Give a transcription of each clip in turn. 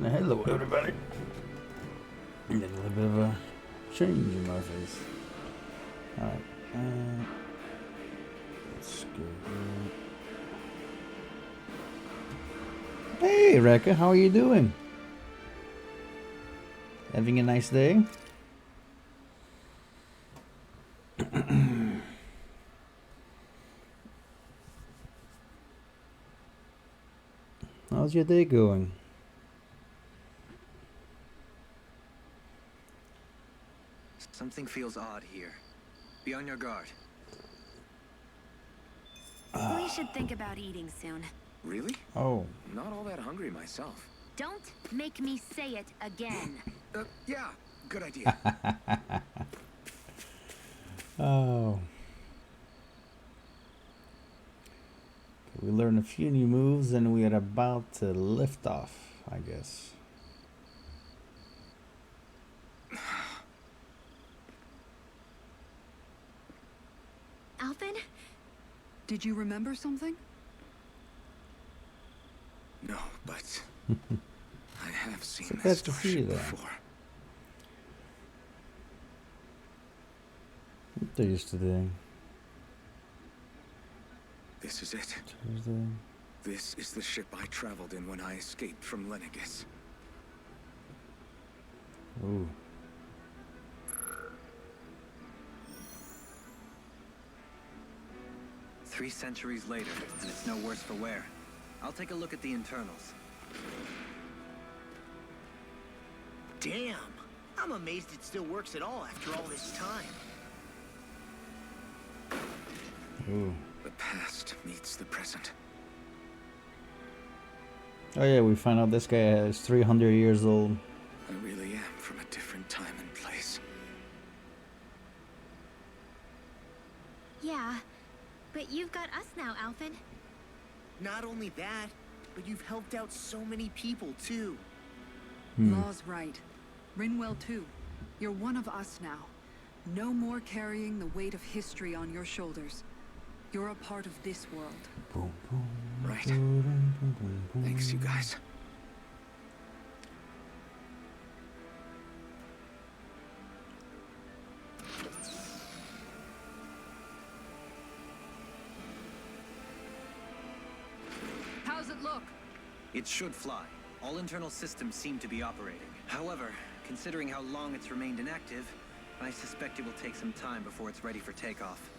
And hello, everybody. Getting a little bit of a change in my face. Alright, let's go here. Hey, Rekka, how are you doing? Having a nice day? How's your day going? Something feels odd here. Be on your guard. We should think about eating soon. Really? Oh. Not all that hungry myself. Don't make me say it again. Yeah, good idea. Oh. We learned a few new moves and we are about to lift off, I guess. Alphen? Did you remember something? No, but I have seen It's this good to see you starship there. before. What they used to do. This is it. Tuesday. This is the ship I traveled in when I escaped from Lenegis. Ooh. Three centuries later, and it's no worse for wear. I'll take a look at the internals. Damn! I'm amazed it still works at all after all this time. Ooh. The past meets the present. Oh yeah, we find out this guy is 300 years old. I really am from a different time and place. Yeah, but you've got us now, Alphen. Not only that, but you've helped out so many people too. Law's right. Rinwell too. You're one of us now. No more carrying the weight of history on your shoulders. You're a part of this world. Boom, boom, Right. boom, boom, boom, boom. Thanks, you guys. How's it look? It should fly. All internal systems seem to be operating. However, considering how long it's remained inactive, I suspect it will take some time before it's ready for takeoff.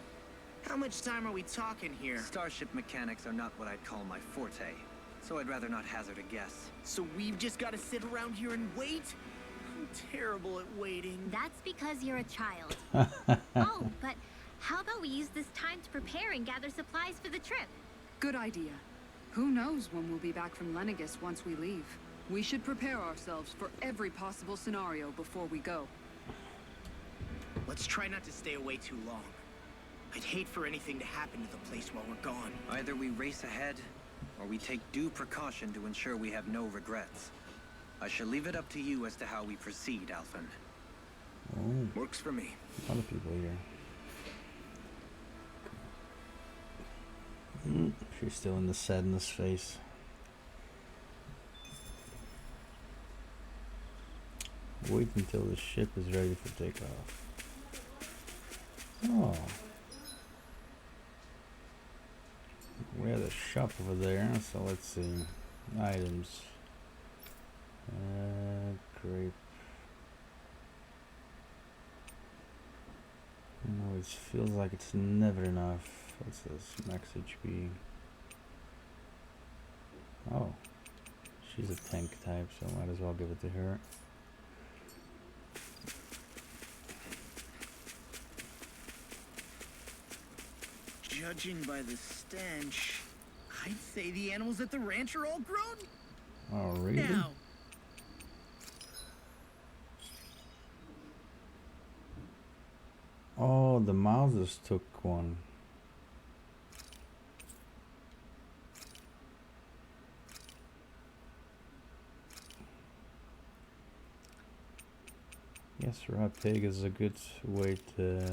How much time are we talking here? Starship mechanics are not what I'd call my forte, so I'd rather not hazard a guess. So we've just got to sit around here and wait? I'm terrible at waiting. That's because you're a child. Oh, but how about we use this time to prepare and gather supplies for the trip? Good idea. Who knows when we'll be back from Lenegis once we leave. We should prepare ourselves for every possible scenario before we go. Let's try not to stay away too long. I'd hate for anything to happen to the place while we're gone. Either we race ahead, or we take due precaution to ensure we have no regrets. I shall leave it up to you as to how we proceed, Alphen. Oh, Works for me. a lot of people here. She's still in the sadness face. Wait until the ship is ready for takeoff. Oh. We have a shop over there, so let's see. Items. Grape. No, it feels like it's never enough. What's this? Max HP. Oh. She's a tank type, so might as well give it to her. Judging by the stench, I'd say the animals at the ranch are all grown Oh, really? now. Oh, the Mouses took one. Yes, raw pig is a good way to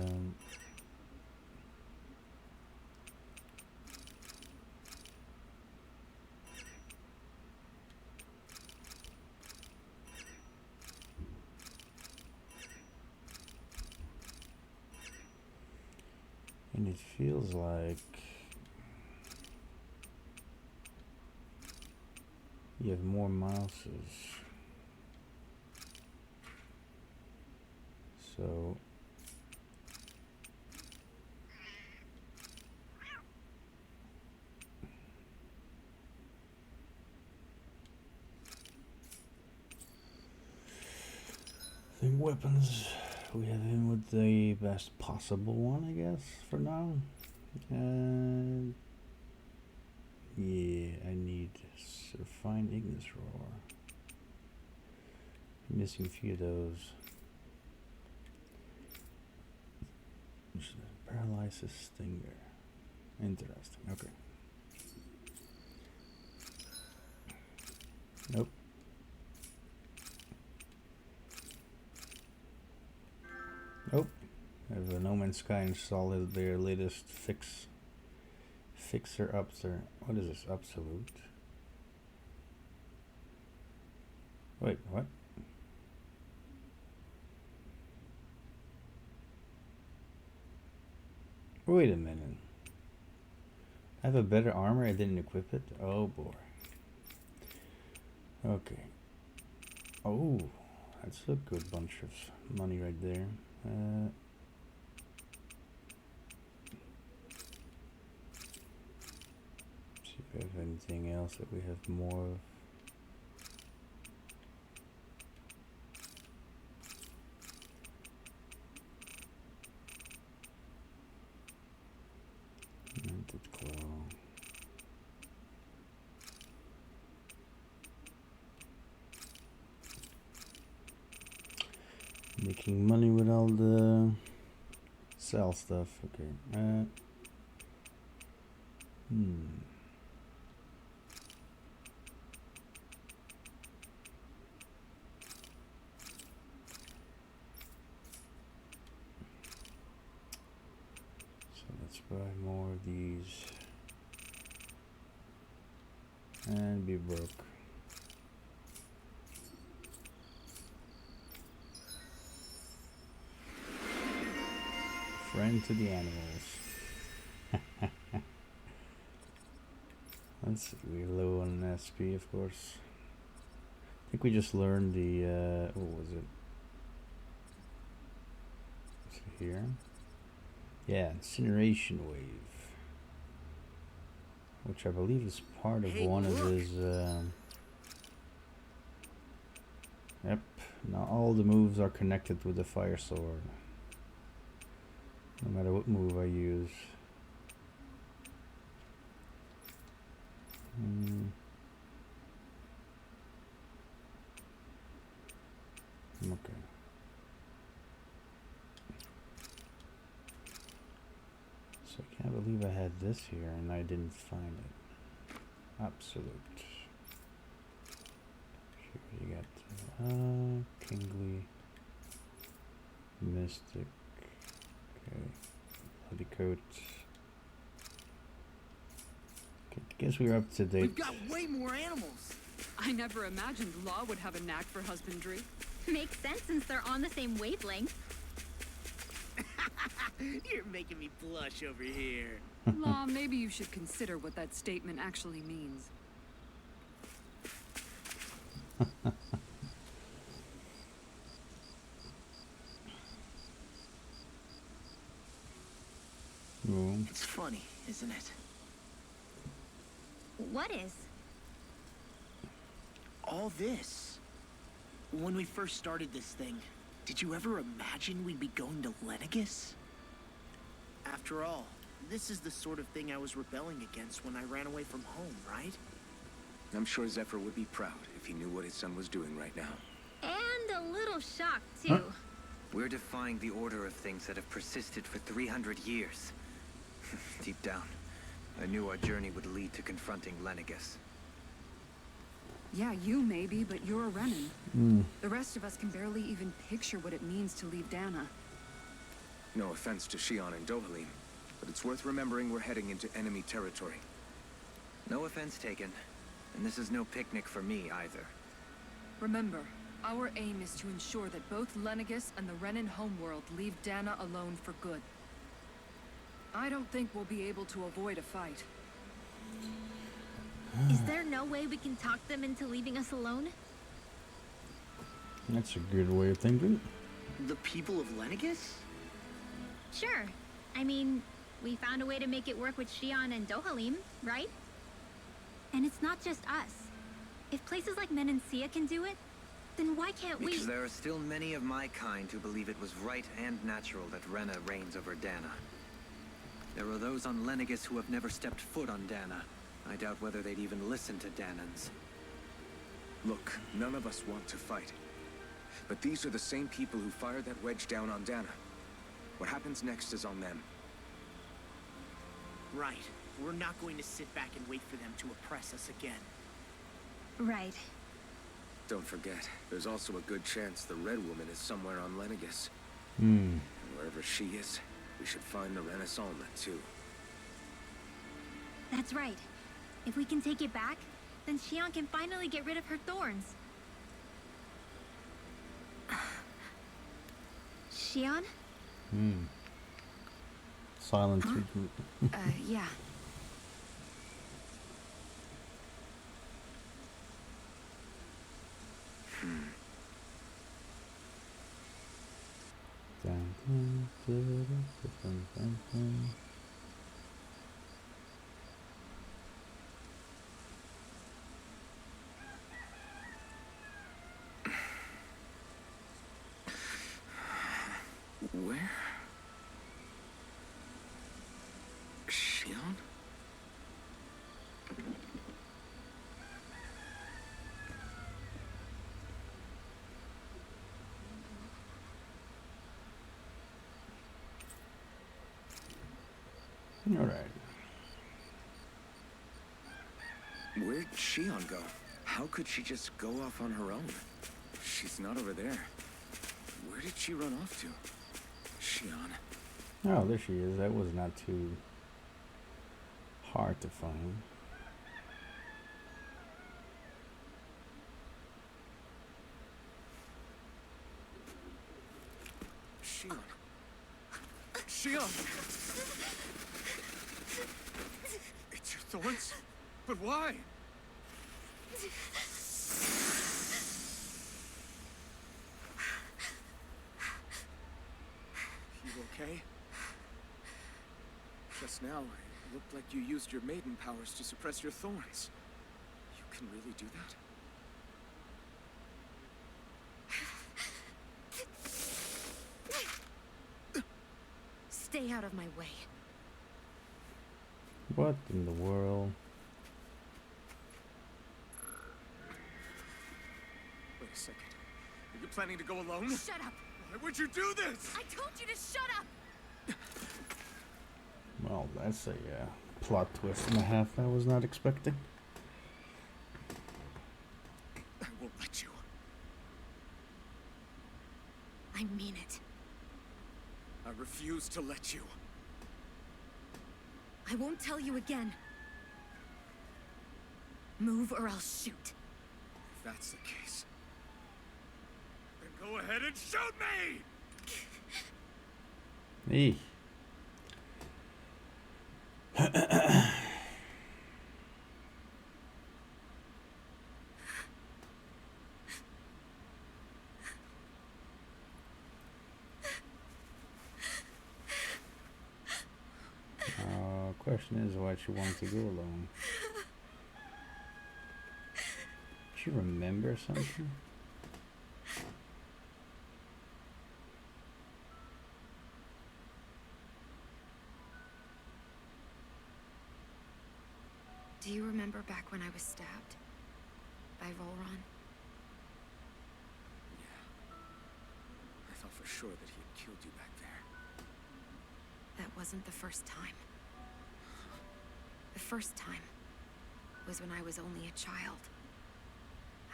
it feels like you have more mouses. So I think weapons, we have him with the best possible one, I guess, for now. And yeah, I need refined Ignis Roar. Missing a few of those. Paralysis Stinger. Interesting. Okay. Nope. Nope. I have No Man's Sky installed their latest fixer upser. What is this? Absolute. Wait, what? Wait a minute. I have a better armor, I didn't equip it? Oh boy. Okay. Oh, that's a good bunch of money right there. See if we have anything else that we have more of. Mounted claw. Making money with all the sell stuff. Okay. So let's buy more of these and be broke. Friend to the animals. Let's see, we're low on SP, of course. I think we just learned the, what was it? Is it here? Yeah, Incineration Wave. Which I believe is part of one of his, yep, now all the moves are connected with the Fire Sword. No matter what move I use. Okay. So I can't believe I had this here and I didn't find it. Absolute. Here you got Kingly, Mystic. Okay, Bloody Coat. Okay, guess we're up to date. We've got way more animals. I never imagined Law would have a knack for husbandry. Makes sense since they're on the same wavelength. You're making me blush over here. Law, maybe you should consider what that statement actually means. It's funny, isn't it? What is? All this. When we first started this thing, did you ever imagine we'd be going to Lenegus? After all, this is the sort of thing I was rebelling against when I ran away from home, right? I'm sure Zephyr would be proud if he knew what his son was doing right now. And a little shocked, too. We're defying the order of things that have persisted for 300 years. Deep down, I knew our journey would lead to confronting Lenegus. Yeah, you maybe, but you're a Renan. The rest of us can barely even picture what it means to leave Dana. No offense to Shion and Dohalim, but it's worth remembering we're heading into enemy territory. No offense taken, and this is no picnic for me either. Remember, our aim is to ensure that both Lenegus and the Renan homeworld leave Dana alone for good. I don't think we'll be able to avoid a fight. Is there no way we can talk them into leaving us alone? That's a good way of thinking. The people of Lenegus? Sure. I mean, we found a way to make it work with Shion and Dohalim, right? And it's not just us. If places like Menancia can do it, then why can't we? Because there are still many of my kind who believe it was right and natural that Rena reigns over Dana. There are those on Lenegus who have never stepped foot on Dana. I doubt whether they'd even listen to Danans. Look, none of us want to fight. But these are the same people who fired that wedge down on Dana. What happens next is on them. Right. We're not going to sit back and wait for them to oppress us again. Right. Don't forget, there's also a good chance the Red Woman is somewhere on Lenegus. Hmm. And wherever she is, we should find the Renaissance too. That's right. If we can take it back, then Shion can finally get rid of her thorns. Shion? Hmm. Silent treatment. Yeah. Dun, dun, dun, dun, dun, dun. Where? Shion? All right. Where'd Shion go? How could she just go off on her own? She's not over there. Where did she run off to? Shion. Oh, there she is. That was not too hard to find. Shion. Shion! It's your thorns? But why? You okay? Just now, it looked like you used your maiden powers to suppress your thorns. You can really do that? Stay out of my way. What in the world? Wait a second. Are you planning to go alone? Shut up! Why would you do this? I told you to shut up! Well, that's a plot twist and a half I was not expecting. I won't let you. I mean it. I refuse to let you. I won't tell you again. Move or I'll shoot. If that's the case, then go ahead and shoot me! Hey. Question is why she wanted to go alone. She remember something? Do you remember back when I was stabbed? By Volron? Yeah. I thought for sure that he had killed you back there. That wasn't the first time. The first time was when I was only a child.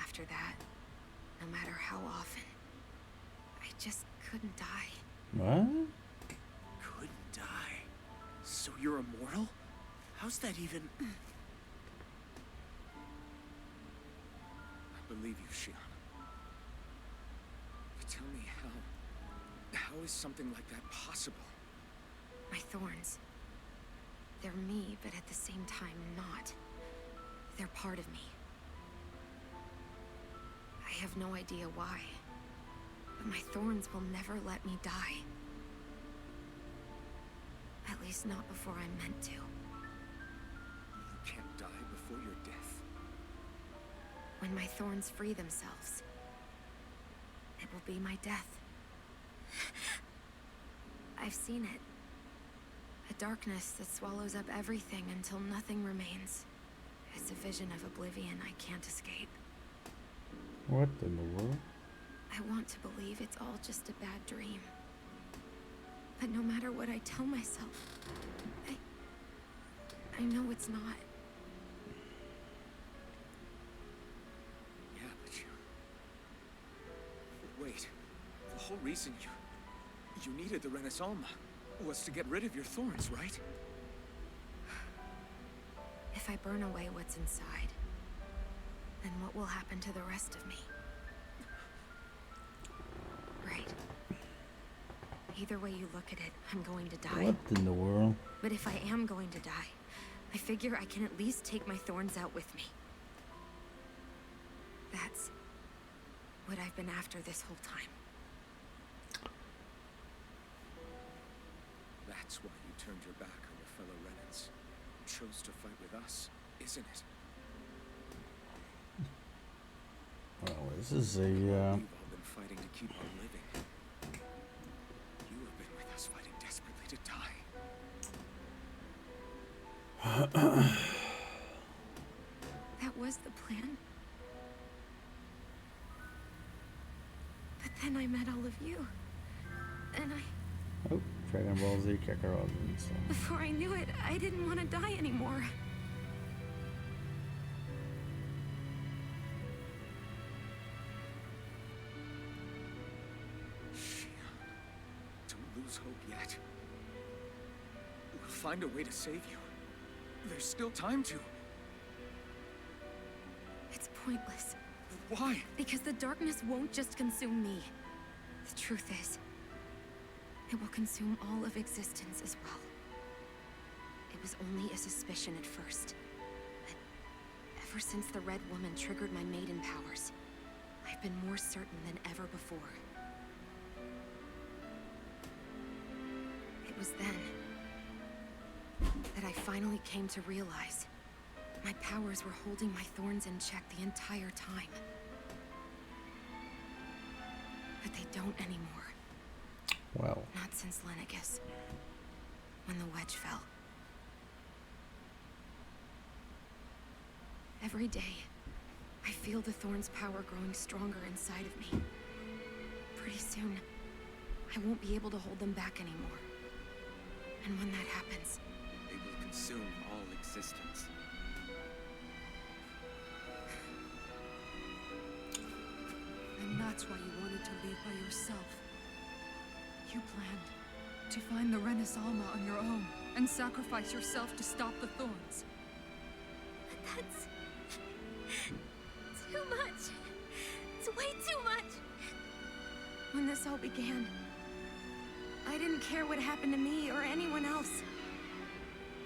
After that, no matter how often, I just couldn't die. What? Couldn't die. So you're immortal? How's that even... I believe you, Shion. But tell me how is something like that possible? My thorns. They're me, but at the same time not. They're part of me. I have no idea why, but my thorns will never let me die. At least not before I'm meant to. You can't die before your death. When my thorns free themselves, it will be my death. I've seen it. A darkness that swallows up everything until nothing remains. It's a vision of oblivion I can't escape. What in the world? I want to believe it's all just a bad dream. But no matter what I tell myself, I know it's not. Yeah, but you... Wait. The whole reason you needed the Renaissance was to get rid of your thorns, right? If I burn away what's inside, then what will happen to the rest of me? Right. Either way you look at it, I'm going to die. What in the world? But if I am going to die, I figure I can at least take my thorns out with me. That's what I've been after this whole time. That's why you turned your back on your fellow Renans. Chose to fight with us, isn't it? Well, this is a, We've all been fighting to keep on living. You have been with us fighting desperately to die. That was the plan. But then I met all of you. And oh, Dragon Ball Z Kakarot. And so. before I knew it, I didn't want to die anymore. Don't lose hope yet. We'll find a way to save you. There's still time to. It's pointless. Why? Because the darkness won't just consume me. The truth is, it will consume all of existence as well. It was only a suspicion at first. But ever since the Red Woman triggered my maiden powers, I've been more certain than ever before. It was then that I finally came to realize my powers were holding my thorns in check the entire time. But they don't anymore. Well, Not since Lenegis. When the wedge fell. Every day, I feel the thorn's power growing stronger inside of me. Pretty soon, I won't be able to hold them back anymore. And when that happens, They will consume all existence. And that's why you wanted to leave by yourself. You planned to find the Renaissance on your own and sacrifice yourself to stop the thorns. But that's too much. It's way too much. when this all began, I didn't care what happened to me or anyone else.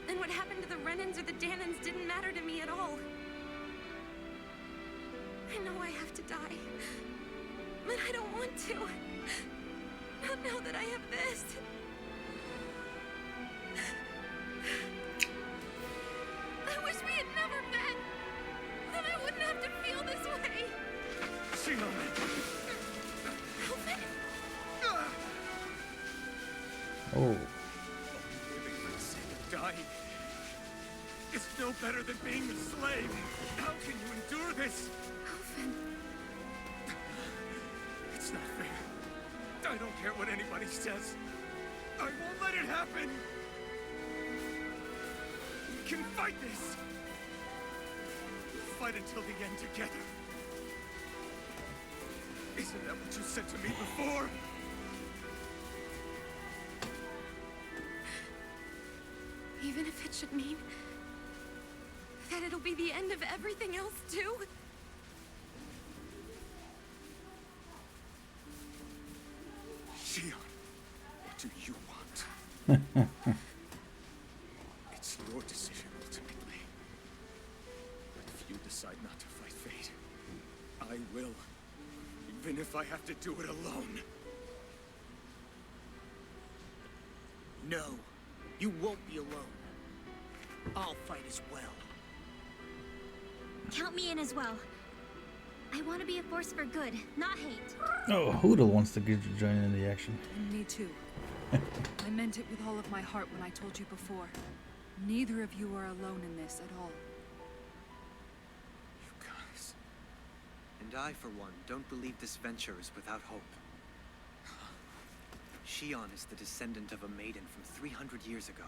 And what happened to the Renans or the Danans didn't matter to me at all. I know I have to die, but I don't want to. Not now that I have this. I wish we had never met. Then I wouldn't have to feel this way. Alvin? Oh, Living for the sake of dying is no better than being a slave. How can you endure this? Alvin. It's not fair. I don't care what anybody says. I won't let it happen. We can fight this. We'll fight until the end together. Isn't that what you said to me before? Even if it should mean that it'll be the end of everything else, too? Shion, what do you want? It's you decide not to fight fate, I will. Even if I have to do it alone. No, you won't be alone. I'll fight as well. Count me in as well. I want to be a force for good, not hate. Oh, Hoodle wants to get you join in the action. And me too. I meant it with all of my heart when I told you before. Neither of you are alone in this at all. You guys. And I, for one, don't believe this venture is without hope. Shion is the descendant of a maiden from 300 years ago.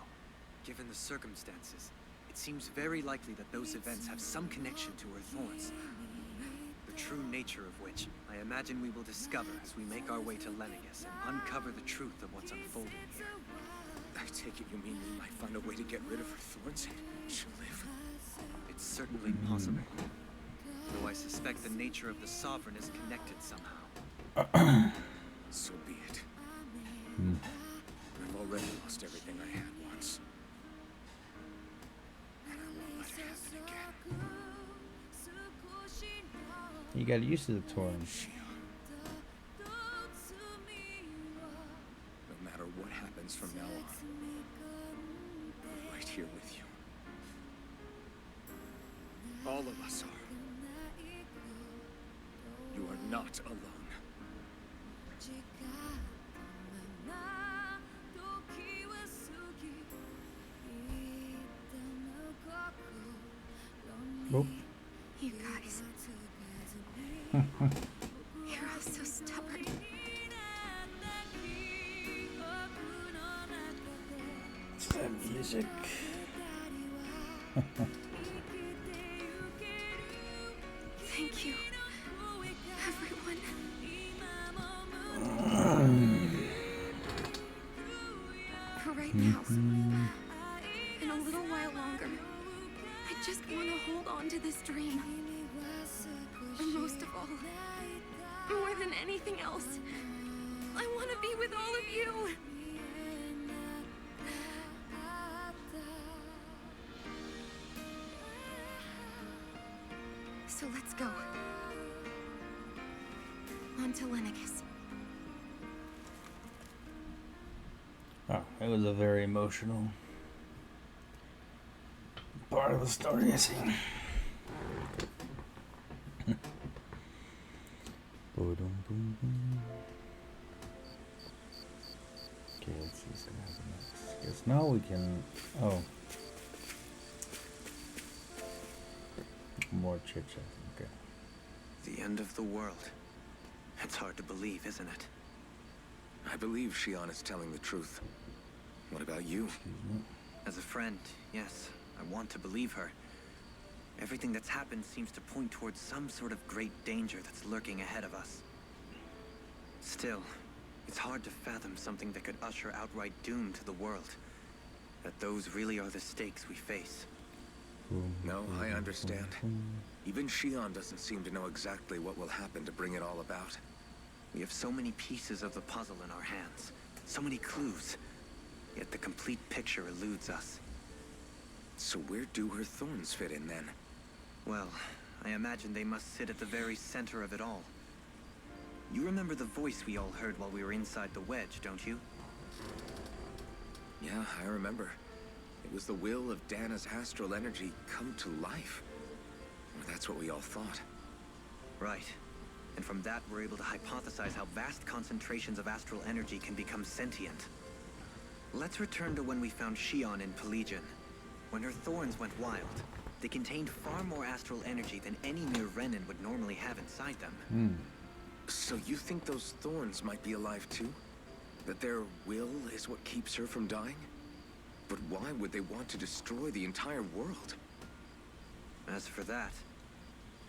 Given the circumstances, it seems very likely that those events have some connection to her thorns. The true nature of which, I imagine we will discover as we make our way to Lenegis and uncover the truth of what's unfolding here. I take it you mean we might find a way to get rid of her thorns and she'll live? It's certainly possible. Though I suspect the nature of the Sovereign is connected somehow. So be it. I've already lost everything I had once. And I won't let it happen again. You got used to the torrent. Shion. No matter what happens from now on, I'm right here with you. All of us are. You are not alone. Oh. You guys. You're all so stubborn. It's that music. Thank you, everyone. For right now, in a little while longer, I just want to hold on to this dream. And most of all, more than anything else, I want to be with all of you. So let's go. On to Lenegis. Oh, it was a very emotional part of the story, I see. Okay, let's see what's gonna happen next. Guess now we can. Oh. More chit chat. Okay. The end of the world. It's hard to believe, isn't it? I believe Shion is telling the truth. What about you? As a friend, yes, I want to believe her. Everything that's happened seems to point towards some sort of great danger that's lurking ahead of us. Still, it's hard to fathom something that could usher outright doom to the world. That those really are the stakes we face. No, I understand. Even Shion doesn't seem to know exactly what will happen to bring it all about. We have so many pieces of the puzzle in our hands, so many clues, yet the complete picture eludes us. So where do her thorns fit in then? Well, I imagine they must sit at the very center of it all. You remember the voice we all heard while we were inside the wedge, don't you? Yeah, I remember. It was the will of Dana's astral energy come to life. Or that's what we all thought. Right. And from that, we're able to hypothesize how vast concentrations of astral energy can become sentient. Let's return to when we found Shion in Pelagian. When her thorns went wild, they contained far more astral energy than any mere Renin would normally have inside them. So you think those thorns might be alive too? That their will is what keeps her from dying? But why would they want to destroy the entire world? As for that,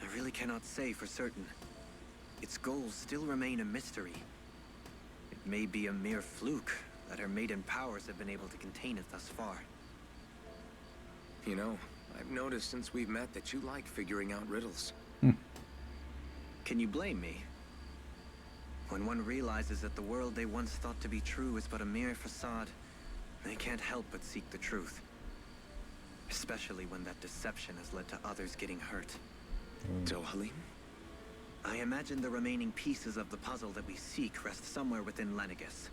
I really cannot say for certain. Its goals still remain a mystery. It may be a mere fluke that her maiden powers have been able to contain it thus far. You know, I've noticed since we've met that you like figuring out riddles. Can you blame me? When one realizes that the world they once thought to be true is but a mere facade, they can't help but seek the truth. especially when that deception has led to others getting hurt. Dohalim? I imagine the remaining pieces of the puzzle that we seek rest somewhere within Lenegis.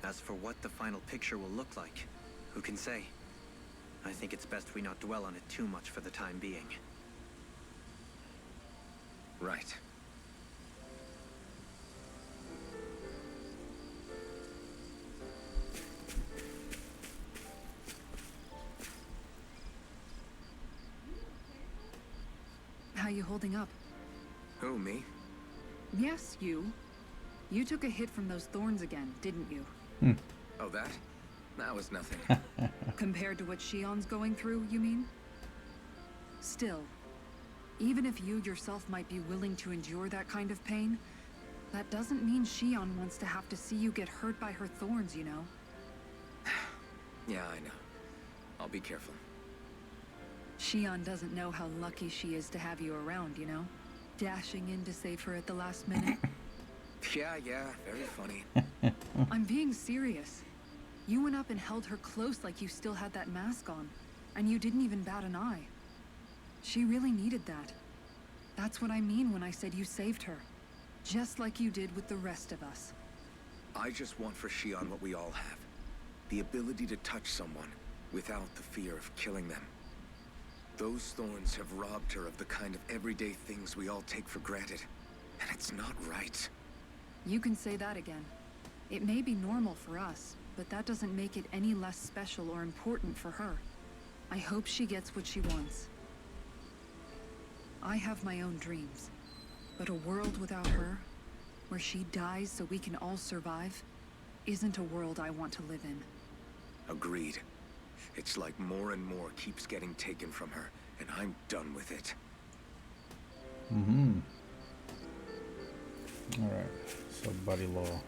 As for what the final picture will look like, who can say? I think it's best we not dwell on it too much for the time being. Right. How you holding up? Who, me? Yes, you. You took a hit from those thorns again, didn't you? Oh, that? That was nothing. Compared to what Shion's going through, you mean? Still, even if you yourself might be willing to endure that kind of pain, that doesn't mean Shion wants to have to see you get hurt by her thorns, you know? Yeah, I know. I'll be careful. Shion doesn't know how lucky she is to have you around, you know? Dashing in to save her at the last minute. Yeah, very funny. I'm being serious. You went up and held her close like you still had that mask on, and you didn't even bat an eye. She really needed that. That's what I mean when I said you saved her. Just like you did with the rest of us. I just want for Shion what we all have. The ability to touch someone without the fear of killing them. Those thorns have robbed her of the kind of everyday things we all take for granted. And it's not right. You can say that again. It may be normal for us, but that doesn't make it any less special or important for her. I hope she gets what she wants. I have my own dreams, but a world without her, where she dies so we can all survive, isn't a world I want to live in. Agreed. It's like more and more keeps getting taken from her, and I'm done with it. Alright, so buddy law.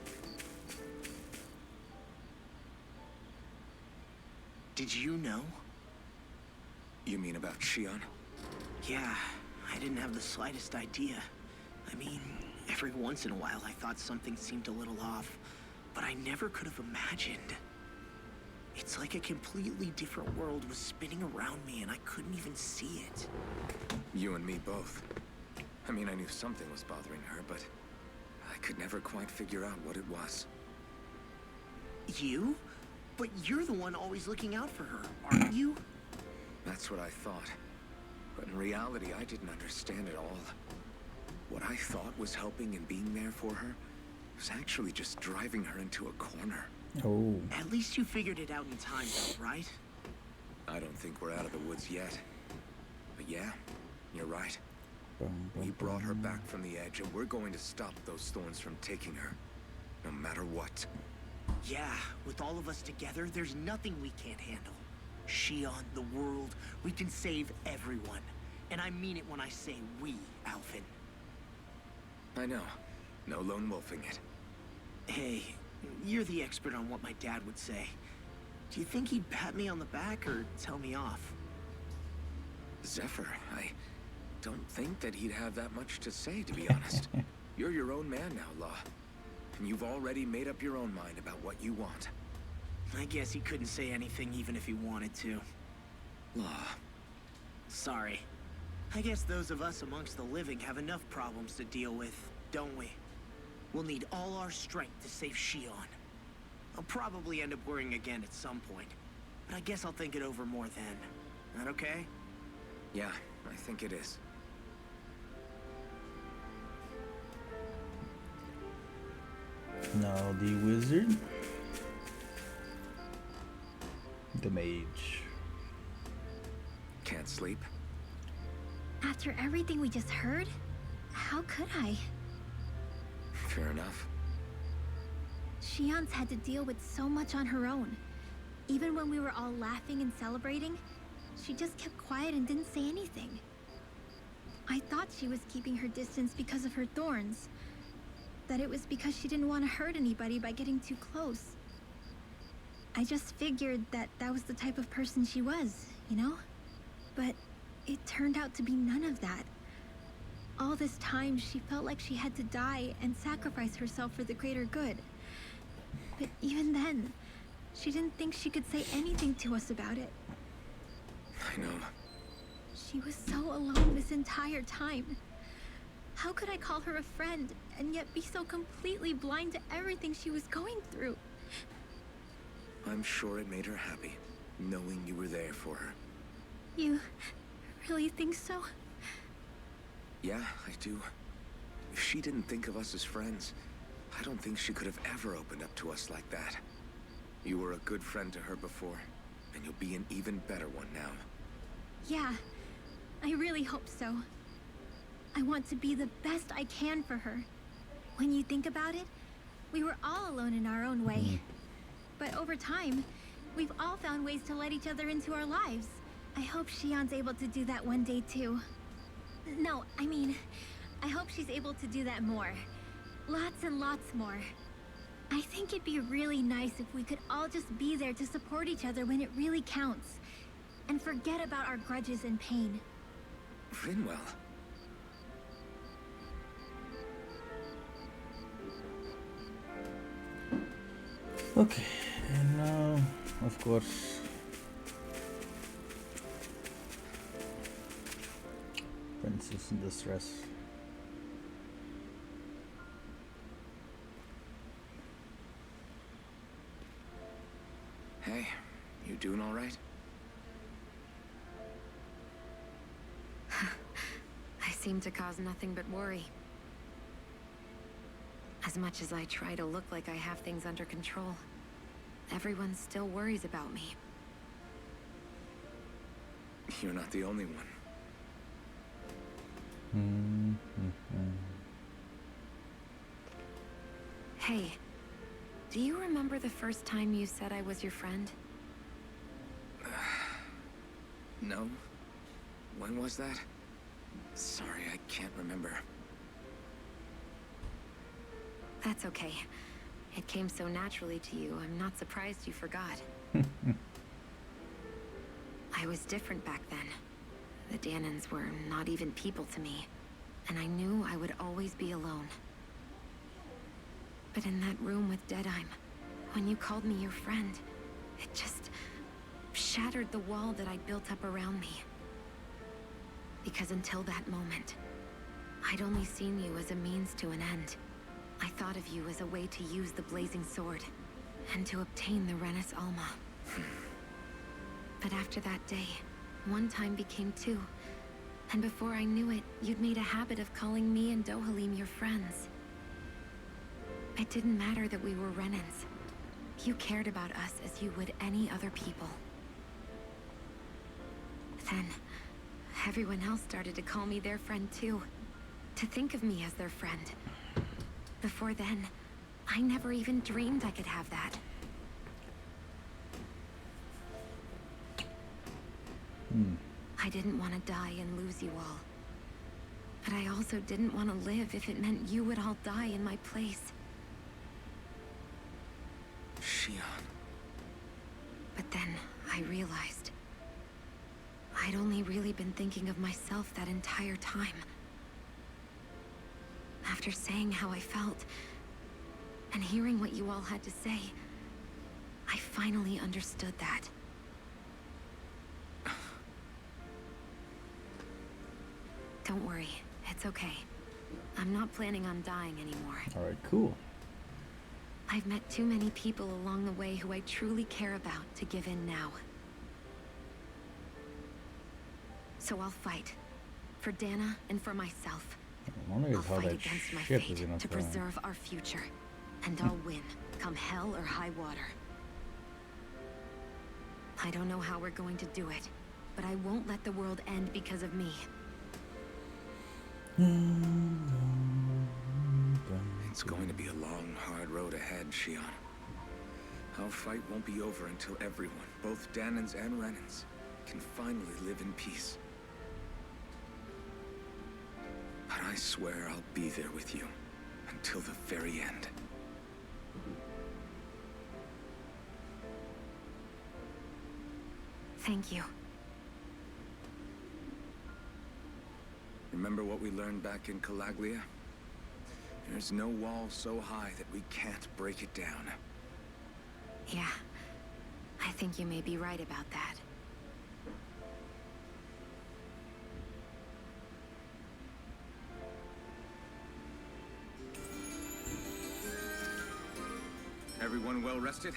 Did you know? You mean about Shion? Yeah, I didn't have the slightest idea. I mean, every once in a while I thought something seemed a little off, but I never could have imagined. It's like a completely different world was spinning around me and I couldn't even see it. You and me both. I mean, I knew something was bothering her, but I could never quite figure out what it was. You? But you're the one always looking out for her, aren't you? That's what I thought. But in reality, I didn't understand it all. What I thought was helping and being there for her was actually just driving her into a corner. Oh. At least you figured it out in time, though, right? I don't think we're out of the woods yet. But yeah, you're right. We brought her back from the edge, and we're going to stop those thorns from taking her. No matter what. Yeah, with all of us together, there's nothing we can't handle. Shion, the world, we can save everyone. And I mean it when I say we, Alvin. I know. No lone wolfing it. Hey, you're the expert on what my dad would say. Do you think he'd pat me on the back or tell me off? Zephyr, I don't think that he'd have that much to say, to be honest. You're your own man now, Law. And you've already made up your own mind about what you want. I guess he couldn't say anything even if he wanted to. Law. Sorry. I guess those of us amongst the living have enough problems to deal with, don't we? We'll need all our strength to save Shion. I'll probably end up worrying again at some point, but I guess I'll think it over more then. That okay? Yeah, I think it is. Now the wizard. The mage. Can't sleep? After everything we just heard, how could I? Fair enough. Shion's had to deal with so much on her own. Even when we were all laughing and celebrating, she just kept quiet and didn't say anything. I thought she was keeping her distance because of her thorns. That it was because she didn't want to hurt anybody by getting too close. I just figured that that was the type of person she was, you know? But it turned out to be none of that. All this time, she felt like she had to die and sacrifice herself for the greater good. But even then, she didn't think she could say anything to us about it. I know. She was so alone this entire time. How could I call her a friend and yet be so completely blind to everything she was going through? I'm sure it made her happy, knowing you were there for her. You really think so? Yeah, I do. If she didn't think of us as friends, I don't think she could have ever opened up to us like that. You were a good friend to her before, and you'll be an even better one now. Yeah, I really hope so. I want to be the best I can for her. When you think about it, we were all alone in our own way. But over time, we've all found ways to let each other into our lives. I hope Shion's able to do that one day too. No, I mean, I hope she's able to do that more. Lots and lots more. I think it'd be really nice if we could all just be there to support each other when it really counts. And forget about our grudges and pain. Rinwell. Okay, and now, of course, Princess in distress. Hey, you doing all right? I seem to cause nothing but worry. As much as I try to look like I have things under control, everyone still worries about me. You're not the only one. Hey, do you remember the first time you said I was your friend? No? When was that? Sorry, I can't remember. That's okay. It came so naturally to you, I'm not surprised you forgot. I was different back then. The Danans were not even people to me, and I knew I would always be alone. But in that room with Deadheim, when you called me your friend, it just shattered the wall that I'd built up around me. Because until that moment, I'd only seen you as a means to an end. I thought of you as a way to use the Blazing Sword, and to obtain the Renis Alma. But after that day, one time became two, and before I knew it, you'd made a habit of calling me and Dohalim your friends. It didn't matter that we were Renans. You cared about us as you would any other people. Then, everyone else started to call me their friend too. To think of me as their friend. Before then, I never even dreamed I could have that. I didn't want to die and lose you all. But I also didn't want to live if it meant you would all die in my place. Shion. But then, I realized I'd only really been thinking of myself that entire time. After saying how I felt, and hearing what you all had to say, I finally understood that. Don't worry, it's okay. I'm not planning on dying anymore. Alright, cool. I've met too many people along the way who I truly care about to give in now. So I'll fight. For Dana and for myself. I wonder I'll how fight that against my ship fate is gonna to throw. preserve our future. And I'll win, come hell or high water. I don't know how we're going to do it, but I won't let the world end because of me. It's going to be a long, hard road ahead, Shion. Our fight won't be over until everyone, both Danans and Renans, can finally live in peace. But I swear I'll be there with you until the very end. Thank you. Remember what we learned back in Calaglia? There's no wall so high that we can't break it down. Yeah, I think you may be right about that. Everyone well rested?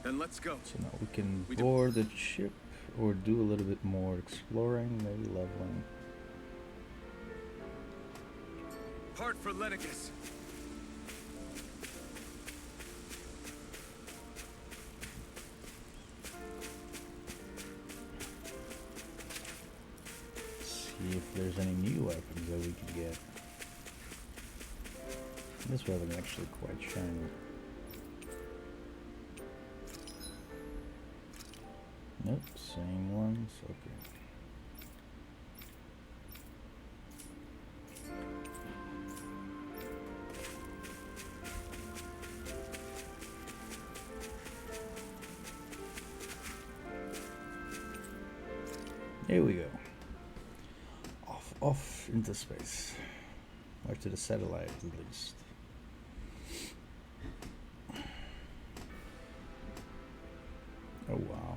Then let's go. So now we can We do- board the ship or do a little bit more exploring, maybe leveling. Part for Lenicus. See if there's any new weapons that we can get. This weapon actually quite shiny. Nope, same ones. Okay. Here we go. Off into space. Or to the satellite at least. Oh wow.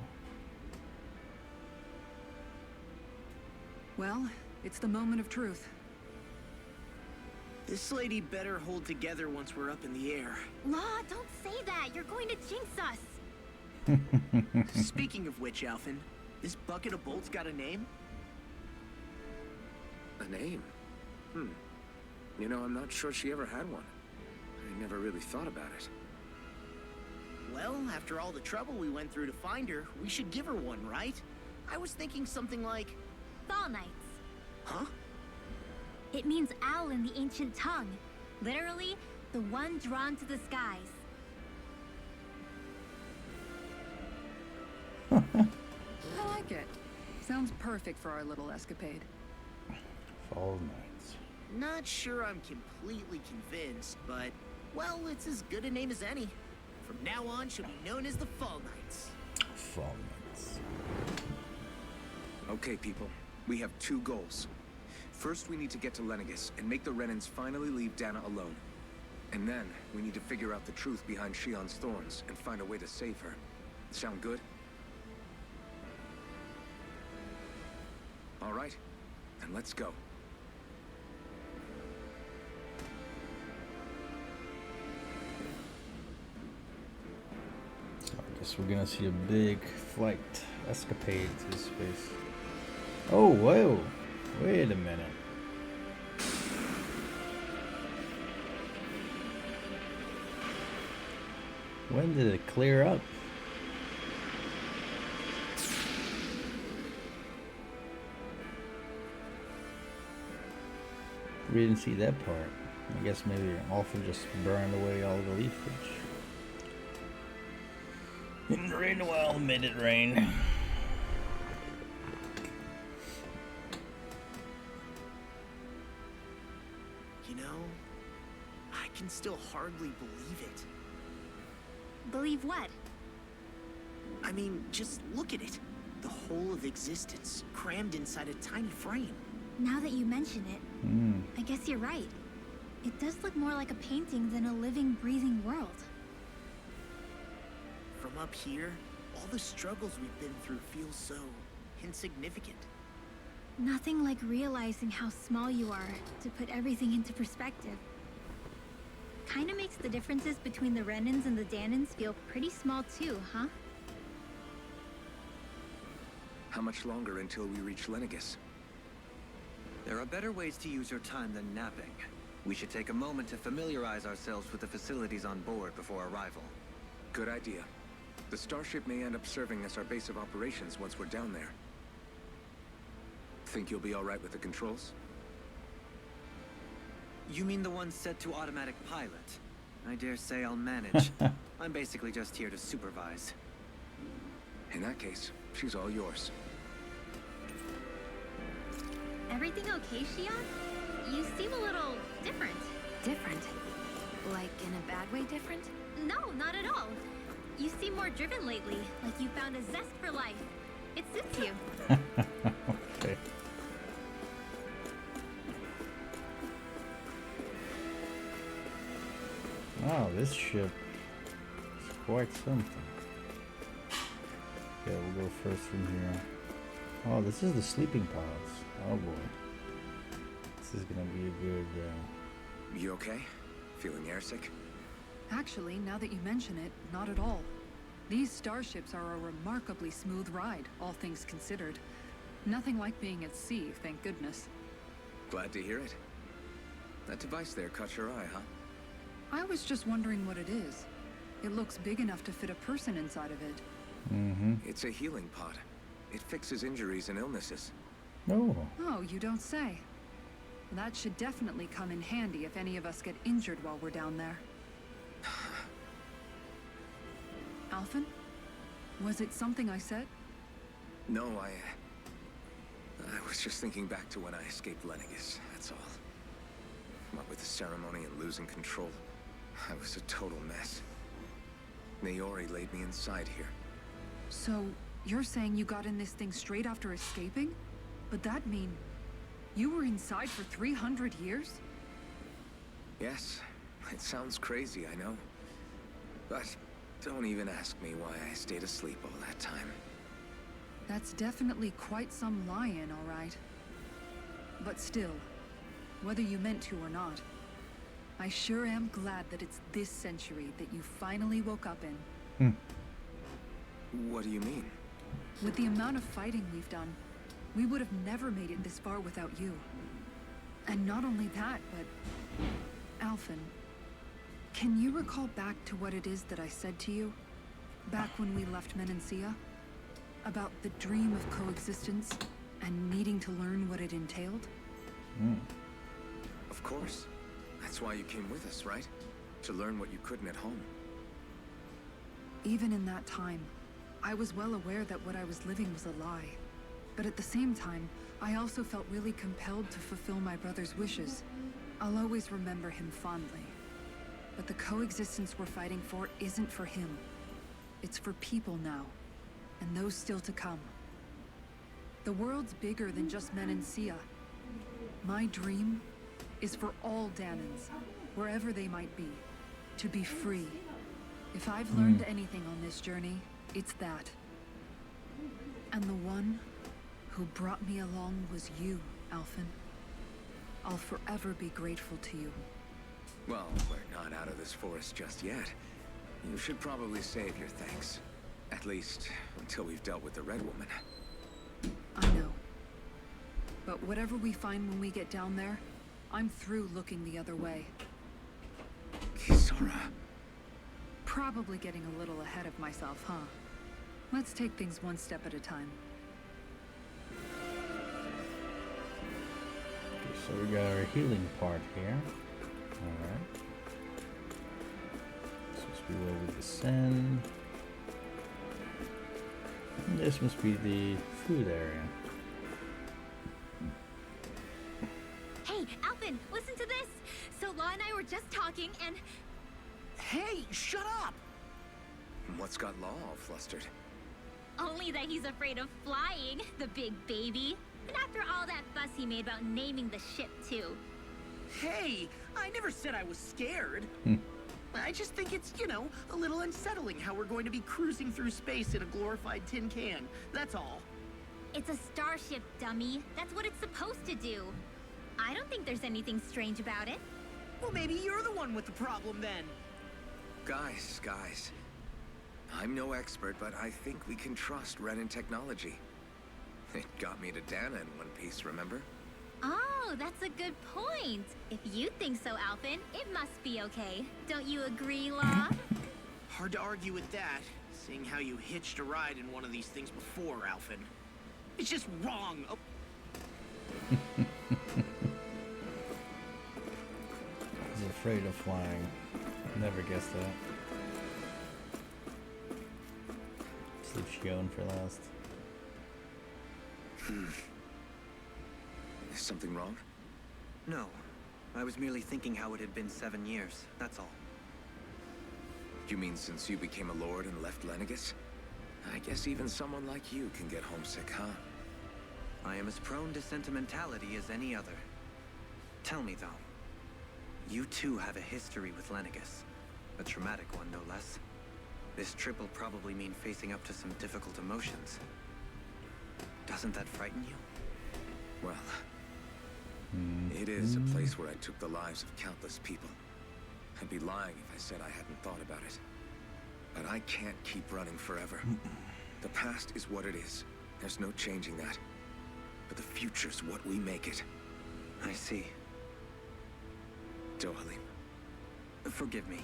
Well, it's the moment of truth. This lady better hold together once we're up in the air. Law, don't say that. You're going to jinx us. Speaking of which, Alphen, this bucket of bolts got a name? A name? You know, I'm not sure she ever had one. I never really thought about it. Well, after all the trouble we went through to find her, we should give her one, right? I was thinking something like... Fall Knights. Huh? It means owl in the ancient tongue. Literally, the one drawn to the skies. I like it. Sounds perfect for our little escapade. Fall Knights. Not sure I'm completely convinced, but... Well, it's as good a name as any. From now on, she'll be known as the Fall Knights. Fall Knights. Okay, people. We have two goals. First, we need to get to Lenegus and make the Renans finally leave Dana alone. And then, we need to figure out the truth behind Shion's thorns and find a way to save her. Sound good? All right. Then let's go. So I guess we're gonna see a big flight escapade through space. Oh, whoa! Wait a minute. When did it clear up? We didn't see that part. I guess maybe Alpha just burned away all the leafage. Didn't rain well, made it rain. You know, I can still hardly believe it. Believe what? I mean, just look at it. The whole of existence, crammed inside a tiny frame. Now that you mention it, I guess you're right. It does look more like a painting than a living, breathing world. From up here, all the struggles we've been through feel so insignificant. Nothing like realizing how small you are to put everything into perspective. Kinda makes the differences between the Renans and the Danans feel pretty small too, huh? How much longer until we reach Lenegus? There are better ways to use your time than napping. We should take a moment to familiarize ourselves with the facilities on board before arrival. Good idea. The starship may end up serving as our base of operations once we're down there. Think you'll be all right with the controls? You mean the one set to automatic pilot? I dare say I'll manage. I'm basically just here to supervise. In that case, she's all yours. Everything okay, Shion? You seem a little different. Different? Like in a bad way different? No, not at all. You seem more driven lately, like you found a zest for life. It suits you. Okay. Wow, this ship is quite something. Okay, we'll go first from here. Oh, this is the sleeping pods. Oh boy. This is gonna be a good... You okay? Feeling airsick? Actually, now that you mention it, not at all. These starships are a remarkably smooth ride, all things considered. Nothing like being at sea, thank goodness. Glad to hear it. That device there caught your eye, huh? I was just wondering what it is. It looks big enough to fit a person inside of it. Mm-hmm. It's a healing pod. It fixes injuries and illnesses. Oh. Oh, you don't say. That should definitely come in handy if any of us get injured while we're down there. Alphen? Was it something I said? No, I was just thinking back to when I escaped Lenegis, that's all. What with the ceremony and losing control, I was a total mess. Naori laid me inside here. So, you're saying you got in this thing straight after escaping? But that mean you were inside for 300 years? Yes, it sounds crazy, I know. But don't even ask me why I stayed asleep all that time. That's definitely quite some lie-in, all right. But still, whether you meant to or not, I sure am glad that it's this century that you finally woke up in. What do you mean? With the amount of fighting we've done, we would have never made it this far without you. And not only that, but... Alphen, can you recall back to what it is that I said to you? Back when we left Menancia? About the dream of coexistence, and needing to learn what it entailed? Of course. That's why you came with us, right? To learn what you couldn't at home. Even in that time, I was well aware that what I was living was a lie. But at the same time, I also felt really compelled to fulfill my brother's wishes. I'll always remember him fondly. But the coexistence we're fighting for isn't for him. It's for people now, and those still to come. The world's bigger than just Menancia. My dream is for all Danans, wherever they might be, to be free. If I've learned anything on this journey, it's that. And the one who brought me along was you, Alphen. I'll forever be grateful to you. Well, we're not out of this forest just yet. You should probably save your thanks. At least, until we've dealt with the Red Woman. I know. But whatever we find when we get down there, I'm through looking the other way. Kisara. Probably getting a little ahead of myself, huh? Let's take things one step at a time. Okay, so we got our healing part here. Alright. This must be where we descend. And this must be the food area. Hey, Alphen, listen to this! So Law and I were just talking and... Hey, shut up! What's got Law all flustered? Only that he's afraid of flying, the big baby. And after all that fuss he made about naming the ship, too. Hey, I never said I was scared. I just think it's, you know, a little unsettling how we're going to be cruising through space in a glorified tin can. That's all. It's a starship, dummy. That's what it's supposed to do. I don't think there's anything strange about it. Well, maybe you're the one with the problem then. Guys. I'm no expert, but I think we can trust Renan technology. It got me to Dana in one piece, remember? Oh, that's a good point. If you think so, Alphen, it must be okay. Don't you agree, Law? Hard to argue with that, seeing how you hitched a ride in one of these things before, Alphen. It's just wrong. Oh. He's afraid of flying. Never guessed that. Let's leave Shion for last. Is something wrong? No. I was merely thinking how it had been 7 years, that's all. You mean since you became a lord and left Lenegis? I guess even someone like you can get homesick, huh? I am as prone to sentimentality as any other. Tell me, though. You too have a history with Lenegis. A traumatic one, no less. This trip will probably mean facing up to some difficult emotions. Doesn't that frighten you? Well, it is a place where I took the lives of countless people. I'd be lying if I said I hadn't thought about it. But I can't keep running forever. The past is what it is. There's no changing that. But the future's what we make it. I see. Dohalim. Forgive me.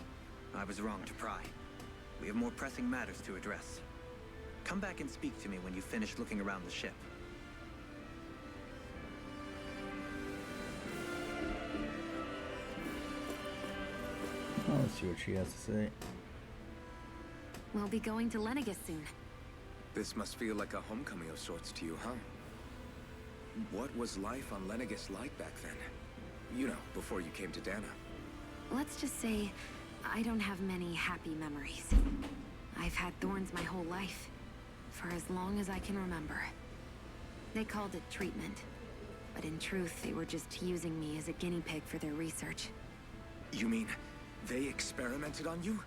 I was wrong to pry. We have more pressing matters to address. Come back and speak to me when you finish looking around the ship. Oh, let's see what she has to say. We'll be going to Lenegis soon. This must feel like a homecoming of sorts to you, huh? What was life on Lenegis like back then? You know, before you came to Dana. Let's just say, I don't have many happy memories. I've had thorns my whole life, for as long as I can remember. They called it treatment, but in truth, they were just using me as a guinea pig for their research. You mean, they experimented on you?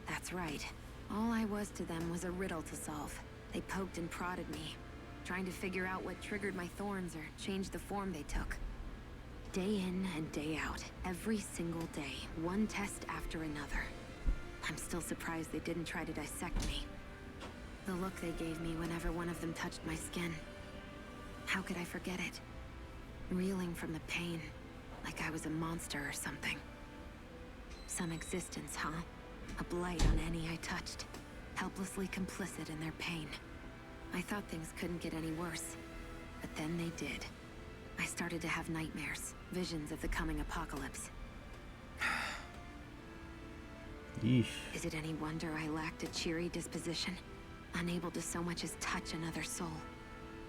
That's right. All I was to them was a riddle to solve. They poked and prodded me, trying to figure out what triggered my thorns or changed the form they took. Day in and day out, every single day, one test after another. I'm still surprised they didn't try to dissect me. The look they gave me whenever one of them touched my skin. How could I forget it? Reeling from the pain, like I was a monster or something. Some existence, huh? A blight on any I touched, helplessly complicit in their pain. I thought things couldn't get any worse, but then they did. I started to have nightmares, visions of the coming apocalypse. Yeesh. Is it any wonder I lacked a cheery disposition? Unable to so much as touch another soul.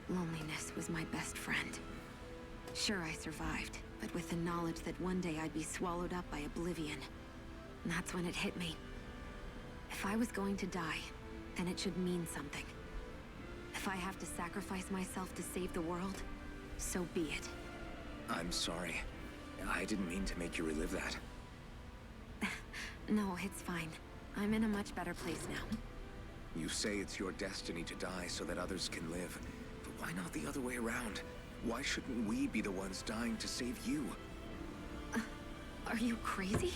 Loneliness was my best friend. Sure, I survived, but with the knowledge that one day I'd be swallowed up by oblivion. And that's when it hit me. If I was going to die, then it should mean something. If I have to sacrifice myself to save the world, so be it. I'm sorry. I didn't mean to make you relive that. No, it's fine. I'm in a much better place now. You say it's your destiny to die so that others can live. But why not the other way around? Why shouldn't we be the ones dying to save you? Are you crazy?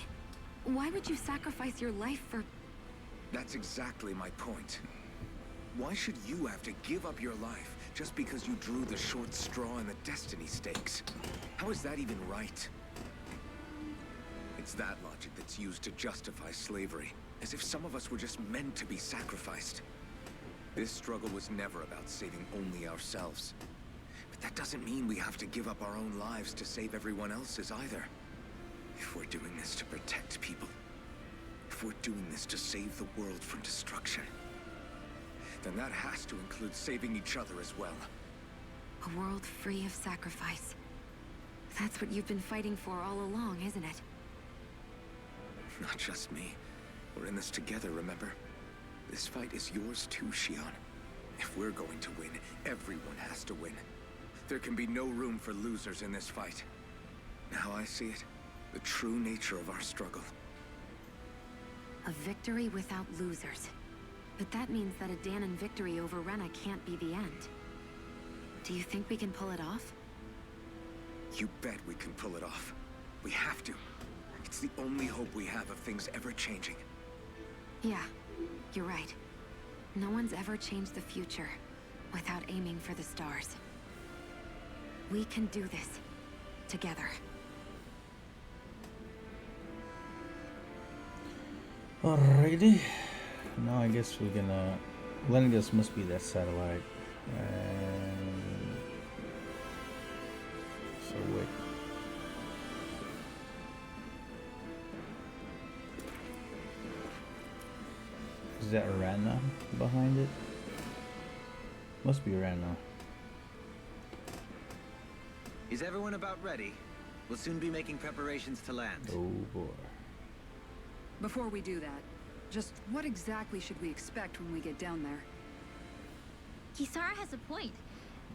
Why would you sacrifice your life for... That's exactly my point. Why should you have to give up your life just because you drew the short straw in the destiny stakes? How is that even right? It's that logic that's used to justify slavery, as if some of us were just meant to be sacrificed. This struggle was never about saving only ourselves. But that doesn't mean we have to give up our own lives to save everyone else's either. If we're doing this to protect people, if we're doing this to save the world from destruction, then that has to include saving each other as well. A world free of sacrifice. That's what you've been fighting for all along, isn't it? Not just me. We're in this together, remember? This fight is yours too, Shion. If we're going to win, everyone has to win. There can be no room for losers in this fight. Now I see it. The true nature of our struggle. A victory without losers. But that means that a Danon victory over Rena can't be the end. Do you think we can pull it off? You bet we can pull it off. We have to. It's the only hope we have of things ever changing. Yeah, you're right. No one's ever changed the future without aiming for the stars. We can do this. Together. Alrighty. Now I guess we're gonna... Lenegis must be that satellite. And... So wait. Is that Rana behind it? Must be Rana. Is everyone about ready? We'll soon be making preparations to land. Oh boy. Before we do that, just what exactly should we expect when we get down there? Kisara has a point.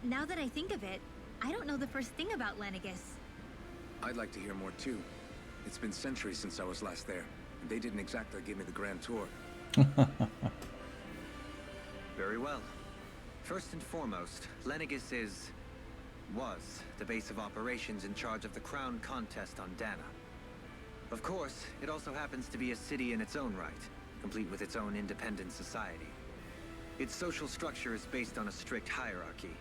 Now that I think of it, I don't know the first thing about Lenegis. I'd like to hear more too. It's been centuries since I was last there. And they didn't exactly give me the grand tour. Very well. First and foremost, Lenegis was the base of operations in charge of the crown contest on Dana. Of course, it also happens to be a city in its own right, complete with its own independent society. Its social structure is based on a strict hierarchy.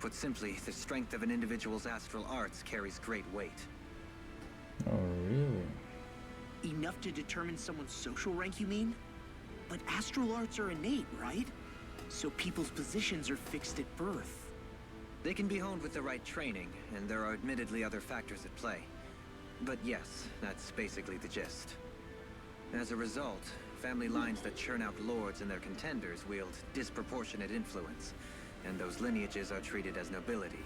Put simply, the strength of an individual's astral arts carries great weight. Oh, really? Enough to determine someone's social rank, you mean? But astral arts are innate, right? So people's positions are fixed at birth. They can be honed with the right training, and there are admittedly other factors at play. But yes, that's basically the gist. As a result, family lines that churn out lords and their contenders wield disproportionate influence, and those lineages are treated as nobility.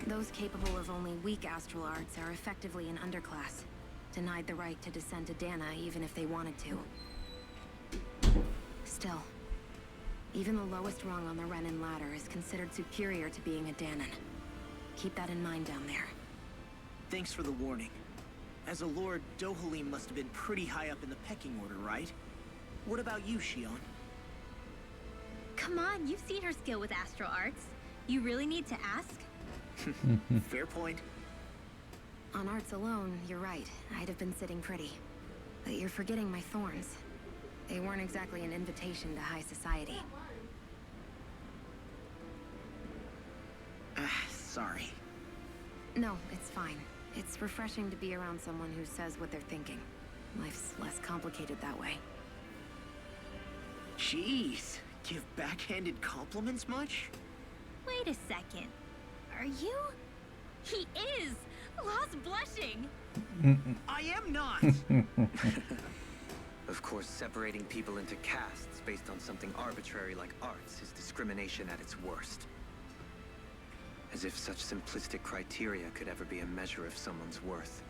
Those capable of only weak astral arts are effectively an underclass, denied the right to descend to Dana even if they wanted to. Still, even the lowest rung on the Renan ladder is considered superior to being a Danan. Keep that in mind down there. Thanks for the warning. As a lord, Dohalim must have been pretty high up in the pecking order, right? What about you, Shion? Come on, you've seen her skill with astral arts. You really need to ask? Fair point. On arts alone, you're right. I'd have been sitting pretty. But you're forgetting my thorns. They weren't exactly an invitation to high society. Sorry. No, it's fine. It's refreshing to be around someone who says what they're thinking. Life's less complicated that way. Jeez, give backhanded compliments much? Wait a second. Are you? He is! Lost blushing! I am not! Of course, separating people into castes based on something arbitrary like arts is discrimination at its worst. As if such simplistic criteria could ever be a measure of someone's worth.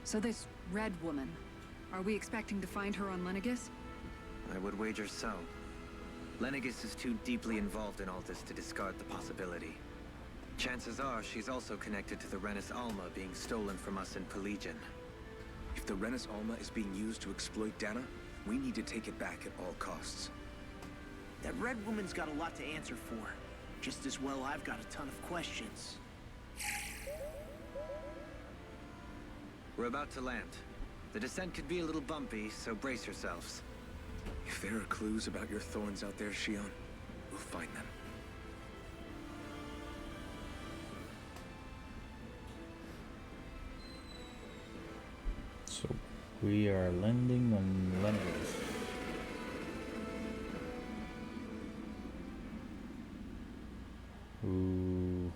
So this red woman, are we expecting to find her on Lenegis? I would wager so. Lenegis is too deeply involved in all this to discard the possibility. Chances are she's also connected to the Renis Alma being stolen from us in Pelegion. If the Renis Alma is being used to exploit Dana, we need to take it back at all costs. That red woman's got a lot to answer for. Just as well I've got a ton of questions. We're about to land. The descent could be a little bumpy, so brace yourselves. If there are clues about your thorns out there, Shion, we'll find them. So we are landing on Lenegis. Ooh.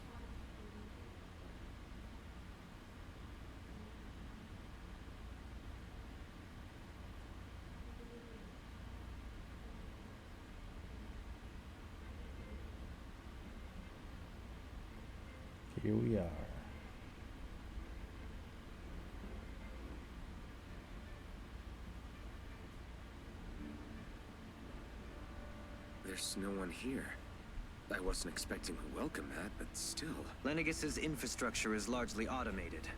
Here we are. There's no one here. I wasn't expecting to welcome that, but still. Lenegis's infrastructure is largely automated.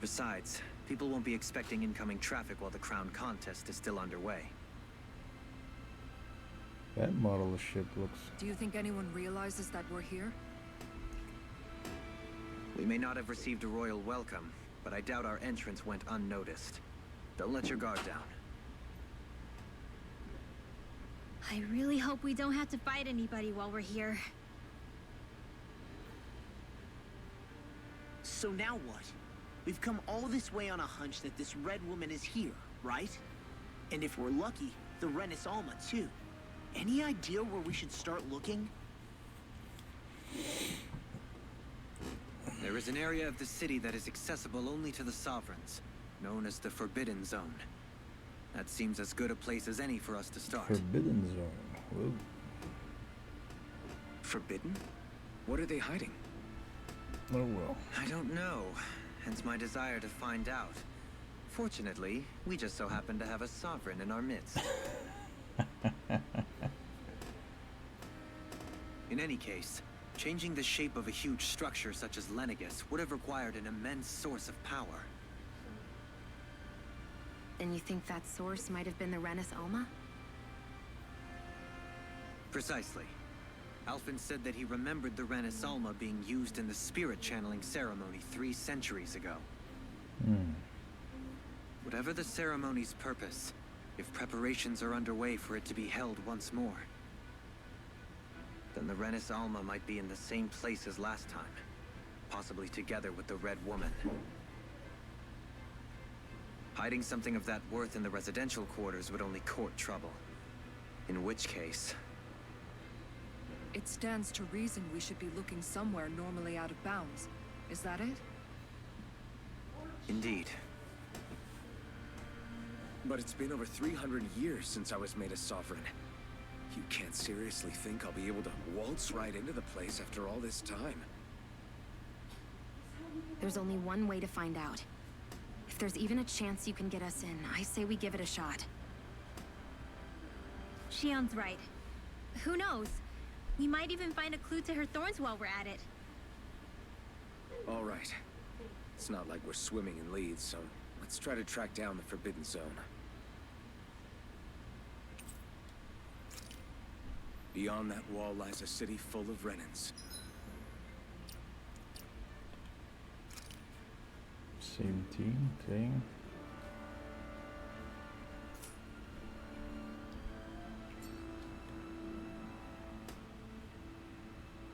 Besides, people won't be expecting incoming traffic while the crown contest is still underway. That model of ship looks... Do you think anyone realizes that we're here? We may not have received a royal welcome, but I doubt our entrance went unnoticed. Don't let your guard down. I really hope we don't have to fight anybody while we're here. So now what? We've come all this way on a hunch that this red woman is here, right? And if we're lucky, the Renis Alma too. Any idea where we should start looking? There is an area of the city that is accessible only to the Sovereigns, known as the Forbidden Zone. That seems as good a place as any for us to start. Forbidden Zone. Whoa. Forbidden? What are they hiding? Oh well. I don't know, hence my desire to find out. Fortunately, we just so happen to have a Sovereign in our midst. In any case, changing the shape of a huge structure such as Lenegis would have required an immense source of power. And you think that source might have been the Renis Alma? Precisely. Alphen said that he remembered the Renis Alma being used in the spirit channeling ceremony 3 centuries ago. Whatever the ceremony's purpose, if preparations are underway for it to be held once more, then the Renis Alma might be in the same place as last time, possibly together with the Red Woman. Hiding something of that worth in the residential quarters would only court trouble. In which case... It stands to reason we should be looking somewhere normally out of bounds. Is that it? Indeed. But it's been over 300 years since I was made a sovereign. You can't seriously think I'll be able to waltz right into the place after all this time. There's only one way to find out. If there's even a chance you can get us in, I say we give it a shot. Shion's right. Who knows? We might even find a clue to her thorns while we're at it. All right. It's not like we're swimming in leads, so let's try to track down the Forbidden Zone. Beyond that wall lies a city full of Renans. Same team, okay.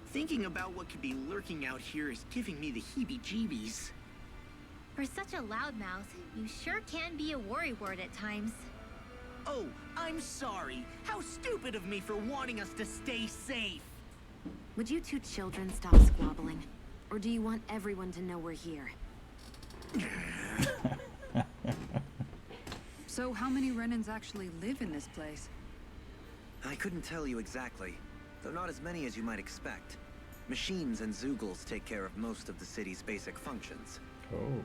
Thinking about what could be lurking out here is giving me the heebie-jeebies. For such a loudmouth, you sure can be a worrywart at times. Oh, I'm sorry. How stupid of me for wanting us to stay safe. Would you two children stop squabbling? Or do you want everyone to know we're here? So how many Renans actually live in this place? I couldn't tell you exactly, though not as many as you might expect. Machines and Zeugles take care of most of the city's basic functions. Oh.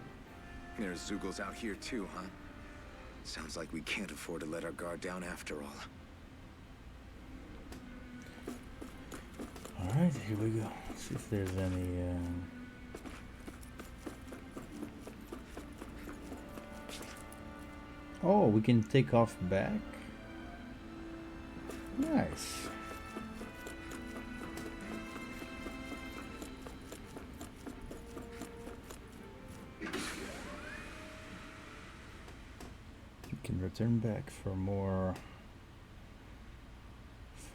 There's Zeugles out here too, huh? Sounds like we can't afford to let our guard down after all. Alright, here we go. Let's see if there's any, Oh, we can take off back? Nice. You can return back for more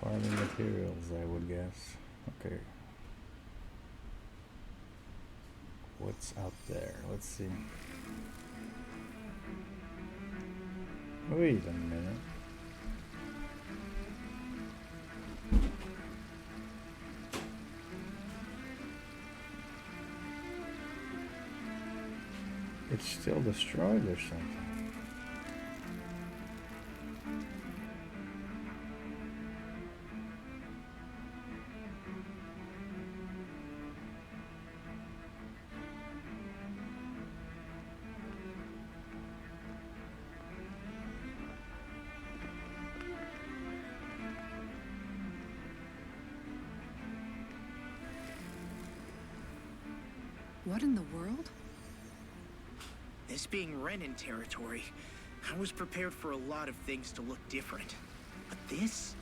farming materials, I would guess. Okay. What's out there? Let's see. Wait a minute. It's still destroyed or something. What in the world? This being Renan territory, I was prepared for a lot of things to look different. But this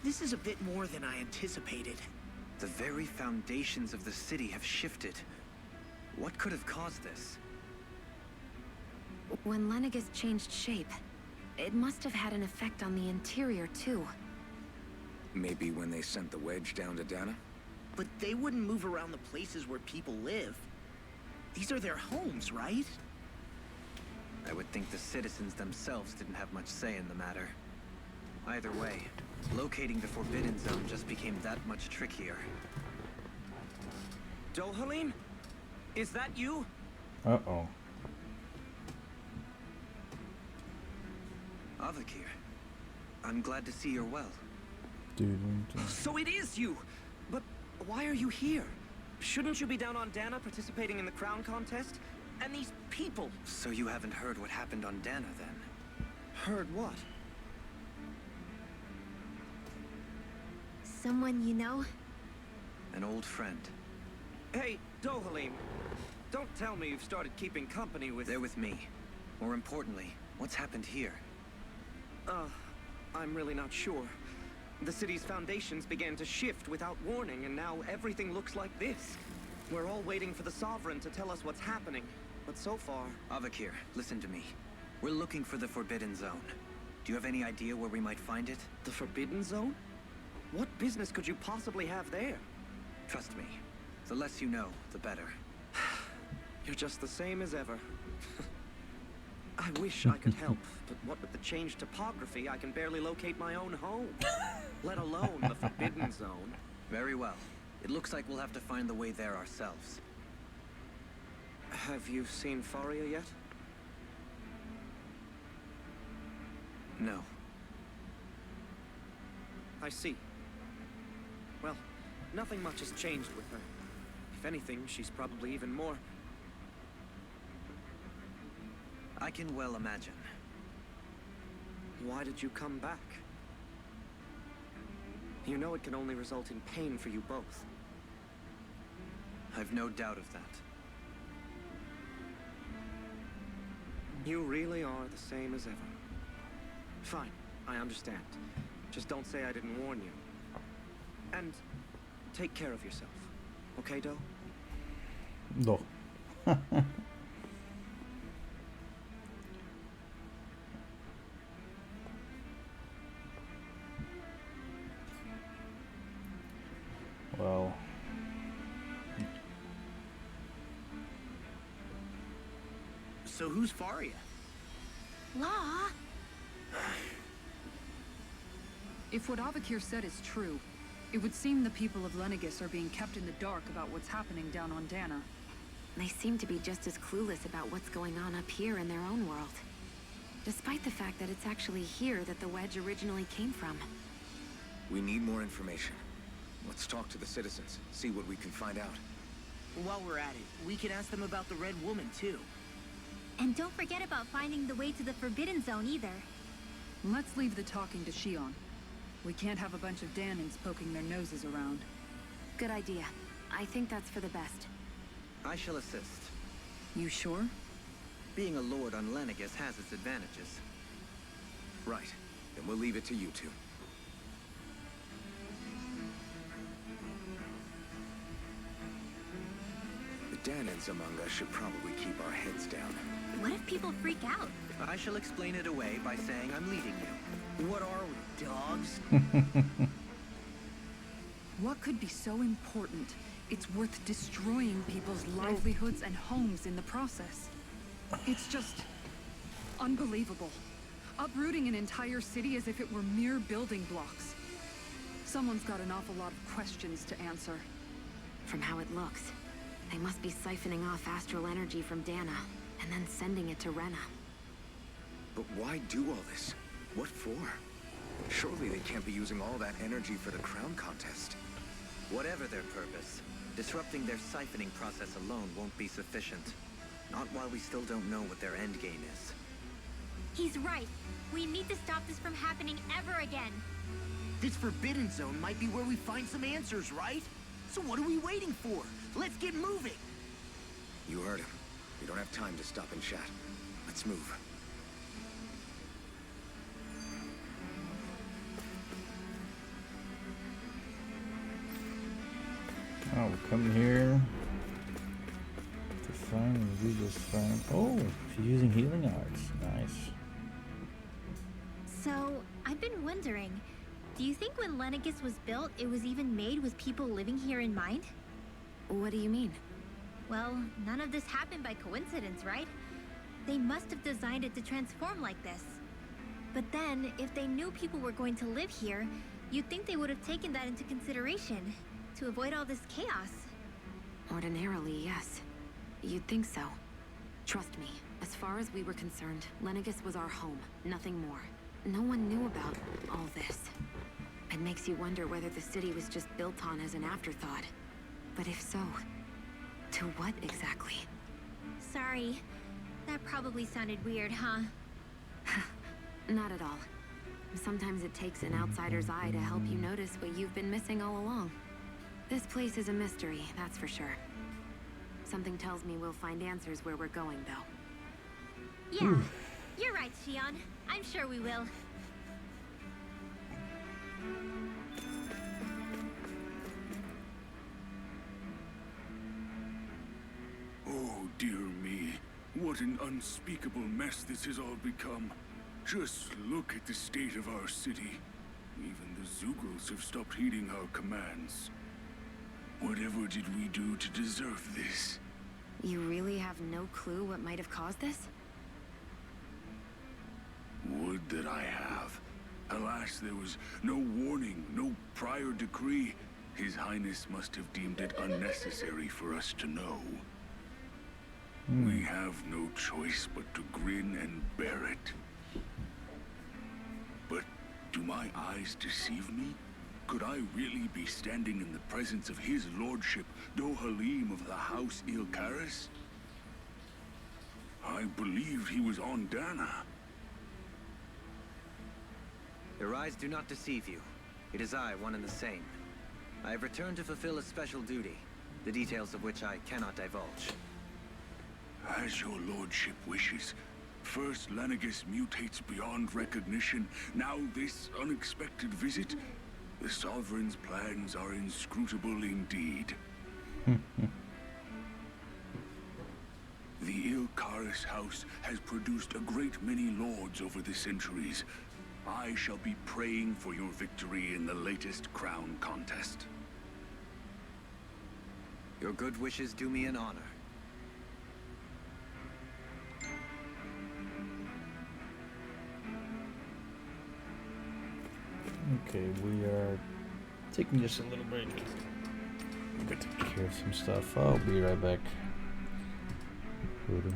is a bit more than I anticipated. The very foundations of the city have shifted. What could have caused this? When Lenegis changed shape, it must have had an effect on the interior too. Maybe when they sent the wedge down to Dana? But they wouldn't move around the places where people live. These are their homes, right? I would think the citizens themselves didn't have much say in the matter. Either way, locating the Forbidden Zone just became that much trickier. Dohalim? Is that you? Uh-oh. Avakir, I'm glad to see you're well. Dude. So it is you! But why are you here? Shouldn't you be down on Dana participating in the crown contest? And these people! So you haven't heard what happened on Dana, then? Heard what? Someone you know? An old friend. Hey, Dohalim. Don't tell me you've started keeping company with... They're with me. More importantly, what's happened here? I'm really not sure. The city's foundations began to shift without warning, and now everything looks like this. We're all waiting for the Sovereign to tell us what's happening, but so far... Avakir, listen to me. We're looking for the Forbidden Zone. Do you have any idea where we might find it? The Forbidden Zone? What business could you possibly have there? Trust me. The less you know, the better. You're just the same as ever. I wish I could help, but what with the changed topography, I can barely locate my own home. Let alone the Forbidden Zone. Very well. It looks like we'll have to find the way there ourselves. Have you seen Faria yet? No. I see. Well, nothing much has changed with her. If anything, she's probably even more... I can well imagine. Why did you come back? You know it can only result in pain for you both. I've no doubt of that. You really are the same as ever. Fine, I understand. Just don't say I didn't warn you. And take care of yourself. Okay, Doe? No. Well, So who's Faria? Law? If what Avakir said is true, it would seem the people of Lenegis are being kept in the dark about what's happening down on Dana. They seem to be just as clueless about what's going on up here in their own world. Despite the fact that it's actually here that the Wedge originally came from. We need more information. Let's talk to the citizens, see what we can find out. While we're at it, we can ask them about the Red Woman, too. And don't forget about finding the way to the Forbidden Zone either. Let's leave the talking to Shion. We can't have a bunch of Danins poking their noses around. Good idea. I think that's for the best. I shall assist. You sure? Being a lord on Lenegis has its advantages. Right. Then we'll leave it to you two. The Danins among us should probably keep our heads down. What if people freak out? I shall explain it away by saying I'm leading you. What are we, dogs? What could be so important? It's worth destroying people's livelihoods and homes in the process. It's just... unbelievable. Uprooting an entire city as if it were mere building blocks. Someone's got an awful lot of questions to answer. From how it looks, they must be siphoning off astral energy from Dana, and then sending it to Rena. But why do all this? What for? Surely they can't be using all that energy for the crown contest. Whatever their purpose, disrupting their siphoning process alone won't be sufficient. Not while we still don't know what their endgame is. He's right. We need to stop this from happening ever again. This Forbidden Zone might be where we find some answers, right? So what are we waiting for? Let's get moving! You heard him. We don't have time to stop and chat. Let's move. oh, we're coming here to find and do this find. Oh, she's using healing arts. Nice. So, I've been wondering, do you think when Lenegis was built, it was even made with people living here in mind? What do you mean? Well, none of this happened by coincidence, right? They must have designed it to transform like this. But then, if they knew people were going to live here, you'd think they would have taken that into consideration, to avoid all this chaos. Ordinarily, yes. You'd think so. Trust me, as far as we were concerned, Lenegis was our home, nothing more. No one knew about all this. It makes you wonder whether the city was just built on as an afterthought. But if so, to what exactly? Sorry. That probably sounded weird, huh? Not at all. Sometimes it takes an outsider's eye to help you notice what you've been missing all along. This place is a mystery, that's for sure. Something tells me we'll find answers where we're going, though. Yeah, you're right, Shion. I'm sure we will. Oh, dear me. What What an unspeakable mess this has all become. Just look at the state of our city. Even the Zeugles have stopped heeding our commands. Whatever did we do to deserve this? You really have no clue what might have caused this? Would that I have. Alas, there was no warning, no prior decree. His Highness must have deemed it unnecessary for us to know. We have no choice but to grin and bear it. But do my eyes deceive me? Could I really be standing in the presence of his lordship, Dohalim of the House Ilkaris? I believed he was on Dana. Your eyes do not deceive you. It is I, one and the same. I have returned to fulfill a special duty, the details of which I cannot divulge. As your lordship wishes. First Lenegis mutates beyond recognition, now this unexpected visit. The Sovereign's plans are inscrutable indeed. The Ilkaris house has produced a great many lords over the centuries. I shall be praying for your victory in the latest crown contest. Your good wishes do me an honor. Okay, we are taking just a little break. I'm gonna take care of some stuff. I'll be right back. Voodoo.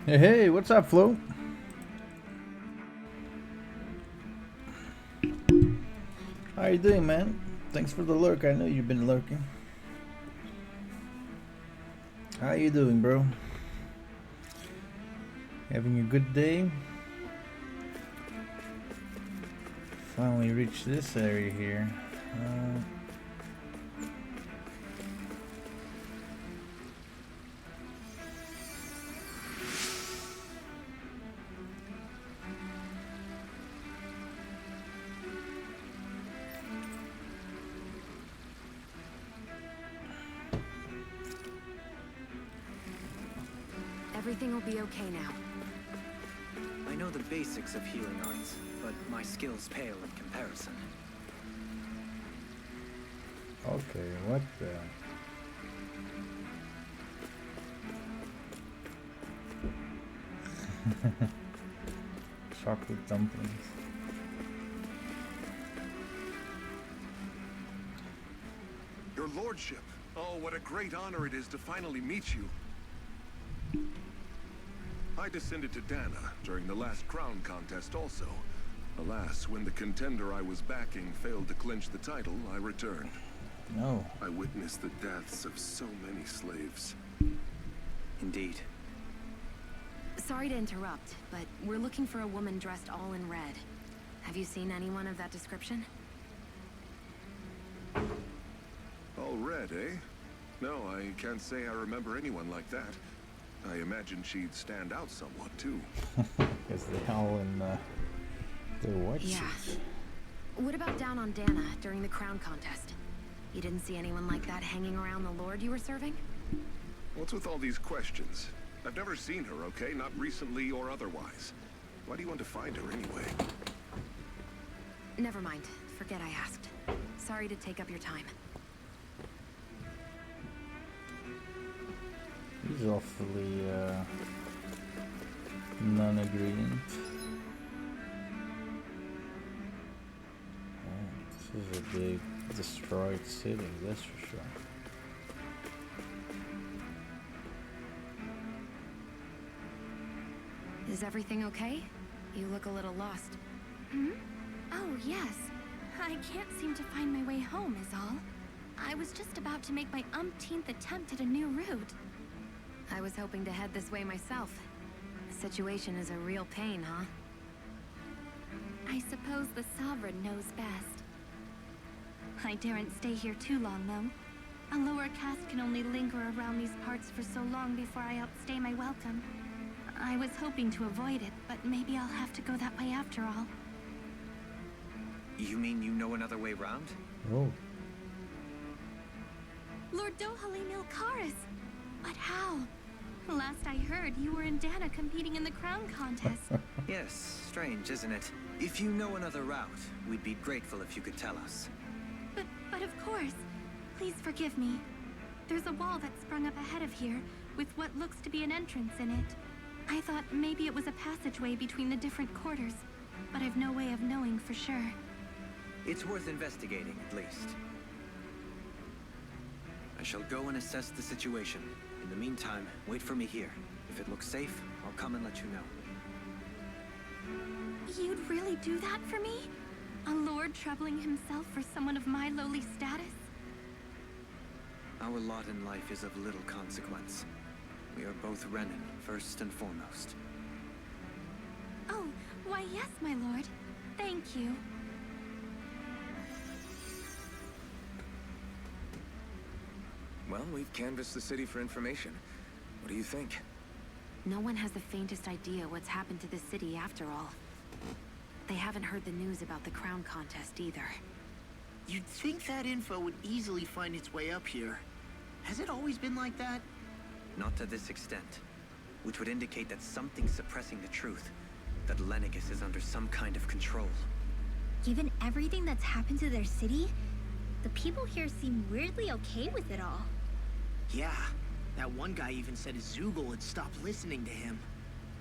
Hey, hey, what's up, Flo? How you doing, man? Thanks for the lurk. I know you've been lurking. How you doing, bro? Having a good day? Finally reached this area here. Everything will be okay now. I know the basics of healing arts, but my skills pale in comparison. Okay, what the? Chocolate dumplings. Your lordship. Oh, what a great honor it is to finally meet you. I descended to Dana during the last crown contest also. Alas, when the contender I was backing failed to clinch the title, I returned. No. I witnessed the deaths of so many slaves. Indeed. Sorry to interrupt, but we're looking for a woman dressed all in red. Have you seen anyone of that description? All red, eh? No, I can't say I remember anyone like that. I imagine she'd stand out somewhat, too. Because they're all in their white suits. What about down on Dana during the crown contest? You didn't see anyone like that hanging around the lord you were serving? What's with all these questions? I've never seen her, okay? Not recently or otherwise. Why do you want to find her anyway? Never mind. Forget I asked. Sorry to take up your time. He's awfully non-agreeant. Oh, this is a big destroyed city, that's for sure. Is everything okay? You look a little lost. Hmm? Oh, yes. I can't seem to find my way home, is all. I was just about to make my umpteenth attempt at a new route. I was hoping to head this way myself. The situation is a real pain, huh? I suppose the Sovereign knows best. I daren't stay here too long, though. A lower caste can only linger around these parts for so long before I outstay my welcome. I was hoping to avoid it, but maybe I'll have to go that way after all. You mean you know another way round? Oh. Lord Dohalim Ilkaris! But how? Last I heard, you were in Dana competing in the crown contest. Yes, strange, isn't it? If you know another route, we'd be grateful if you could tell us. But of course. Please forgive me. There's a wall that sprung up ahead of here, with what looks to be an entrance in it. I thought maybe it was a passageway between the different quarters, but I've no way of knowing for sure. It's worth investigating, at least. I shall go and assess the situation. In the meantime, wait for me here. If it looks safe, I'll come and let you know. You'd really do that for me? A lord troubling himself for someone of my lowly status? Our lot in life is of little consequence. We are both Renan, first and foremost. Oh, why yes, my lord. Thank you. Well, we've canvassed the city for information. What do you think? No one has the faintest idea what's happened to this city after all. They haven't heard the news about the crown contest either. You'd think that info would easily find its way up here. Has it always been like that? Not to this extent. Which would indicate that something's suppressing the truth. That Lenegis is under some kind of control. Given everything that's happened to their city, the people here seem weirdly okay with it all. Yeah. That one guy even said Zoogle had stopped listening to him.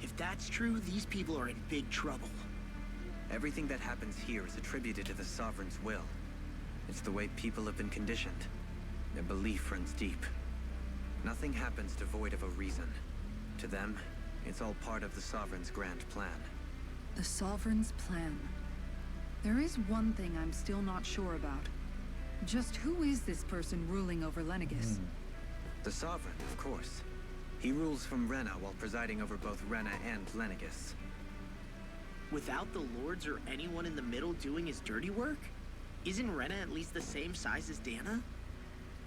If that's true, these people are in big trouble. Everything that happens here is attributed to the Sovereign's will. It's the way people have been conditioned. Their belief runs deep. Nothing happens devoid of a reason. To them, It's all part of the Sovereign's grand plan. The Sovereign's plan. There is one thing I'm still not sure about. Just who is this person ruling over Lenegis? The Sovereign, of course. He rules from Rena while presiding over both Rena and Lenegis. Without the lords or anyone in the middle doing his dirty work? Isn't Rena at least the same size as Dana?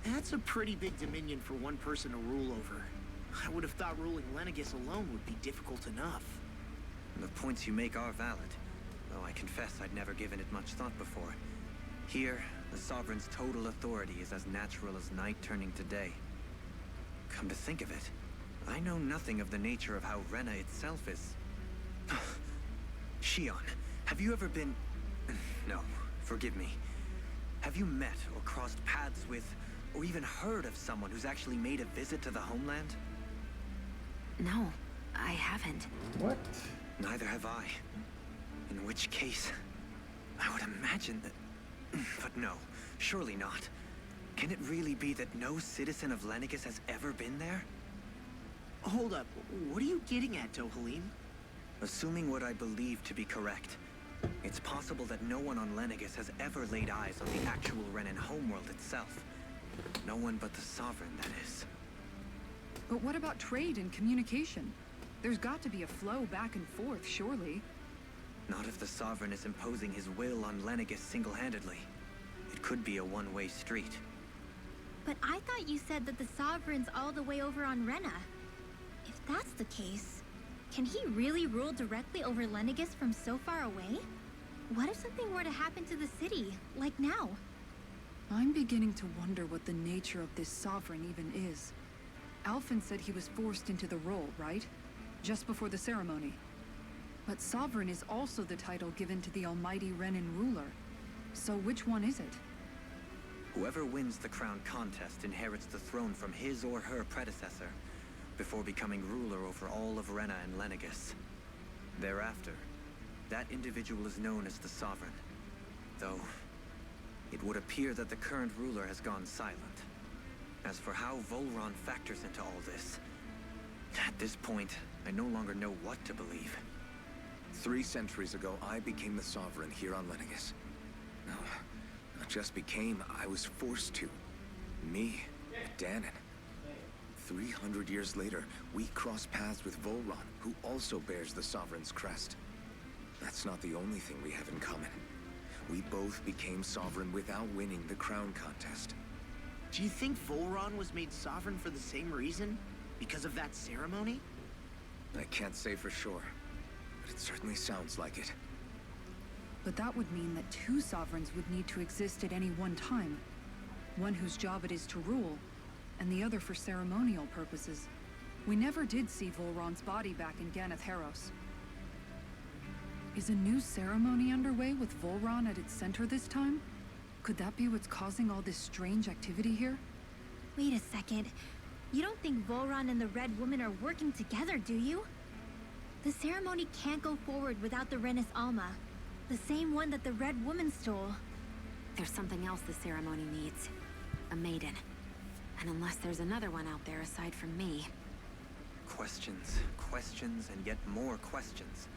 That's a pretty big dominion for one person to rule over. I would have thought ruling Lenegis alone would be difficult enough. The points you make are valid, though I confess I'd never given it much thought before. Here, the Sovereign's total authority is as natural as night turning to day. Come to think of it, I know nothing of the nature of how Rena itself is. Shion, have you ever been... No, forgive me. Have you met or crossed paths with, or even heard of someone who's actually made a visit to the homeland? No, I haven't. What? Neither have I. In which case, I would imagine that... But no, surely not. Can it really be that no citizen of Lenegis has ever been there? Hold up, what are you getting at, Dohalim? Assuming what I believe to be correct, it's possible that no one on Lenegis has ever laid eyes on the actual Renan homeworld itself. No one but the Sovereign, that is. But what about trade and communication? There's got to be a flow back and forth, surely. Not if the Sovereign is imposing his will on Lenegis single-handedly. It could be a one-way street. But I thought you said that the Sovereign's all the way over on Rena. If that's the case, can he really rule directly over Lenegis from so far away? What if something were to happen to the city, like now? I'm beginning to wonder what the nature of this Sovereign even is. Alphen said he was forced into the role, right? Just before the ceremony. But Sovereign is also the title given to the almighty Renan ruler. So which one is it? Whoever wins the crown contest inherits the throne from his or her predecessor, before becoming ruler over all of Rena and Lenegis. Thereafter, that individual is known as the Sovereign. Though, it would appear that the current ruler has gone silent. As for how Volron factors into all this, at this point, I no longer know what to believe. 3 centuries ago, I became the Sovereign here on Lenegis. No, not just became, I was forced to. Me, Danon. 300 years later, we cross paths with Volron, who also bears the Sovereign's crest. That's not the only thing we have in common. We both became Sovereign without winning the crown contest. Do you think Volron was made Sovereign for the same reason? Because of that ceremony? I can't say for sure, but it certainly sounds like it. But that would mean that 2 Sovereigns would need to exist at any one time. One whose job it is to rule, and the other for ceremonial purposes. We never did see Volron's body back in Ganath Haros. Is a new ceremony underway with Volron at its center this time? Could that be what's causing all this strange activity here? Wait a second. You don't think Volron and the Red Woman are working together, do you? The ceremony can't go forward without the Renis Alma. The same one that the Red Woman stole. There's something else the ceremony needs. A maiden. And unless there's another one out there aside from me... Questions, questions, and yet more questions.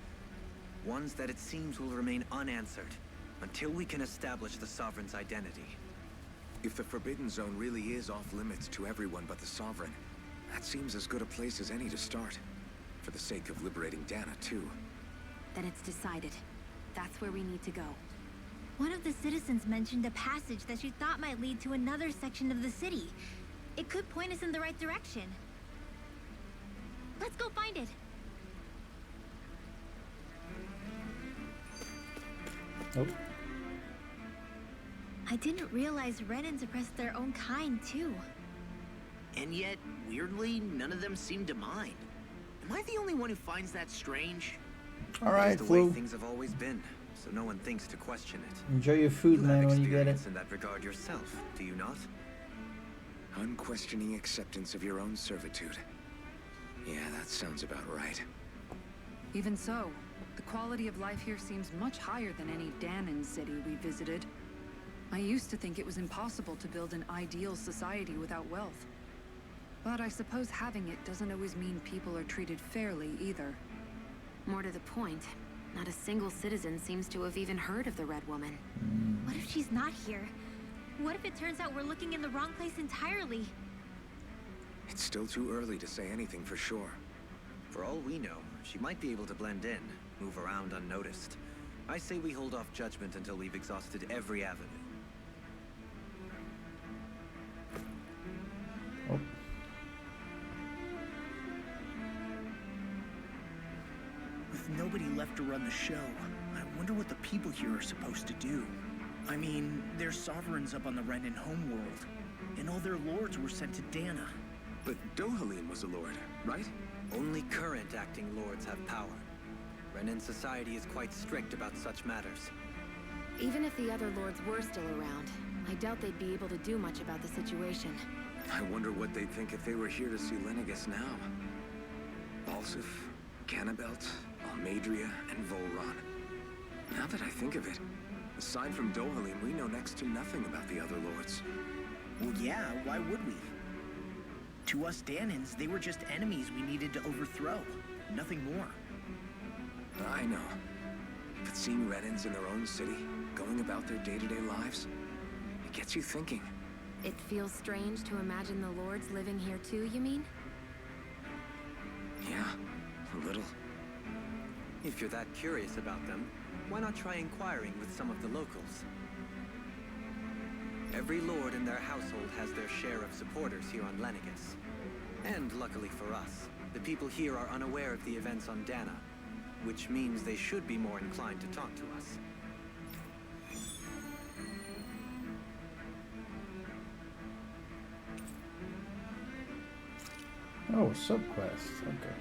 Ones that it seems will remain unanswered, until we can establish the Sovereign's identity. If the Forbidden Zone really is off-limits to everyone but the Sovereign, that seems as good a place as any to start. For the sake of liberating Dana, too. Then it's decided. That's where we need to go. One of the citizens mentioned a passage that she thought might lead to another section of the city. It could point us in the right direction. Let's go find it. Oh. I didn't realize Renans oppressed their own kind, too. And yet, weirdly, none of them seem to mind. Am I the only one who finds that strange? All right, It's the way Flu. things have always been, so no one thinks to question it. Enjoy your food, You man, have when you get it. experience in that regard yourself, do you not? Unquestioning acceptance of your own servitude. Yeah, that sounds about right. Even so, the quality of life here seems much higher than any Danon city we visited. I used to think it was impossible to build an ideal society without wealth. But I suppose having it doesn't always mean people are treated fairly either. More to the point, not a single citizen seems to have even heard of the Red Woman. What if she's not here? What if it turns out we're looking in the wrong place entirely? It's still too early to say anything for sure. For all we know, she might be able to blend in, move around unnoticed. I say we hold off judgment until we've exhausted every avenue. Oh, With nobody left to run the show, I wonder what the people here are supposed to do. I mean, there's sovereigns up on the Renan homeworld, and all their lords were sent to Dana. But Dohalim was a lord, right? Only current acting lords have power. Renan society is quite strict about such matters. Even if the other lords were still around, I doubt they'd be able to do much about the situation. I wonder what they'd think if they were here to see Lenegis now. Balsif, Cannabelt, Almadria, and Volron. Now that I think of it, aside from Dohalim, we know next to nothing about the other lords. Well, yeah, why would we? To us Danans, they were just enemies we needed to overthrow. Nothing more. I know. But seeing Renans in their own city, going about their day-to-day lives, it gets you thinking. It feels strange to imagine the lords living here too, you mean? Yeah, a little. If you're that curious about them, why not try inquiring with some of the locals? Every lord in their household has their share of supporters here on Lenegis. And luckily for us, the people here are unaware of the events on Dana, which means they should be more inclined to talk to us. oh, subquest. Okay.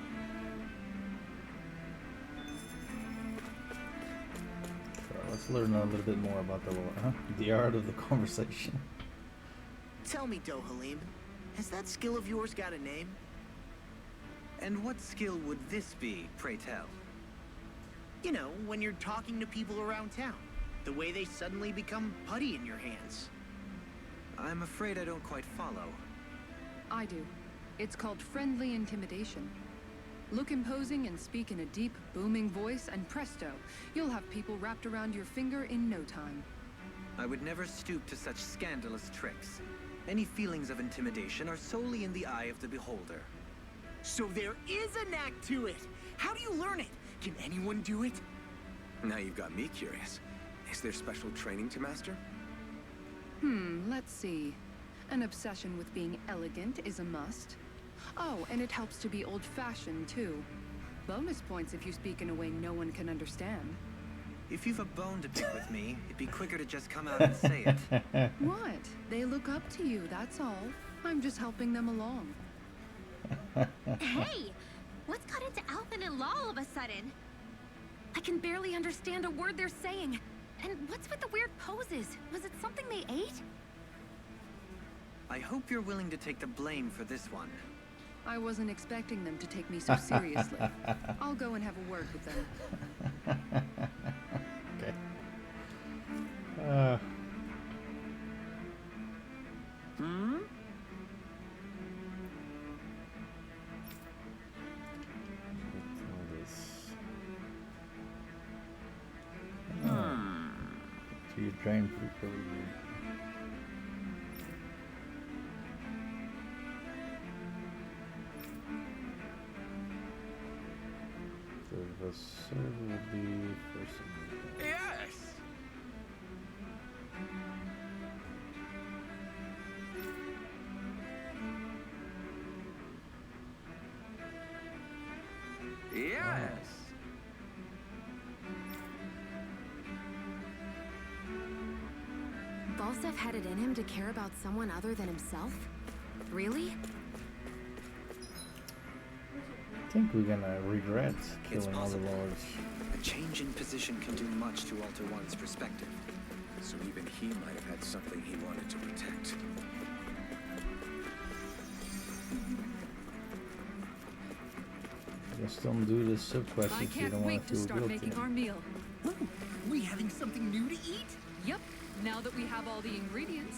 Sure, let's learn a little bit more about the lore, huh? The art of the conversation. Tell me, Dohalim, has that skill of yours got a name? And what skill would this be, pray tell? You know, when you're talking to people around town. The way they suddenly become putty in your hands. I'm afraid I don't quite follow. I do. It's called friendly intimidation. Look imposing and speak in a deep, booming voice, and presto, you'll have people wrapped around your finger in no time. I would never stoop to such scandalous tricks. Any feelings of intimidation are solely in the eye of the beholder. So there is a knack to it! How do you learn it? Can anyone do it? Now you've got me curious. Is there special training to master? Let's see. An obsession with being elegant is a must. Oh, and it helps to be old-fashioned, too. Bonus points if you speak in a way no one can understand. If you've a bone to pick with me, it'd be quicker to just come out and say it. What? They look up to you, that's all. I'm just helping them along. Hey! What's got into Alphen and Law all of a sudden? I can barely understand a word they're saying. And what's with the weird poses? Was it something they ate? I hope you're willing to take the blame for this one. I wasn't expecting them to take me so seriously. I'll go and have a word with them. Okay. So you drain food. The vessel will be for some. Yes! Yes! Balsef had it in him to care about someone other than himself? Really? I think we're gonna regret killing all the possible. lords. A change in position can do much to alter one's perspective. So even he might have had something he wanted to protect. Just don't do this subquest I if you can't don't want wait to feel start guilty. making our meal. Ooh, we having something new to eat? Yep, now that we have all the ingredients.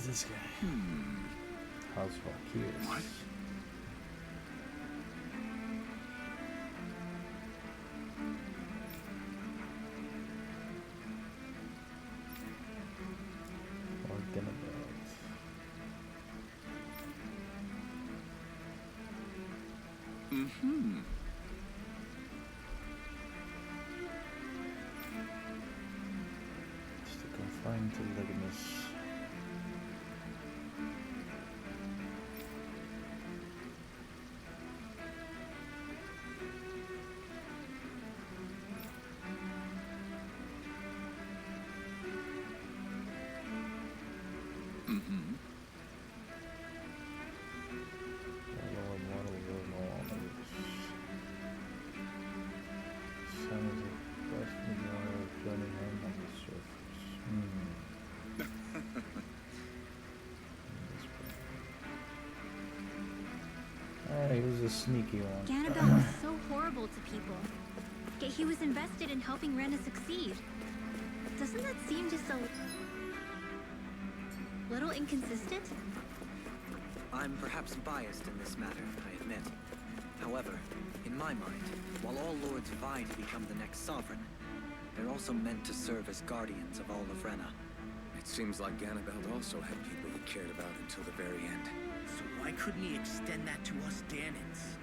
this guy? House Valkyries. What? Organ about. Mm-hmm. Just to confine to Legamus. Mm-hmm. He was a sneaky one. Ganabel was so horrible to people. Yet he was invested in helping Rena succeed. Doesn't that seem just a little inconsistent? I'm perhaps biased in this matter, I admit. However, in my mind, while all lords vie to become the next sovereign, they're also meant to serve as guardians of all of Rena. It seems like Ganabeld also had people he cared about until the very end. So why couldn't he extend that to us Danans?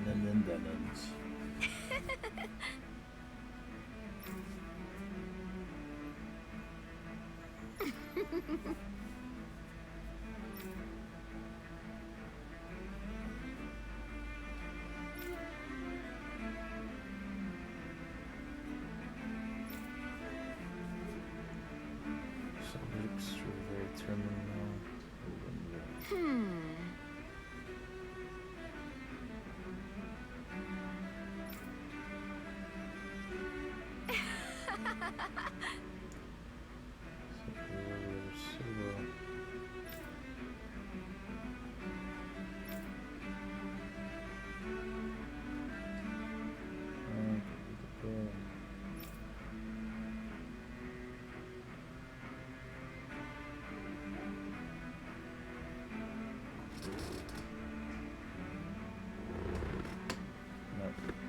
And Denons. So looks very terminal.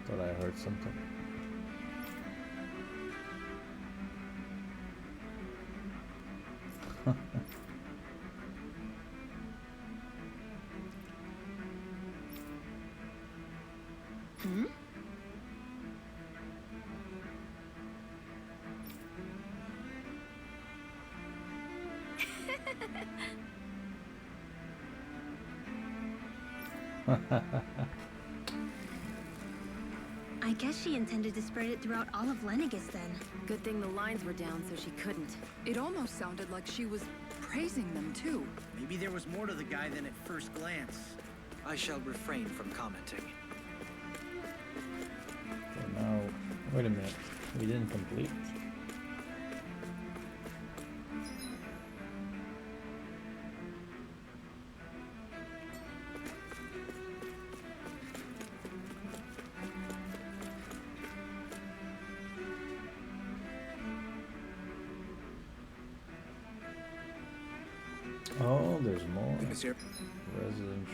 Thought I heard something. I guess she intended to spread it throughout all of Lenegus then. Good thing the lines were down so she couldn't. It almost sounded like she was praising them too. Maybe there was more to the guy than at first glance. I shall refrain from commenting. Okay, now, wait a minute. We didn't complete. Oh, there's more. This Residential.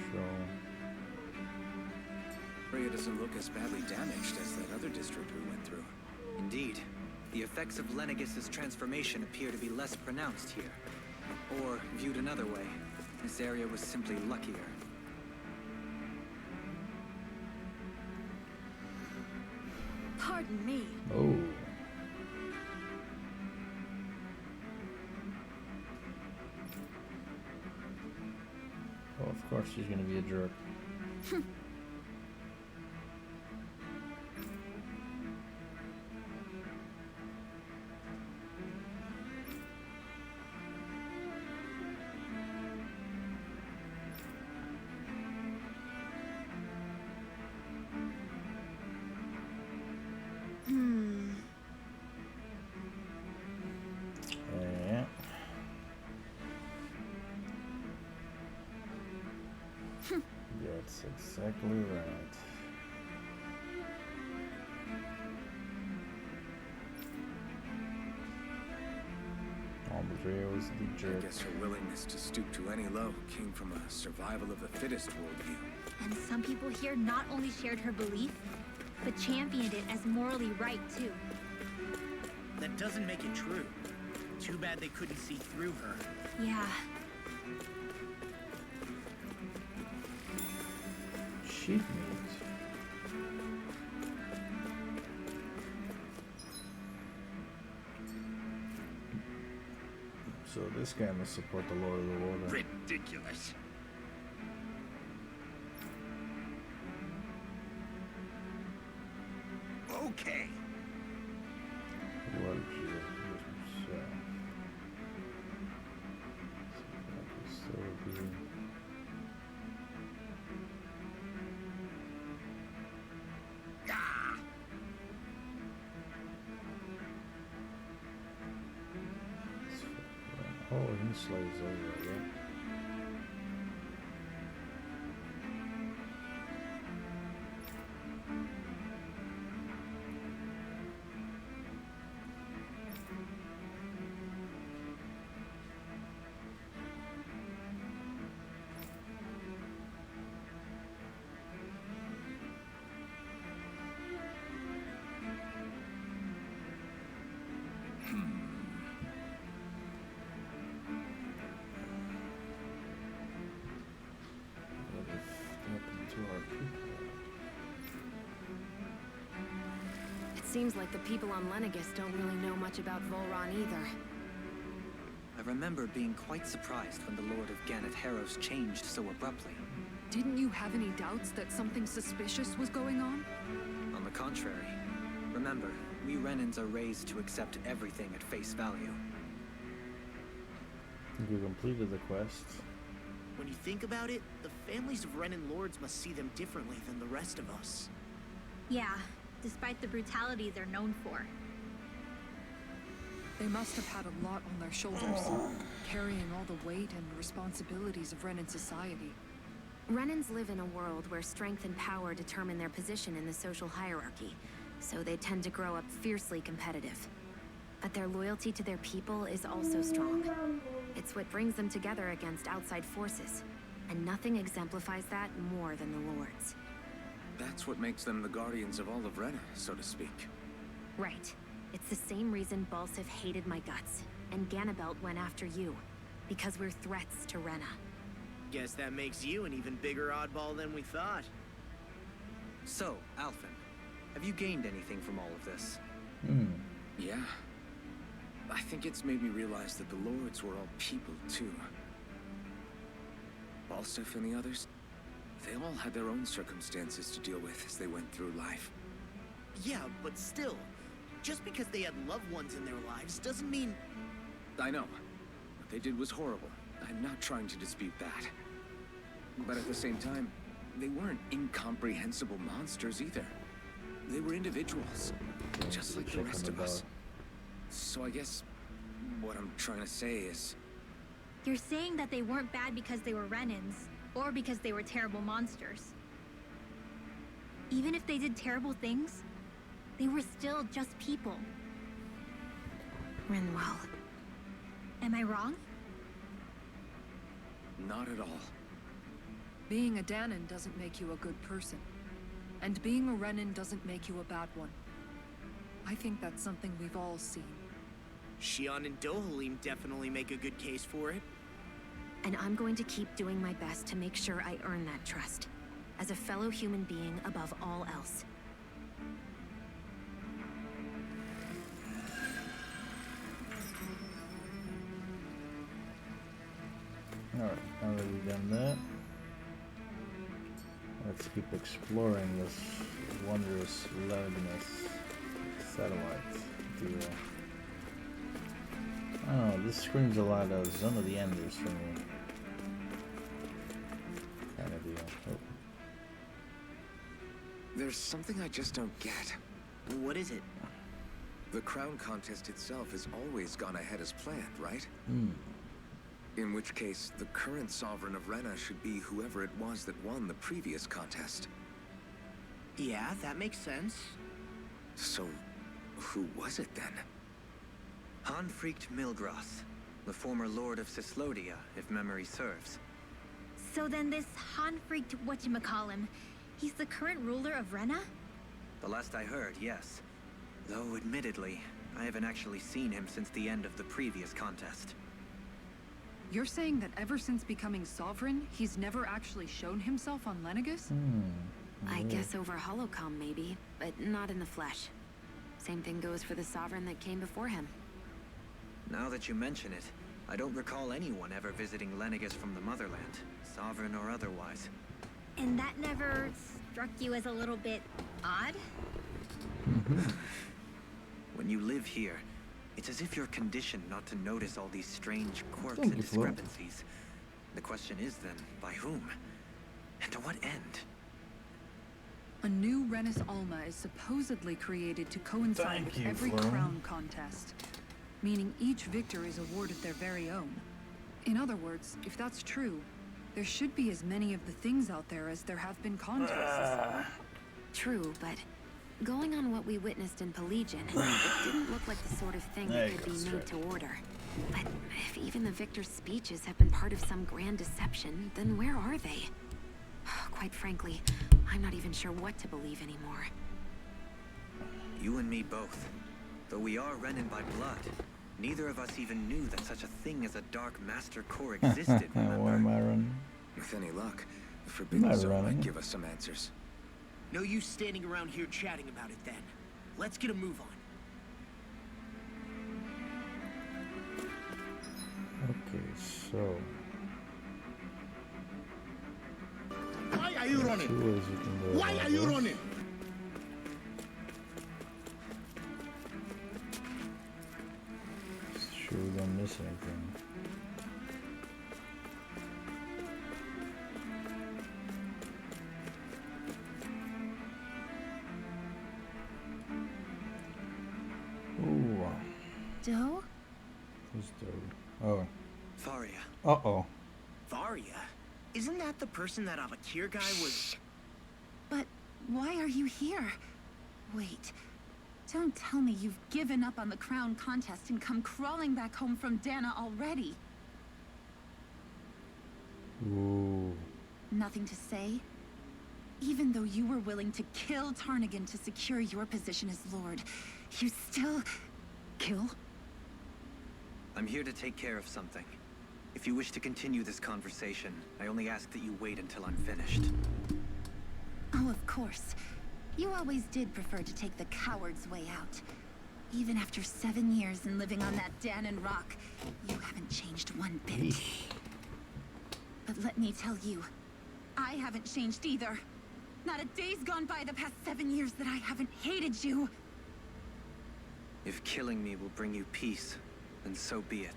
area doesn't look as badly damaged as that other district we went through. Indeed, the effects of Lenegis' transformation appear to be less pronounced here. Or, viewed another way, this area was simply luckier. Pardon me. Oh. Oh, of course she's gonna be a jerk. Yeah. That's exactly right. Freya was the I jerk. guess her willingness to stoop to any low came from a survival of the fittest worldview. And some people here not only shared her belief, but championed it as morally right too. That doesn't make it true. Too bad they couldn't see through her. Yeah, Sheep meat. So this guy must support the Lord of the Water. Ridiculous. Okay. What did you say? So that would still be. Oh, he slays over, yeah. What happened to our people? It seems like the people on Lenegis don't really know much about Volron either. I remember being quite surprised when the Lord of Gannett Harrows changed so abruptly. Didn't you have any doubts that something suspicious was going on? On the contrary, remember, we Renans are raised to accept everything at face value. You completed the quest. When you think about it, the families of Renan lords must see them differently than the rest of us. yeah, despite the brutality they're known for. They must have had a lot on their shoulders, carrying all the weight and responsibilities of Renan society. Renans live in a world where strength and power determine their position in the social hierarchy, so they tend to grow up fiercely competitive. But their loyalty to their people is also strong. It's what brings them together against outside forces, and nothing exemplifies that more than the Lords. That's what makes them the guardians of all of Rena, so to speak. Right. It's the same reason Balsif hated my guts, and Ganabelt went after you. Because we're threats to Rena. Guess that makes you an even bigger oddball than we thought. So, Alphen, have you gained anything from all of this? Yeah. I think it's made me realize that the Lords were all people, too. Balsif and the others, they all had their own circumstances to deal with as they went through life. Yeah, but still, just because they had loved ones in their lives doesn't mean... I know. What they did was horrible. I'm not trying to dispute that. But at the same time, they weren't incomprehensible monsters either. They were individuals, just like the rest of us. So I guess what I'm trying to say is... You're saying that they weren't bad because they were Renans, or because they were terrible monsters. Even if they did terrible things, they were still just people. Rinwell. Am I wrong? Not at all. Being a Danan doesn't make you a good person. And being a Renan doesn't make you a bad one. I think that's something we've all seen. Shion and Dohalim definitely make a good case for it. And I'm going to keep doing my best to make sure I earn that trust. As a fellow human being above all else. Alright, now that we've done that, let's keep exploring this wondrous Lenegis satellite deal. I don't know, this screams a lot of Zone of the Enders for me. Kind of deal. Oh. There's something I just don't get. What is it? The crown contest itself has always gone ahead as planned, right? In which case, the current sovereign of Rena should be whoever it was that won the previous contest. Yeah, that makes sense. So, who was it then? Hanfried Milgroth. the former Lord of Cyslodia, if memory serves. So then this Han-freaked whatchamacallem, he's the current ruler of Rena? The last I heard, yes. Though, admittedly, I haven't actually seen him since the end of the previous contest. You're saying that ever since becoming sovereign, he's never actually shown himself on Lenegus? I guess over holocom maybe, but not in the flesh. Same thing goes for the sovereign that came before him. Now that you mention it, I don't recall anyone ever visiting Lenegus from the motherland, sovereign or otherwise. And that never struck you as a little bit odd? When you live here, it's as if you're conditioned not to notice all these strange quirks Thank and you, Flo. discrepancies. The question is then, by whom? And to what end? A new Renis Alma is supposedly created to coincide Thank with you, every Flo. crown contest, meaning each victor is awarded their very own. In other words, if that's true, there should be as many of the things out there as there have been contests. True, but going on what we witnessed in Pelagian, it didn't look like the sort of thing There that you could go, be made straight. to order. But if even the victor's speeches have been part of some grand deception, then where are they? Quite frankly, I'm not even sure what to believe anymore. You and me both. Though we are Renin by blood, neither of us even knew that such a thing as a Dark Master Core existed, Why remember? am I running? With any luck, the Forbidden Not Zone running. might give us some answers. No use standing around here chatting about it then. Let's get a move on. Okay, so Why are you running? two ways you can go. Why about are you this. running? Sure we don't miss anything. Ooh, Doe? who's the? Oh, Faria. uh-oh. Varia? Isn't that the person that Avakir guy was... But why are you here? Wait. Don't tell me you've given up on the crown contest and come crawling back home from Dana already. Ooh. Nothing to say? Even though you were willing to kill Tarnigan to secure your position as Lord, you still... kill? I'm here to take care of something. If you wish to continue this conversation, I only ask that you wait until I'm finished. Oh, of course. You always did prefer to take the coward's way out. Even after 7 years and living on that Danon rock, you haven't changed one bit. But let me tell you, I haven't changed either. Not a day's gone by the past 7 years that I haven't hated you. If killing me will bring you peace, then so be it.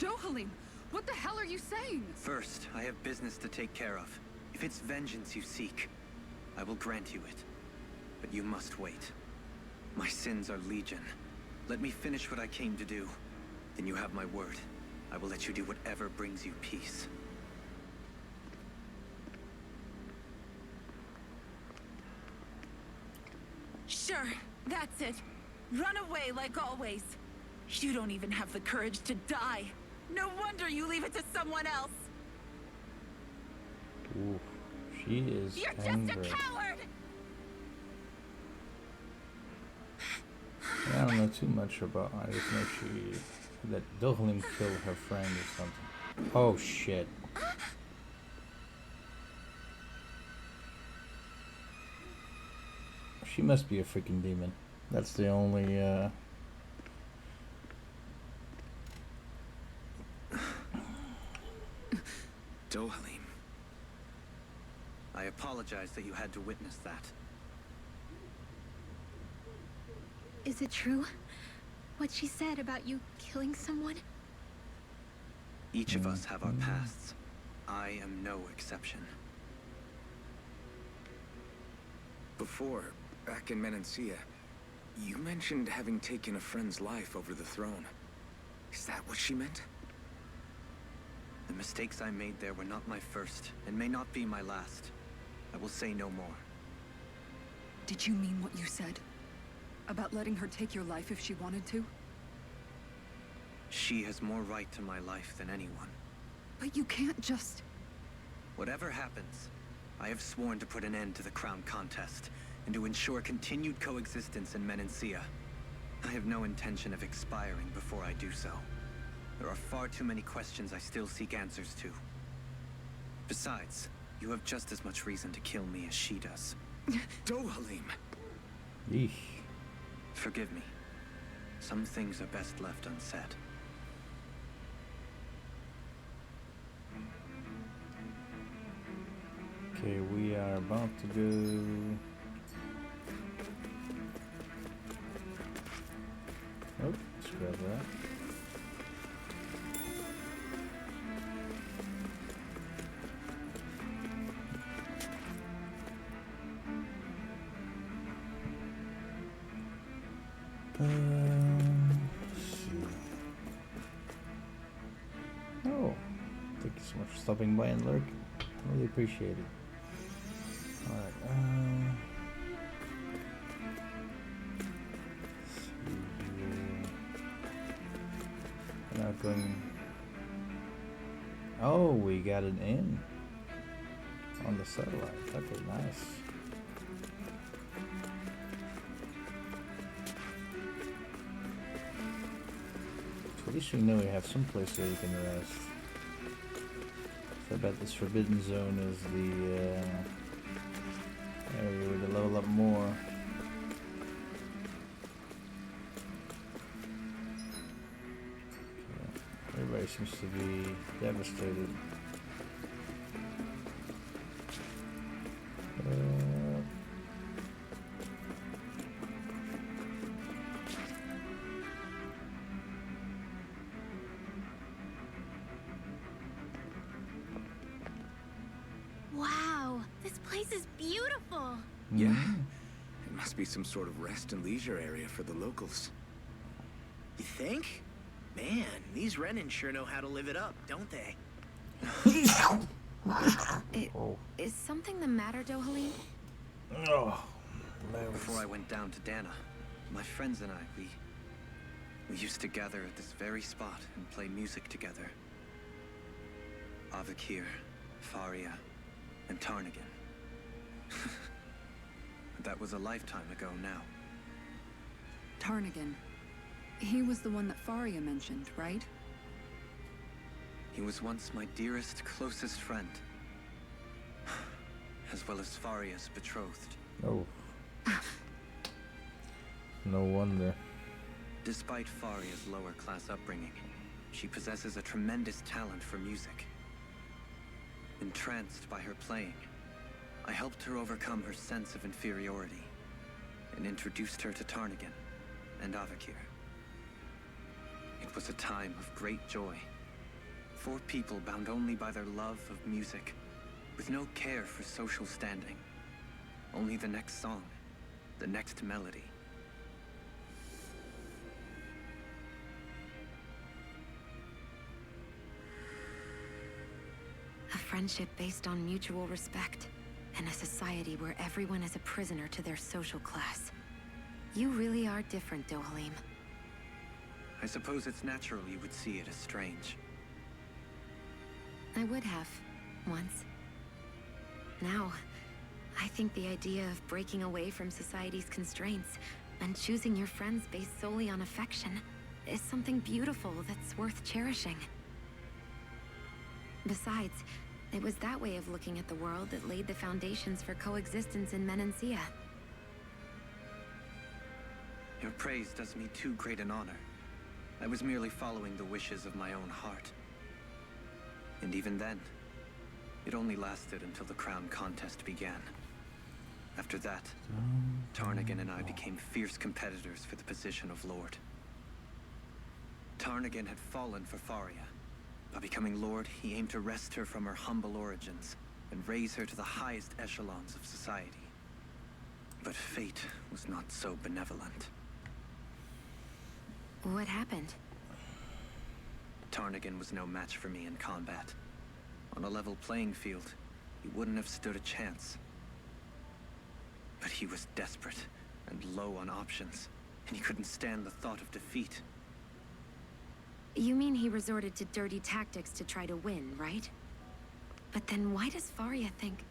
Dohalim, what the hell are you saying? First, I have business to take care of. If it's vengeance you seek, I will grant you it. But you must wait. My sins are legion. Let me finish what I came to do. Then you have my word. I will let you do whatever brings you peace. Sure, that's it. Run away like always. You don't even have the courage to die. No wonder you leave it to someone else. Ooh. She is You're angry. just a coward! I don't know too much about. I just know that Dohalim killed her friend or something. Oh shit. She must be a freaking demon. That's the only Dohalim. I apologize that you had to witness that. Is it true? What she said about you killing someone? Each of us have our pasts. I am no exception. Before, back in Menancia, you mentioned having taken a friend's life over the throne. Is that what she meant? The mistakes I made there were not my first, and may not be my last. I will say no more. Did you mean what you said? About letting her take your life if she wanted to? she has more right to my life than anyone. But you can't just... Whatever happens, I have sworn to put an end to the crown contest, and to ensure continued coexistence in Menancia. I have no intention of expiring before I do so. There are far too many questions I still seek answers to. Besides, you have just as much reason to kill me as she does. Dohalim! Yeesh. Forgive me. Some things are best left unsaid. Okay, we are about to do... Oh, let's grab that. Let's see. Oh, thank you so much for stopping by and lurking. Really appreciate it. Alright, let's see here. We're not going... Oh, we got an in on the satellite. Okay, nice. So at least we know we have some place where we can rest. So I bet this Forbidden Zone is the area where to level up more. Okay. Everybody seems to be devastated. Wow, this place is beautiful. Yeah. It must be some sort of rest and leisure area for the locals. You think? Man, these Renan sure know how to live it up, don't they? Is something the matter, Dohalim? Oh, Before I went down to Dana, my friends and I, we used to gather at this very spot and play music together. Avakir, Faria, and Tarnagan. That was a lifetime ago now. Tarnagan. He was the one that Faria mentioned, right? He was once my dearest, closest friend. As well as Faria's betrothed. Oh. No wonder. Despite Faria's lower class upbringing, she possesses a tremendous talent for music. Entranced by her playing, I helped her overcome her sense of inferiority and introduced her to Tarnagan and Avakir. It was a time of great joy. 4 people bound only by their love of music, with no care for social standing. Only the next song, the next melody. A friendship based on mutual respect, and a society where everyone is a prisoner to their social class. You really are different, Dohalim. I suppose it's natural you would see it as strange. I would have, once. Now, I think the idea of breaking away from society's constraints and choosing your friends based solely on affection is something beautiful that's worth cherishing. Besides, it was that way of looking at the world that laid the foundations for coexistence in Menancia. Your praise does me too great an honor. I was merely following the wishes of my own heart. And even then, it only lasted until the crown contest began. After that, Tarnagan and I became fierce competitors for the position of Lord. Tarnagan had fallen for Faria. By becoming Lord, he aimed to wrest her from her humble origins and raise her to the highest echelons of society. But fate was not so benevolent. What happened? Tarnagan was no match for me in combat. On a level playing field, he wouldn't have stood a chance. But he was desperate and low on options, and he couldn't stand the thought of defeat. You mean he resorted to dirty tactics to try to win, right? But then why does Faria think...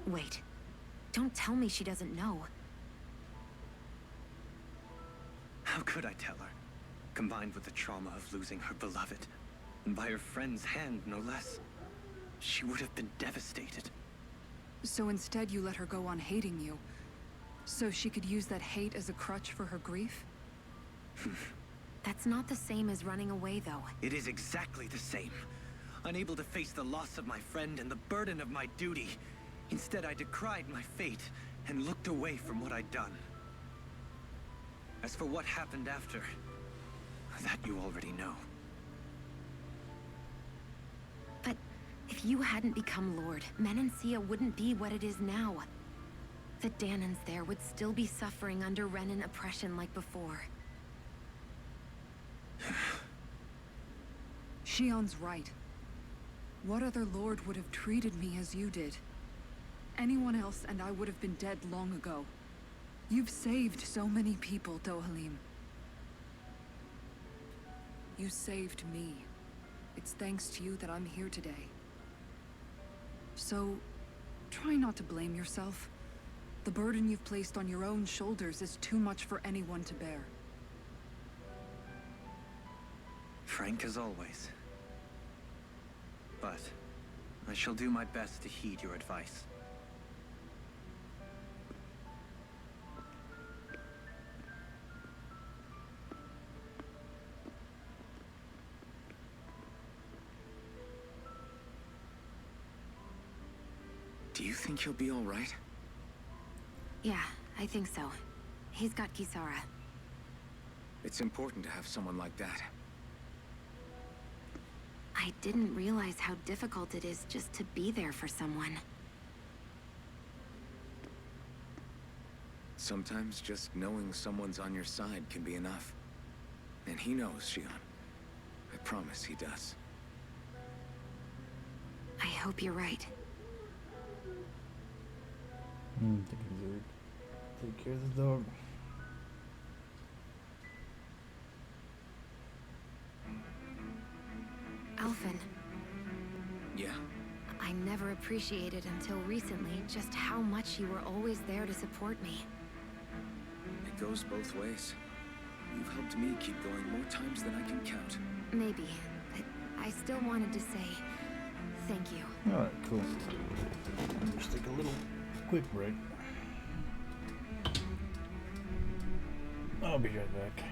Wait. Don't tell me she doesn't know. How could I tell her? Combined with the trauma of losing her beloved, and by her friend's hand, no less. She would have been devastated. So instead you let her go on hating you, so she could use that hate as a crutch for her grief? That's not the same as running away, though. It is exactly the same. Unable to face the loss of my friend and the burden of my duty. Instead, I decried my fate and looked away from what I'd done. As for what happened after, that you already know. But if you hadn't become Lord, Menancia wouldn't be what it is now. The Danans there would still be suffering under Renan oppression like before. Shion's right. What other lord would have treated me as you did? Anyone else and I would have been dead long ago. You've saved so many people, Dohalim. You saved me. It's thanks to you that I'm here today. So, try not to blame yourself. The burden you've placed on your own shoulders is too much for anyone to bear. Frank as always. But I shall do my best to heed your advice. Do you think he'll be all right? Yeah, I think so. He's got Kisara. It's important to have someone like that. I didn't realize how difficult it is just to be there for someone. Sometimes just knowing someone's on your side can be enough. And he knows, Shion. I promise he does. I hope you're right. Take care of the dog. Alphen, Yeah? I never appreciated until recently just how much you were always there to support me. It goes both ways. You've helped me keep going more times than I can count. Maybe, but I still wanted to say thank you. Alright, cool. Just take a little quick break. I'll be right back.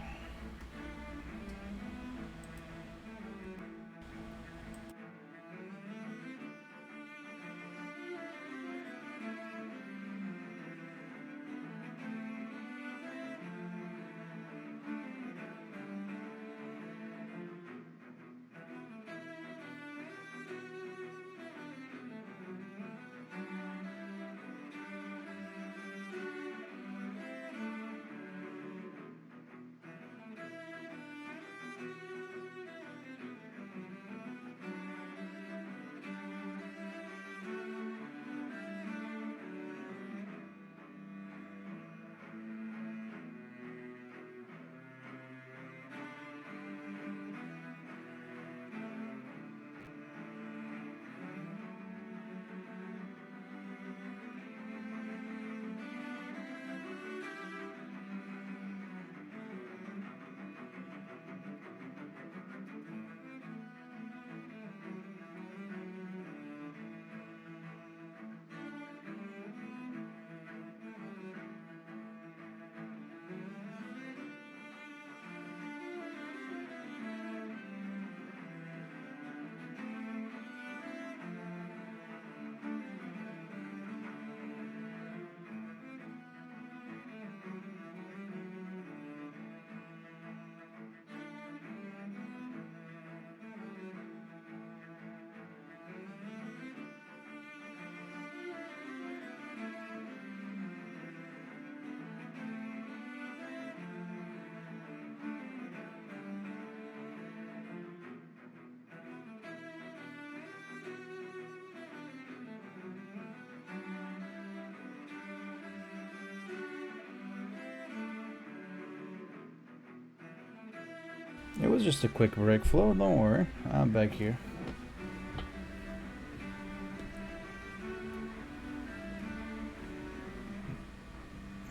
It was just a quick break, Flo. Don't worry, I'm back here.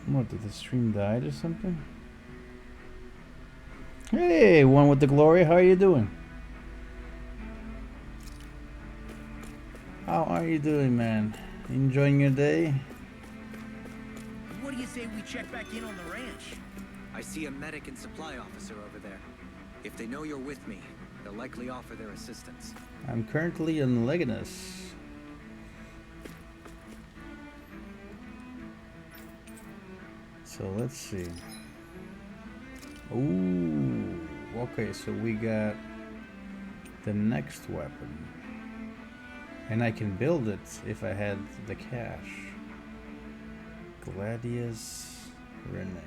What, did the stream died or something? Hey, one with the glory, how are you doing? How are you doing, man? Enjoying your day? What do you say we check back in on the ranch? I see a medic and supply officer over there. If they know you're with me, they'll likely offer their assistance. I'm currently in Legatus. So let's see. Ooh, okay, so we got the next weapon. And I can build it if I had the cash. Gladius Renee.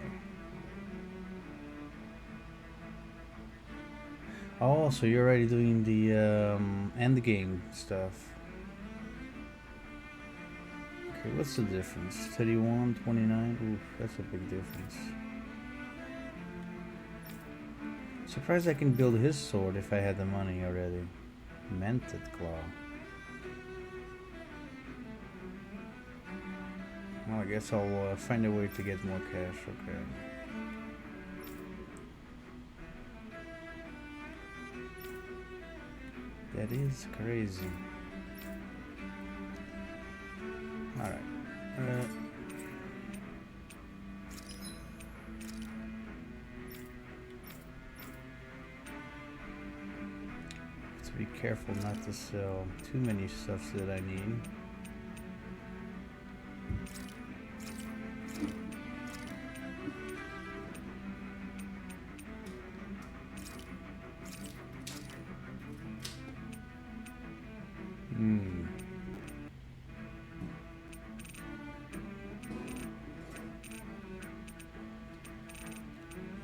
Oh, so you're already doing the end game stuff. Okay, what's the difference? 31, 29? Oof, that's a big difference. Surprised I can build his sword if I had the money already. Mented Claw. Well, I guess I'll find a way to get more cash, okay. That is crazy. Alright. Let's be careful not to sell too many stuffs that I need.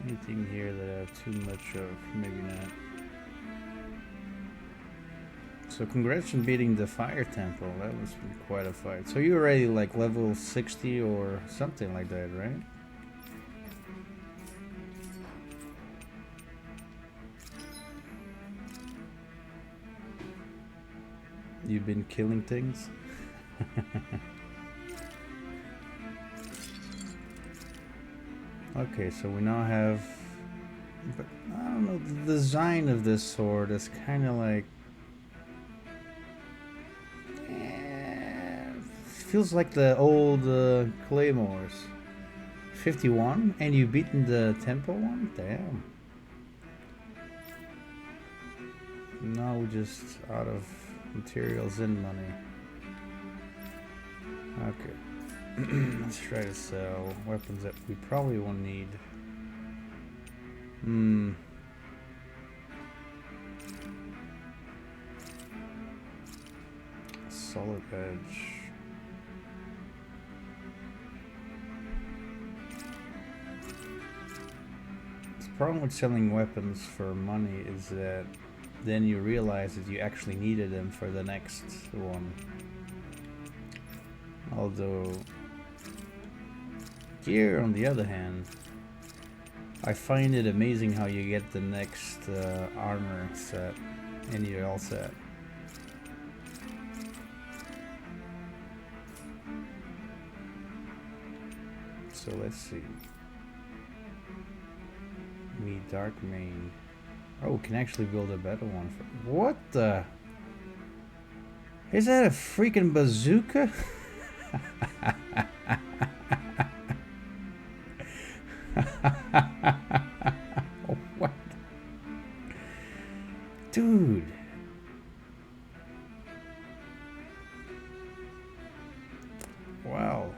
Anything here that I have too much of? Maybe not. So congrats on beating the Fire Temple. That was quite a fight. So you're already like level 60 or something like that, right? You've been killing things? Okay, so we now have, but I don't know, the design of this sword is kind of like, feels like the old claymores. 51, and you've beaten the temple one? Damn. Now we're just out of materials and money. Okay. Let's try to sell weapons that we probably won't need. Solid edge. The problem with selling weapons for money is that then you realize that you actually needed them for the next one. Although gear, on the other hand, I find it amazing how you get the next armor set and you're all set. So let's see. Me Dark Mane. Oh, we can actually build a better one. What the? Is that a freaking bazooka? What? Dude. Wow.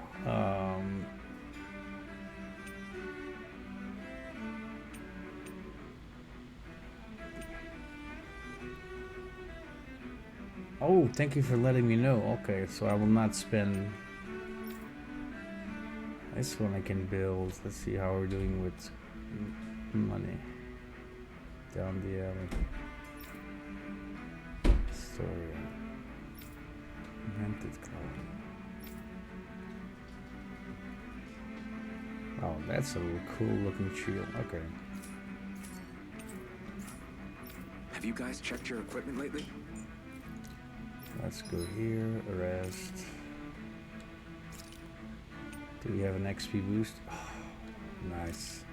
Oh, thank you for letting me know. Okay, so I will not spend. This one I can build. Let's see how we're doing with money. Down the alley. Story. Invented cloud. Oh, that's a cool looking shield. Okay. Have you guys checked your equipment lately? Let's go here, arrest. Do we have an XP boost? Oh, nice.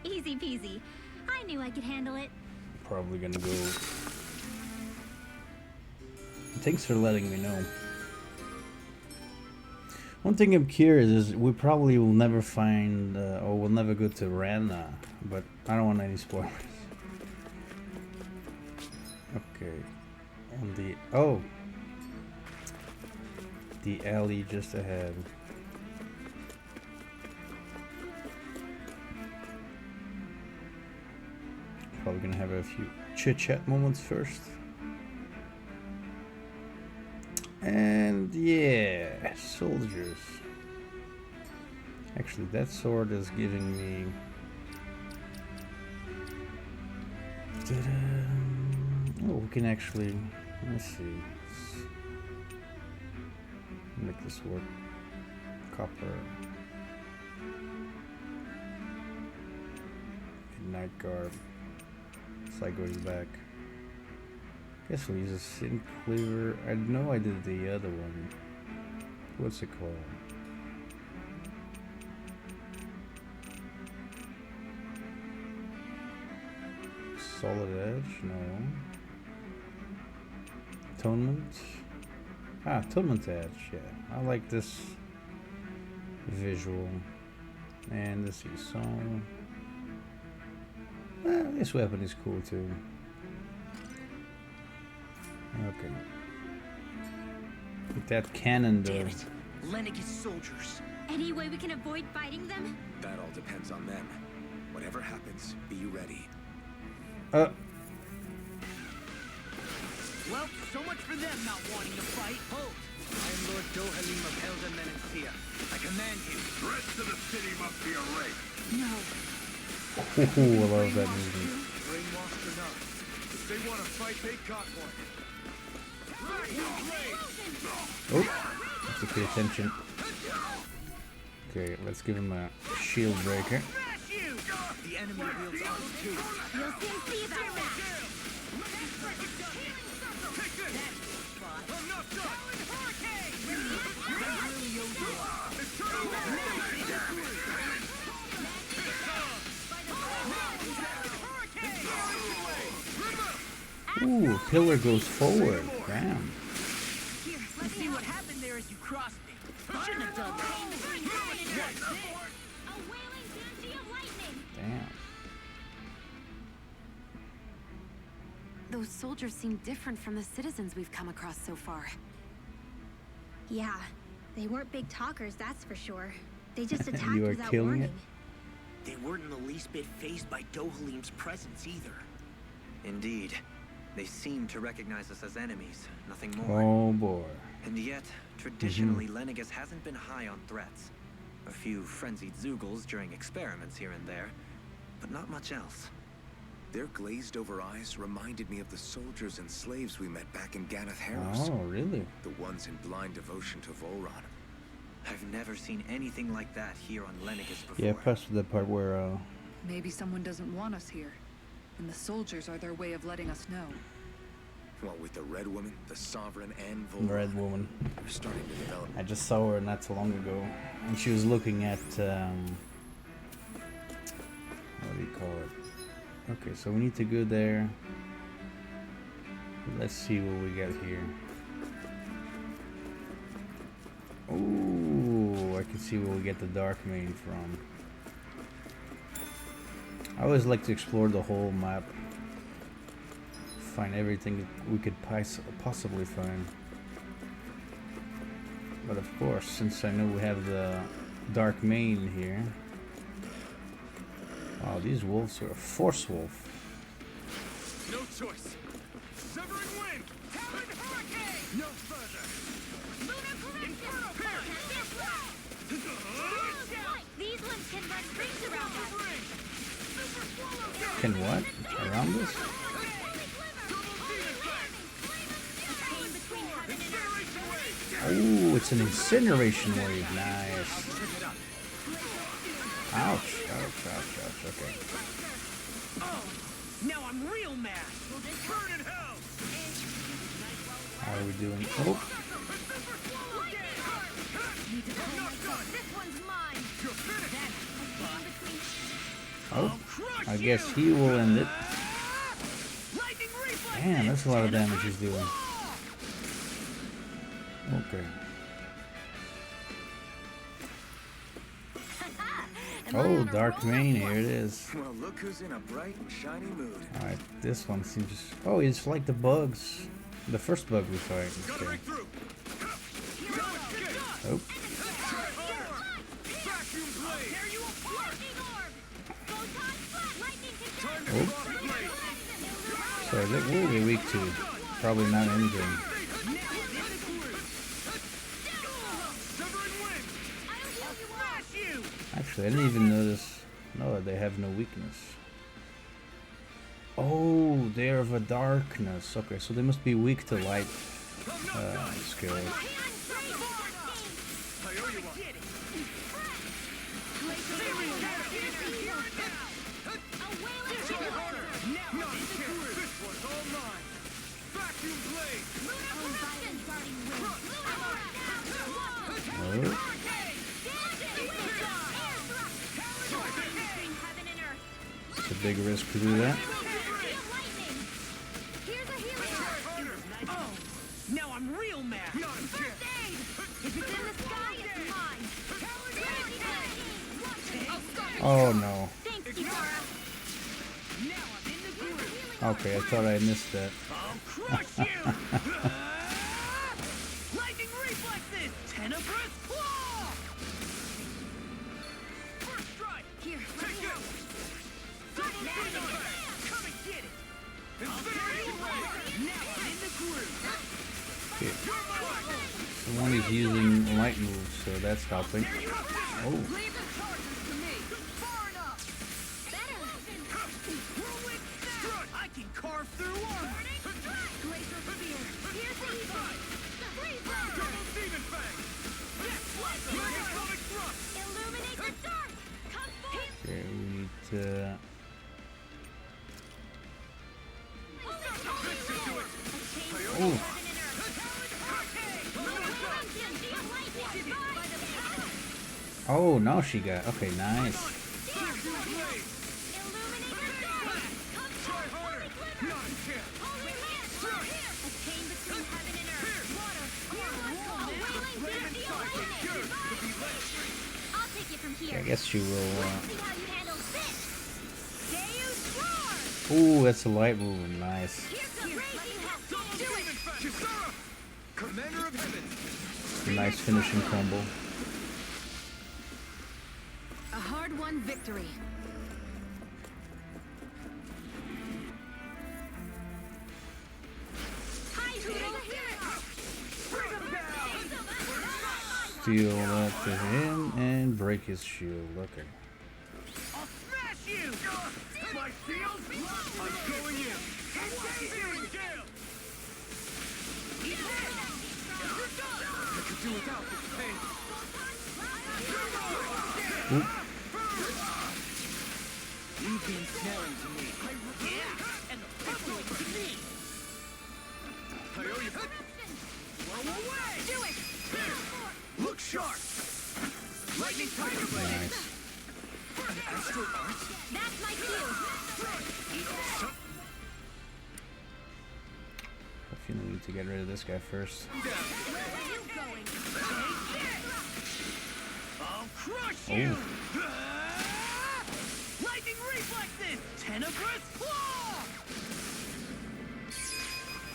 Easy peasy. I knew I could handle it. Probably gonna go. Thanks for letting me know. One thing I'm curious is we probably will never find, or we'll never go to Rena, but I don't want any spoilers. Okay, on the alley just ahead. Probably gonna have a few chit-chat moments first. And yeah, soldiers. Actually, that sword is giving me... Oh, we can actually... Let's see. Make this work. Copper. Midnight Guard. It's going back. Guess we'll use a Sin Cleaver. I know I did the other one. What's it called? Solid Edge? No. Atonement? Ah, Atonement Edge, yeah. I like this visual. And let's see, song. This weapon is cool too. Okay. With that cannon though. Damn it. Lenegis soldiers. Any way we can avoid fighting them? That all depends on them. Whatever happens, be ready. Well, so much for them not wanting to fight. Hold! I am Lord Dohalim of Elden Menancia. I command you. The rest of the city must be erased. No. Ooh, I love that movie. Brainwashed or not, if they want to fight, they got one. Oh, have to pay attention. Okay, let's give him a shield breaker. The enemy wields arms too. You'll soon see about that. I'm not done. Ooh, pillar goes forward. Damn. You see what happened there as you crossed me. I shouldn't have done that. A wailing banshee of lightning. Damn. Those soldiers seem different from the citizens we've come across so far. Yeah, they weren't big talkers, that's for sure. They just attacked You are without killing warning. it. They weren't in the least bit fazed by Dohalim's presence either. Indeed. They seem to recognize us as enemies, nothing more. Oh boy. And yet, traditionally, Lenegis hasn't been high on threats. A few frenzied Zeugles during experiments here and there, but not much else. Their glazed-over eyes reminded me of the soldiers and slaves we met back in Ganath Harros. Oh, really? The ones in blind devotion to Volron. I've never seen anything like that here on Lenegis before. Yeah, press the part where Maybe someone doesn't want us here, and the soldiers are their way of letting us know. What with the Red Woman, the Sovereign, and Volron. the Red Woman. We're starting to develop. I just saw her not so long ago, and she was looking at what do you call it? Okay, so we need to go there. Let's see what we got here. Ooh, I can see where we get the Dark Main from. I always like to explore the whole map. Find everything we could possibly find. But of course, since I know we have the Dark Main here. Wow, these wolves are a force wolf. No choice. Severing wind. Talon Hurricane! No further. Lunar collective! These ones can run rings around us. Can what? Around us? Oh, it's an incineration wave. Nice. Ouch, ouch, ouch, ouch, okay. Oh, now I'm real mad. Burn in hell. How are we doing? Oh, This one's mine. oh, I guess he will end it. Man, that's a lot of damage he's doing. Okay. Oh, Dark Mane, here it is. Well, look who's in a bright and shiny mood. Alright, this one seems... Oh, it's like the bugs. The first bug we fight. Okay. Oh. Oh. So what are they weak to? Probably not anything. Actually, I didn't even notice. No, they have no weakness. Oh, they're of a darkness. Okay, so they must be weak to light skills. Oh. It's a big risk to do that. Oh, now I'm real mad. If it's in the sky, it's mine. Oh no. Thanks, Kitara. Okay, I thought I missed that. I'll crush you. Lightning reflexes. Tenebrous claw. First strike. Here, Take it. Double phenom. Come and get it. I'll carry you away. Now I'm in the groove. Okay. You're my weapon. The one is using light moves, so that's helping. Oh. Leave the charges to me. Far enough. Whirlwind snap. I can carve through armor. Glacial spear. Here's the eagle. Freeze blast. Double demon fang. Yes, atomic thrust. Illuminate the dark. Come forth. Okay, we need to... Oh. Oh, now she got... Okay, nice. I guess she will... Ooh, that's a light movement. Nice. Commander of Heaven. Nice finishing combo. A hard-won victory. Steal that to him and break his shield. Okay. I'll smash you. My shield. I'm going in. Searing gale. I could do without this pain. Oop. Leave the ensnaring to me. Yeah, and the pebble to me. I owe you. Blow away. Do it. Look sharp. Lightning tiger blade. Nice. Astral arts. That's my cue. I feel we need to get rid of this guy first. I'll crush you! Oh. Lightning reflexes! Tenebrous claw!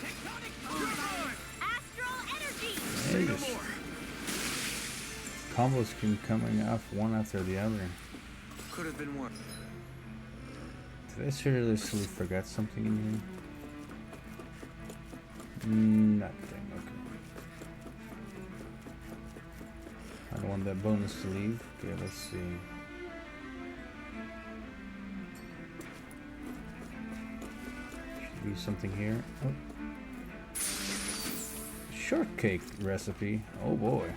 Tectonic sword! Astral energy. Say no Nice. more! Combos can coming off one after the other. Could have been worse. Did I seriously forget something in here? Nothing, okay. I don't want that bonus to leave. Okay, let's see. Should be something here. Oh. Shortcake recipe. Oh boy.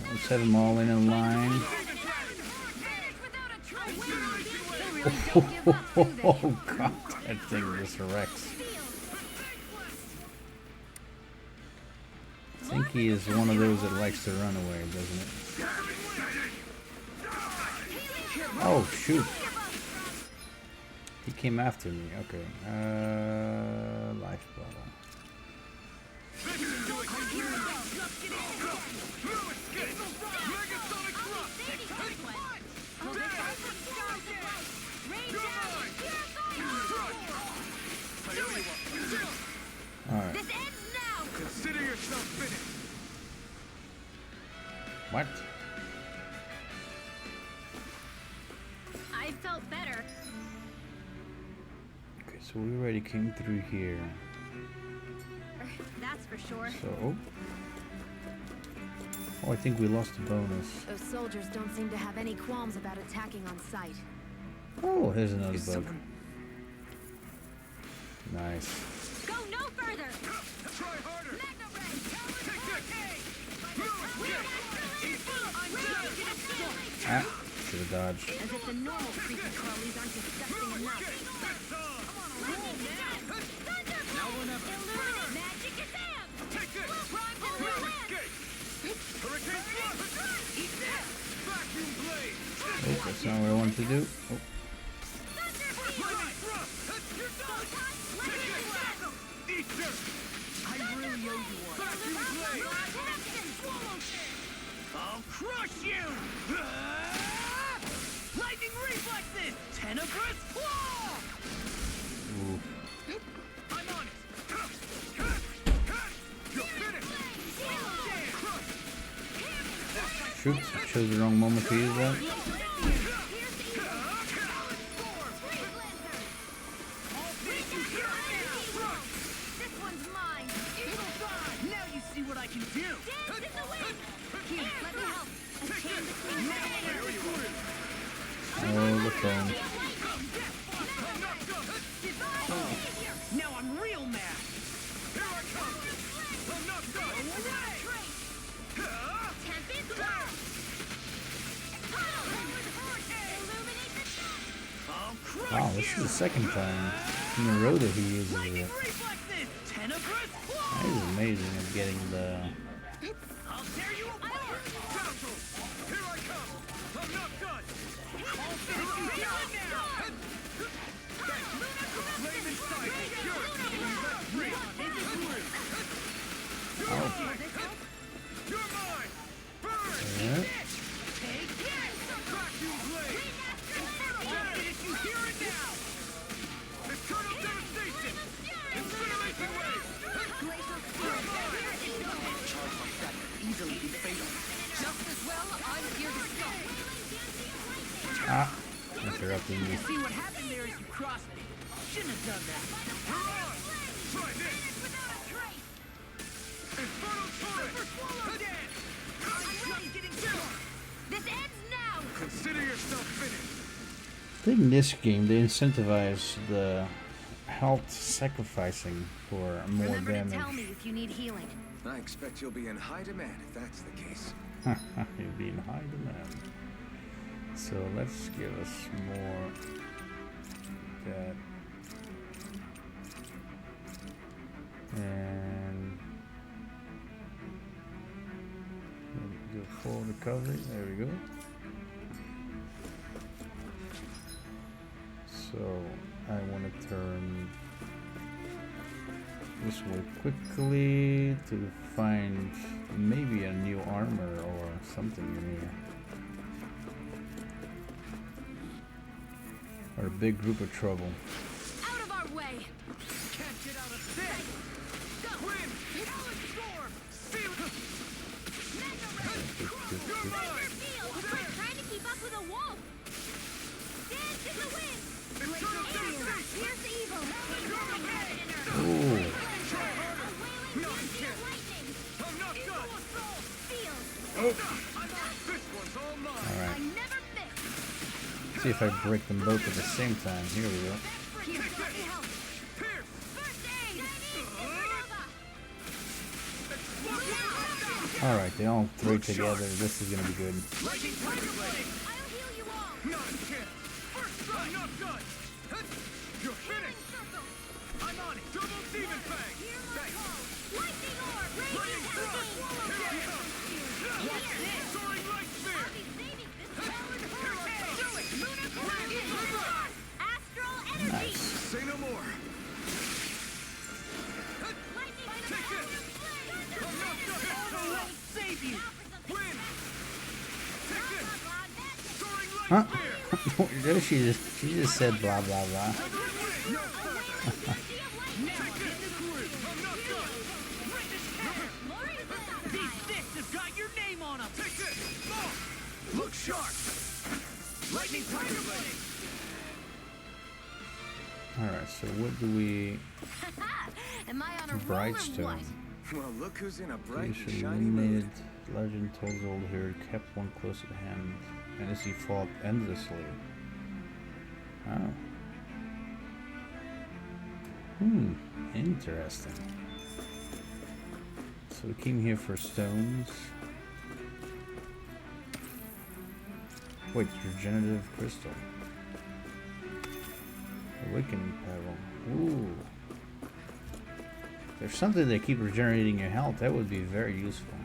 Let's set them all in a line. Oh god, that thing resurrects. I think he is one of those that likes to run away, doesn't it? Oh shoot. He came after me, okay. Life bottle. Alright. Consider yourself finished. What? I felt better. Okay, so we already came through here. That's for sure. So, oh, I think we lost a bonus. Those soldiers don't seem to have any qualms about attacking on sight. Oh, here's another bug. Nice. Go no further. Try harder. Ah, should have dodged. As if the normal creepy crawlies aren't disgusting enough. Illuminate magic Kazam! Take this. Prime Escape. Hurricane thrust. Eat this. Vacuum blade. Oh, that's not what I wanted to do. Oh. Eat this. I really owe you one. Vacuum blade. I'll crush you! Lightning reflexes! Tenebrous claw! Ooh. I'm on it. You're finished. Shoot, I chose the wrong moment to use that. This one's mine. Now you see what I can do! Dance in the wind. Here, let me help. A chain between heaven and earth. Oh, the phone. Now I'm real mad! Here I come. I'm not done. Tempest blast. I'll crush Wow, this is the second time in a row that he uses Lightning it. reflexes! Tenebrous That claw! is amazing at getting the... I'll tear you apart! Council. Here I come. I'm not done. I'll finish you here and now! Flame inside. Pure. Let free. Oh. You're mine. Burn. Yeah. Take this! Vacuum blade. I'll finish you here and now! Eternal devastation. Incineration wave. Charge like that could easily be fatal. Just as well, I'm here to stop. Ah, interrupting me. See what happened there is you crossed me. Shouldn't have done that. You're on. Try this. Infernal torrent. Dead! I'm just getting started. This ends now. Consider yourself finished. I think in this game they incentivize the health sacrificing for more Remember damage. to tell me if you need healing. I expect you'll be in high demand if that's the case. You'll be in high demand. So let's give us more that. And do full recovery. There we go. So I want to turn this way quickly to find maybe a new armor or something in here. Or a big group of trouble. Out of our way. Can't get out of this! Go. Wind! Howling storm! Seal! Quit trying to keep up with a wolf. Dance in the wind. Here's the evil. Ooh. I'm not done. This one's all mine. I Alright. never miss. See if I break them both at the same time. Here we go. Here, let me help. Pierce. First aid. Supernova. Alright, they all three together. This is gonna be good. Lightning Tiger Blade! I'll heal you all. Not a chance! First strike! Not done! You're finished! I'm on it! Double Demon Fang! Thanks! Lightning orb, raging Thrust! Here I come! Soaring Light Spear! Astral energy. Nice. Say no more! Take this! I'm not done! I'll save you! Win! Take this! Soaring Light Huh? Spear! she just said blah blah blah. These fists have got your name on them! Take this! More! Look sharp! Lightning Tiger Blade! Alright, so what do we... Am I on a roll or Brightstone. what? Well, look who's in a bright and Creation shiny mood. eliminated. Legend tells old hero kept one close at hand. And as he fought endlessly. Oh. Interesting. So we came here for stones. Wait, regenerative crystal. Awakening pebble. Ooh. There's something that keep regenerating your health. That would be very useful.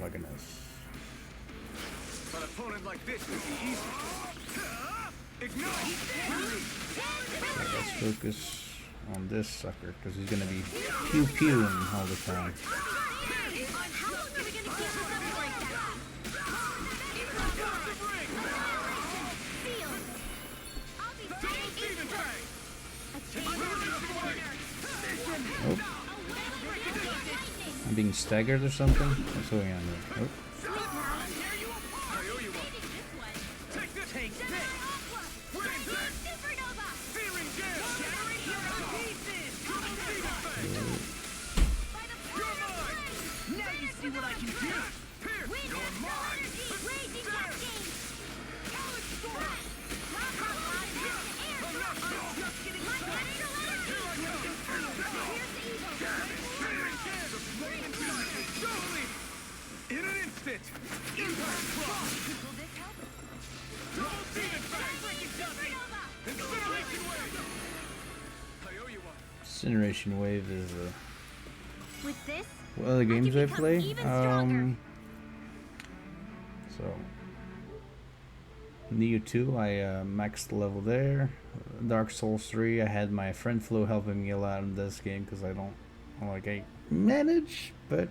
Look at this. An opponent like this would be easy. Ignite! Okay, let's focus on this sucker because he's gonna be pew pewing all the time. How long are we gonna keep this up like that? Sealed. I'll be Demon Fang! Oh, I'm being staggered or something. What's going on here? Oh. Take this! Take this! Supernova. Fearing Gale! Shattering hero pieces! You're mine! Now you see what I can do! Pierce! You're mine! Raging cascade. In an instant! Impact Frost! Double Demon Fang! Incineration Wave! I owe you one. Incineration Wave is With this, what other games I become play? even stronger. So Neo 2, I maxed the level there. Dark Souls 3, I had my friend Flo helping me a lot in this game because I manage, but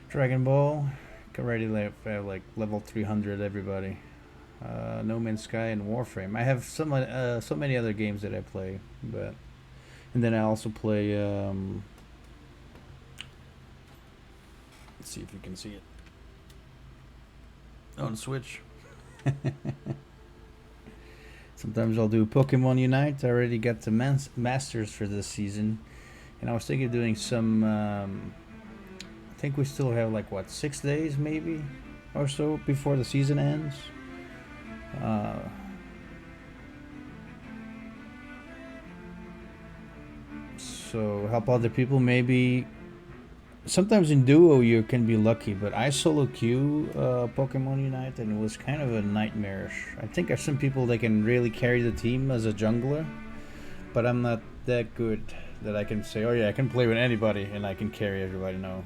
Dragon Ball, get ready to like level 300 everybody. No Man's Sky and Warframe. I have so many other games that I play, but and then I also play let's see if you can see it on Switch. Sometimes I'll do Pokemon Unite. I already got the Masters for this season, and I was thinking of doing some I think we still have like what, 6 days maybe or so before the season ends. So help other people maybe. Sometimes in duo you can be lucky, but I solo queue Pokemon Unite and it was kind of a nightmarish. I think there's some people that can really carry the team as a jungler, but I'm not that good that I can say, oh yeah, I can play with anybody and I can carry everybody. No.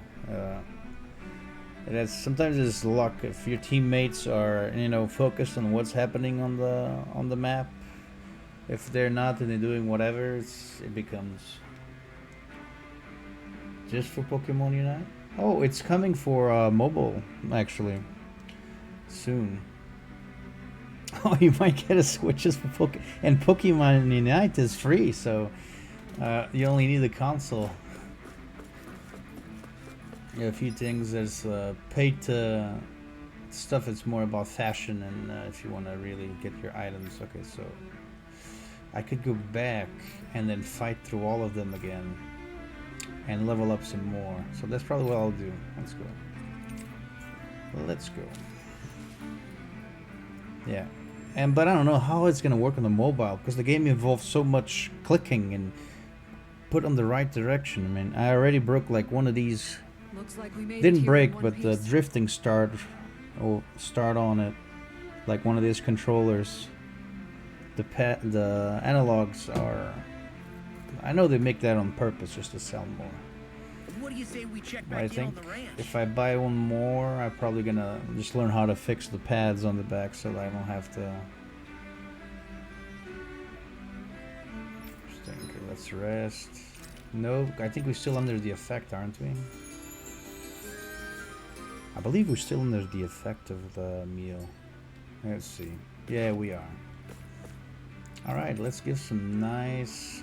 Sometimes it's luck. If your teammates are, focused on what's happening on the map, if they're not and they're doing whatever, it becomes just for Pokemon Unite. Oh, it's coming for mobile actually soon. Oh, you might get a Switch just for Pokemon, and Pokemon Unite is free, so you only need a console. Yeah, a few things. There's paid stuff. It's more about fashion and if you want to really get your items. Okay, so I could go back and then fight through all of them again and level up some more. So that's probably what I'll do. Let's go. Let's go. Yeah, But I don't know how it's gonna work on the mobile because the game involves so much clicking and put on the right direction. I mean, I already broke like one of these. Looks like we made it Didn't here in break, one but the piece. drifting start on it, like one of these controllers. The analogs are. I know they make that on purpose just to sell more. What do you say we check But I back in on think the ranch? if I buy one more, I'm probably gonna just learn how to fix the pads on the back so that I don't have to. Okay, let's rest. No, I think we're still under the effect, aren't we? I believe we're still under the effect of the meal. Let's see. Yeah, we are. Alright, let's give some nice...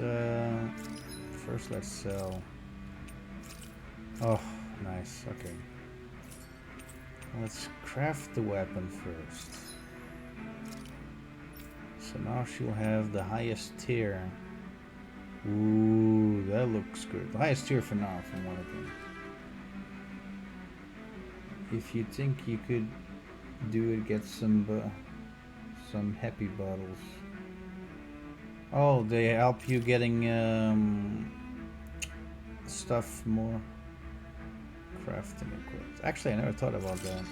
first, let's sell... Oh, nice. Okay. Let's craft the weapon first. So now she'll have the highest tier. Ooh, that looks good. The highest tier for now, from what I think. If you think you could do it, get some happy bottles. Oh, they help you getting stuff more. Crafting equipped. Actually, I never thought about that.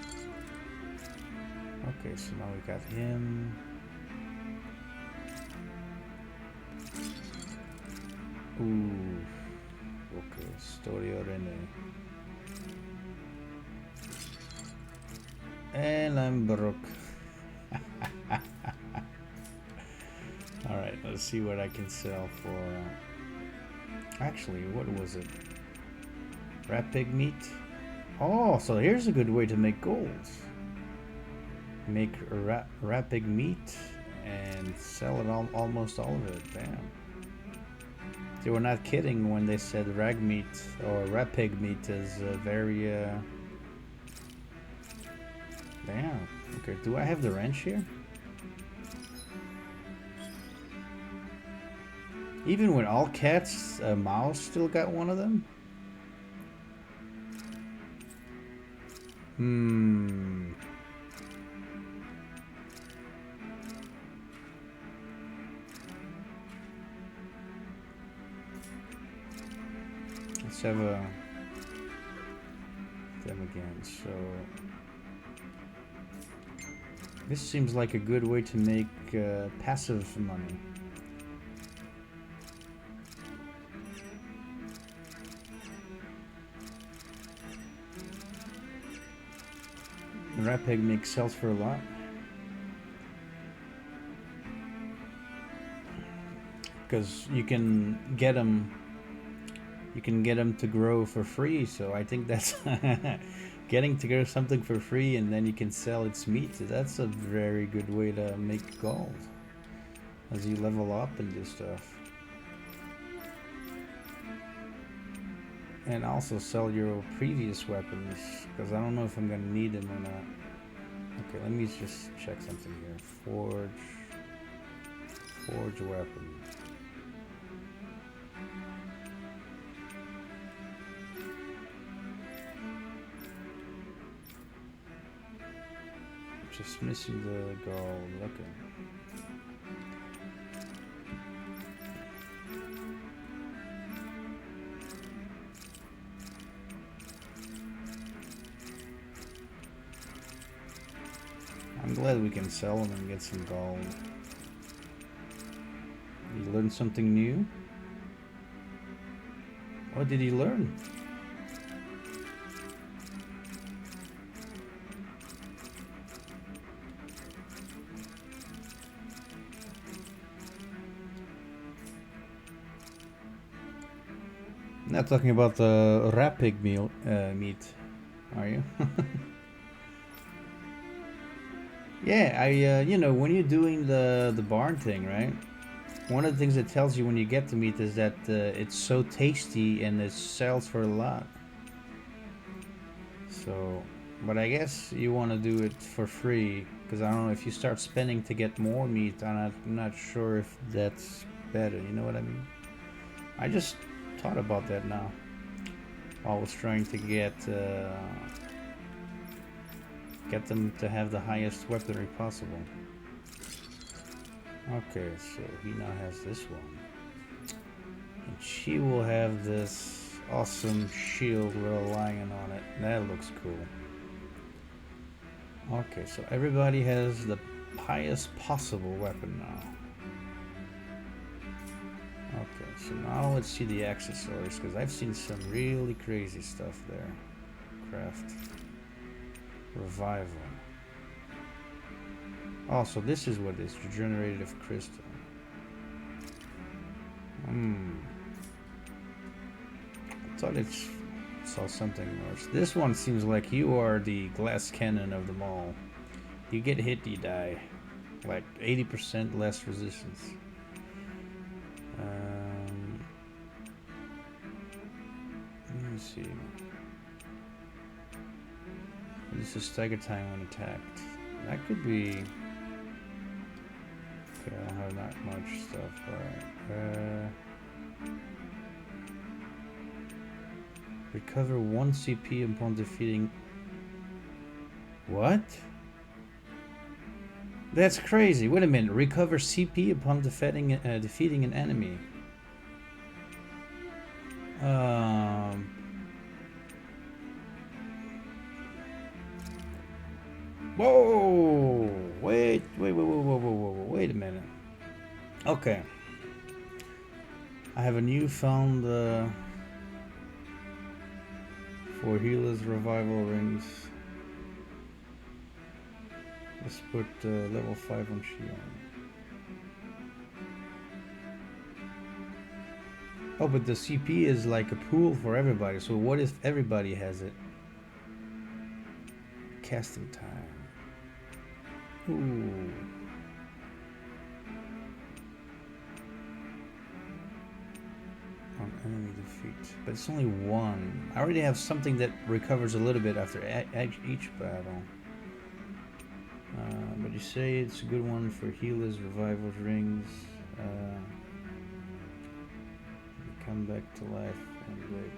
Okay, so now we got him. Ooh. Okay, Storio Rene. And I'm broke. Alright, let's see what I can sell for. Actually, what was it? Rat pig meat? Oh, so here's a good way to make gold. Make rat pig meat and sell it almost all of it. Damn. They were not kidding when they said rag meat or rat pig meat is very. Damn. Okay, do I have the wrench here? Even with all cats, a mouse still got one of them? Let's have them again. So this seems like a good way to make passive money. The rat pig mix sells for a lot. Because you can get them to grow for free, so I think that's getting to grow something for free and then you can sell its meat. That's a very good way to make gold as you level up and do stuff. And also sell your previous weapons, because I don't know if I'm gonna need them or not. Okay, let me just check something here. Forge weapon. Just missing the gold. Okay. I'm glad we can sell them and get some gold. You learned something new? What did you learn? Not talking about the rat pig meat, are you? Yeah, you know, when you're doing the barn thing, right? One of the things it tells you when you get the meat is that it's so tasty and it sells for a lot. So, but I guess you want to do it for free, because I don't know, if you start spending to get more meat, I'm not sure if that's better, you know what I mean? I just thought about that now. I was trying to get them to have the highest weaponry possible. Okay, so he now has this one. And she will have this awesome shield with a lion on it. That looks cool. Okay, so everybody has the highest possible weapon now. Okay, so now let's see the accessories, because I've seen some really crazy stuff there. Craft. Revival. Oh, so this is what it is. Regenerative crystal. I thought it saw something worse. This one seems like you are the glass cannon of them all. You get hit, you die. Like 80% less resistance. Let me see. This is stagger time when attacked. That could be. Okay, I don't have that much stuff. Alright. Recover 1 CP upon defeating. What? That's crazy. Wait a minute. Recover CP upon defeating an enemy. Whoa! Wait a minute. Okay. I have a newfound for healers revival rings. Let's put level 5 on Shion. Oh, but the CP is like a pool for everybody. So what if everybody has it? Casting time. Ooh. On enemy defeat. But it's only one. I already have something that recovers a little bit after each battle. But you say it's a good one for healers, revivals, rings. Come back to life and wait.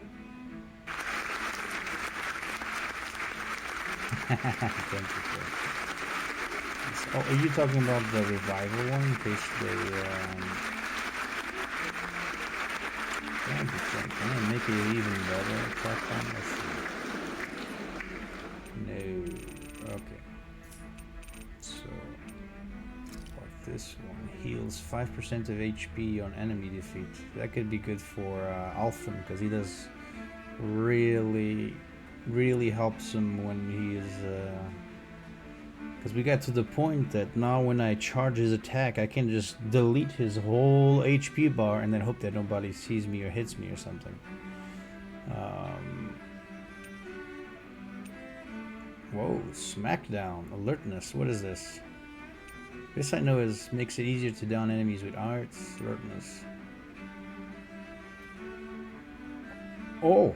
Thank you, sir. Oh, are you talking about the revival one? In case they can I make it even better? Let's see. No. Okay. So, like this one heals 5% of HP on enemy defeat. That could be good for Alphen, because he does really helps him when he is. Because we got to the point that now when I charge his attack, I can just delete his whole HP bar and then hope that nobody sees me or hits me or something. Whoa, Smackdown, alertness, what is this? This I know is makes it easier to down enemies with arts, alertness. Oh!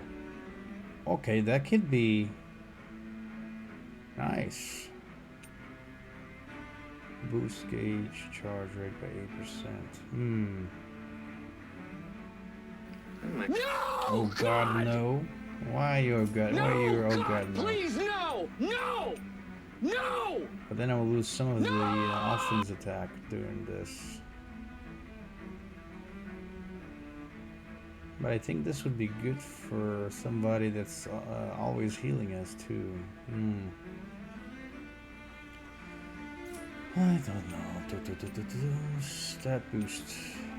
Okay, that could be nice. Boost gauge, charge rate by 8%. No! Oh God, no! Why, oh God? No! Why you? Oh God, no! Please, no! No! No! But then I will lose some of the Alphen's attack doing this. But I think this would be good for somebody that's always healing us too. I don't know. Stat boost.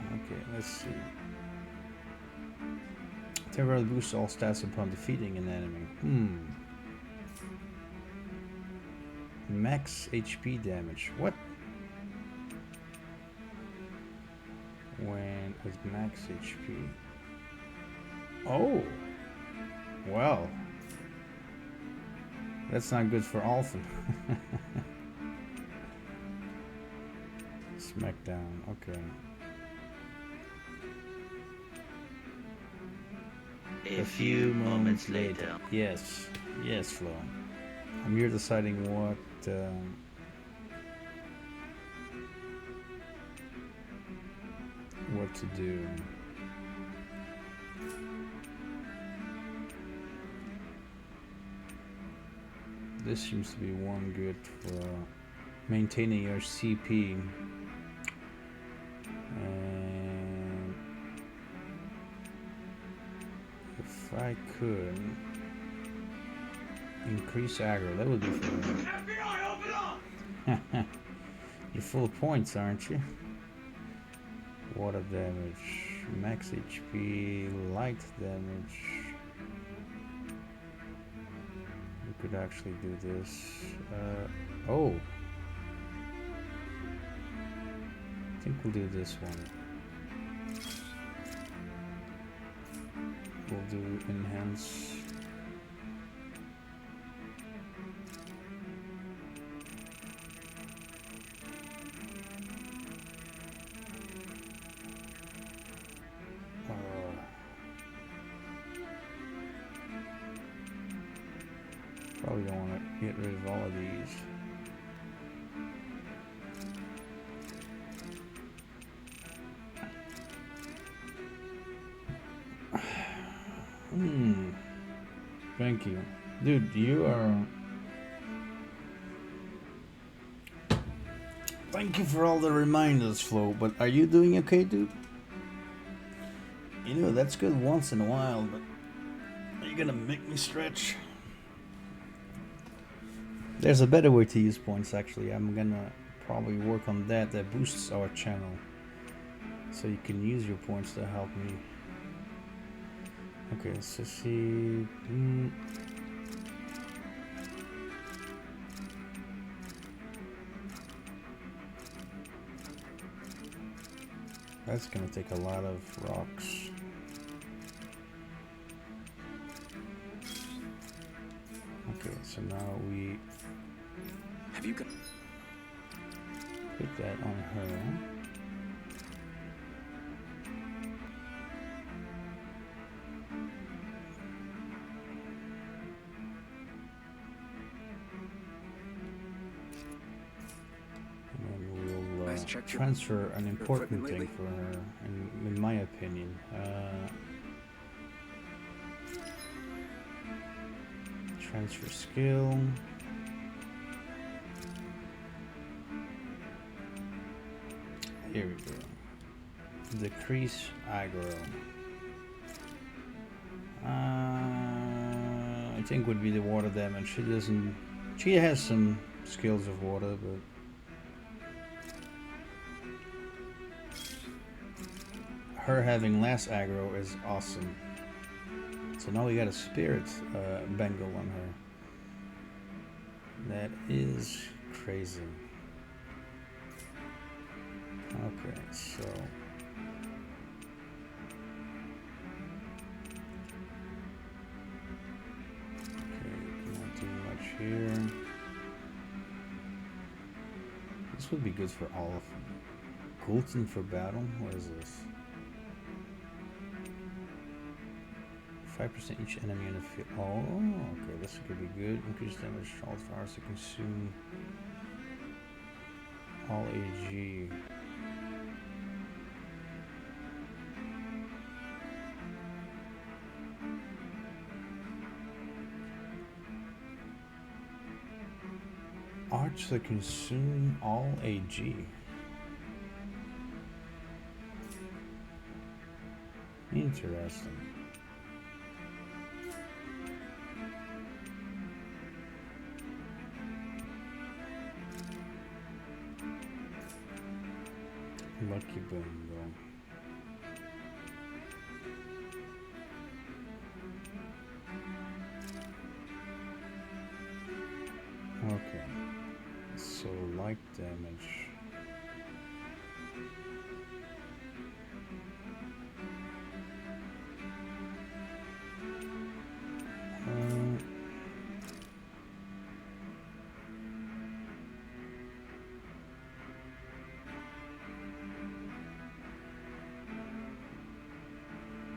Okay, let's see. Temporarily boosts all stats upon defeating an enemy. Max HP damage. What? When with max HP. Oh! Well. That's not good for Alphen. Smackdown, okay. A few moments later. Yes, Flo. I'm here deciding what to do. This seems to be one good for maintaining your CP. If I could increase aggro, that would be fun. FBI, open up! You're full of points, aren't you? Water damage, max HP, light damage. We could actually do this. Oh! I think we'll do this one. We'll do enhance. Probably don't want to get rid of all of these. Thank you. Dude, you are... Thank you for all the reminders, Flo, but are you doing okay, dude? You know, that's good once in a while, but are you gonna make me stretch? There's a better way to use points, actually. I'm gonna probably work on that. That boosts our channel. So you can use your points to help me. Okay, so see... That's gonna take a lot of rocks. Okay, so now we Have you got... put that on her. Transfer an important thing for her, in my opinion. Transfer skill. Here we go. Decrease aggro. I think would be the water damage. She doesn't. She has some skills of water, but. Her having less aggro is awesome. So now we got a spirit Bengal on her. That is crazy. Okay, so not too much here. This would be good for all of them. Coulton for battle. What is this? 5% each enemy in the field. Oh, okay, this could be good. Increase damage all fires to consume all AG. Arch to consume all AG. Interesting. Lucky Bingo. Okay, so light damage.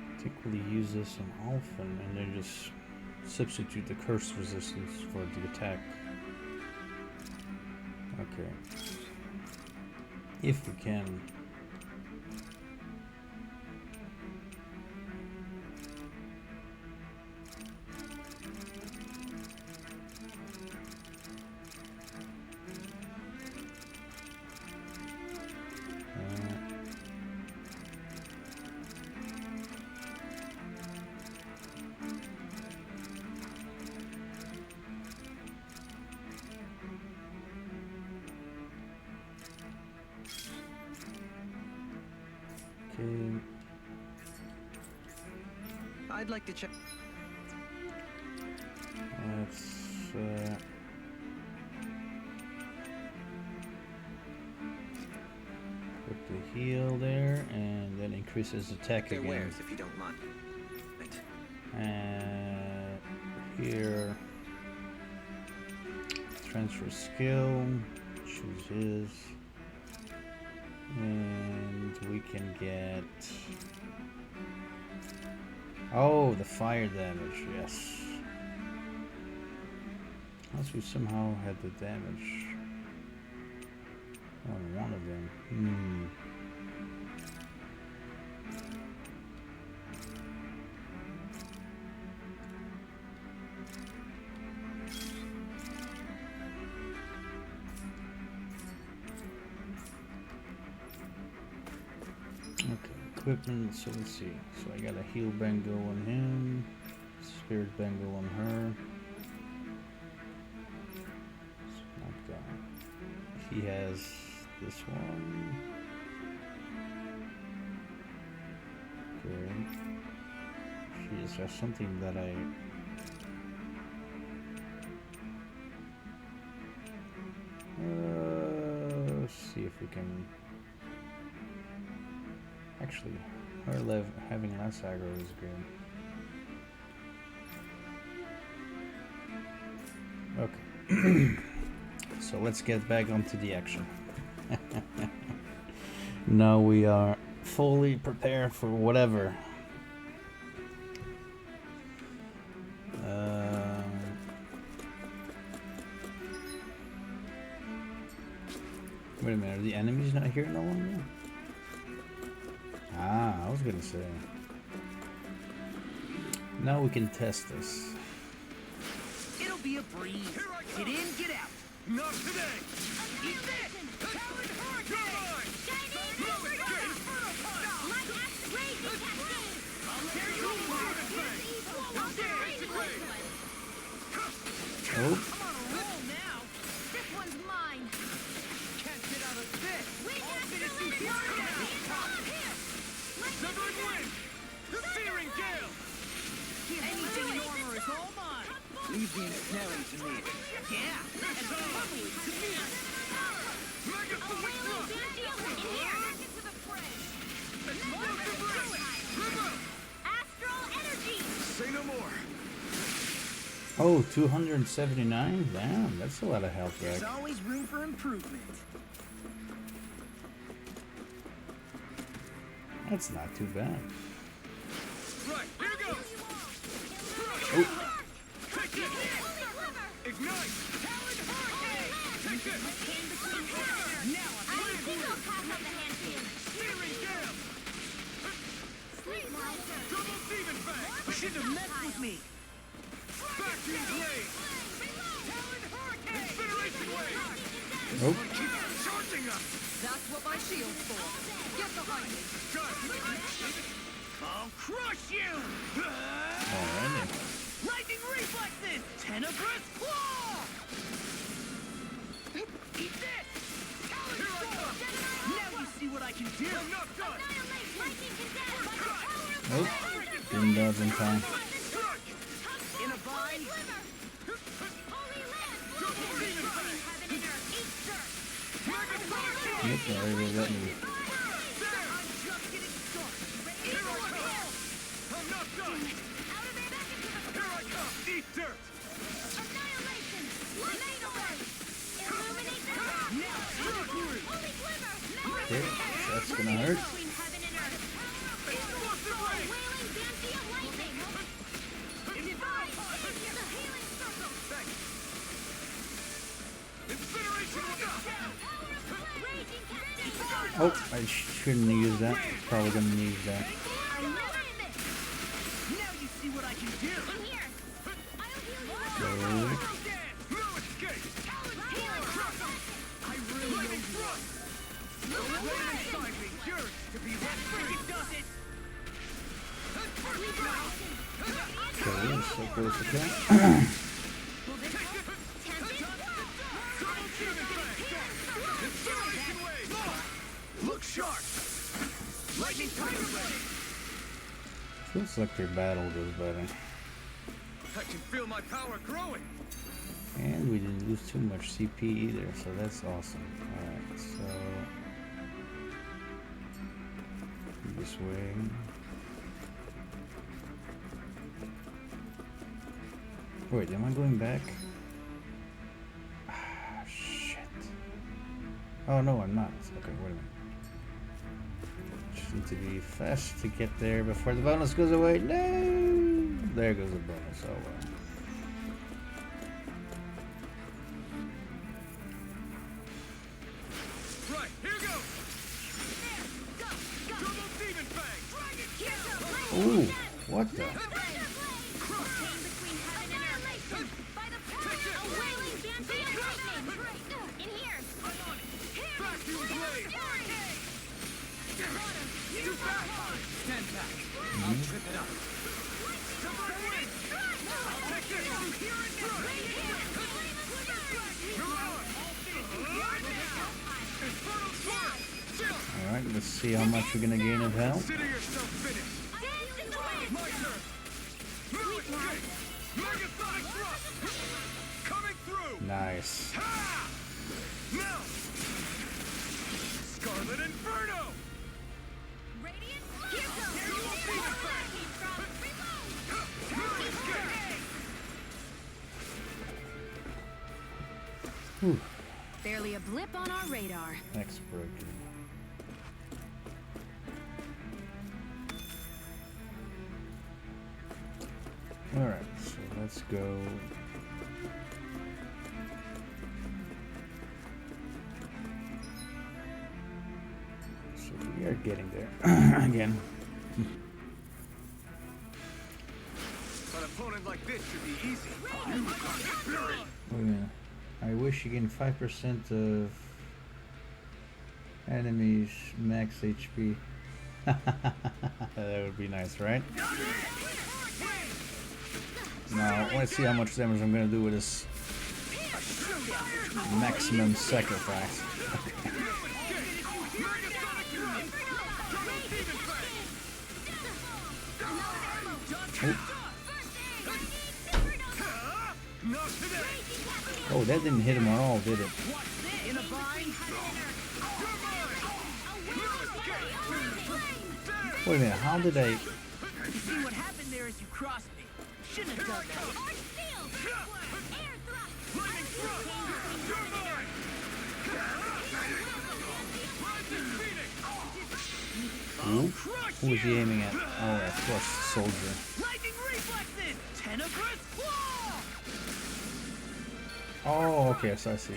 I think we'll use this on Alphen and then just substitute the curse resistance for the attack. Okay. If we can. Okay. I'd like to check. Let's put the heal there, and then increases attack Their again. wares, if you don't mind. Right. And here, transfer skill, choose his, and we can get, oh, the fire damage, yes. Unless we somehow had the damage on one of them. Okay, equipment, so let's see. So I got a heal bangle on him, spirit bangle on her. He has this one. Okay. She just has something that I... let's see if we can... Actually, her having less aggro is good. Okay. So let's get back onto the action. Now we are fully prepared for whatever. Wait a minute, are the enemies not here no longer? Ah, I was gonna say. Now we can test this. It'll be a breeze. Get in, get out. Not today! Eat this! Talon Hurricane! Blow it, Jake! I'll tear you apart! Oh. I'm on a roll now! This one's mine. Can't get out of this! Wind All Astral finished Energy! you down! Come on here! Severing wind! Searing gale! Anything in armor is all mine! Leave the ensnaring to me. Yeah! And probably to me! Mega A wailing Banshee in here! Into the fray! Explosive ray! Astral Energy! Say no more! Oh, 279? Damn, that's a lot of health back. There's always room for improvement. That's not too bad. Right, here goes! Oh. Take it! Ignite! Talon Hurricane! Take it! Now I single pass on the handfield. Searing gale! Double demon fang! you shouldn't have messed with me! Vacuum blade! Talon Hurricane! Incineration wave! Oh. Keep charging us! That's what my shield's for. Get behind me. Got it! I'll crush you! Alrighty. Lightning reflexes! Tenebrous claw! Eat this! Talon Here I sword! come! Now you see what I can do! I'm not done! Annihilate lightning condemned by the power of Oh, didn't dodge in time. Strike! In a bind! Holy land! Double demon fang! Heaven and earth, each dirt! Mega tornado! Yep, they already let me. I'm just getting started! Here I come! I'm not done! Out of it, back into the Here I come! Eat dirt! annihilation! Lightning away! Illuminate the dark! Now, Holy glimmer! Okay, that's gonna hurt. Between heaven and earth! Explosive ray! Wailing Banshee of lightning! Divide! The healing circle! Incineration wave! Raging cascade! Oh, I shouldn't use that. Probably gonna use that. I'm never in this! now you see what I can do! In here! I'll heal you all! So, No escape! Healing circle! I really Lightning know thrust! The flame inside me yearns to be that lit freaking does it! okay, so close to that. Double demon fang! Incineration wave! Look sharp! Lightning tiger blade. Feels like your battle goes better. I can feel my power growing. And we didn't lose too much CP either, so that's awesome. Alright, so this way. Wait, am I going back? Ah, shit. Oh no, I'm not. Okay, wait a minute. Just need to be fast to get there before the bonus goes away. No! There goes the bonus. Oh well. Right, here goes. Double demon fang. Ooh, what the? Stand back. I'll trip it up. Alright, let's see how much we're gonna gain of health. Consider yourself finished. My turn. No escape. Megasonic thrust. Coming through. Nice. Ha! Now. Scarlet Inferno. Whew. Barely a blip on our radar. Next breaker. Alright, so let's go. So we are getting there again. An opponent like this should be easy. Wait a minute. I wish you gain 5% of enemies max HP. That would be nice, right? Now, let's see how much damage I'm gonna do with this maximum sacrifice. Oh, that didn't hit him at all, did it? Wait a minute, how did I... You see what happened there as you crossed me. Shouldn't have done that. Who was he aiming at? Oh, of course, soldier. Lightning reflexes. Tenebrous claw. Oh, okay, so I see.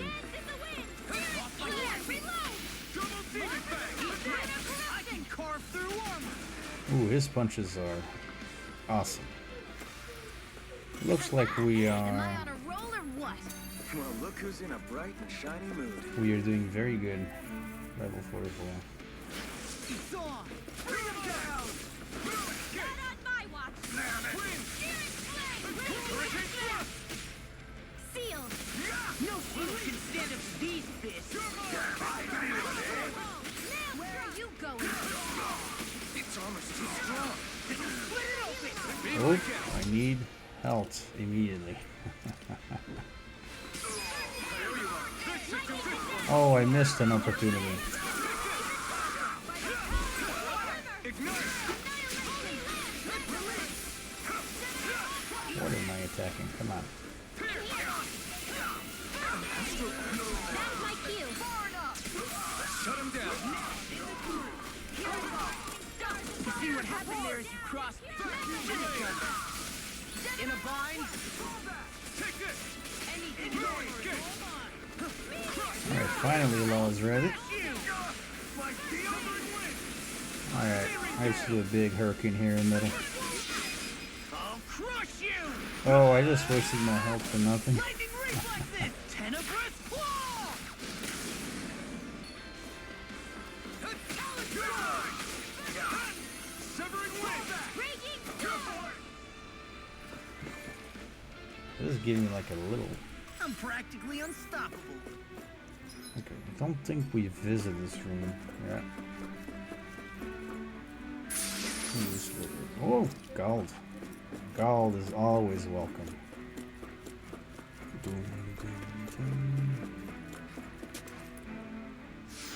I can carve through armor. Ooh, his punches are awesome. Looks like we Am I are... on a roll or what? Well, look who's in a bright and shiny mood. We are doing very good. Level 44. It's on. Bring him down. Not on my watch. Sealed. No fool can stand up to these fists. Where are you going? Its armor's too strong. Split it open. Oh, I need health immediately. Oh, I missed an opportunity. What am I attacking? Come on. That's my cue. Shut him down. You see what happened there as you crossed me. Shouldn't have done that. In a bind. Take this. Anything No more. escape. Alright, finally Law is ready. Alright, I just do a big hurricane here in the middle. I'll crush you. Oh, I just wasted my health for nothing. Lightning reflexes. Tenebrous claw. Severing wind. This is giving me like a little... I'm practically unstoppable. Okay, I don't think we visited this room yet. Oh, gold. Gold is always welcome.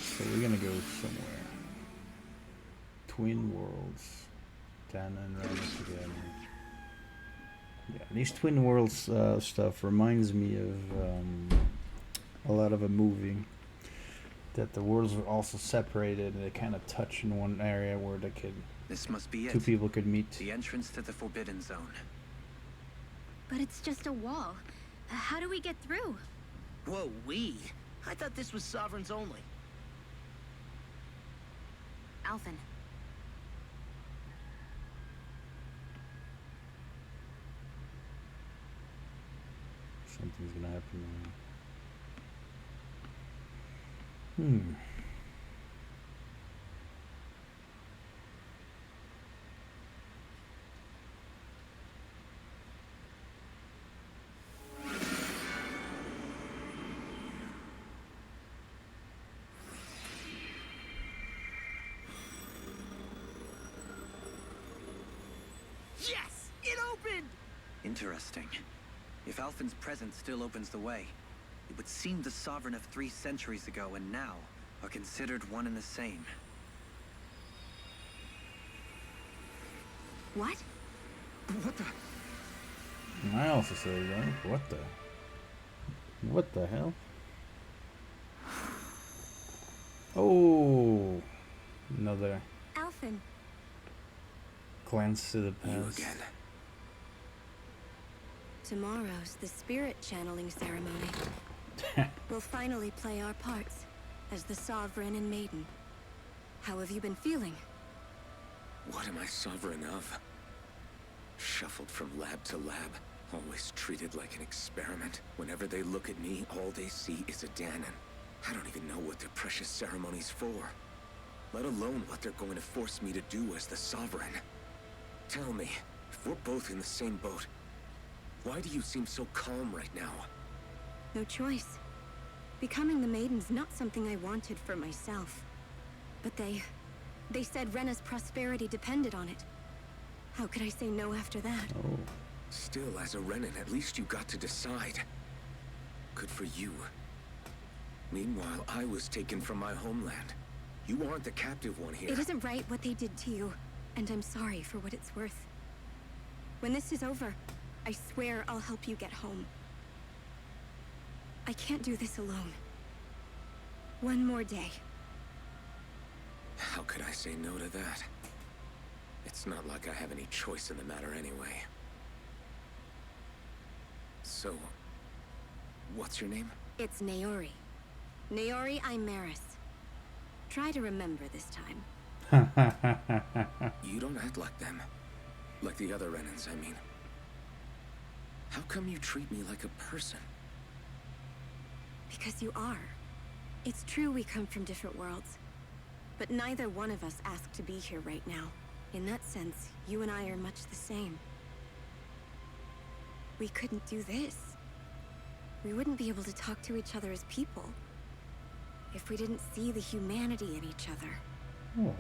So we're gonna go somewhere. Twin Worlds. Dana and Rana together. Yeah, these Twin Worlds stuff reminds me of a lot of a movie. That the worlds were also separated and they kind of touch in one area where they could. This must be it. Two people could meet. The entrance to the Forbidden Zone. But it's just a wall. How do we get through? Whoa, we? I thought this was Sovereigns only. Alphen. Something's gonna happen now. Hmm. Yes! It opened! Interesting. If Alphen's presence still opens the way, it would seem the Sovereign of 3 centuries ago and now are considered one and the same. What? What the? I also say that. What the? What the hell? Oh, another Alphen. glance to the past. You again. Tomorrow's the spirit channeling ceremony. We'll finally play our parts as the Sovereign and Maiden. How have you been feeling? What am I sovereign of? Shuffled from lab to lab, always treated like an experiment. Whenever they look at me, all they see is a Dahnan. I don't even know what their precious ceremony's for, let alone what they're going to force me to do as the Sovereign. Tell me, if we're both in the same boat, why do you seem so calm right now? No choice. Becoming the Maiden's not something I wanted for myself. But they said Rena's prosperity depended on it. How could I say no after that? Oh. Still, as a Renan, at least you got to decide. Good for you. Meanwhile, I was taken from my homeland. You aren't the captive one here. It isn't right what they did to you, and I'm sorry for what it's worth. When this is over, I swear I'll help you get home. I can't do this alone. One more day. How could I say no to that? It's not like I have any choice in the matter anyway. So, what's your name? It's Naori. Naori Imaris. Try to remember this time. You don't act like them. Like the other Renans, I mean. How come you treat me like a person? Because you are. It's true we come from different worlds. But neither one of us asked to be here right now. In that sense, you and I are much the same. We couldn't do this. We wouldn't be able to talk to each other as people if we didn't see the humanity in each other. Oh.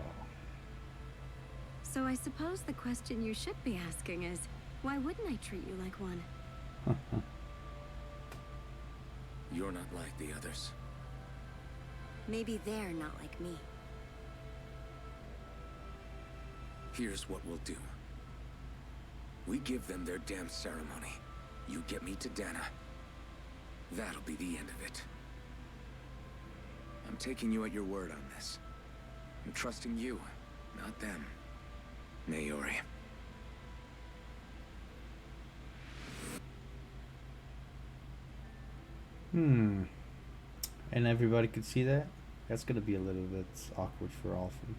So I suppose the question you should be asking is, why wouldn't I treat you like one? You're not like the others. Maybe they're not like me. Here's what we'll do. We give them their damn ceremony. You get me to Dana. That'll be the end of it. I'm taking you at your word on this. I'm trusting you, not them. Naori. Hmm. And everybody could see that? That's gonna be a little bit awkward for Alphen.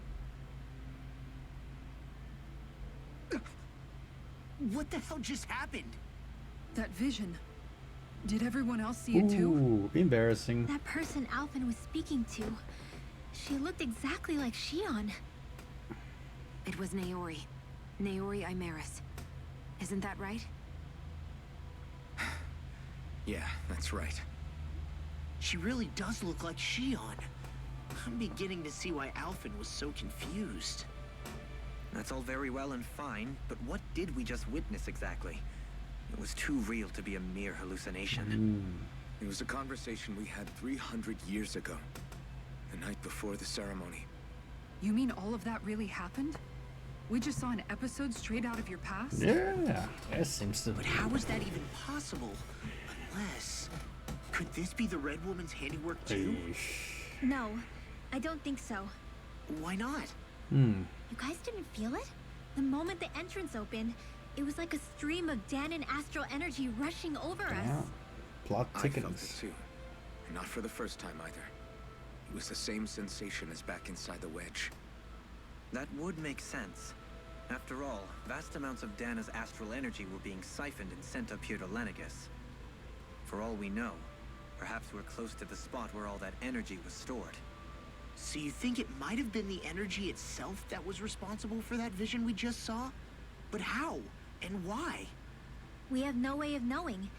What the hell just happened? That vision. Did everyone else see it too? Ooh, embarrassing. That person Alphen was speaking to. She looked exactly like Shion. It was Naori. Naori Imaris. Isn't that right? Yeah, that's right. She really does look like Shion. I'm beginning to see why Alphen was so confused. That's all very well and fine, but what did we just witness exactly? It was too real to be a mere hallucination. It was a conversation we had 300 years ago. The night before the ceremony. You mean all of that really happened? We just saw an episode straight out of your past? Yeah, that seems to. But how is that even possible? Unless... Could this be the Red Woman's handiwork too? No, I don't think so. Why not? You guys didn't feel it? The moment the entrance opened, it was like a stream of Danon astral energy rushing over us. Plot I thickens. felt it too. And not for the first time either. It was the same sensation as back inside the wedge. That would make sense. After all, vast amounts of Dana's astral energy were being siphoned and sent up here to Lenegus. For all we know, perhaps we're close to the spot where all that energy was stored. So you think it might have been the energy itself that was responsible for that vision we just saw? But how? And why? We have no way of knowing.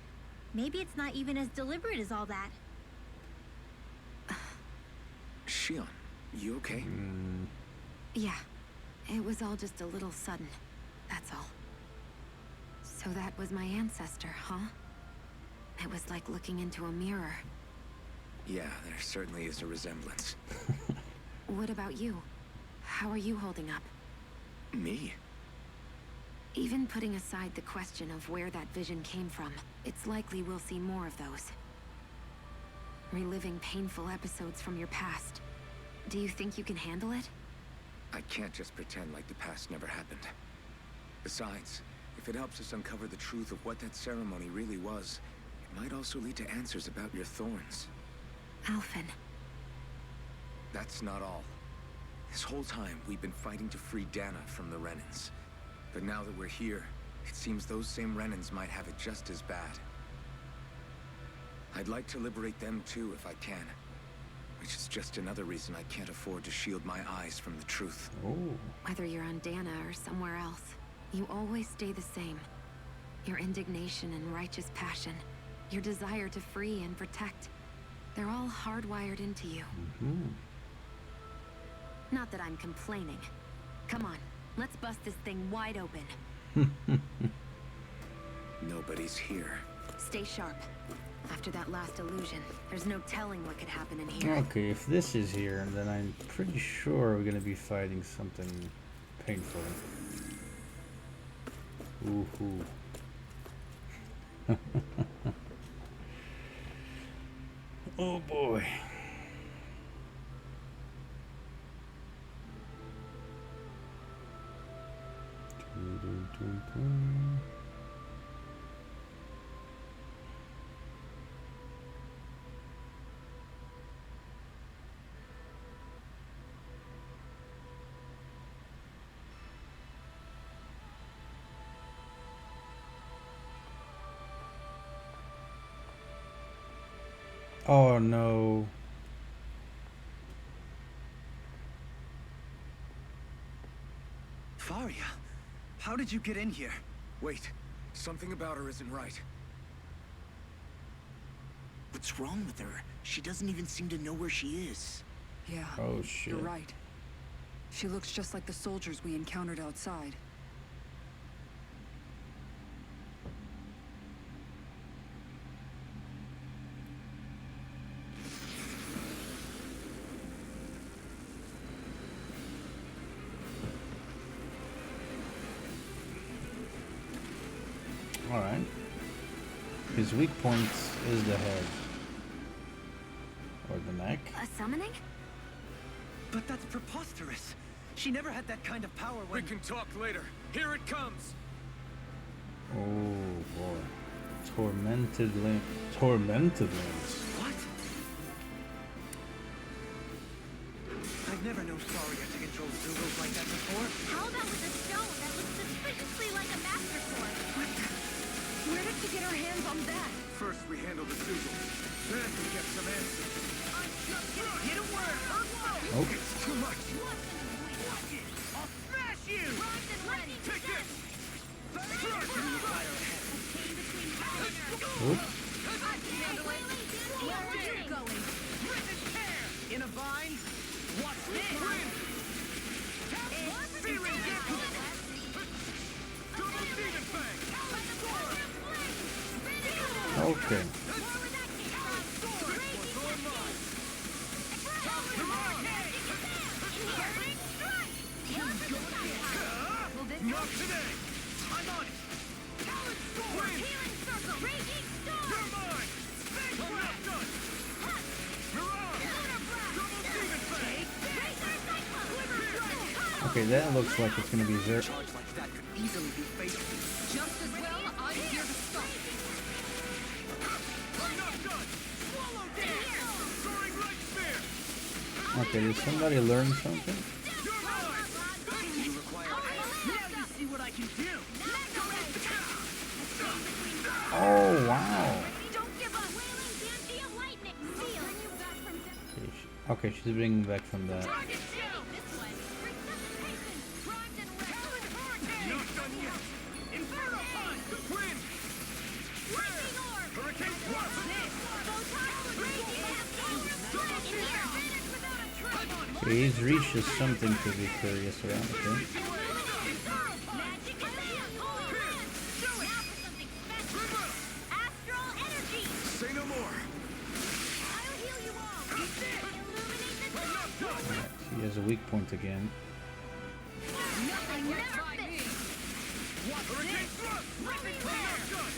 Maybe it's not even as deliberate as all that. Shion, you okay? Yeah, it was all just a little sudden. That's all. So that was my ancestor, huh? It was like looking into a mirror. Yeah, there certainly is a resemblance. What about you? How are you holding up? Me? Even putting aside the question of where that vision came from, it's likely we'll see more of those. Reliving painful episodes from your past. Do you think you can handle it? I can't just pretend like the past never happened. Besides, if it helps us uncover the truth of what that ceremony really was, it might also lead to answers about your thorns. Alphen. That's not all. This whole time, we've been fighting to free Dana from the Renans. But now that we're here, it seems those same Renans might have it just as bad. I'd like to liberate them too if I can. Which is just another reason I can't afford to shield my eyes from the truth. Whether you're on Dana or somewhere else, you always stay the same. Your indignation and righteous passion, your desire to free and protect, they're all hardwired into you. Not that I'm complaining. Come on, let's bust this thing wide open. Nobody's here. Stay sharp. After that last illusion, there's no telling what could happen in here. Okay, if this is here, then I'm pretty sure we're gonna be fighting something painful. Ooh. Oh boy. Oh no. Faria, how did you get in here? Wait, something about her isn't right. What's wrong with her? She doesn't even seem to know where she is. Yeah. Oh shit. You're right. She looks just like the soldiers we encountered outside. Alright. His weak point is the head. Or the neck. A summoning? But that's preposterous. She never had that kind of power when... We can talk later. Here it comes. Oh boy. Tormented limbs. Tormented limbs. What? I've never known Faria to control Zugos like that before. How about with a stone that looks suspiciously like a master sword? Where did she get her hands on that? First we handle the Zugos. Then we get some answers. Get a word! Oh. It's too much. I'll smash you! Take this! Oop. In a vine? Watch this! Okay. Not today! I'm on it! Talon Storm! Healing Circle! Raging Storm! You're mine! Space Blast! Done! Hunt! Mirage! Lunar Blast! Double Demon Fang! Razor Cyclone! Glimmer Strike! Okay, that looks like it's gonna be Zerg. Charge like that could easily be fatal. Just as well, I'm here to stop. I'm not done! Swallow Dance! Soaring Light Spear! Okay, did somebody learn something? You're mine! You require now you see what I can do! Oh, wow. Don't give up! Wailing Dancy of Lightning! Seal! Bring you back from death! Okay, she's bringing back from that. Target shield! This way! Resuscitation! Primed and ready! Talon Hurricane! Not done yet! Inferno Punch! The Twin! Lightning Orb! Hurricane Thrust! Photon! Radiant! Split! In here! Finish without a trace! Okay, he's reached us something to be curious about, okay. Magic Command! Holy Wind! Now for something special! Astral Energy! Say no more. I'll heal you all! Illuminate the dark! Alright, he has a weak point again. Nothing never fits! Hurricane Thrust! Ripping Not done!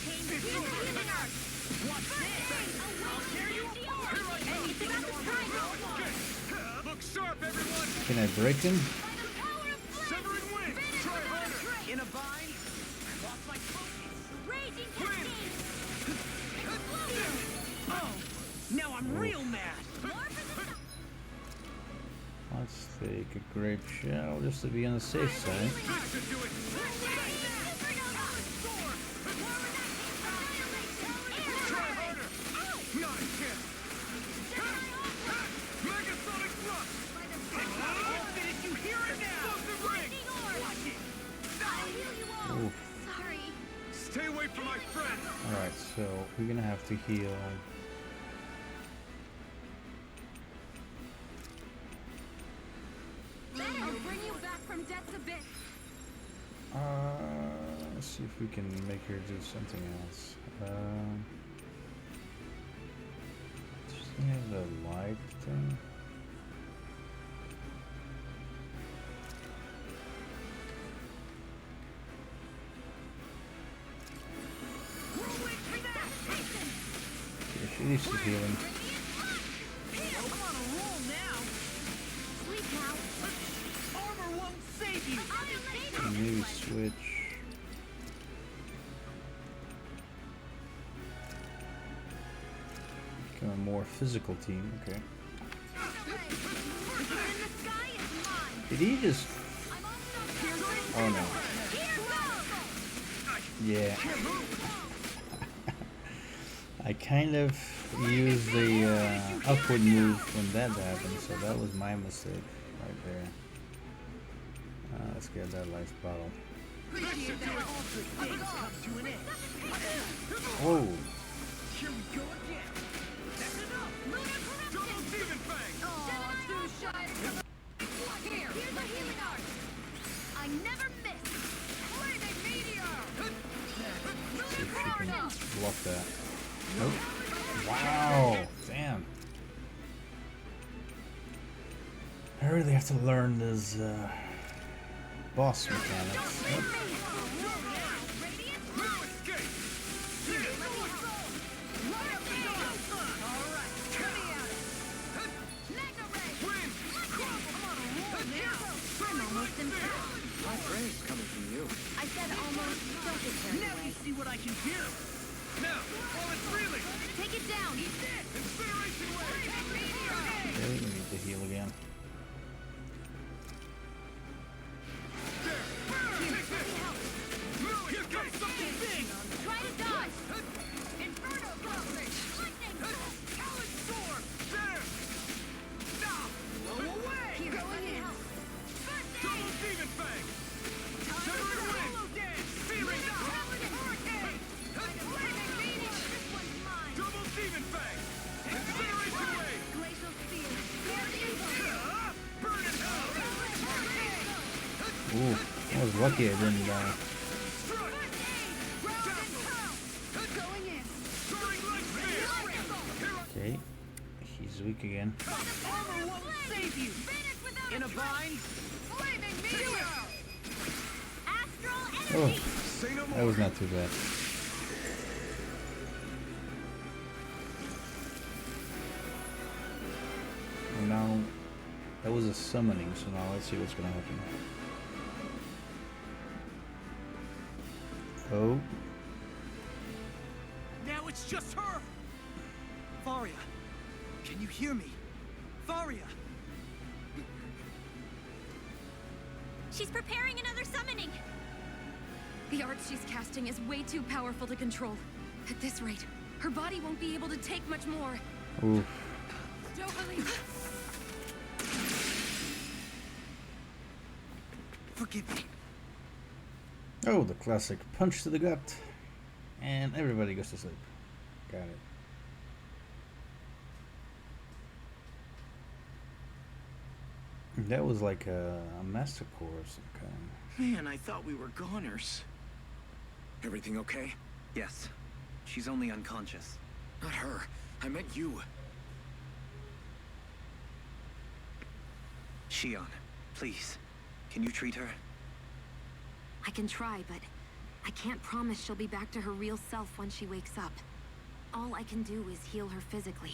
Change the healing arc! What's this? I'll tear you apart! Here I go! It's about to strike! Look sharp, everyone! Can I break him? Severing Wind! Try harder! In a bind? Lost my focus! Raging Cascade! Oh! Now I'm real mad! Let's take a grape shell just to be on the safe side. That should do it! Try harder! Not a chance! Megasonic Thrust! I'll finish you here and now! Explosive Ring! Watch it! Ooh. Sorry. Stay away from my friend! Alright, so we're gonna have to heal. I'll bring you back from death's abyss. Let's see if we can make her do something else. Does she have the light thing? Yeah, she needs some healing. I'm on a roll now! Sleep now. Armor won't save you! And maybe switch. Become a more physical team, okay. Did he just... Oh no. Yeah. I kind of used the upward move when that happened, so that was my mistake right there. Let's get that life bottle. Oh! Here we go again! That's enough! Double Demon Fang! Here's a healing arc. I never miss. Flaming meteor. See if she can block that. Nope. Wow! Damn. I really have to learn this boss mechanics. Yep. My praise coming from you. I said almost. Don't get carried Now away. you see what I can do! Now, while it's reeling! Take it down. Incineration Wave! Okay, we need to heal again. Here comes something big! Try to dodge. Inferno Blast! Lightning! Talon Storm! There! Now! Blow away! Going in. Double Demon Fang! Severing Wind! Dance! Searing Hurricane! Flaming meteor. This one's mine. Double Demon Fang! Incineration Wave! Glacial Steel. Pure evil. Burn in hell! Ooh, I was lucky I didn't die. Strike! She's weak again. Armor won't save you! In a bind? Flaming meteor! Astral Oh, energy! Say no that more. was not too bad. And now, that was a summoning, so now let's see what's gonna happen. Oh, Now it's just her! Varia, can you hear me? Varia! She's preparing another summoning! The art she's casting is way too powerful to control. At this rate, her body won't be able to take much more. oof. Dohalim! Forgive me. Oh, the classic punch to the gut. And everybody goes to sleep. Got it. That was like a master core of some kind. Man, I thought we were goners. Everything okay? Yes. She's only unconscious. Not her. I meant you. Shion, please. Can you treat her? I can try, but I can't promise she'll be back to her real self when she wakes up. All I can do is heal her physically.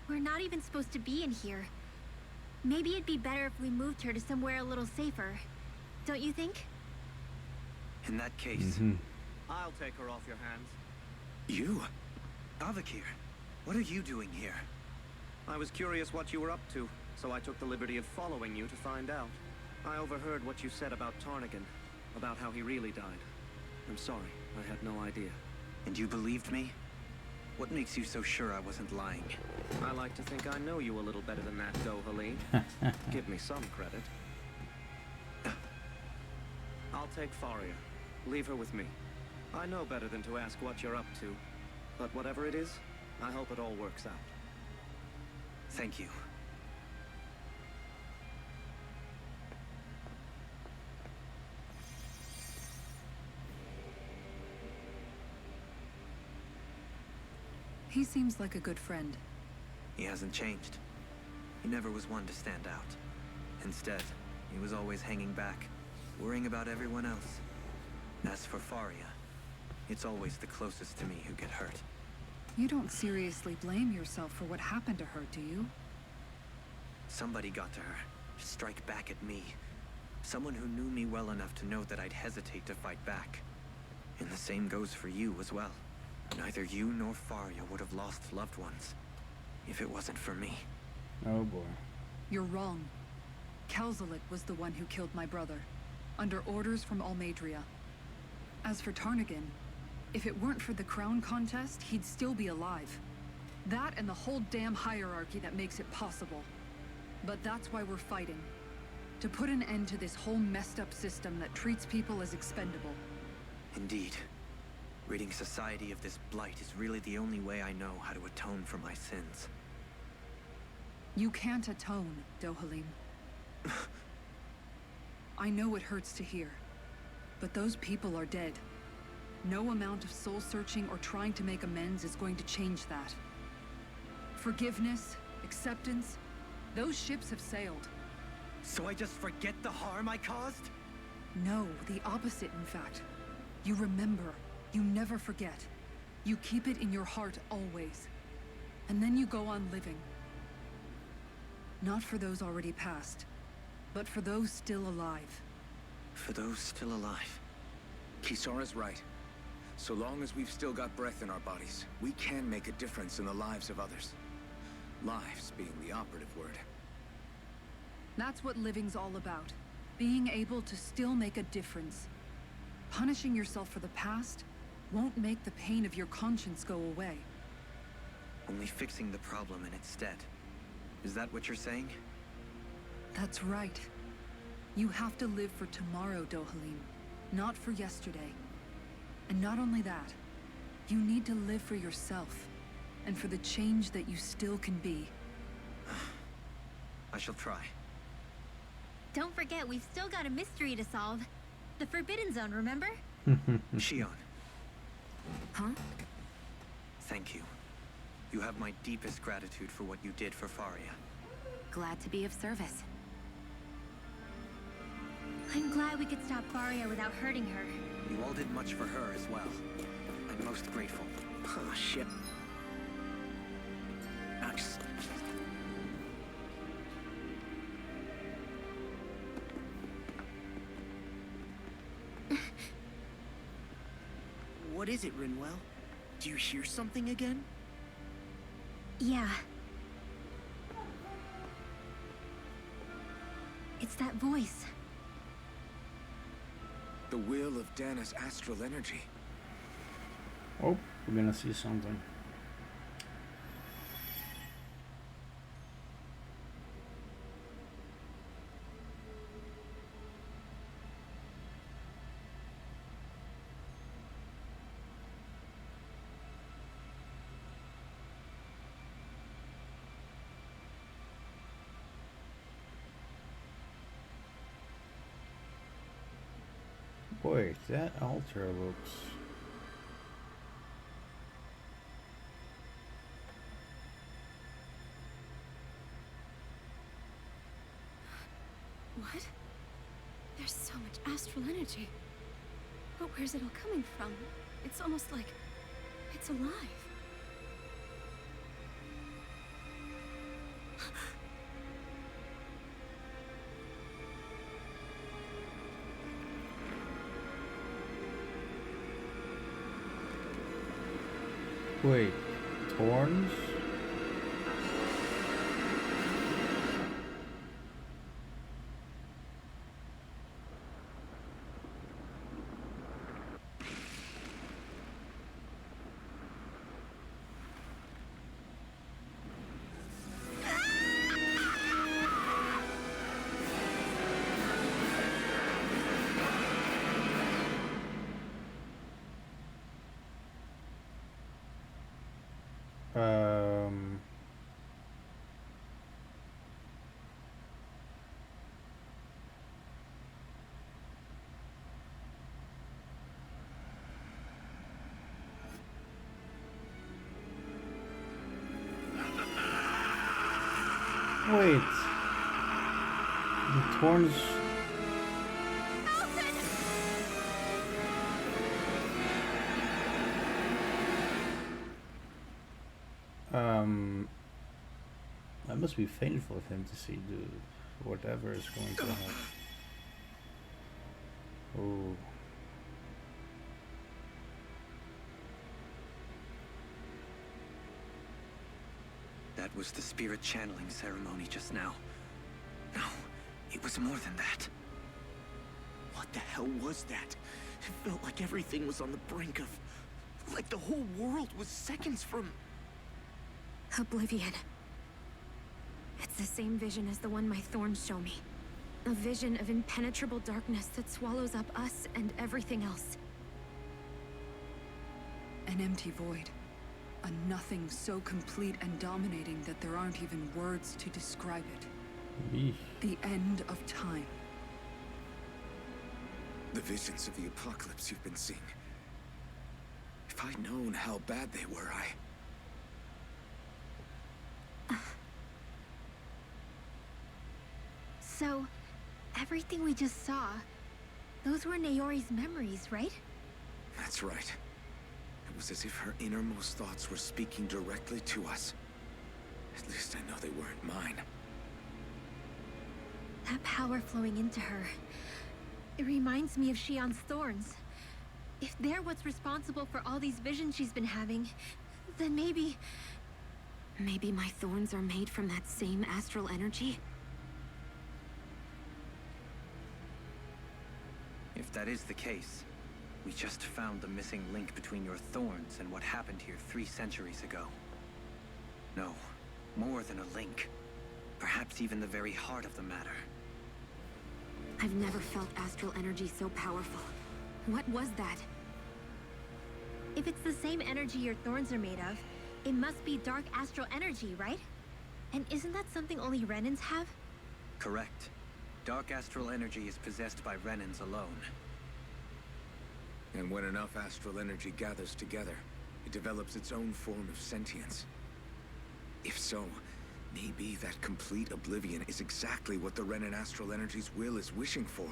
We're not even supposed to be in here. Maybe it'd be better if we moved her to somewhere a little safer. Don't you think? In that case, I'll take her off your hands. you? Avakir, what are you doing here? I was curious what you were up to, so I took the liberty of following you to find out. I overheard what you said about Tarnigan, about how he really died. I'm sorry, I had no idea. And you believed me? What makes you so sure I wasn't lying? I like to think I know you a little better than that, Dohalim. Give me some credit. I'll take Faria. Leave her with me. I know better than to ask what you're up to. But whatever it is, I hope it all works out. Thank you. He seems like a good friend. He hasn't changed. He never was one to stand out. Instead, he was always hanging back, worrying about everyone else. As for Faria, it's always the closest to me who get hurt. You don't seriously blame yourself for what happened to her, do you? Somebody got to her, to strike back at me. Someone who knew me well enough to know that I'd hesitate to fight back. And the same goes for you as well. Neither you nor Faria would have lost loved ones if it wasn't for me. Oh boy. You're wrong. Kelzelik was the one who killed my brother, under orders from Almadria. As for Tarnigan, if it weren't for the crown contest, he'd still be alive. That and the whole damn hierarchy that makes it possible. But that's why we're fighting. To put an end to this whole messed up system that treats people as expendable. Indeed. Ridding society of this blight is really the only way I know how to atone for my sins. You can't atone, Dohalim. I know it hurts to hear, but those people are dead. No amount of soul-searching or trying to make amends is going to change that. Forgiveness, acceptance, those ships have sailed. So I just forget the harm I caused? No, the opposite, in fact. You remember. You never forget. You keep it in your heart always. And then you go on living. Not for those already passed, but for those still alive. For those still alive. Kisara's right. So long as we've still got breath in our bodies, we can make a difference in the lives of others. Lives being the operative word. That's what living's all about. Being able to still make a difference. Punishing yourself for the past won't make the pain of your conscience go away. Only fixing the problem in its stead. Is that what you're saying? That's right. You have to live for tomorrow, Dohalim, not for yesterday. And not only that, you need to live for yourself, and for the change that you still can be. I shall try. Don't forget, we've still got a mystery to solve. The Forbidden Zone, remember? Shion. Huh? Thank you. You have my deepest gratitude for what you did for Faria. Glad to be of service. I'm glad we could stop Faria without hurting her. You all did much for her as well. I'm most grateful. Oh, shit. Nice. What is it, Rinwell? Do you hear something again? Yeah. It's that voice. The will of Dana's astral energy. Oh, we're gonna see something. Boy, that altar looks... What? There's so much astral energy. But where's it all coming from? It's almost like it's alive. Wait, thorns? Wait. The thorns... That must be painful for him to see whatever is going to happen. Oh. That was the spirit channeling ceremony just now. No, it was more than that. What the hell was that? It felt like everything was on the brink of... like the whole world was seconds from... Oblivion. It's the same vision as the one my thorns show me. A vision of impenetrable darkness that swallows up us and everything else. An empty void. A nothing so complete and dominating that there aren't even words to describe it. Eesh. The end of time. The visions of the apocalypse you've been seeing. If I'd known how bad they were, So, everything we just saw, those were Naori's memories, right? That's right. It was as if her innermost thoughts were speaking directly to us. At least I know they weren't mine. That power flowing into her, it reminds me of Shion's thorns. If they're what's responsible for all these visions she's been having, then maybe... Maybe my thorns are made from that same astral energy? If that is the case, we just found the missing link between your thorns and what happened here 3 centuries ago. No, more than a link. Perhaps even the very heart of the matter. I've never felt astral energy so powerful. What was that? If it's the same energy your thorns are made of, it must be dark astral energy, right? And isn't that something only Renans have? Correct. Dark astral energy is possessed by Renans alone. And when enough astral energy gathers together, it develops its own form of sentience. If so, maybe that complete oblivion is exactly what the Ren and Astral Energy's will is wishing for.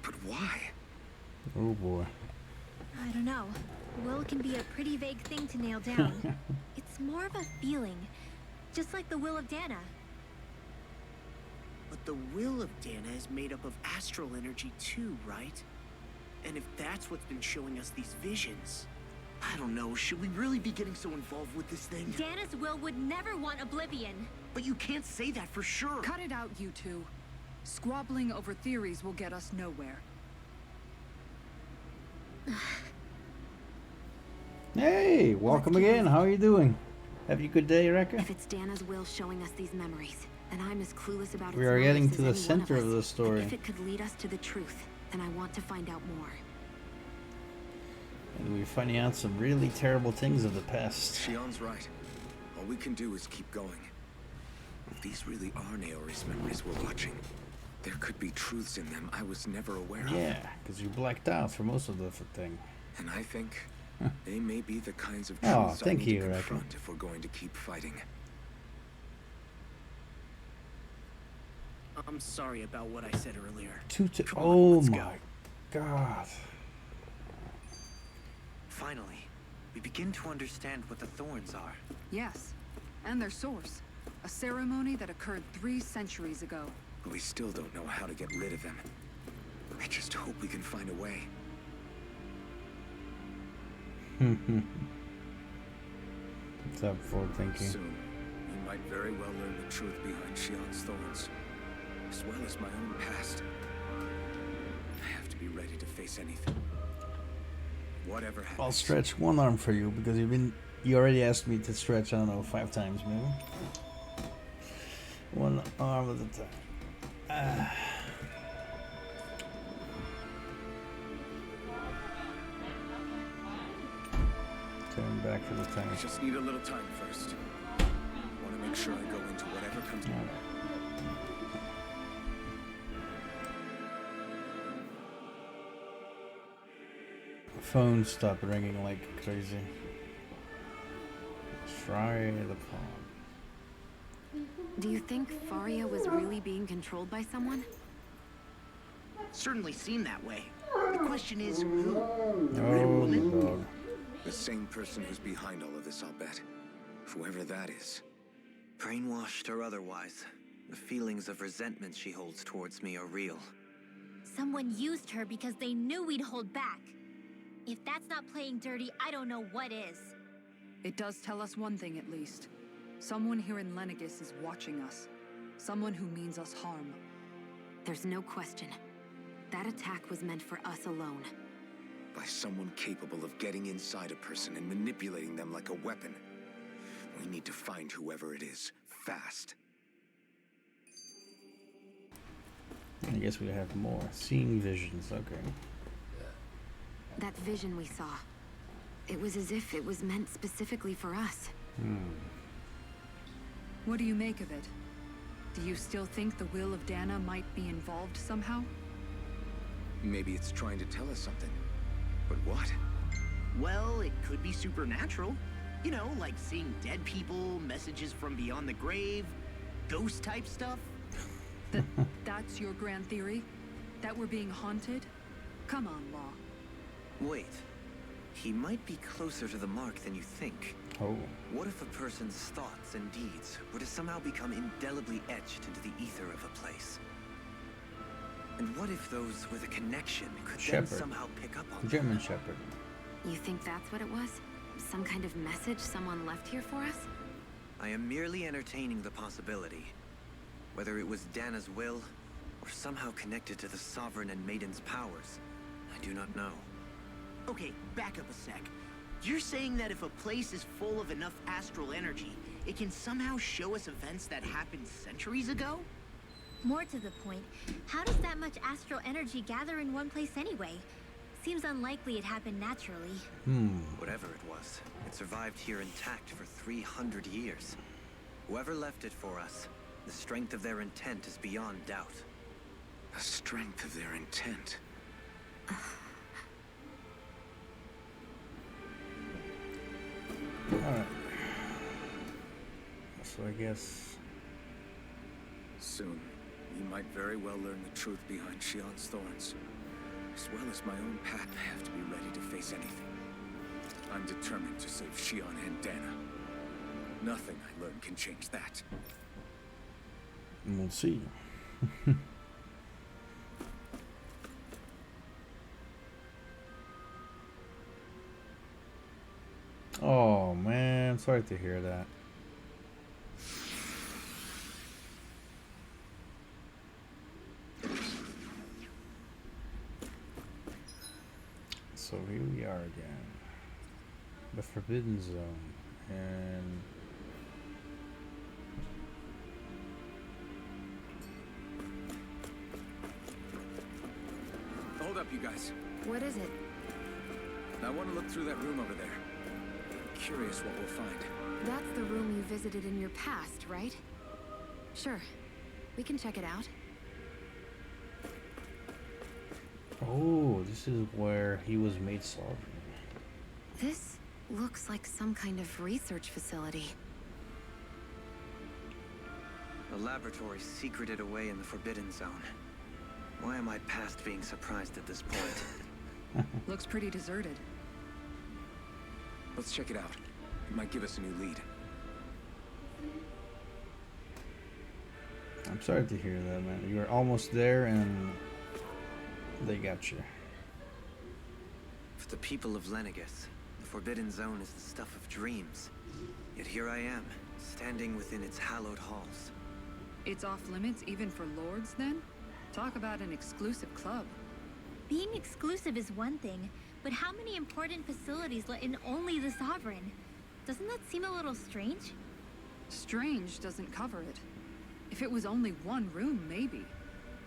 But why? Oh boy. I don't know. Will can be a pretty vague thing to nail down. It's more of a feeling, just like the will of Dana. But the will of Dana is made up of astral energy too, right? And if that's what's been showing us these visions, I don't know, should we really be getting so involved with this thing? Dana's will would never want oblivion. But you can't say that for sure. Cut it out, you two. Squabbling over theories will get us nowhere. Hey, welcome again. How are you doing? Have you a good day, Rekka? If it's Dana's will showing us these memories, and I'm as clueless about We its are getting motives to the as any one center of us, the story. and if it could lead us to the truth, then I want to find out more. And we're finding out some really terrible things of the past. Shion's right. All we can do is keep going. If these really are Naori's memories we're watching, there could be truths in them I was never aware of. Yeah, because you blacked out for most of the thing. And I think they may be the kinds of Oh, truths I thank need you, to Rekka. confront if we're going to keep fighting. I'm sorry about what I said earlier. Come on, Oh let's my go. god. Finally, we begin to understand what the thorns are. Yes, and their source. A ceremony that occurred 3 centuries ago. But we still don't know how to get rid of them. I just hope we can find a way. What's up, forward thinking? Soon, we might very well learn the truth behind Shion's thorns, as well as my own past. I have to be ready to face anything. Whatever happens. I'll stretch one arm for you because you already asked me to stretch, I don't know, 5 times maybe. One arm at a time. Turn back for the time. I just need a little time first. Want to make sure I go into whatever comes. Phone stopped ringing like crazy. Try the palm. Do you think Faria was really being controlled by someone? Certainly seemed that way. The question is, who? Oh, the dog. The same person who's behind all of this, I'll bet. Whoever that is. Brainwashed or otherwise, the feelings of resentment she holds towards me are real. Someone used her because they knew we'd hold back. If that's not playing dirty, I don't know what is. It does tell us one thing at least. Someone here in Lenegis is watching us. Someone who means us harm. There's no question. That attack was meant for us alone. By someone capable of getting inside a person and manipulating them like a weapon. We need to find whoever it is, fast. I guess we have more. Seeing visions, okay. That vision we saw. It was as if it was meant specifically for us. What do you make of it? Do you still think the will of Dana might be involved somehow? Maybe it's trying to tell us something. But what? Well, it could be supernatural. You know, like seeing dead people, messages from beyond the grave, ghost type stuff. That's your grand theory? That we're being haunted? Come on, Law. Wait. He might be closer to the mark than you think. Oh. What if a person's thoughts and deeds were to somehow become indelibly etched into the ether of a place? And what if those with a connection could then Shepherd. somehow pick up on German them? Shepherd. You think that's what it was? Some kind of message someone left here for us? I am merely entertaining the possibility. Whether it was Dana's will, or somehow connected to the Sovereign and Maiden's powers, I do not know. Okay, back up a sec. You're saying that if a place is full of enough astral energy, it can somehow show us events that happened centuries ago? More to the point, how does that much astral energy gather in one place anyway? Seems unlikely it happened naturally. Whatever it was, it survived here intact for 300 years. Whoever left it for us, the strength of their intent is beyond doubt. The strength of their intent. Alright. So I guess... Soon, we might very well learn the truth behind Shion's thorns. As well as my own path, I have to be ready to face anything. I'm determined to save Shion and Dana. Nothing I learn can change that. We'll see. Oh man, sorry to hear that. So here we are again. The Forbidden Zone. And Hold up, you guys. What is it? I want to look through that room over there. Curious what we'll find. That's the room you visited in your past, right? Sure. We can check it out. oh, this is where he was made sovereign. This looks like some kind of research facility. A laboratory secreted away in the Forbidden Zone. Why am I past being surprised at this point? Looks pretty deserted. Let's check it out. It might give us a new lead. I'm sorry to hear that, man. You were almost there and they got you. For the people of Lenegus, the Forbidden Zone is the stuff of dreams. Yet here I am, standing within its hallowed halls. It's off limits even for lords, then? Talk about an exclusive club. Being exclusive is one thing, but how many important facilities let in only the Sovereign? Doesn't that seem a little strange? Strange doesn't cover it. If it was only one room, maybe.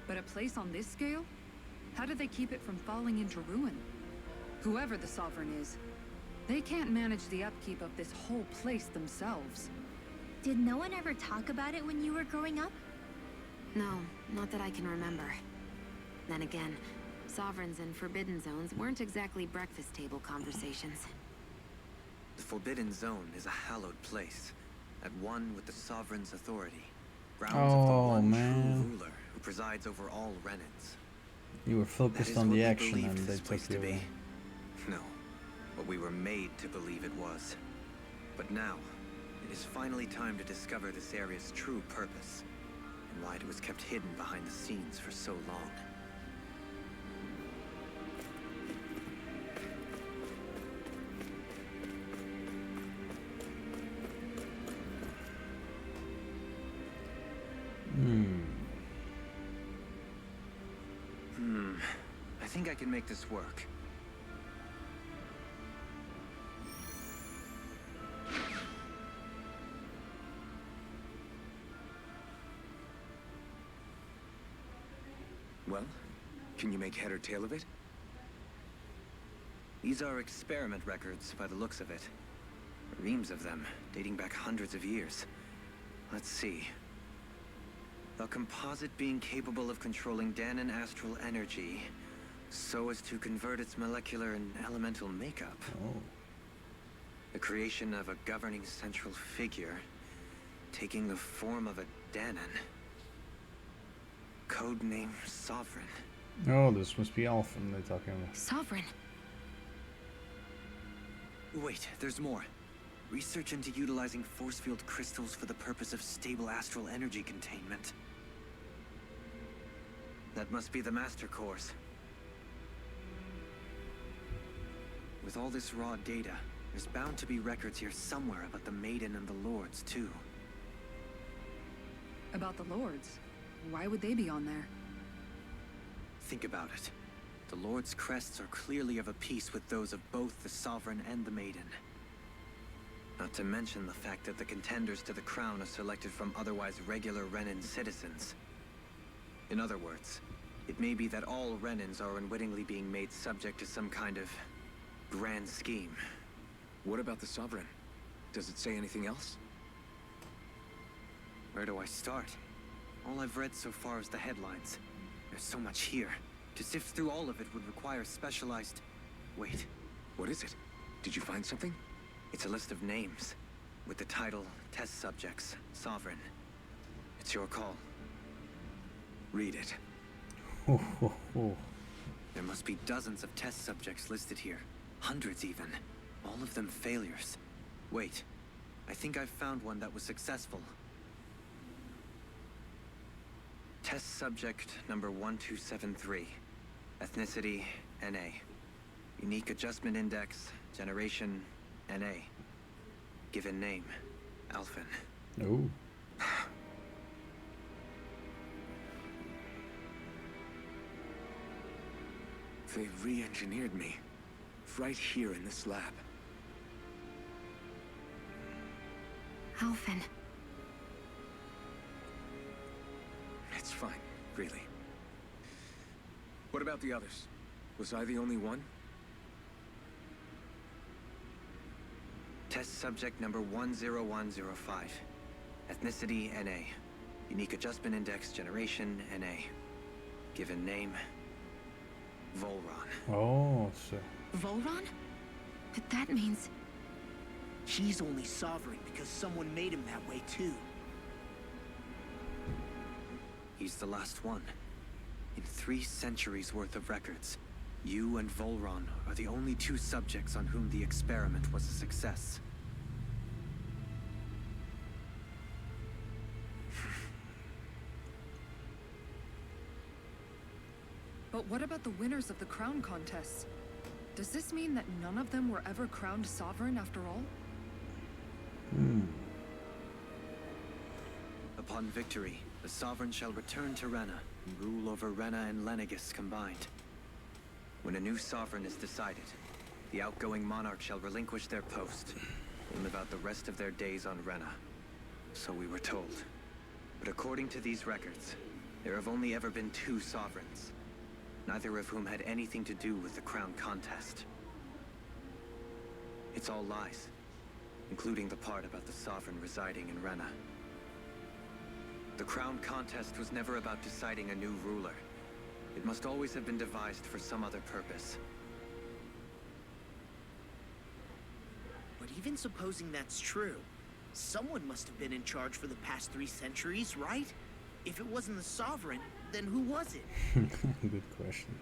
But a place on this scale? How do they keep it from falling into ruin? Whoever the Sovereign is, they can't manage the upkeep of this whole place themselves. Did no one ever talk about it when you were growing up? No, not that I can remember. Then again, Sovereigns and Forbidden Zones weren't exactly breakfast table conversations. The Forbidden Zone is a hallowed place, at one with the Sovereign's authority. Grounds of the one true ruler who presides over all Renans. You were focused on the action and they took you away. No, but we were made to believe it was. But now, it is finally time to discover this area's true purpose, and why it was kept hidden behind the scenes for so long. I think I can make this work. Well, can you make head or tail of it? These are experiment records by the looks of it. Reams of them, dating back hundreds of years. Let's see. A composite being capable of controlling Danan astral energy, so as to convert its molecular and elemental makeup. Oh. The creation of a governing central figure, taking the form of a Danan. Codename Sovereign. Oh, this must be Alphen they're talking about. Sovereign. Wait, there's more. Research into utilizing force field crystals for the purpose of stable astral energy containment. That must be the Master Course. With all this raw data, there's bound to be records here somewhere about the Maiden and the Lords, too. About the Lords? Why would they be on there? Think about it. The Lord's crests are clearly of a piece with those of both the Sovereign and the Maiden. Not to mention the fact that the contenders to the crown are selected from otherwise regular Renan citizens. In other words, it may be that all Renans are unwittingly being made subject to some kind of grand scheme. What about the Sovereign? Does it say anything else? Where do I start? All I've read so far is the headlines. There's so much here. To sift through all of it would require specialized... Wait. What is it? Did you find something? It's a list of names, with the title Test Subjects, Sovereign. It's your call. Read it. There must be dozens of test subjects listed here. Hundreds even. All of them failures. Wait. I think I've found one that was successful. Test subject number 1273. Ethnicity, NA. Unique adjustment index, generation, NA. Given name, Alphen. Oh. They re-engineered me. Right here in this lab. Alphen. It's fine, really. What about the others? Was I the only one? Test subject number 10105. Ethnicity, NA. Unique adjustment index, generation, NA. Given name, Volron. Oh, so... Volron? But that means... He's only sovereign because someone made him that way too. He's the last one. In 3 centuries worth of records, you and Volron are the only 2 subjects on whom the experiment was a success. But what about the winners of the crown contests? Does this mean that none of them were ever crowned sovereign after all? Upon victory, the Sovereign shall return to Rena and rule over Rena and Lenegis combined. When a new Sovereign is decided, the outgoing monarch shall relinquish their post and live out the rest of their days on Rena. So we were told. But according to these records, there have only ever been 2 Sovereigns, neither of whom had anything to do with the crown contest. It's all lies, including the part about the Sovereign residing in Rena. The crown contest was never about deciding a new ruler. It must always have been devised for some other purpose. But even supposing that's true, someone must have been in charge for the past 3 centuries, right? If it wasn't the Sovereign, then who was it? Good question.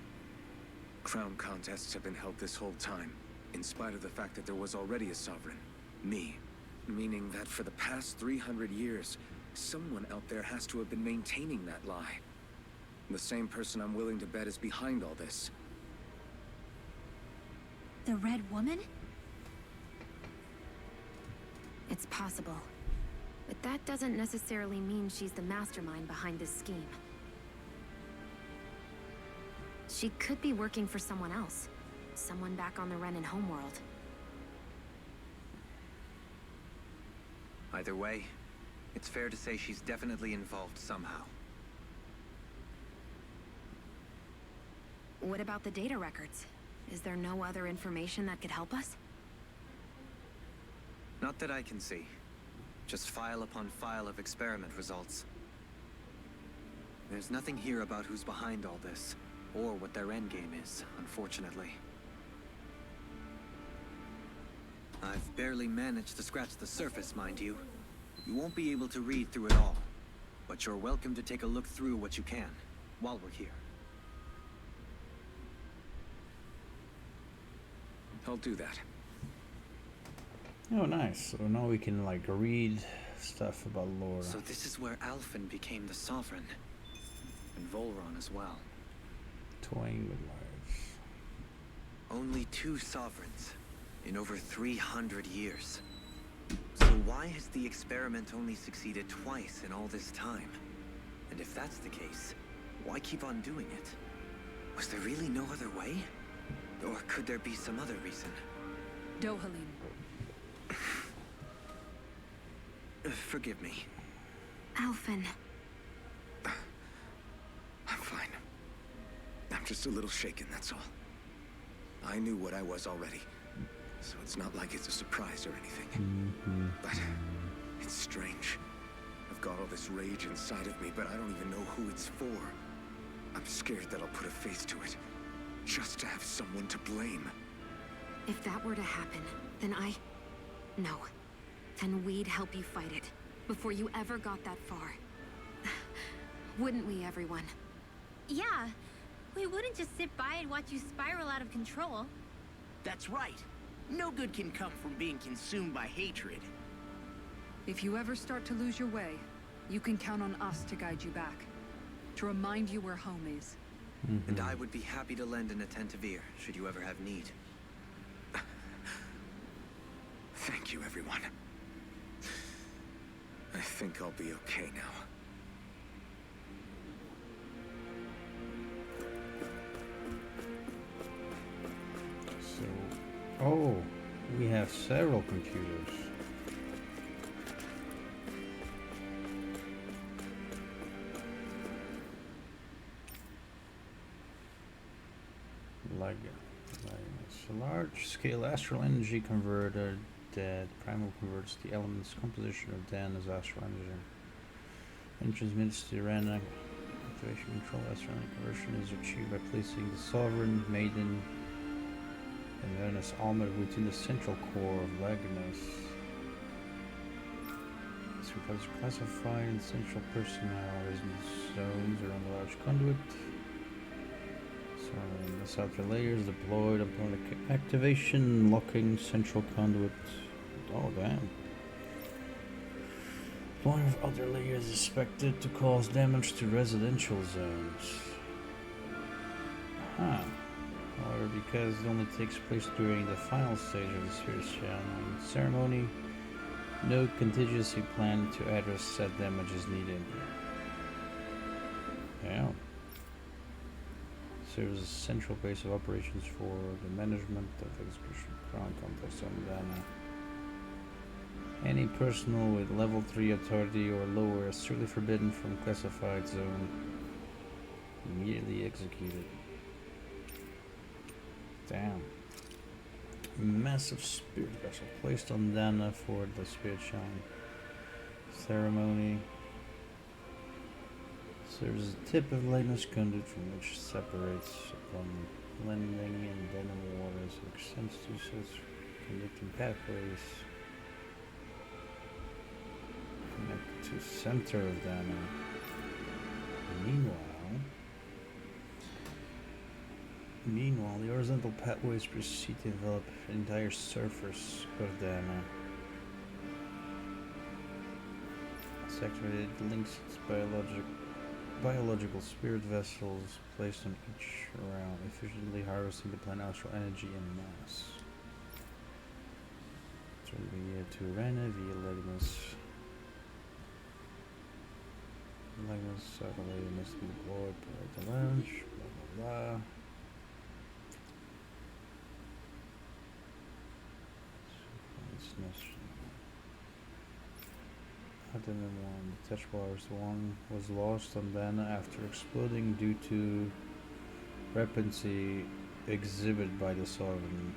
Crown contests have been held this whole time, in spite of the fact that there was already a Sovereign. Me. Meaning that for the past 300 years, someone out there has to have been maintaining that lie. The same person I'm willing to bet is behind all this. The Red Woman? It's possible. But that doesn't necessarily mean she's the mastermind behind this scheme. She could be working for someone else. Someone back on the Renan homeworld. Either way, it's fair to say she's definitely involved somehow. What about the data records? Is there no other information that could help us? Not that I can see. Just file upon file of experiment results. There's nothing here about who's behind all this, or what their endgame is, unfortunately. I've barely managed to scratch the surface, mind you. You won't be able to read through it all, but you're welcome to take a look through what you can, while we're here. I'll do that. Oh, nice. So now we can, like, read stuff about Laura. So this is where Alphen became the Sovereign. And Volron as well. Toying with lives. Only 2 Sovereigns in over 300 years. So why has the experiment only succeeded twice in all this time? And if that's the case, why keep on doing it? Was there really no other way? Or could there be some other reason? Dohalim. Forgive me. Alphen. I'm fine. I'm just a little shaken, that's all. I knew what I was already, so it's not like it's a surprise or anything. But it's strange. I've got all this rage inside of me, but I don't even know who it's for. I'm scared that I'll put a face to it, just to have someone to blame. If that were to happen, then No. Then we'd help you fight it, before you ever got that far. Wouldn't we, everyone? Yeah, we wouldn't just sit by and watch you spiral out of control. That's right. No good can come from being consumed by hatred. If you ever start to lose your way, you can count on us to guide you back. To remind you where home is. And I would be happy to lend an attentive ear, should you ever have need. Thank you, everyone. I think I'll be okay now. So, oh, we have several computers. It's a large-scale astral energy converter that primal converts the elements composition of Dan as astral energy and transmits to Rana. Activation control astral energy conversion is achieved by placing the Sovereign, Maiden, and Rana's armor within the central core of Lagunas. This becomes classified in central personnel as zones around the large conduit. The outer layers deployed upon the activation, locking central conduit. Oh damn. Deployment of outer layers is expected to cause damage to residential zones. Huh. However, because it only takes place during the final stage of the Spirit Shaman ceremony, no contingency plan to address said damage is needed. Yeah. Serves as a central base of operations for the management of execution crown contest on Dana. Any personnel with level 3 authority or lower is strictly forbidden from classified zone. Immediately executed. Damn. Massive spirit vessel placed on Dana for the Spirit Shaman ceremony. Serves as a tip of lightness conduit from which separates upon blending in Denim waters and extends to such conducting pathways. Connect to center of Dana. Meanwhile, the horizontal pathways proceed to develop the entire surface of Dana. It's activated links its biological spirit vessels placed on each round, efficiently harvesting the plant astral energy in mass. Turn via to Rana via Legnus. Legnus satellite must be deployed by the launch, blah blah blah. Atom 1. The Touch Wires 1 was lost on Dana after exploding due to repellency exhibited by the Sovereign.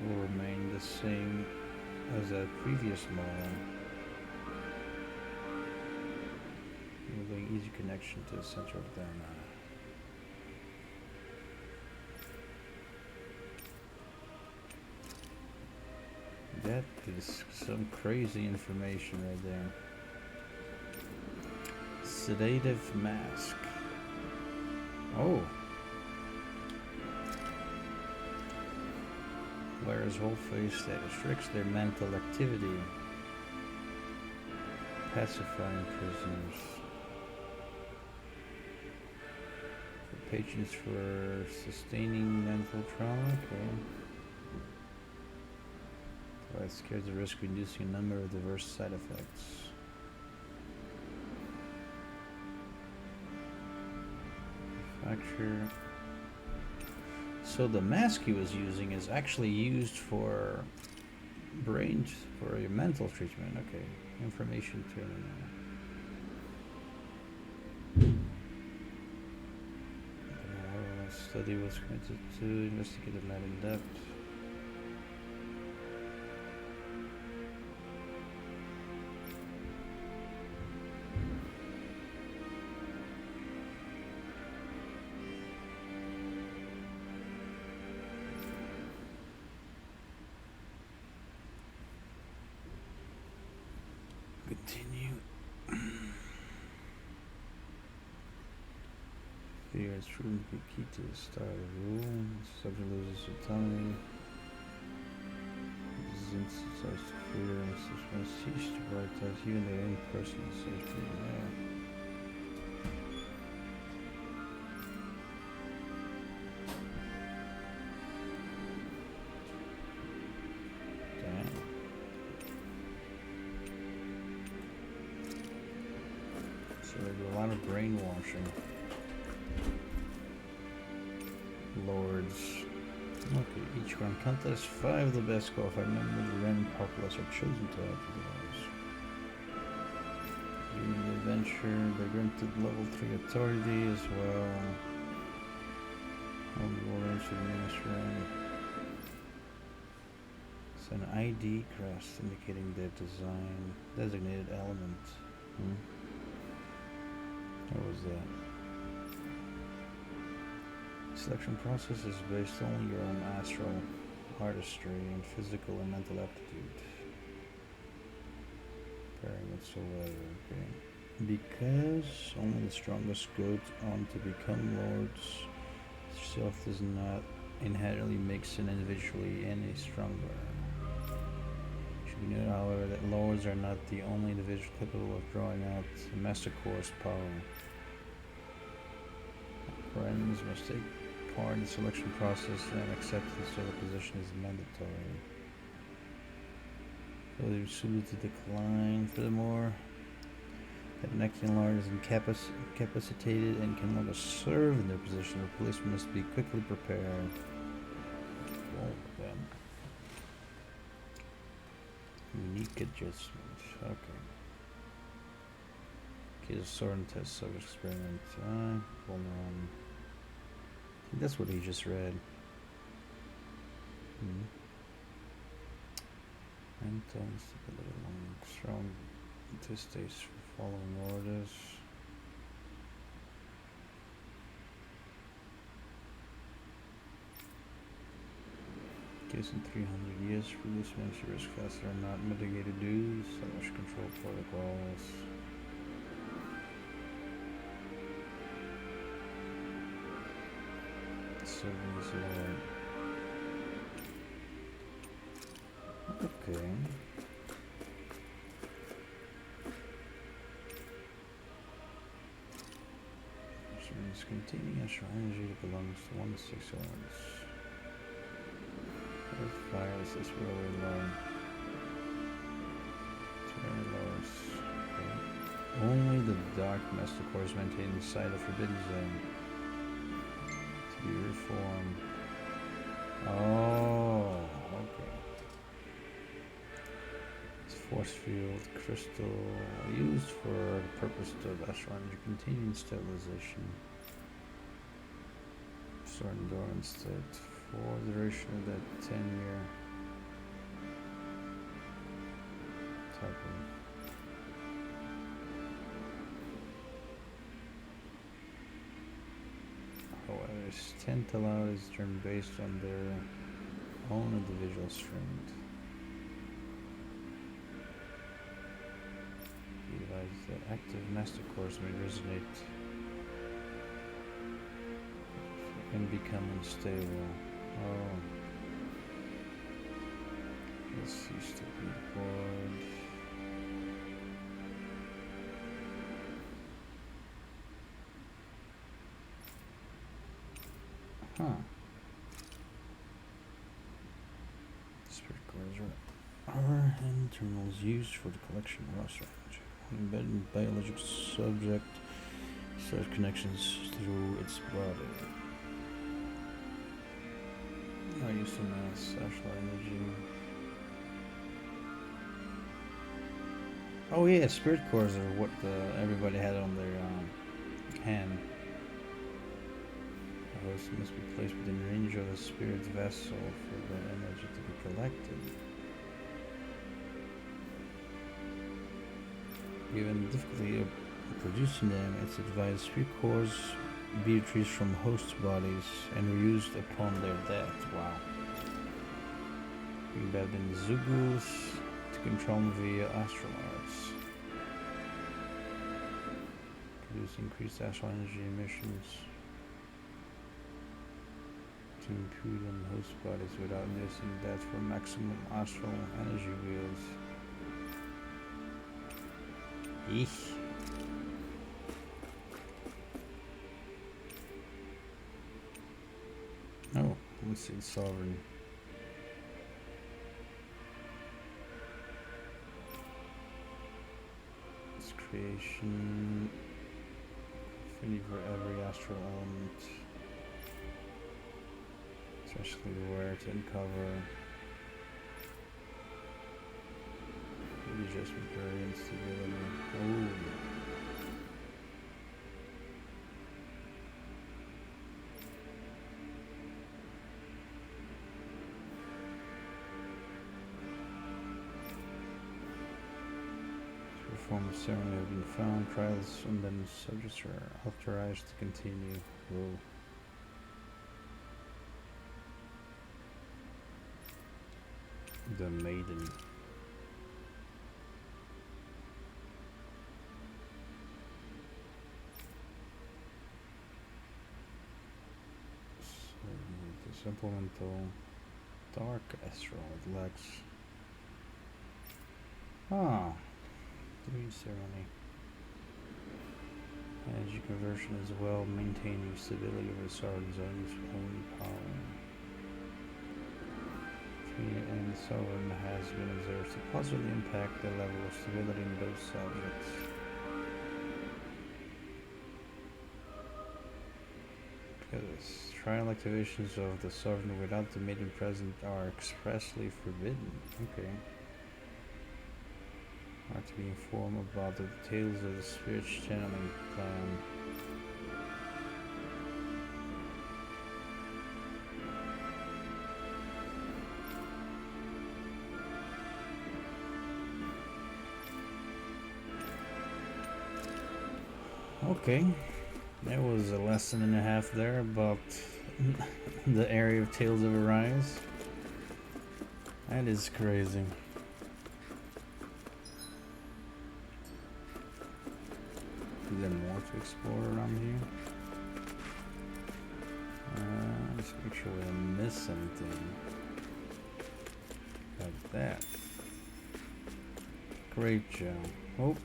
Will remain the same as that previous model. Moving easy connection to the center of Dana. That is some crazy information right there. Sedative mask. Oh. Wears whole face that restricts their mental activity. Pacifying prisoners. For patients for sustaining mental trauma. Okay. It scares the risk of inducing a number of diverse side effects. Manufacture. So the mask he was using is actually used for for your mental treatment. Okay, information terminal. Study was committed to investigate the matter in depth. Continue. Fear is proven to be key to the start of the rule. Subject loses autonomy. Zinc starts to fear and must cease to prioritize even their own personal safety. Yeah. A lot of brainwashing. Lords. Okay, each round contest, 5 of the best qualified members of the random populace are chosen to add to the lords. During the adventure, they're granted level 3 authority as well. All the lords should administer. It's an ID crest indicating their designated element. What was that? Selection process is based only on astral artistry and physical and mental aptitude. Pairing whatsoever, okay. Because only the strongest go on to become lords, self does not inherently makes an individually any stronger. We know, however, that lords are not the only individual capable of drawing out the Master Core's power. Friends must take part in the selection process and acceptance of the position is mandatory. So they are suited to decline. Furthermore, that an acting lord is incapacitated and can no longer serve in their position, the policeman must be quickly prepared. Unique adjustment. Okay. Okay, the sword and test subject experiment. Hold on. I think that's what he just read. Mental instability along strong distaste for following orders. Case in 300 years, release once your risk classes are not mitigated due to such control protocols. Service lord. Okay. Which means containing astral energy that belongs to 1 to 6 elements. Fire is this really low. Very low. Okay. Only the Dark Master Core is maintained inside the Forbidden Zone. To be reformed. Oh, okay. It's force field crystal used for the purpose of astral energy containing stabilization. Sword endurance that for the duration of that 10-year type of. However, tend to allow is turn based on their own individual strength. He advises that active master cores may resonate and become unstable. Oh. This used to be board. Huh. Spirit cores are internals used for the collection of raw strategy. Embedded in biological subject, starts connections through its body. I use some astral energy. Oh yeah, spirit cores are what everybody had on their hand. The host must be placed within range of the spirit's vessel for the energy to be collected. Given the difficulty of producing them, it's advised spirit cores be retrieved from host bodies and reused upon their death. Wow. Embedded in Zugus to control them via astral arts. produce increased astral energy emissions to impede on host bodies without inducing death for maximum astral energy wheels. Eesh. Oh, let's see, Sovereign. It's creation. Affinity for every astral element. Especially where to uncover. The adjustment variant stability. Oh. Perform ceremony have been found. Trials and then subjects are authorized to continue. Whoa. The Maiden. So the supplemental Dark Astral Lex. Ah. Ceremony. Energy conversion as well, maintaining stability of the Sovereign Zone's only power. And the Sovereign has been observed to positively impact the level of stability in those subjects. Because trial activations of the Sovereign without the maiden present are expressly forbidden. Okay. Are to be informed about the details of the spirit channeling plan. Okay, there was a lesson and a half there about the area of Tales of Arise. That is crazy. Is there more to explore around here? Let's make sure we don't miss anything. Like that. Great job. Oh.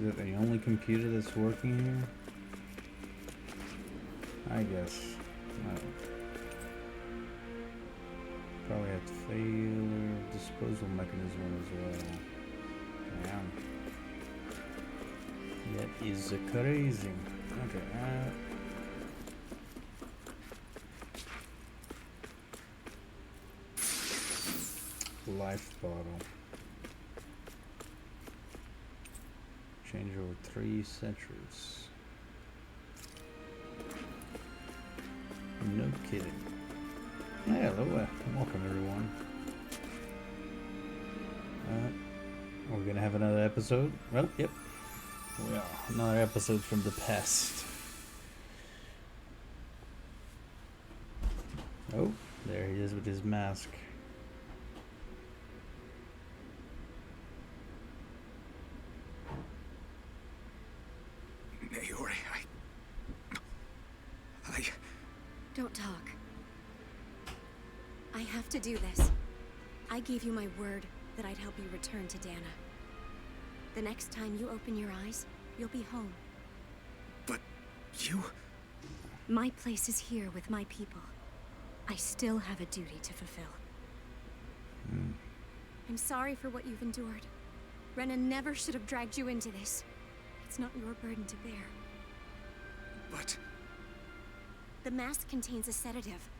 Is it the only computer that's working here? I guess. No. Probably have failure disposal mechanism as well. Damn. That is crazy. Okay. Life bottle. Change over 3 centuries. No kidding. Hey, hello, welcome everyone. We're gonna have another episode. Well, yep. We are. Another episode from the past. Oh, there he is with his mask. Naori, Don't talk. I have to do this. I gave you my word that I'd help you return to Dana. The next time you open your eyes, you'll be home. But you... My place is here with my people. I still have a duty to fulfill. I'm sorry for what you've endured. Rena never should have dragged you into this. It's not your burden to bear. But... The mask contains a sedative.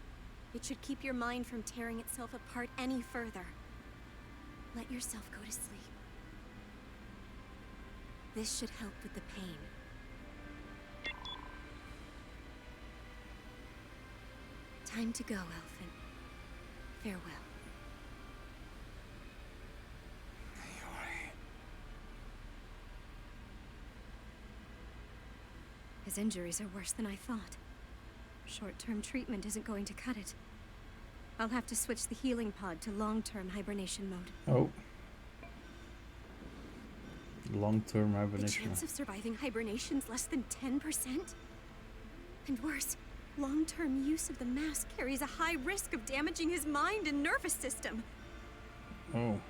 It should keep your mind from tearing itself apart any further. Let yourself go to sleep. This should help with the pain. Time to go, Elfin. Farewell. His injuries are worse than I thought. Short-term treatment isn't going to cut it. I'll have to switch the healing pod to long-term hibernation mode. Oh. Long-term The hibernation. chance of surviving hibernation's less than 10%? And worse, long-term use of the mask carries a high risk of damaging his mind and nervous system. Oh.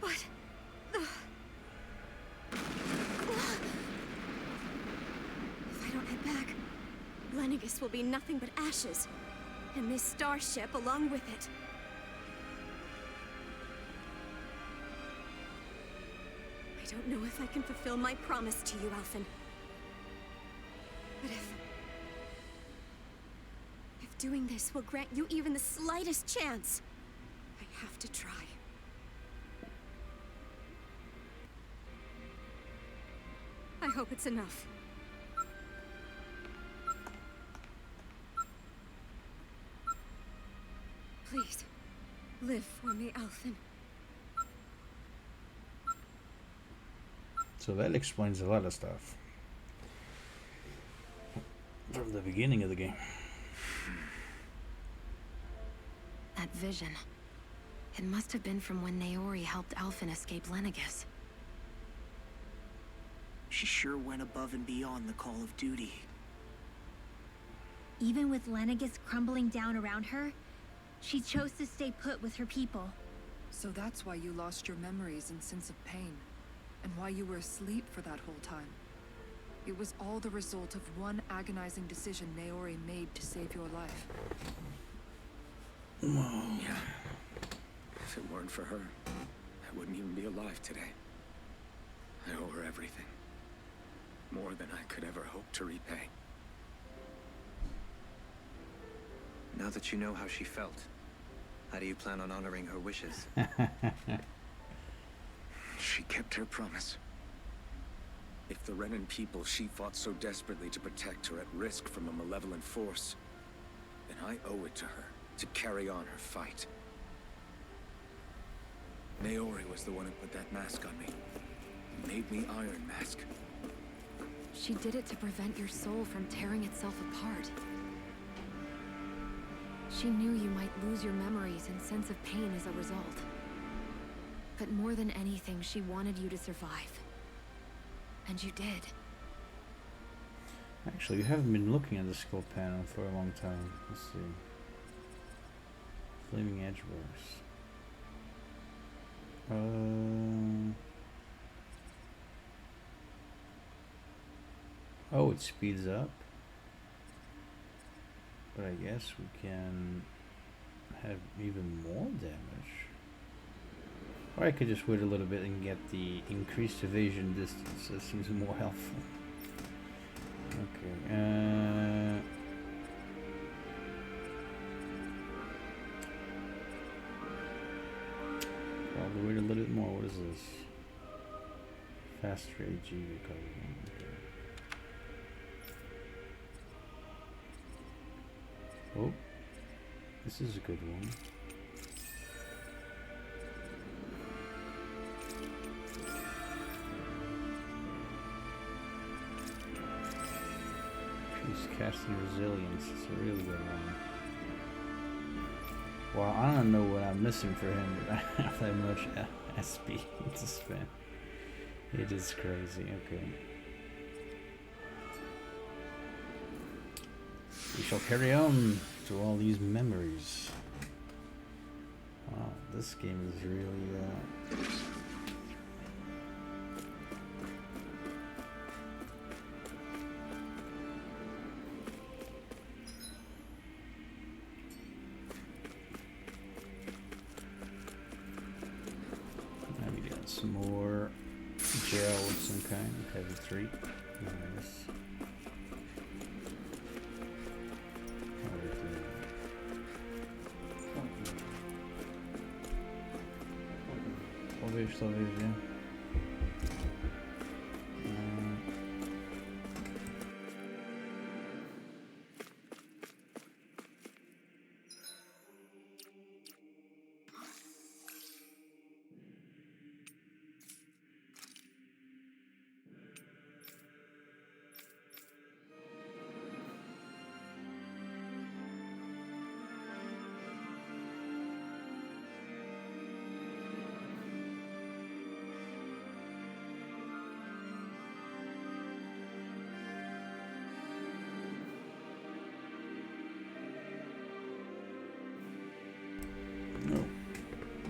But... If I don't head back, Lenegis will be nothing but ashes. And this starship along with it. I don't know if I can fulfill my promise to you, Alphen. But if doing this will grant you even the slightest chance, I have to try. I hope it's enough. Please, live for me, Alphen. So that explains a lot of stuff from the beginning of the game. That vision. It must have been from when Naori helped Alphen escape Lenegis. She sure went above and beyond the call of duty. Even with Lenegis crumbling down around her, she chose to stay put with her people. So that's why you lost your memories and sense of pain, and why you were asleep for that whole time. It was all the result of one agonizing decision Naori made to save your life. Yeah. If it weren't for her, I wouldn't even be alive today. I owe her everything. More than I could ever hope to repay. Now that you know how she felt, how do you plan on honoring her wishes? She kept her promise. If the Renan people she fought so desperately to protect are at risk from a malevolent force, then I owe it to her to carry on her fight. Naori was the one who put that mask on me. Made me Iron Mask. She did it to prevent your soul from tearing itself apart. She knew you might lose your memories and sense of pain as a result. But more than anything, she wanted you to survive. And you did. Actually, you haven't been looking at the skill panel for a long time. Let's see. Flaming Edge Burst. Oh, it speeds up. But I guess we can have even more damage. Or I could just wait a little bit and get the increased evasion distance. That seems more helpful. Okay. Probably wait a little bit more. What is this? Faster AG recovery. Okay. Oh, this is a good one. She's casting resilience. It's a really good one. Well, I don't know what I'm missing for him, but I have that much SP to spend. It is crazy. Okay. We shall carry on to all these memories. Wow, this game is really maybe got some more gel of some kind. Heavy 3. Nice. Talvez, yeah.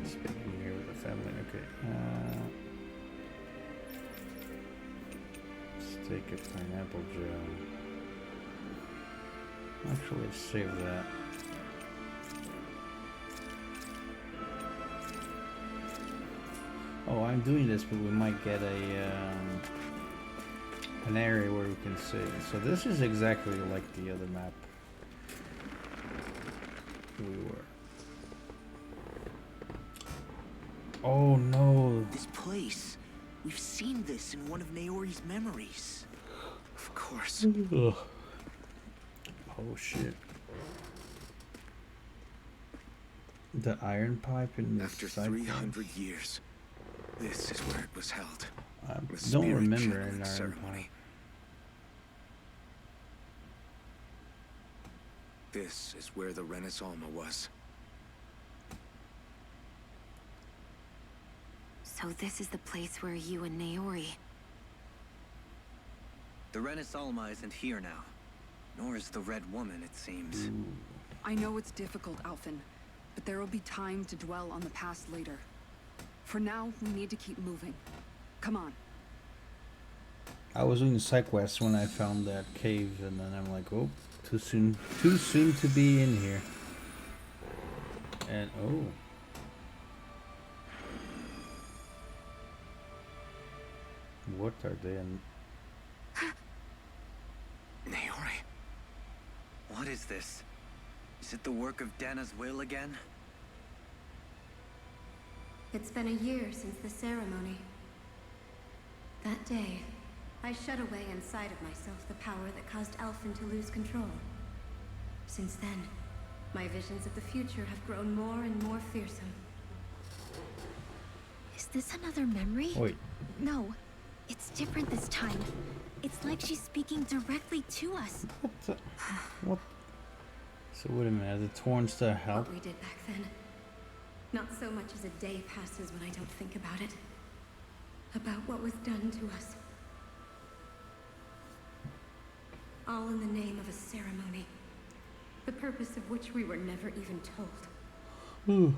Speaking here with the family. Okay. Let's take a pineapple gel. Actually, let's save that. Oh, I'm doing this, but we might get an area where we can see. So this is exactly like the other map we were. Oh no! This place. We've seen this in one of Naori's memories. Of course. Ugh. Oh shit. The iron pipe in this After side 300 years, this is where it was held. I The don't spirit remember channeling an iron ceremony. pipe. This is where the Renis Alma was. So this is the place where you and Naori... The Renis Alma isn't here now. Nor is the Red Woman, it seems. I know it's difficult, Alphen, but there will be time to dwell on the past later. For now, we need to keep moving. Come on. I was doing side quests when I found that cave, and then I'm like, oh, too soon to be in here. And oh. What are they in? Naori. What is this? Is it the work of Dana's will again? It's been a year since the ceremony. That day, I shut away inside of myself the power that caused Alphen to lose control. Since then, my visions of the future have grown more and more fearsome. Is this another memory? Wait. No, it's different this time. It's like she's speaking directly to us. What the? What? So wait a minute, the Torns to help? What we did back then. Not so much as a day passes when I don't think about it. About what was done to us. All in the name of a ceremony. The purpose of which we were never even told.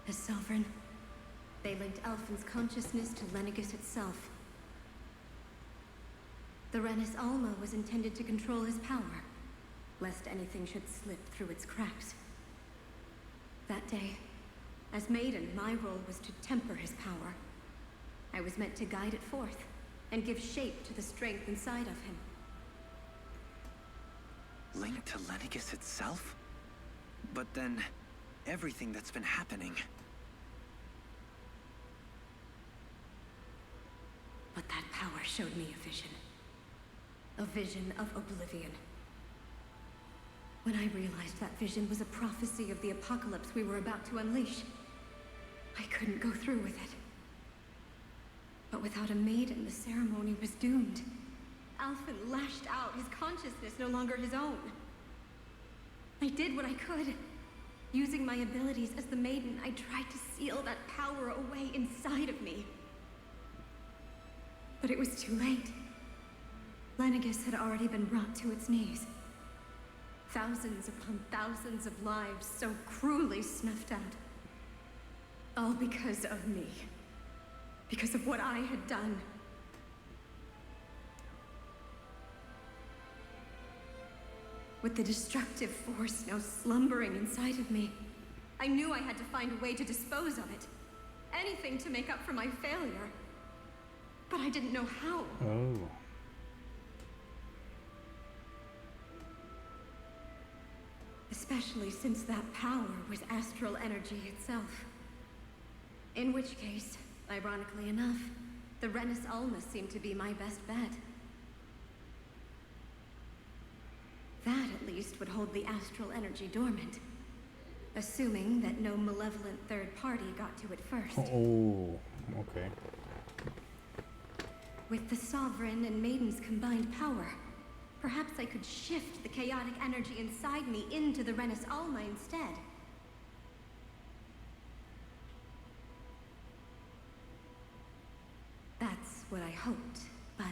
As Sovereign, they linked Alphen's consciousness to Lenegis itself. The Renis Alma was intended to control his power, lest anything should slip through its cracks. That day, as Maiden, my role was to temper his power. I was meant to guide it forth, and give shape to the strength inside of him. Linked to Lenegis itself? But then, everything that's been happening... But that power showed me a vision. A vision of oblivion. When I realized that vision was a prophecy of the apocalypse we were about to unleash, I couldn't go through with it. But without a maiden, the ceremony was doomed. Alphen lashed out, his consciousness no longer his own. I did what I could. Using my abilities as the maiden, I tried to seal that power away inside of me. But it was too late. Lenegis had already been brought to its knees. Thousands upon thousands of lives so cruelly snuffed out. All because of me. Because of what I had done. With the destructive force now slumbering inside of me, I knew I had to find a way to dispose of it. Anything to make up for my failure. But I didn't know how. Oh. Especially since that power was astral energy itself. In which case, ironically enough, the Renis Alma seemed to be my best bet. That, at least, would hold the astral energy dormant. Assuming that no malevolent third party got to it first. Oh, okay. With the Sovereign and Maiden's combined power, perhaps I could shift the chaotic energy inside me into the Renis Alma instead. That's what I hoped, but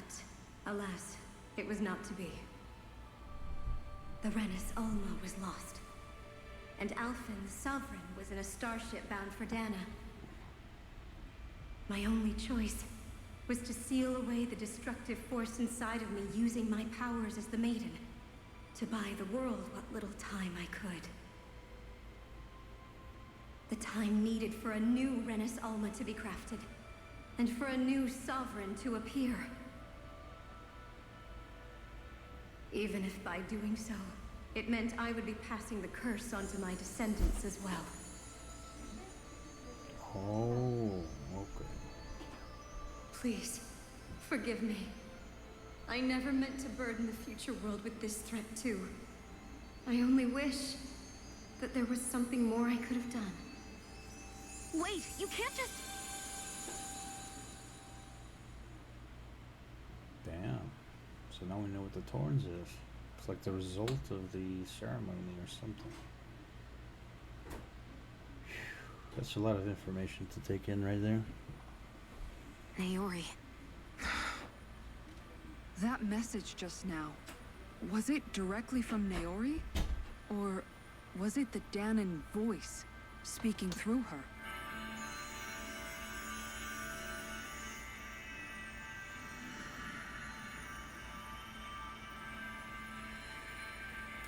alas, it was not to be. The Renis Alma was lost, and Alfin, the Sovereign, was in a starship bound for Dana. My only choice was to seal away the destructive force inside of me using my powers as the Maiden, to buy the world what little time I could. The time needed for a new Renis Alma to be crafted, and for a new Sovereign to appear. Even if by doing so, it meant I would be passing the curse onto my descendants as well. Oh, okay. Please, forgive me. I never meant to burden the future world with this threat too. I only wish that there was something more I could have done. Wait, you can't just... Damn. So now we know what the Torns is. It's like the result of the ceremony or something. Whew. That's a lot of information to take in right there. Naori. That message just now, was it directly from Naori? Or was it the Dahnan voice speaking through her?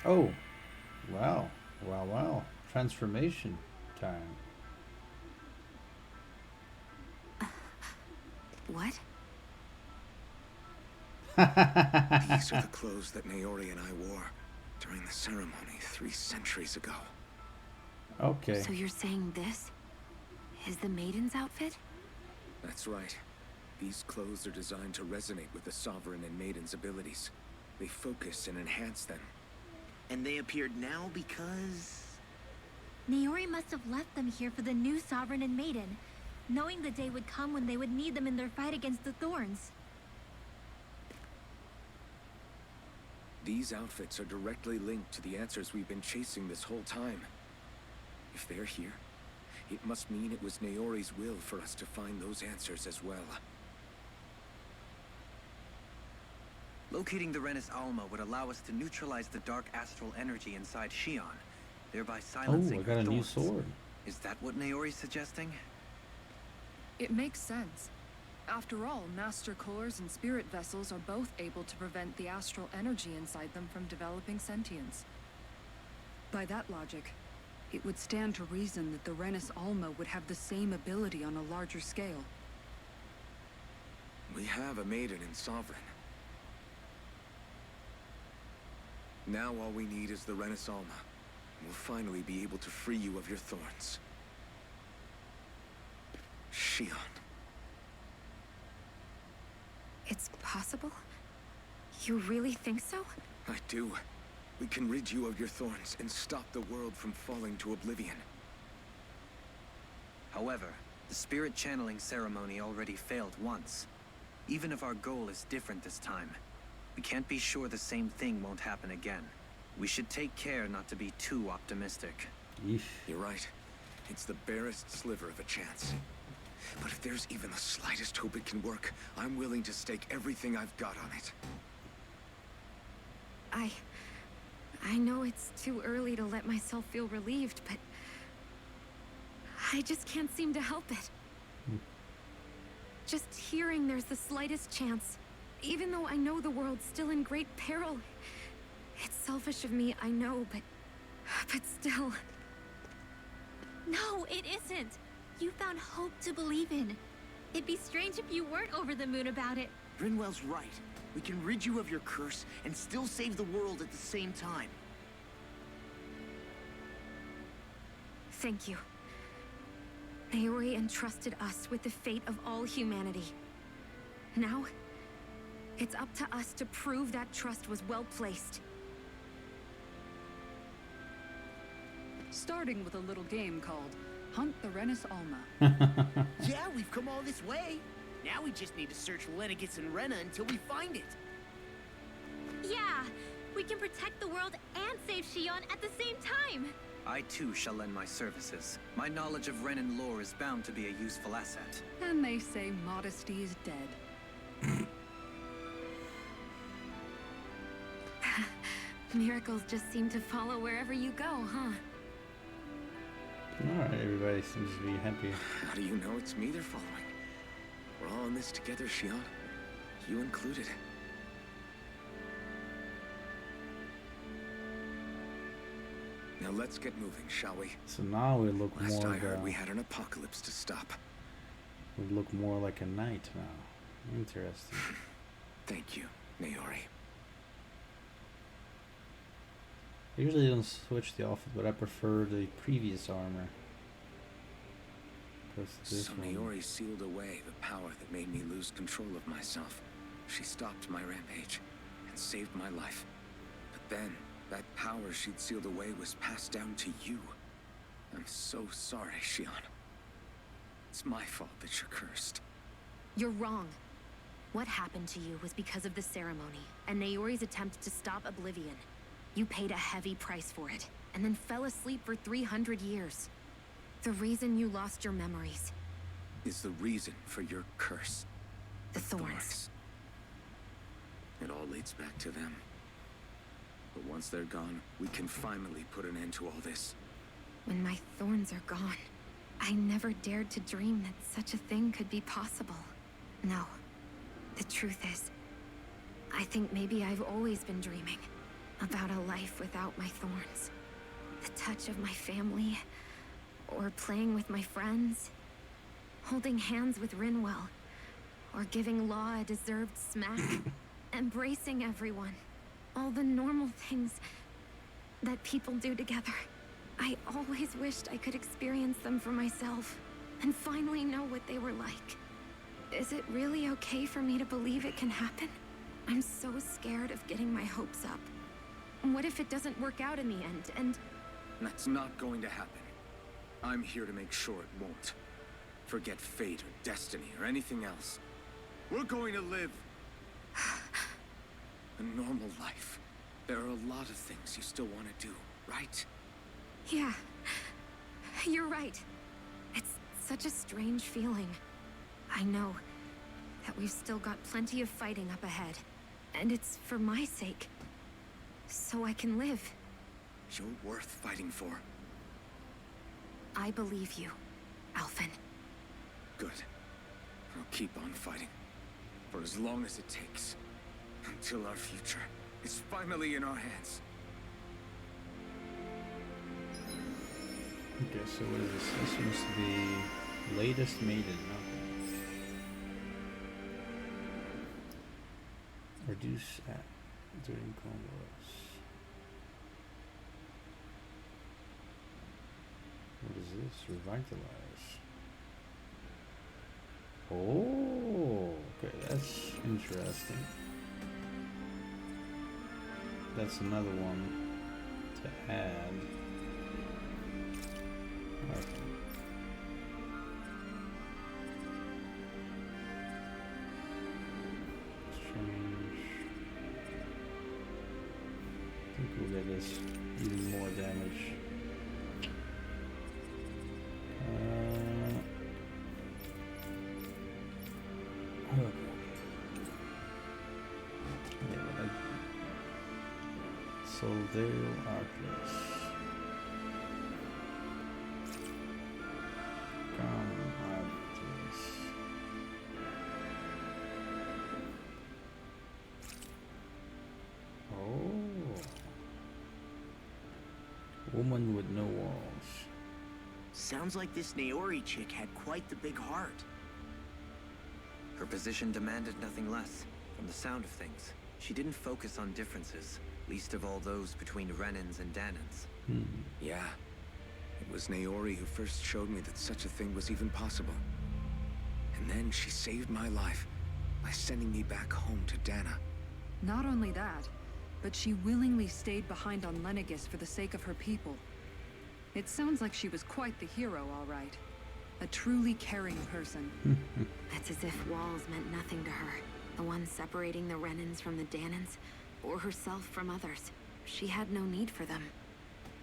Oh, wow. Wow, wow. Transformation time. What? These are the clothes that Naori and I wore during the ceremony 3 centuries ago. Okay. So you're saying this is the Maiden's outfit? That's right. These clothes are designed to resonate with the Sovereign and Maiden's abilities. They focus and enhance them. And they appeared now because... Naori must have left them here for the new Sovereign and Maiden, knowing the day would come when they would need them in their fight against the Thorns. These outfits are directly linked to the answers we've been chasing this whole time. If they're here, it must mean it was Naori's will for us to find those answers as well. Locating the Renis Alma would allow us to neutralize the dark astral energy inside Shion, thereby silencing I got her a new thorns. sword. Is that what Naori's suggesting? It makes sense. After all, Master Cores and Spirit Vessels are both able to prevent the astral energy inside them from developing sentience. By that logic, it would stand to reason that the Renis Alma would have the same ability on a larger scale. We have a Maiden and Sovereign. Now all we need is the Renis Alma. We'll finally be able to free you of your thorns. Shion. It's possible? You really think so? I do. We can rid you of your thorns and stop the world from falling to oblivion. However, the spirit channeling ceremony already failed once. Even if our goal is different this time, we can't be sure the same thing won't happen again. We should take care not to be too optimistic. Yeesh. You're right. It's the barest sliver of a chance. But if there's even the slightest hope it can work, I'm willing to stake everything I've got on it. I know it's too early to let myself feel relieved, but I just can't seem to help it. Just hearing there's the slightest chance, even though I know the world's still in great peril. It's selfish of me, I know, but still. No, it isn't. You found hope to believe in. It'd be strange if you weren't over the moon about it. Brinwell's right. We can rid you of your curse and still save the world at the same time. Thank you. Naori entrusted us with the fate of all humanity. Now, it's up to us to prove that trust was well placed. Starting with a little game called Hunt the Renis Alma. Yeah, we've come all this way. Now we just need to search Lenegis and Rena until we find it. Yeah, we can protect the world and save Shion at the same time. I too shall lend my services. My knowledge of Renan lore is bound to be a useful asset. And they say modesty is dead. Miracles just seem to follow wherever you go, huh? Alright, everybody seems to be happy. How do you know it's me they're following? We're all in this together, Shion. You included. Now let's get moving, shall we? So now we look Last more I heard, we like had an apocalypse to stop. we look more like a knight now. Interesting. Thank you, Naori. I usually don't switch the outfit, but I prefer the previous armor. This So one. Naori sealed away the power that made me lose control of myself. She stopped my rampage and saved my life. But then, that power she'd sealed away was passed down to you. I'm so sorry, Shion. It's my fault that you're cursed. You're wrong. What happened to you was because of the ceremony, and Naori's attempt to stop Oblivion. You paid a heavy price for it, and then fell asleep for 300 years. The reason you lost your memories. Is the reason for your curse. The thorns. It all leads back to them. But once they're gone, we can finally put an end to all this. When my thorns are gone, I never dared to dream that such a thing could be possible. No. The truth is, I think maybe I've always been dreaming about a life without my thorns. The touch of my family, or playing with my friends, holding hands with Rinwell, or giving Law a deserved smack, embracing everyone. All the normal things that people do together. I always wished I could experience them for myself, and finally know what they were like. Is it really okay for me to believe it can happen? I'm so scared of getting my hopes up. What if it doesn't work out in the end, and... That's not going to happen. I'm here to make sure it won't. Forget fate or destiny or anything else. We're going to live a normal life. There are a lot of things you still want to do, right? Yeah, you're right. It's such a strange feeling. I know that we've still got plenty of fighting up ahead, and it's for my sake, so I can live. You're worth fighting for. I believe you, Alphen. Good. I'll keep on fighting. For as long as it takes. Until our future is finally in our hands. Okay, so what is this? This seems to be latest maiden. Okay. Reduce at during combos. What is this? Revitalize. Oh, okay, that's interesting. That's another one to add. Okay. Change. I think we'll get this even more damage. Okay. Yeah, but Soldeo Artless. Woman with no walls. Sounds like this Naori chick had quite the big heart. Her position demanded nothing less. From the sound of things, she didn't focus on differences, least of all those between Renans and Danans. Yeah. It was Naori who first showed me that such a thing was even possible. And then she saved my life by sending me back home to Dana. Not only that, but she willingly stayed behind on Lenegis for the sake of her people. It sounds like she was quite the hero, all right. A truly caring person. It's as if walls meant nothing to her. The one separating the Renans from the Danans, or herself from others. She had no need for them.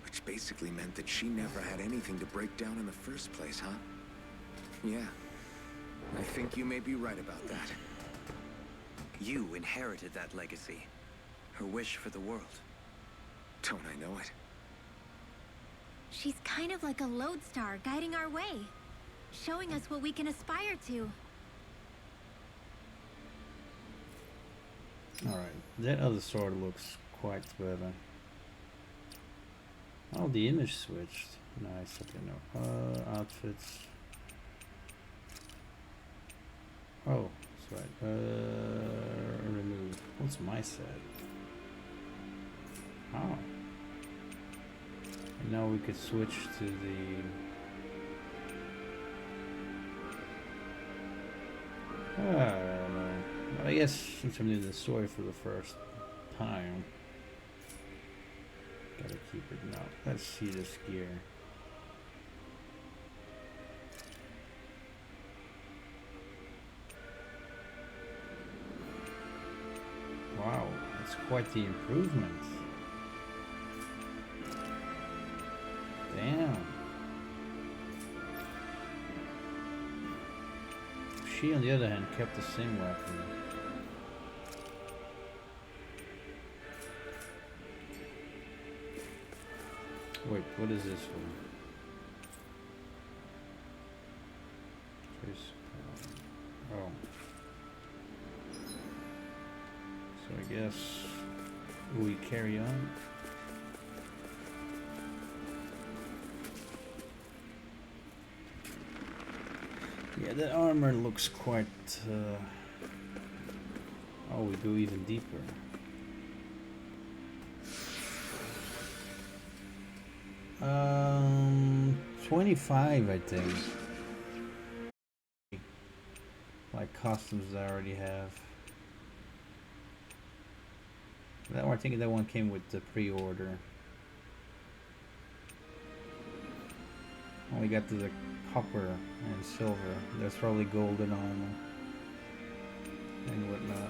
Which basically meant that she never had anything to break down in the first place, huh? Yeah. I think you may be right about that. You inherited that legacy. Her wish for the world. Don't I know it? She's kind of like a lodestar guiding our way, showing us what we can aspire to. Alright, that other sword looks quite better. Oh, the image switched. Nice, okay, no. Outfits. Oh, that's right. Remove. What's my set? Oh. And now we could switch to the... I don't know. I guess since I'm doing the story for the first time, gotta keep it now. Let's see this gear. Wow, that's quite the improvement. Damn. She, on the other hand, kept the same weapon. Wait, what is this one? Oh. So I guess we carry on. Yeah, the armor looks quite... Oh, we go even deeper. 25, I think. Like costumes I already have. That one, I think that one came with the pre-order. Only got to the copper and silver. There's probably golden armor and whatnot.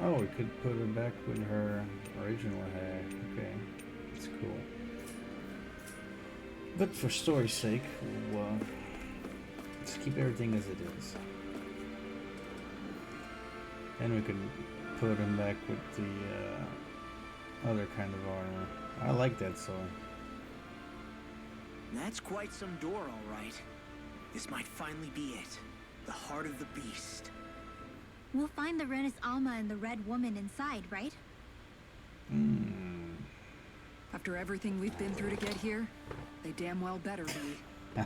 Oh, we could put her back with her original hair. Okay, that's cool. But for story's sake, we'll let's keep everything as it is. And we can put him back with the other kind of armor. I like that sword. That's quite some door, all right. This might finally be it. The heart of the beast. We'll find the Renis Alma and the Red Woman inside, right? After everything we've been through to get here, they damn well better be.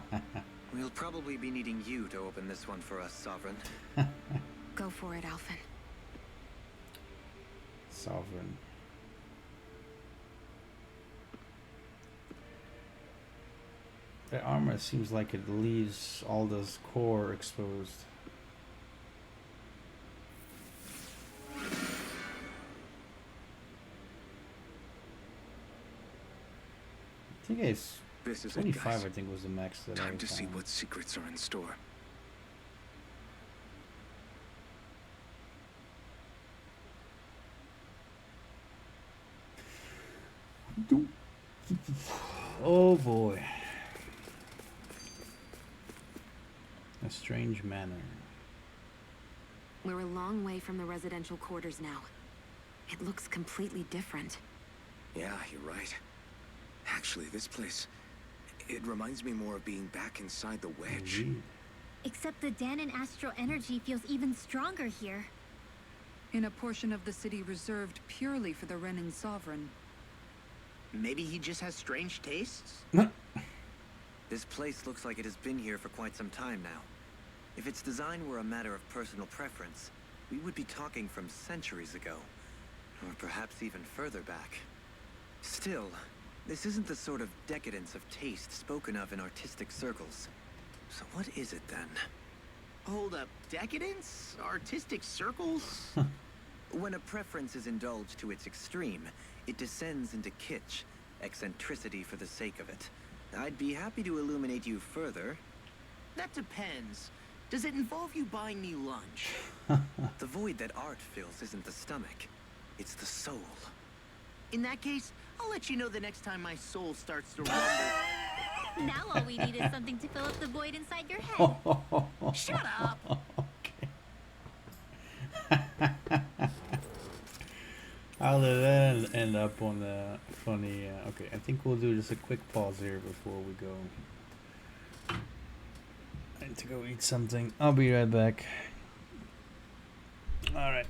We'll probably be needing you to open this one for us, Sovereign. Go for it, Alphen. Sovereign. The armor seems like it leaves Alda's core exposed. I think it's This is 25, it, guys. I think was the max that I Time to see found. what secrets are in store. Oh boy. A strange manner. We're a long way from the residential quarters now. It looks completely different. Yeah, you're right. Actually, this place, it reminds me more of being back inside the Wedge. Except the Danon astral energy feels even stronger here. In a portion of the city reserved purely for the Renin Sovereign. Maybe he just has strange tastes? This place looks like it has been here for quite some time now. If its design were a matter of personal preference, we would be talking from centuries ago. Or perhaps even further back. Still, this isn't the sort of decadence of taste spoken of in artistic circles. So what is it then? Hold up, decadence? Artistic circles? When a preference is indulged to its extreme, it descends into kitsch, eccentricity for the sake of it. I'd be happy to illuminate you further. That depends. Does it involve you buying me lunch? The void that art fills isn't the stomach, it's the soul. In that case, I'll let you know the next time my soul starts to rumble. Now all we need is something to fill up the void inside your head. Shut up! I'll let that end up on the funny. Okay, I think we'll do just a quick pause here before we go. I need to go eat something. I'll be right back. All right.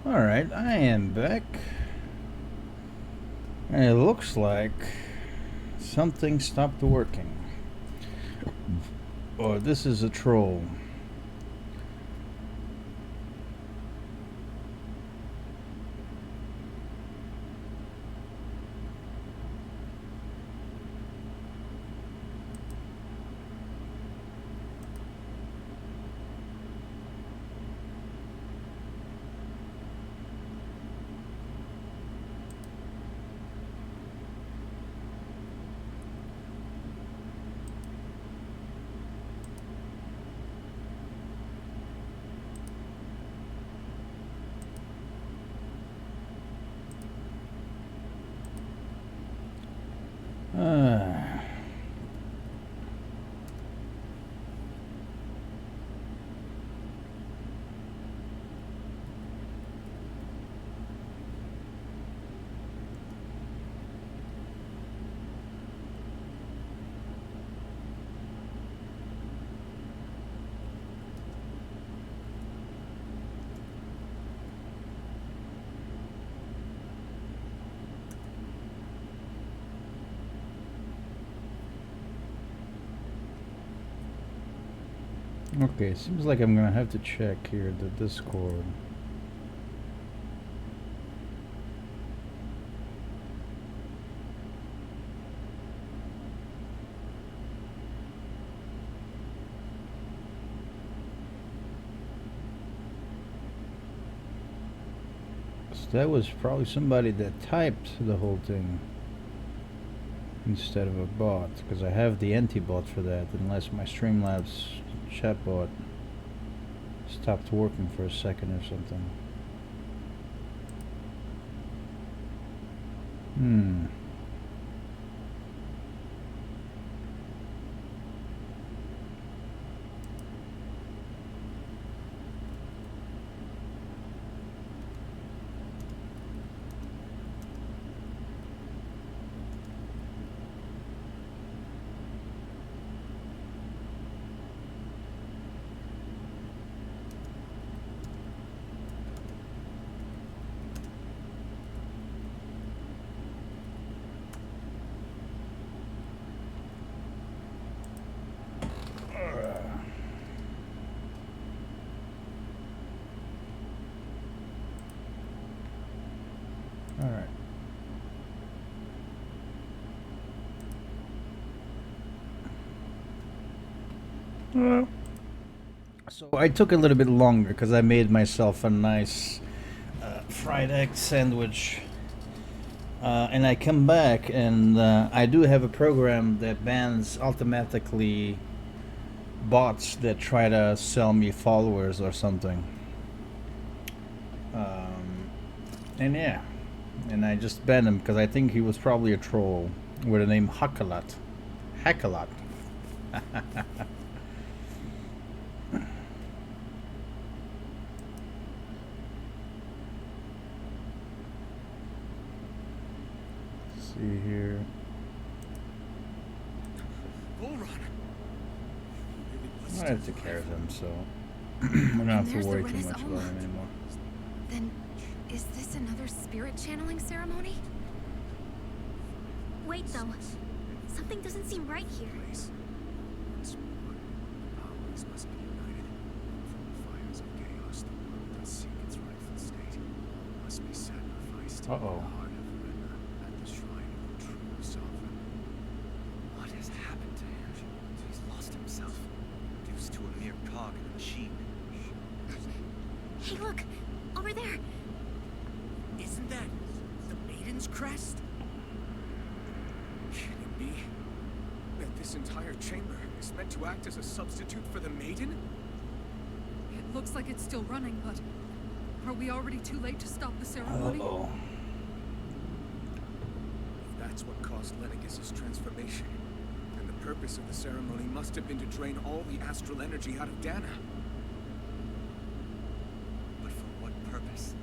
Alright, I am back. And it looks like something stopped working. Or this is a troll. Okay, seems like I'm gonna have to check here the Discord. So that was probably somebody that typed the whole thing instead of a bot, because I have the anti-bot for that, unless my Streamlabs chatbot stopped working for a second or something. Alright. So I took a little bit longer because I made myself a nice fried egg sandwich. And I come back and I do have a program that bans automatically bots that try to sell me followers or something. And yeah. And I just banned him because I think he was probably a troll with the name Hakalat. Hakalat. See here. I have to take care of him, so I don't have to worry too much about him anymore. Then, is this another spirit channeling ceremony? Wait though. Something doesn't seem right here. Uh-oh. What has happened to him? He's lost himself. Reduced to a mere cog in the machine. Hey, look! Over there! Isn't that the Maiden's crest? Can it be that this entire chamber is meant to act as a substitute for the Maiden? It looks like it's still running, but are we already too late to stop the ceremony? Uh-oh. That's what caused Lenegus's transformation. And the purpose of the ceremony must have been to drain all the astral energy out of Dana. But for what purpose?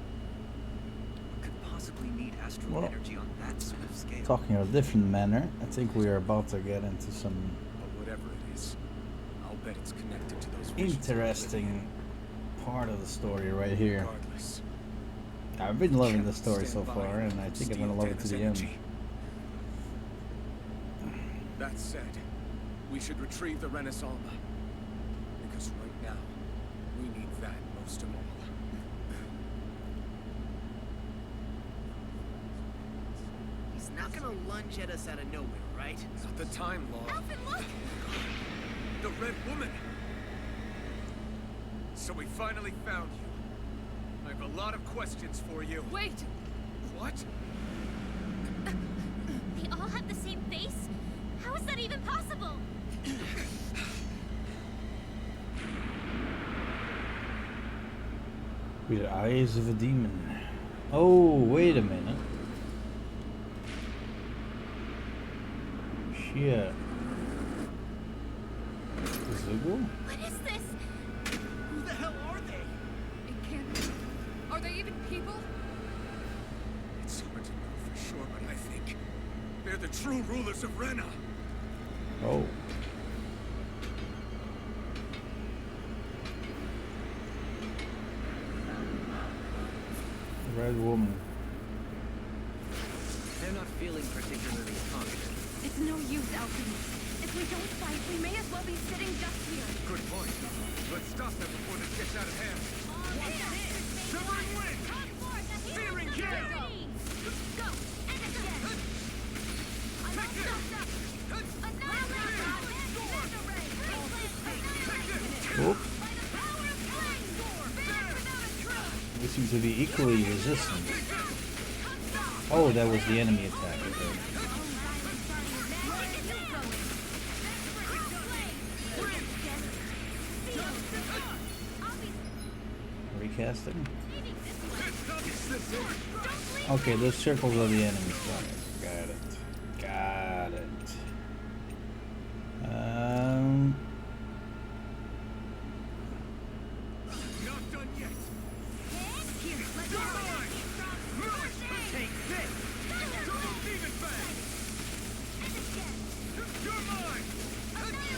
What could possibly need astral energy on that sort of scale? Talking in a different manner, I think we are about to get into some But whatever it is, I'll bet it's connected to those visions. interesting part of the story right here. Regardless, I've been loving the story so far, and I think I'm gonna love it to the end. That said, we should retrieve the Renaissance. Because right now, we need that most of all. He's not gonna lunge at us out of nowhere, right? Not the time, Law. Alfred, look! The Red Woman! So we finally found you. I have a lot of questions for you. Wait! What? They all have the same face? How is that even possible? With the eyes of a demon. Oh, wait a minute. Shit. Zugo? What is this? Who the hell are they? It can't be. Are they even people? It's hard to know for sure, but I think they're the true rulers of Rena. Oh. Red Woman. They're not feeling particularly confident. It's no use, Alchemy. If we don't fight, we may as well be sitting just here. Good point. Let's stop them before this gets out of hand. Shivering wind! Searing gale! Go! End it again! Take this! Oop. They seem to be equally resistant. Oh, that was the enemy attack. Okay. Recasting? Okay, those circles are the enemies. Got it. Got it. Not done yet! Take this! Turtle Demon Fang! You're mine!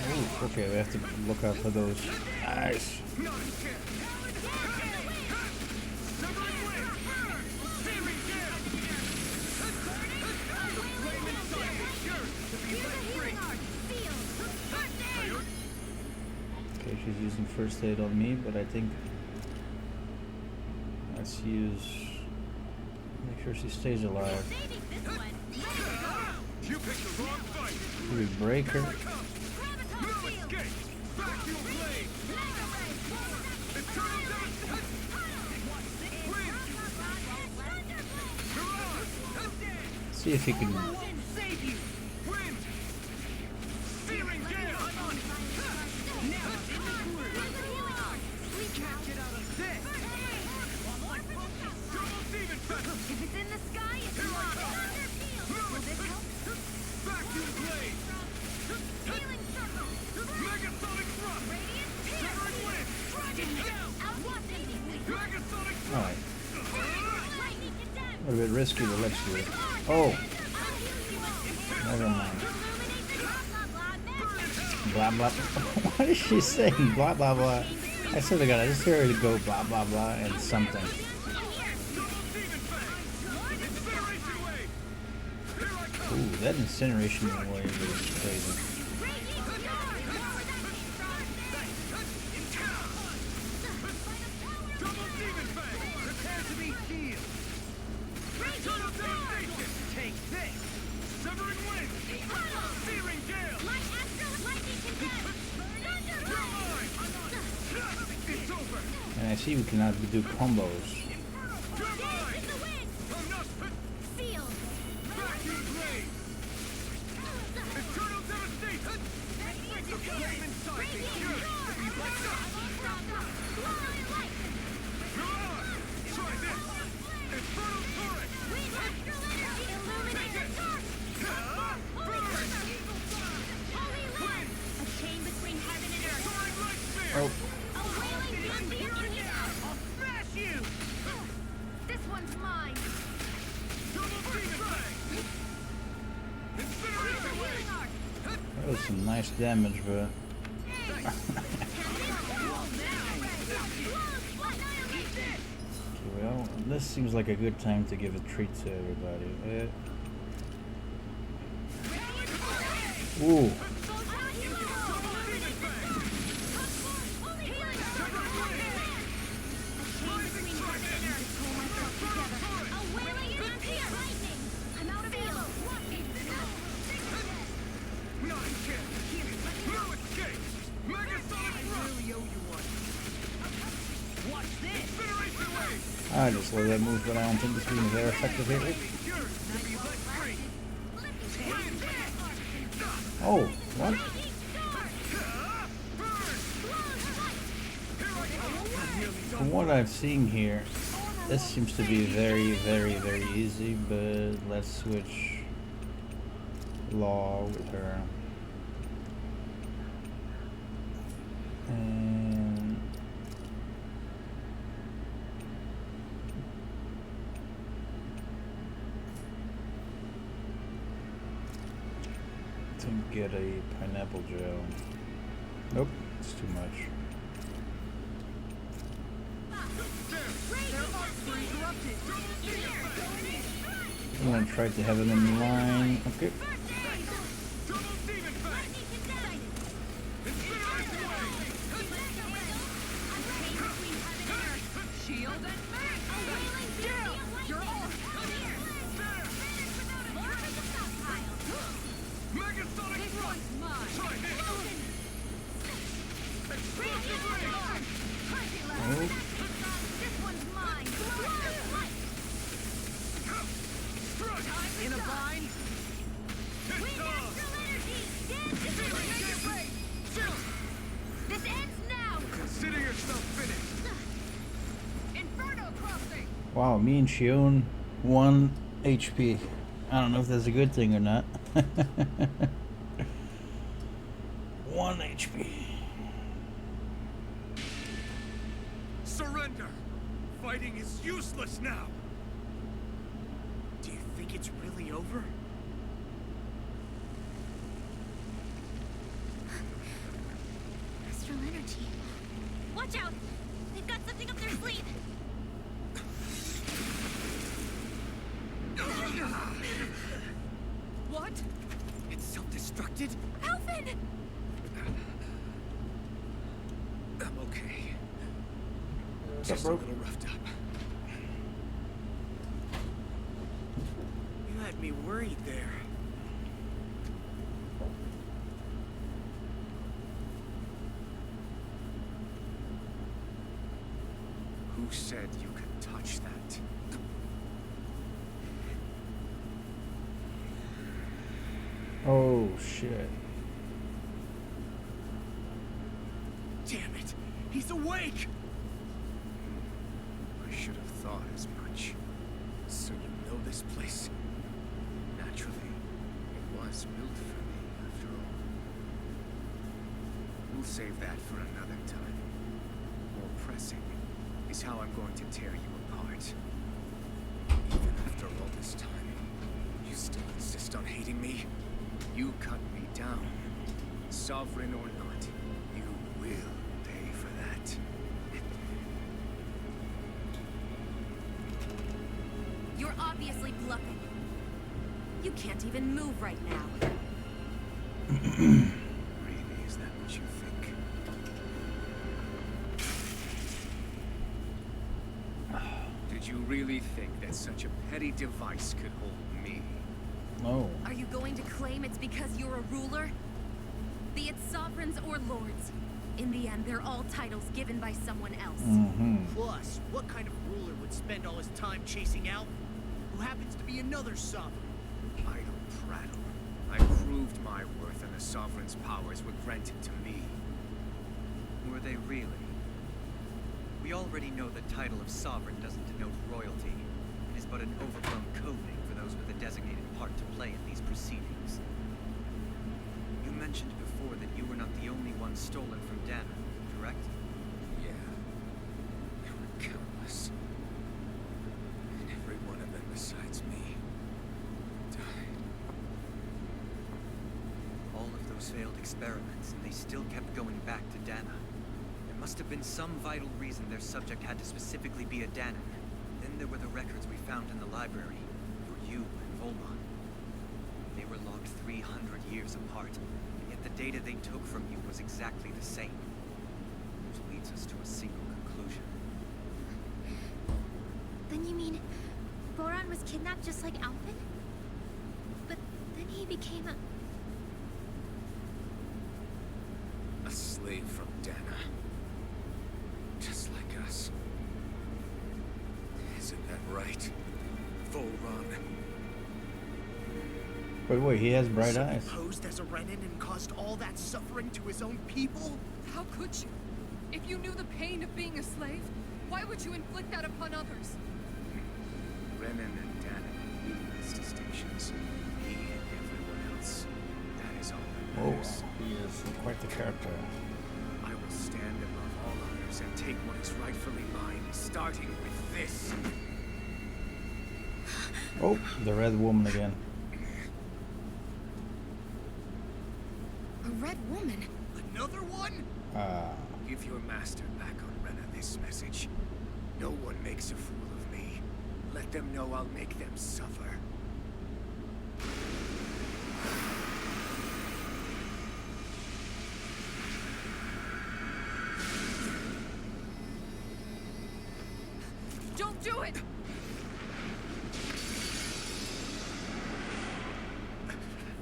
Oh, okay, we have to look out for those. Nice. Not a chance! Severing wind! Searing gale! The flame inside is yours to be let free! Okay, she's using first aid on me, but I think let's use. Make sure she stays alive. You picked the wrong fight! Should we break her? No escape! Vacuum blade! Eternal devastation! See if he can. Save you! Wind! Searing gale! Now it's in the groove! We can't get out of this! Double demon fest! If it's in the sky, it's not. Will this help? Vacuum blade! Healing circle! Megasonic thrust! Radiant Severing wind! Dragon down! Outwatching! Megasonic thrust! Alright. Lightning condemned! A little bit risky, but let's do it. Oh! Never mind. Blah blah. What is she saying? Blah blah blah. I swear to God, I just heard her go blah blah blah and something. Ooh, that incineration wave is crazy. Double demon fang! Prepare to be healed! Eternal devastation! Take this! Severing wind! Searing gale! You're mine! It's over! And I see we cannot do combos. You're mine! I'm not... Vacuum blade! Eternal devastation! The flame inside me cures to be lighted up! Mirage! Try this! Infernal turret! Take it! Burn! A chain between heaven and earth. Soaring light spear! Oh, A wailing thunder in the air. I'll smash you! This one's mine. Double demon fang! Incineration wave! that was some nice damage, but Well, this seems like a good time to give a treat to everybody. Ooh. I just love that move, but I don't think this being very effective here. Oh, what? From what I've seen here, this seems to be very easy, but let's switch Law with her. And to get a pineapple gel. Nope, it's too much. I'm gonna try to have him in line. Okay. Wow, me and Shion 1 HP. I don't know if that's a good thing or not. 1 HP. Surrender! Fighting is useless now! Do you think it's really over? Astral energy. Watch out! They've got something up their sleeve! What? It's self-destructed? Alphen! I'm okay. What's Just up, a bro? little roughed up. You had me worried there. Who said you could touch that? Oh shit. Damn it! He's awake! I should have thought as much. So you know this place? Naturally, it was built for me, after all. We'll save that for another time. More pressing is how I'm going to tear you apart. Even after all this time, you still insist on hating me? You cut me down. Sovereign or not, you will pay for that. You're obviously bluffing. You can't even move right now. Really, is that what you think? Did you really think that such a petty device could hold me? No. Are you going to claim it's because you're a ruler? Be it sovereigns or lords. In the end, they're all titles given by someone else. Plus, what kind of ruler would spend all his time chasing out who happens to be another sovereign? Idle prattle. I proved my worth and the sovereign's powers were granted to me. Were they really? We already know the title of sovereign doesn't denote royalty. It is but an overblown code name for those with a designated part to play in these proceedings. You mentioned before that you were not the only one stolen from Dana, correct? Yeah. There were countless. And every one of them besides me died. All of those failed experiments, and they still kept going back to Dana. There must have been some vital reason their subject had to specifically be a Danan. Then there were the records we found in the library for you and Volmon. They were logged 300 years apart, and yet the data they took from you was exactly the same. Which leads us to a single conclusion. Then you mean Voron was kidnapped just like Alvin? But then he became a... A slave from Dana. Just like us. Isn't that right? Volron. But wait, he has bright eyes. Posed as a Renan and caused all that suffering to his own people? How could you? If you knew the pain of being a slave, why would you inflict that upon others? Renan and Dana made meaningless distinctions. He and everyone else. That is all that Oh, matters. he is quite the character. I will stand above all others and take what is rightfully mine, starting with this. Oh, the red woman again. A red woman? Another one? Give your master back on Rena this message. No one makes a fool of me. Let them know I'll make them suffer. Don't do it!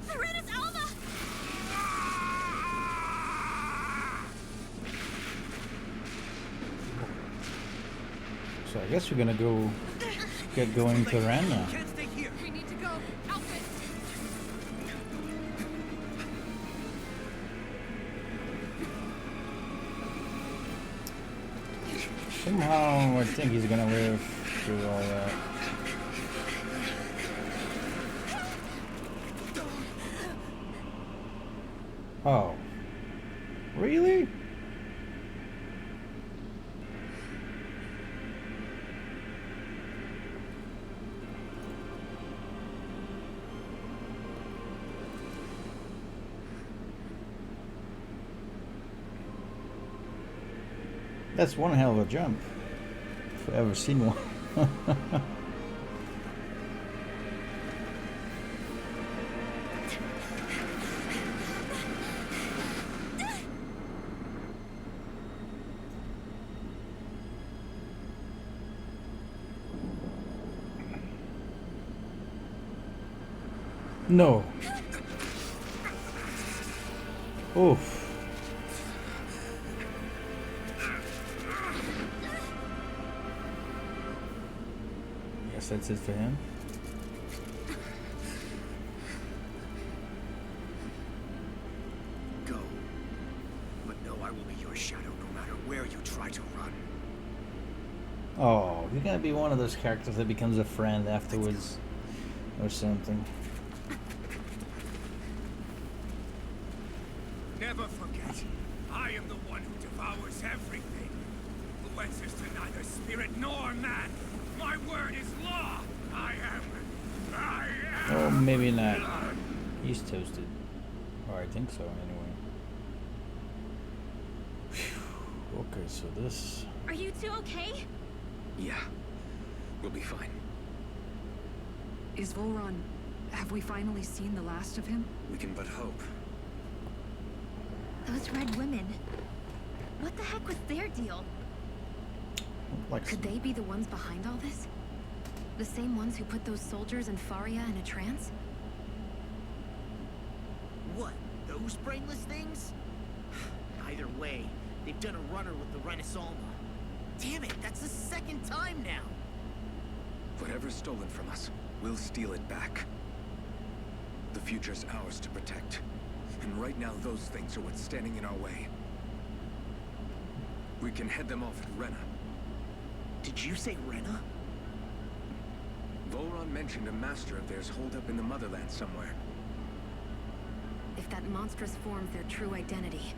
Serenus Alva! So I guess we're gonna go get going to Ran now. Can't stay here. We need to go. Outfit! Somehow I think he's gonna live through all that. Oh. Really? That's one hell of a jump. If I've ever seen one. No. Oof. Guess that's it for him. Go. But no, I will be your shadow no matter where you try to run. Oh, he's gonna be one of those characters that becomes a friend afterwards or something. Never forget, I am the one who devours everything. Who answers to neither spirit nor man. My word is law. I am. Oh, maybe not. He's toasted. Or I think so, anyway. Whew. Okay, so this... Are you two okay? Yeah. We'll be fine. Is Volron... Have we finally seen the last of him? We can but hope. Those red women. What the heck was their deal? Like Could they be the ones behind all this? The same ones who put those soldiers in Faria in a trance? What? Those brainless things? Either way, they've done a runner with the Renaissance. Damn it, that's the second time now! Whatever's stolen from us, we'll steal it back. The future's ours to protect. And right now, those things are what's standing in our way. We can head them off at Rena. Did you say Rena? Volron mentioned a master of theirs holed up in the motherland somewhere. If that monstrous form's their true identity,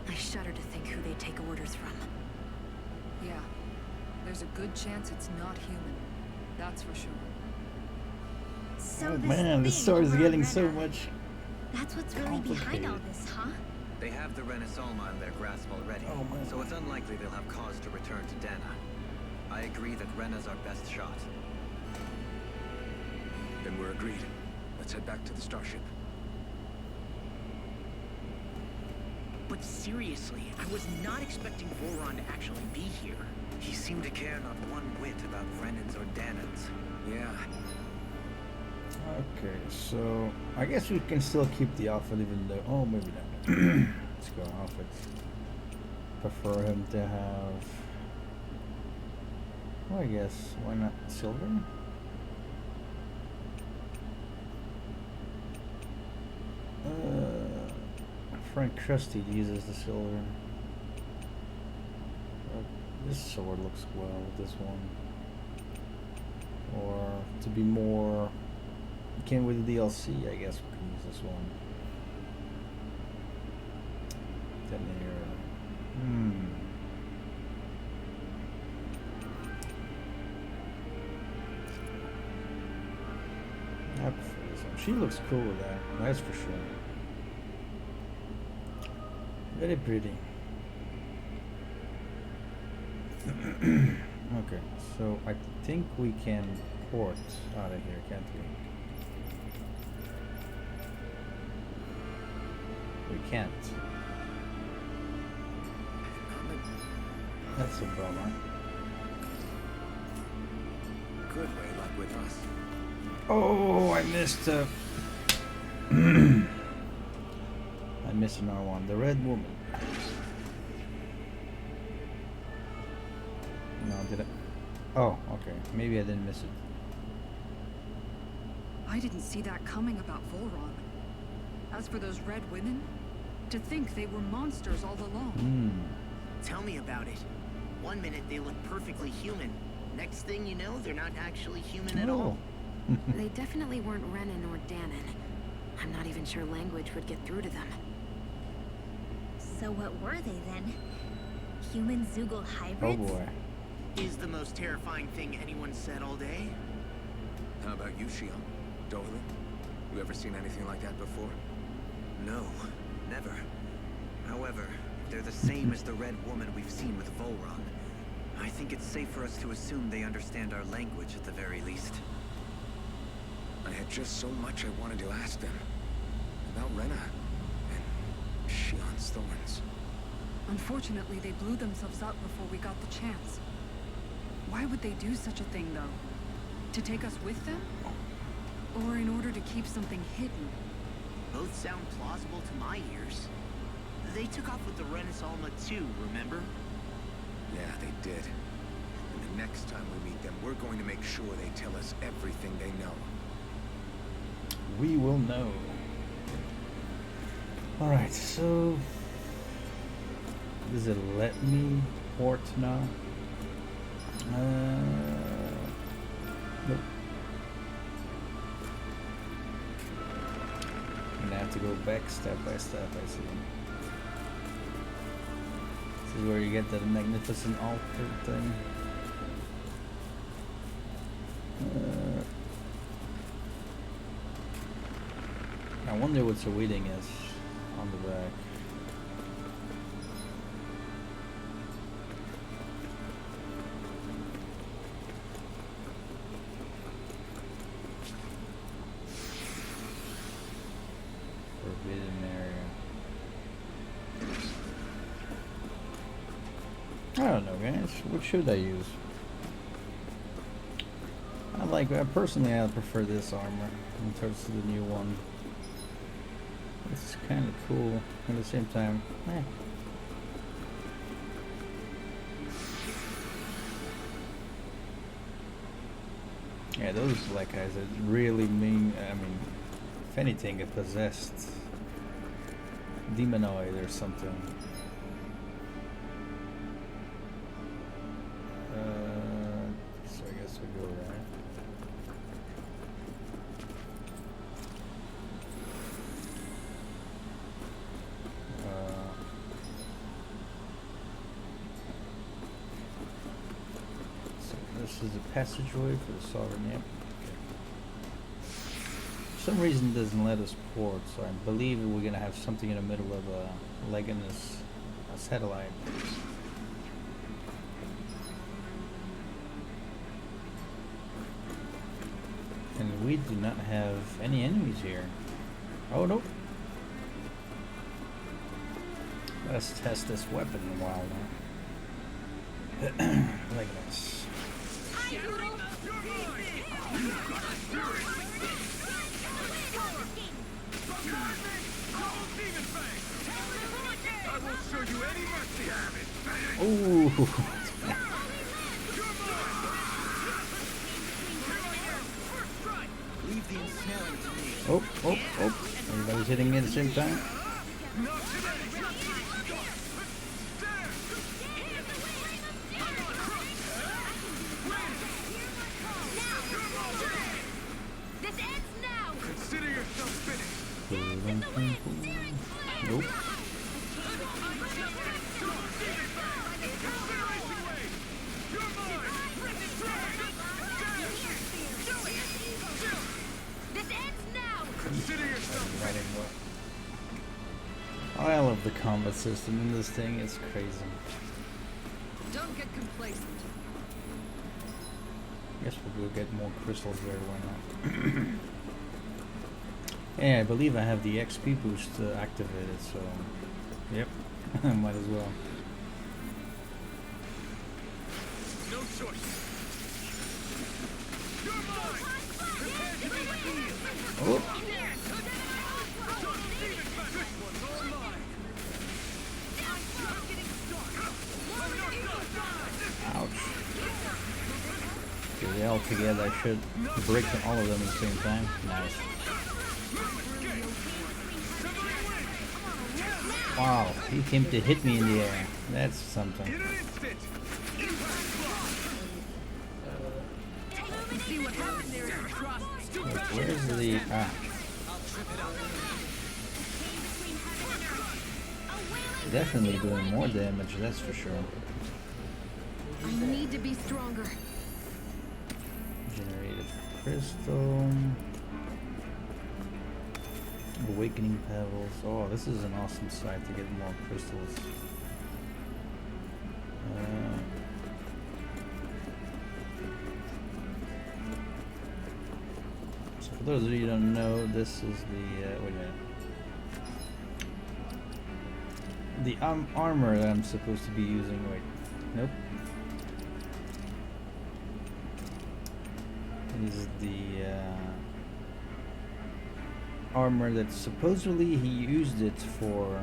I shudder to think who they take orders from. Yeah. There's a good chance it's not human. That's for sure. So Oh this man, this thing story's over getting on so Rena, much That's what's really behind all complicated. this, huh? They have the Renaissance in their grasp already, Oh, my so it's unlikely they'll have cause to return to Dana. I agree that Rena's our best shot. Then we're agreed. Let's head back to the starship. But seriously, I was not expecting Voron to actually be here. He seemed to care not one whit about Renans or Danans. Yeah. Okay, so I guess we can still keep the outfit even though... Oh, maybe not. Let's go outfits. Prefer him to have... Well, I guess, why not silver? Frank Krusty uses the silver. This sword looks well with this one. Or to be more... Came with the DLC, I guess we can use this one. Then here. I prefer this one. She looks cool with that, that's for sure. Very pretty. Okay, so I think we can port out of here, can't we? We can't. That's a bummer. Good way luck with us. Oh, I missed I missed another one. The Red Woman. No, did I? Oh, okay. Maybe I didn't miss it. I didn't see that coming about Volron. As for those red women, to think they were monsters all along. Tell me about it. One minute they look perfectly human. Next thing you know, they're not actually human at all. They definitely weren't Renan or Danan. I'm not even sure language would get through to them. So what were they then? Human Zoogle hybrids? Oh boy. Is the most terrifying thing anyone said all day? How about you, Shion? Dohalim? You ever seen anything like that before? No, never. However, if they're the same as the Red Woman we've seen with Volron, I think it's safe for us to assume they understand our language at the very least. I had just so much I wanted to ask them. About Rena. And Shion's thorns. Unfortunately, they blew themselves up before we got the chance. Why would they do such a thing, though? To take us with them? Or in order to keep something hidden? Both sound plausible to my ears. They took off with the Renis Alma too, remember? Yeah, they did. And the next time we meet them, we're going to make sure they tell us everything they know. We will know. Alright, so... Does it let me port now? Nope. I'm gonna have to go back step by step, I see. This is where you get the magnificent altar thing. I wonder what the reading is on the back. Forbidden area. I don't know, guys. What should I use? Personally, I prefer this armor compared to the new one. It's kind of cool at the same time. Yeah, those black guys are really mean. I mean, if anything, a possessed demonoid or something. So I guess we go right. This is a passageway for the Sovereign, yep. Okay. For some reason it doesn't let us port, so I believe we're going to have something in the middle of Leganis, a satellite. we do not have any enemies here. Oh, nope. Let's test this weapon a while now. Like this. I won't show you any mercy, Hammond. Ooh. Leave the ensnaring to me. Oh, oh, oh. Everybody's hitting me at the same time. This ends now. Consider yourself finished. Nope. This ends now. Consider yourself I love the combat system in this thing. It's crazy. Don't get complacent. Guess we'll go get more crystals there. Why not? Yeah, I believe I have the XP boost activated, so yep, might as well. no choice. You're mine. Prepare to be healed. Oh. Ouch. Okay, all together I should break all of them at the same time. Nice. Wow, he came to hit me in the air. That's something. Wait, where's the... Definitely doing more damage, that's for sure. I need to be stronger. Generated crystal. Awakening pebbles. Oh, this is an awesome site to get more crystals. So for those of you who don't know, this is the wait a minute. The armor that I'm supposed to be using. Wait, nope. Is the armor that supposedly he used it for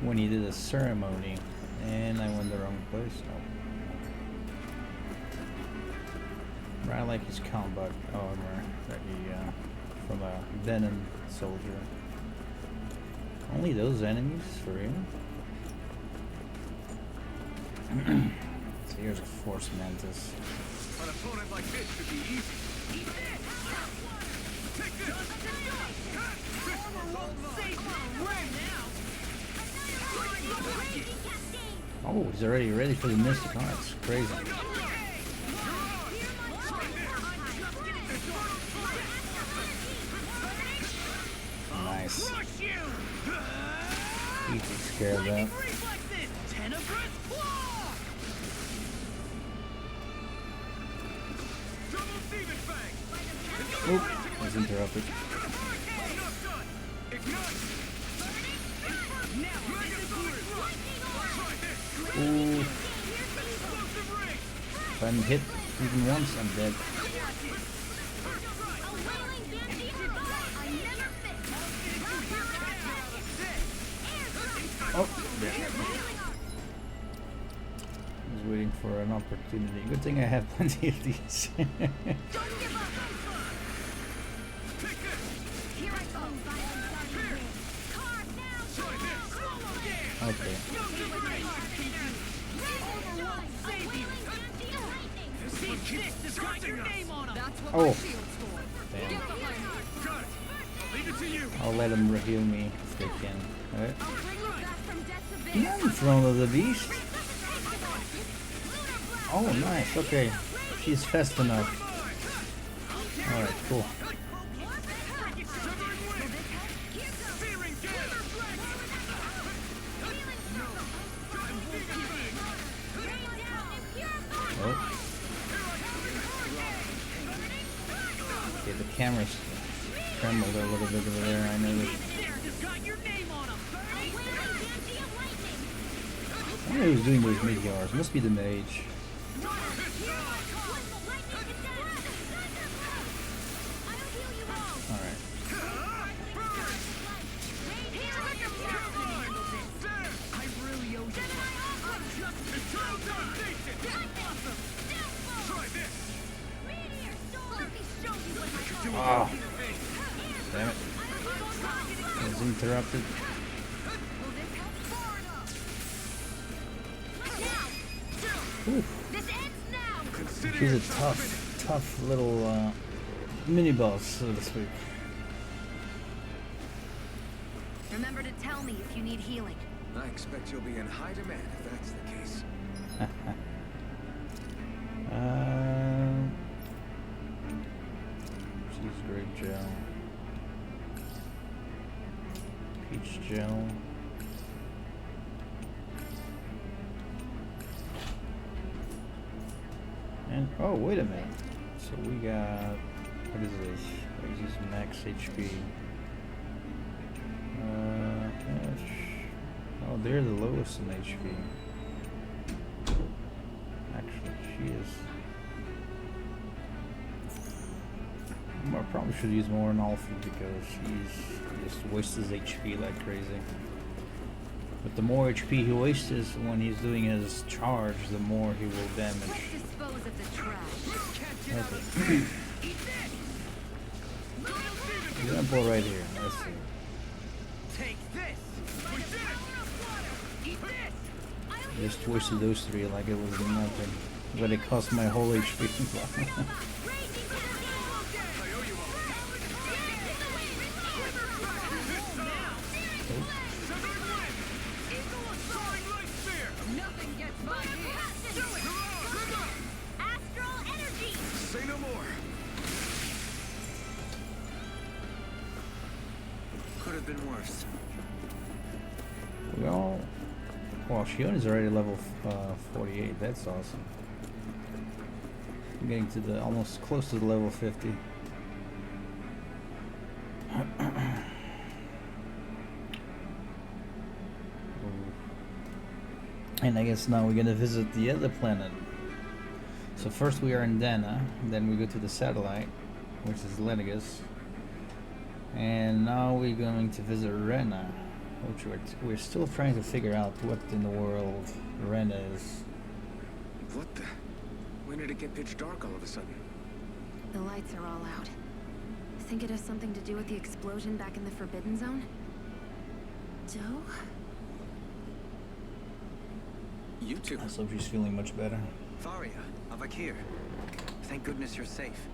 when he did a ceremony, and I went the wrong place. Oh. I like his combat armor that he from a Denon soldier. Only those enemies for real? So here's a Force Mantis. An opponent like this should be easy. Eat this! Take this! Armor won't save me right now! Oh, he's already ready for the Mystic Arts. Crazy. Nice. Easy to scare that. Oop, I was interrupted. Ooh. If I'm hit even once, I'm dead. Oh, yeah. I was waiting for an opportunity. Good thing I have plenty of these. Okay. Oh. Damn. I'll let them heal me if they can. Alright. Not in front of the beast. Oh, nice. Okay. She's fast enough. Alright, cool. Oh. cameras trembled a little bit over there. I noticed. I don't know who's doing those meteors. Must be the mage. Alright. Oh, damn it. I was interrupted. Ooh. She's a tough little mini boss, so to speak. Remember to tell me if you need healing. I expect you'll be in high demand if that's the case. She's grape gel. Peach gel. And oh, wait a minute. So we got, what is this? This is max HP. Oh, they're the lowest in HP. Actually, she is. I probably should use more on Alpha because he just wastes his HP like crazy. But the more HP he wastes when he's doing his charge, the more he will damage. Dispose of the trash. Okay. Example right here. Let's see. Take this. Eat this. Just wasted those three like it was nothing. But it cost my whole HP. Well, Shionne's already level 48. That's awesome. I'm getting to the almost close to the level 50. And I guess now we're gonna visit the other planet. So first we are in Dana, then we go to the satellite, which is Lenegis, and now we're going to visit Rena, which we're still trying to figure out what in the world Rena is. What the? When did it get pitch dark all of a sudden? The lights are all out. Think it has something to do with the explosion back in the Forbidden Zone? Joe? You two. I hope she's feeling much better. Faria, Avakir. Thank goodness you're safe.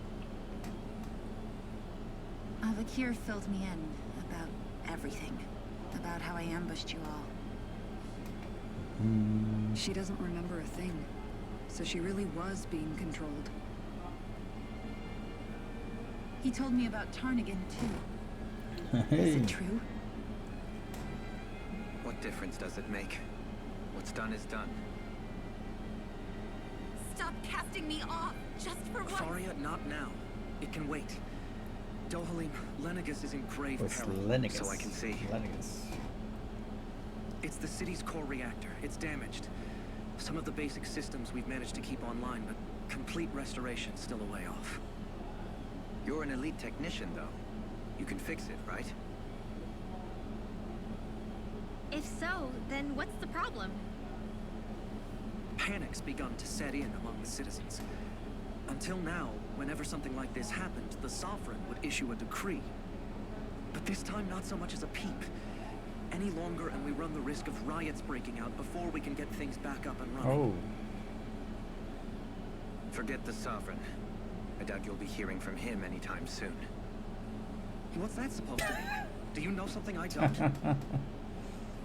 Avakir filled me in about everything. About how I ambushed you all. She doesn't remember a thing. So she really was being controlled. He told me about Tarnigan, too. Hey. Is it true? What difference does it make? What's done is done. Stop casting me off, just for once. Faria, not now. It can wait. Dohalim, Lenegis is in grave What's peril, Lenegis? so I can see. Lenegis. It's the city's core reactor. It's damaged. Some of the basic systems we've managed to keep online, but complete restoration's still a way off. You're an elite technician, though. You can fix it, right? If so, then what's the problem? Panic's begun to set in among the citizens. Until now, whenever something like this happened, the Sovereign would issue a decree. But this time, not so much as a peep. Any longer, and we run the risk of riots breaking out before we can get things back up and running. Oh. Forget the Sovereign. I doubt you'll be hearing from him anytime soon. What's that supposed to mean? Do you know something I don't?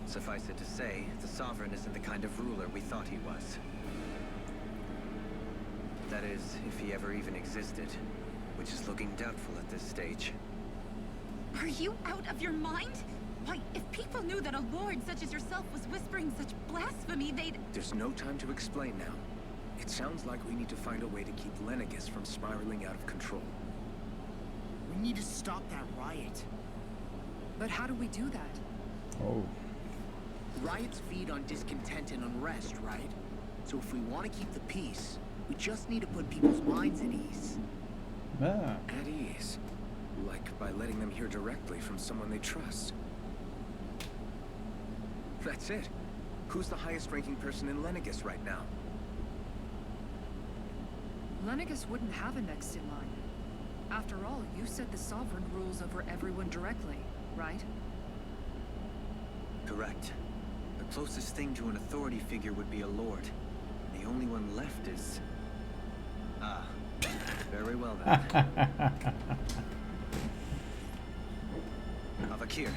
Suffice it to say, the Sovereign isn't the kind of ruler we thought he was. That is, if he ever even existed, which is looking doubtful at this stage. Are you out of your mind? Why, if people knew that a lord such as yourself was whispering such blasphemy, they'd... There's no time to explain now. It sounds like we need to find a way to keep Lenegis from spiraling out of control. We need to stop that riot. But how do we do that? Oh. Riots feed on discontent and unrest, right? So if we want to keep the peace, we just need to put people's minds at ease. Ah. At ease. Like by letting them hear directly from someone they trust. That's it. Who's the highest ranking person in Lenegis right now? Lenegis wouldn't have a next in line. After all, you said the Sovereign rules over everyone directly, right? Correct. The closest thing to an authority figure would be a lord. The only one left is... Ah. Very well then. Avakir,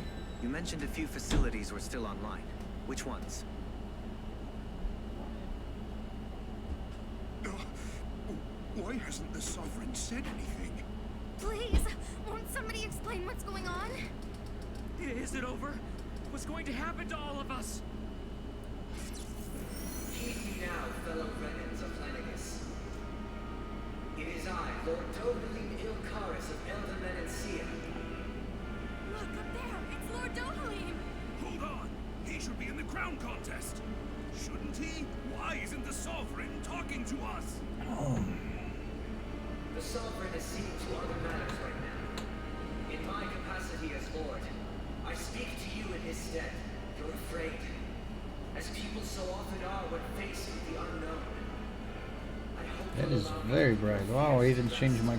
you mentioned a few facilities were still online. Which ones? Why hasn't the Sovereign said anything? Please, won't somebody explain what's going on? Is it over? What's going to happen to all of us? Heed me now, fellow Renans of Lenegis. It is I, Lord Dohalim Ilkaris of Elder Menancia. Look, up there! It's Lord Dohalim! Hold on! He should be in the crown contest! Shouldn't he? Why isn't the Sovereign talking to us? The Sovereign is seeing to other matters right now. In my capacity as Lord, I speak to you in his stead. You're afraid. As people so often are when faced with the unknown. I hope That you'll is allow me very to bright. fear Wow, I even sometimes. changed my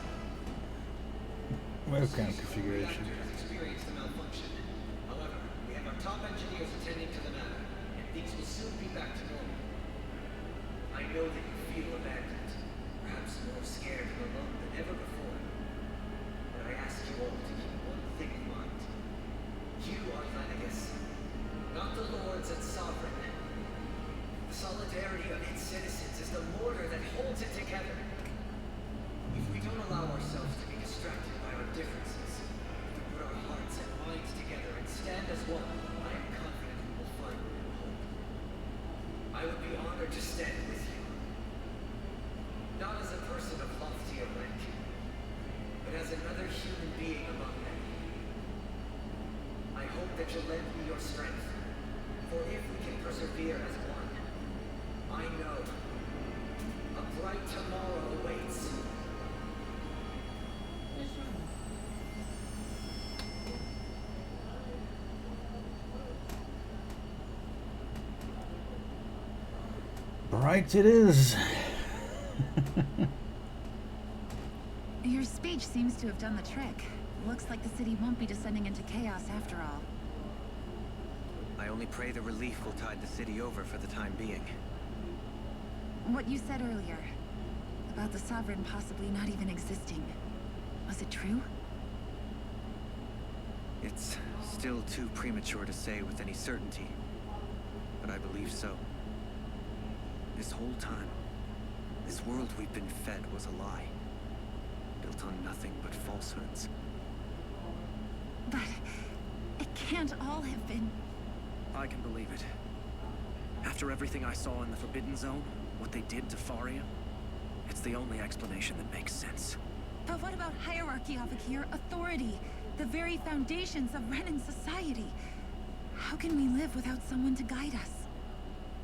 webcam configuration. Reactor has experienced a malfunction. However, we have our top engineers attending to the matter, and things will soon be back to normal. I know that you feel abandoned, perhaps more scared and alone than ever before. But I ask you all to keep one thing in mind. You are Lenegis, not the lords and sovereign. The solidarity of its citizens is the mortar that holds it together. If we don't allow ourselves to be distracted by our differences, if we put our hearts and minds together and stand as one, I am confident we will find hope. I would be honored to stand with you. Not as a person of loftier rank, but as another human being among them. I hope that you'll lend me your strength, for if we can persevere as one, I know a bright tomorrow awaits. Bright it is. Your speech seems to have done the trick. Looks like the city won't be descending into chaos after all. I only pray the relief will tide the city over for the time being. What you said earlier, about the Sovereign possibly not even existing, was it true? It's still too premature to say with any certainty, but I believe so. This whole time, this world we've been fed was a lie, built on nothing but falsehoods. But it can't all have been... I can believe it. After everything I saw in the Forbidden Zone, what they did to Faria, it's the only explanation that makes sense. But what about hierarchy, Avakir? Authority? The very foundations of Renan society? How can we live without someone to guide us?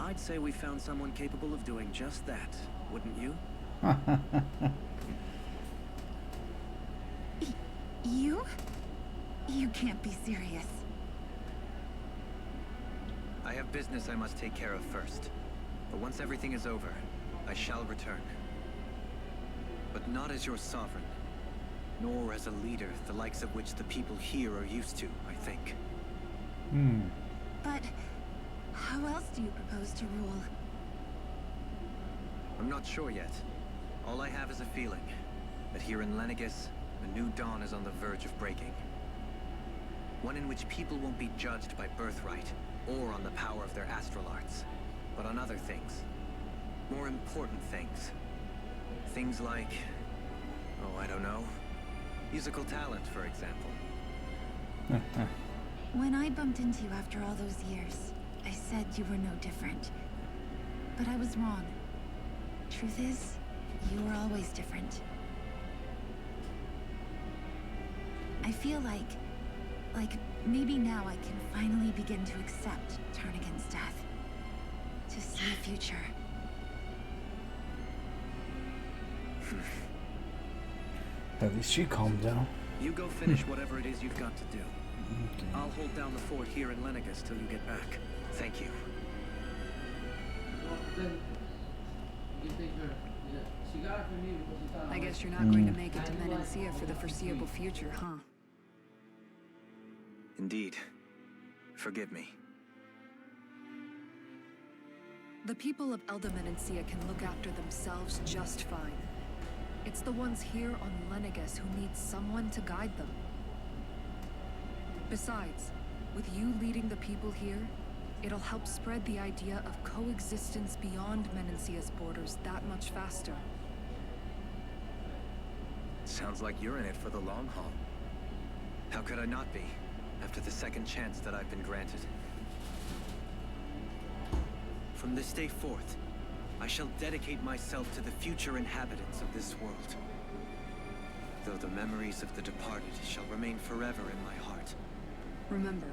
I'd say we found someone capable of doing just that, wouldn't you? You? You can't be serious. I have business I must take care of first. But once everything is over, I shall return. But not as your sovereign, nor as a leader, the likes of which the people here are used to, I think. But how else do you propose to rule? I'm not sure yet. All I have is a feeling that here in Lenegis, a new dawn is on the verge of breaking. One in which people won't be judged by birthright, or on the power of their astral arts, but on other things. More important things. Things like, oh, I don't know, musical talent, for example. When I bumped into you after all those years, I said you were no different. But I was wrong. Truth is, you were always different. I feel like maybe now I can finally begin to accept Tarnigan's death. To see a future. At least she calmed down. You go finish whatever it is you've got to do. Okay. I'll hold down the fort here in Lenegis till you get back. Thank you. I guess you're not going to make it to Menancia for the foreseeable future, huh? Indeed. Forgive me. The people of Elda Menancia can look after themselves just fine. It's the ones here on Lenegis who need someone to guide them. Besides, with you leading the people here, it'll help spread the idea of coexistence beyond Menancia's borders that much faster. Sounds like you're in it for the long haul. How could I not be, after the second chance that I've been granted? From this day forth, I shall dedicate myself to the future inhabitants of this world. Though the memories of the departed shall remain forever in my heart. Remember,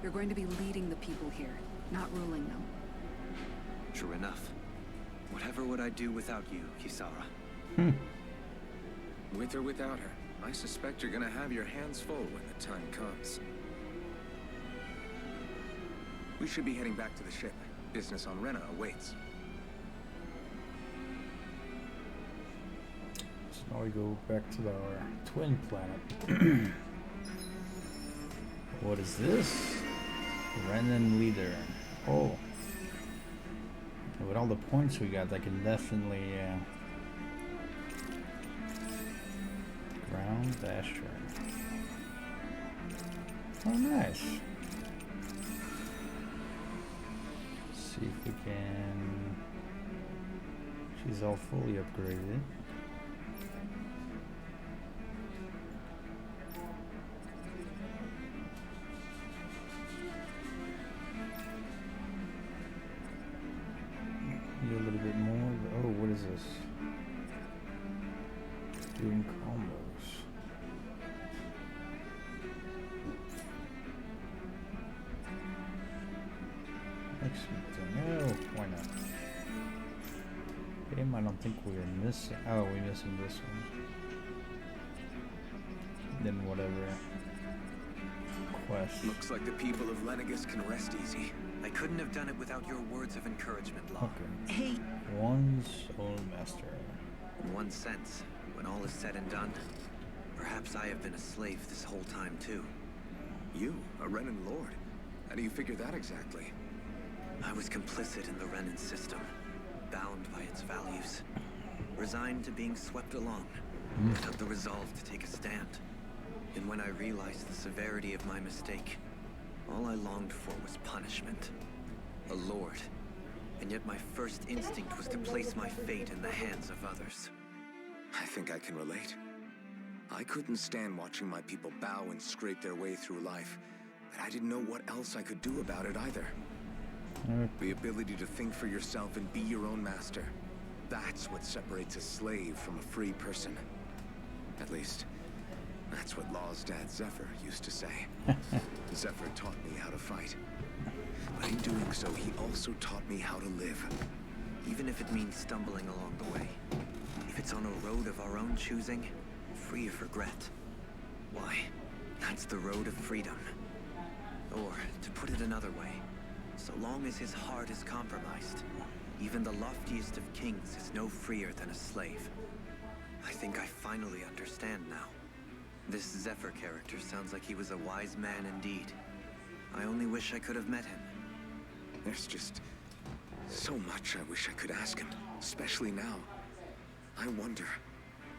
you're going to be leading the people here, not ruling them. True enough. Whatever would I do without you, Kisara? With or without her, I suspect you're gonna have your hands full when the time comes. We should be heading back to the ship. Business on Rena awaits. So now we go back to our twin planet. What is this? Renan leader. Oh. With all the points we got, I can definitely ground Asher. Oh, nice. See if we can. She's all fully upgraded. A little bit more. Oh, what is this? Doing combos. Oh, why not? Game, I don't think we're missing. Oh, we're missing this one. Then whatever. Quest. Looks like the people of Lenegis can rest easy. I couldn't have done it without your words of encouragement, Law. Okay. Hey. One's own master. In one sense, when all is said and done, perhaps I have been a slave this whole time too. You, a Renan Lord? How do you figure that exactly? I was complicit in the Renan system, bound by its values, resigned to being swept along, without the resolve to take a stand. And when I realized the severity of my mistake, all I longed for was punishment. A lord. And yet my first instinct was to place my fate in the hands of others. I think I can relate. I couldn't stand watching my people bow and scrape their way through life, but I didn't know what else I could do about it either. The ability to think for yourself and be your own master. That's what separates a slave from a free person. At least, that's what Law's dad Zephyr used to say. Zephyr taught me how to fight. But in doing so, he also taught me how to live. Even if it means stumbling along the way. If it's on a road of our own choosing, free of regret. Why, that's the road of freedom. Or, to put it another way, so long as his heart is compromised, even the loftiest of kings is no freer than a slave. I think I finally understand now. This Zephyr character sounds like he was a wise man indeed. I only wish I could have met him. There's just so much I wish I could ask him, especially now. I wonder,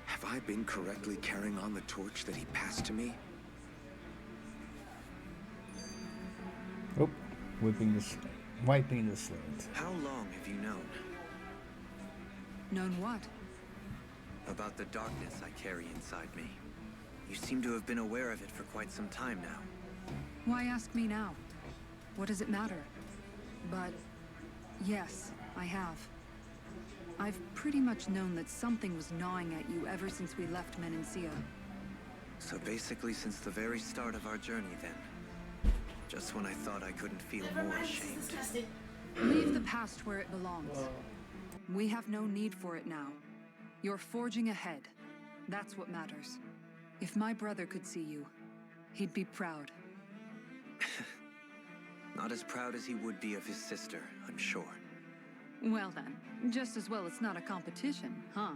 have I been correctly carrying on the torch that he passed to me? Oh, wiping the slate. How long have you known? Known what? About the darkness I carry inside me. You seem to have been aware of it for quite some time now. Why ask me now? What does it matter? But yes, I have. I've pretty much known that something was gnawing at you ever since we left Menancia. So basically since the very start of our journey then. Just when I thought I couldn't feel more ashamed. Leave the past where it belongs. We have no need for it now. You're forging ahead. That's what matters. If my brother could see you, he'd be proud. Not as proud as he would be of his sister, I'm sure. Well then, just as well it's not a competition, huh?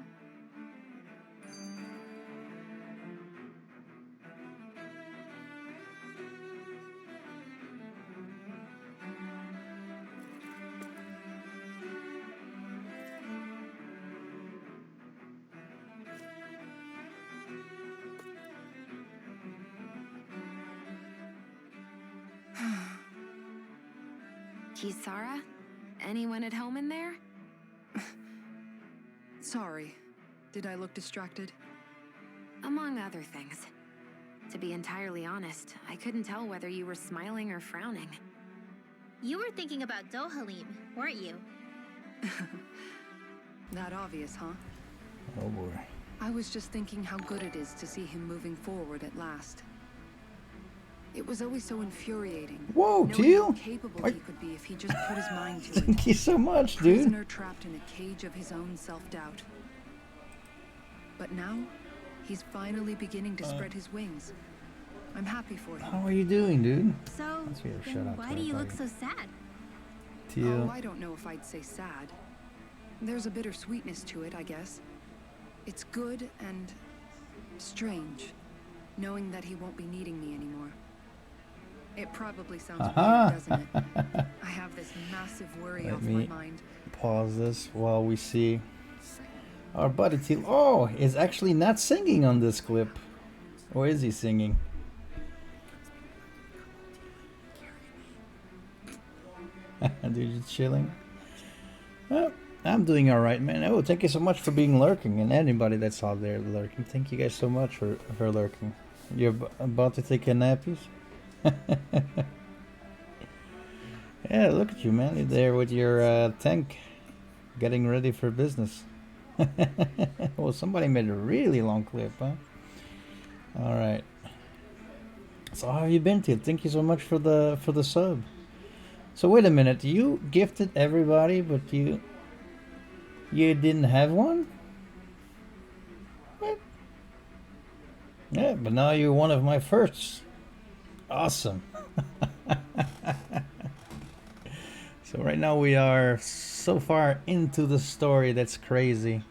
Kisara? Anyone at home in there? Sorry. Did I look distracted? Among other things. To be entirely honest, I couldn't tell whether you were smiling or frowning. You were thinking about Dohalim, weren't you? That obvious, huh? Oh boy. I was just thinking how good it is to see him moving forward at last. It was always so infuriating. Whoa, knowing Teal! how capable he could be if he just put his mind to it. Thank you so much, dude. Prisoner trapped in a cage of his own self-doubt. But now, he's finally beginning to spread his wings. I'm happy for him. How are you doing, dude? So, then why do you look so sad? Teal. Oh, I don't know if I'd say sad. There's a bittersweetness to it, I guess. It's good and strange, knowing that he won't be needing me anymore. It probably sounds weird, doesn't it? I have this massive worry Let off me my mind. pause this while we see our buddy Teal. Oh, is actually not singing on this clip. Or is he singing? Dude, just chilling. Well, I'm doing alright, man. Oh, thank you so much for being lurking. And anybody that's out there lurking. Thank you guys so much for lurking. You're about to take a nappies? Yeah, look at you, man. You're there with your tank, getting ready for business. Well, somebody made a really long clip, huh? All right. So how have you been, Teal? Thank you so much for the sub. So wait a minute. You gifted everybody, but you didn't have one? What? Yeah, but now you're one of my firsts. Awesome. So right now we are so far into the story, that's crazy.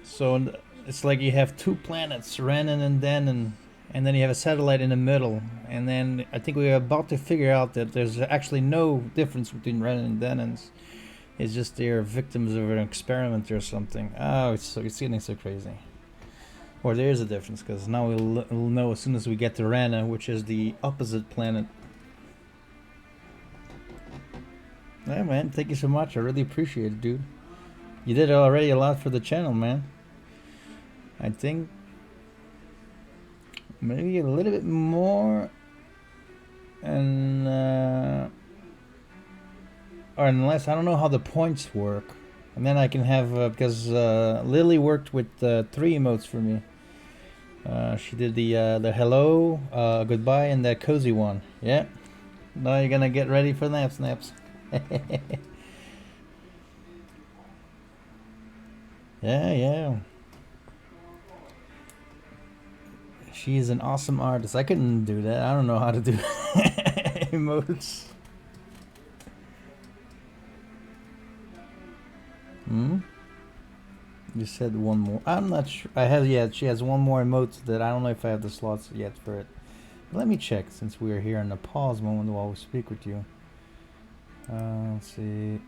So it's like you have two planets, Renan and Danon, and then you have a satellite in the middle. And then I think we're about to figure out that there's actually no difference between Renan and Danon's. It's just they're victims of an experiment or something. Oh, it's getting so crazy. Or there is a difference, because now we'll know as soon as we get to Rana, which is the opposite planet. Yeah, man, thank you so much. I really appreciate it, dude. You did already a lot for the channel, man. I think maybe a little bit more, and or unless I don't know how the points work, and then I can have because Lily worked with 3 emotes for me. She did the hello, goodbye, and that cozy one. Yeah. Now you're gonna get ready for that, Snaps. Yeah. She is an awesome artist. I couldn't do that. I don't know how to do emotes. You said one more. I'm not sure. She has one more emote that I don't know if I have the slots yet for it. Let me check since we are here in the pause moment while we speak with you. Let's see.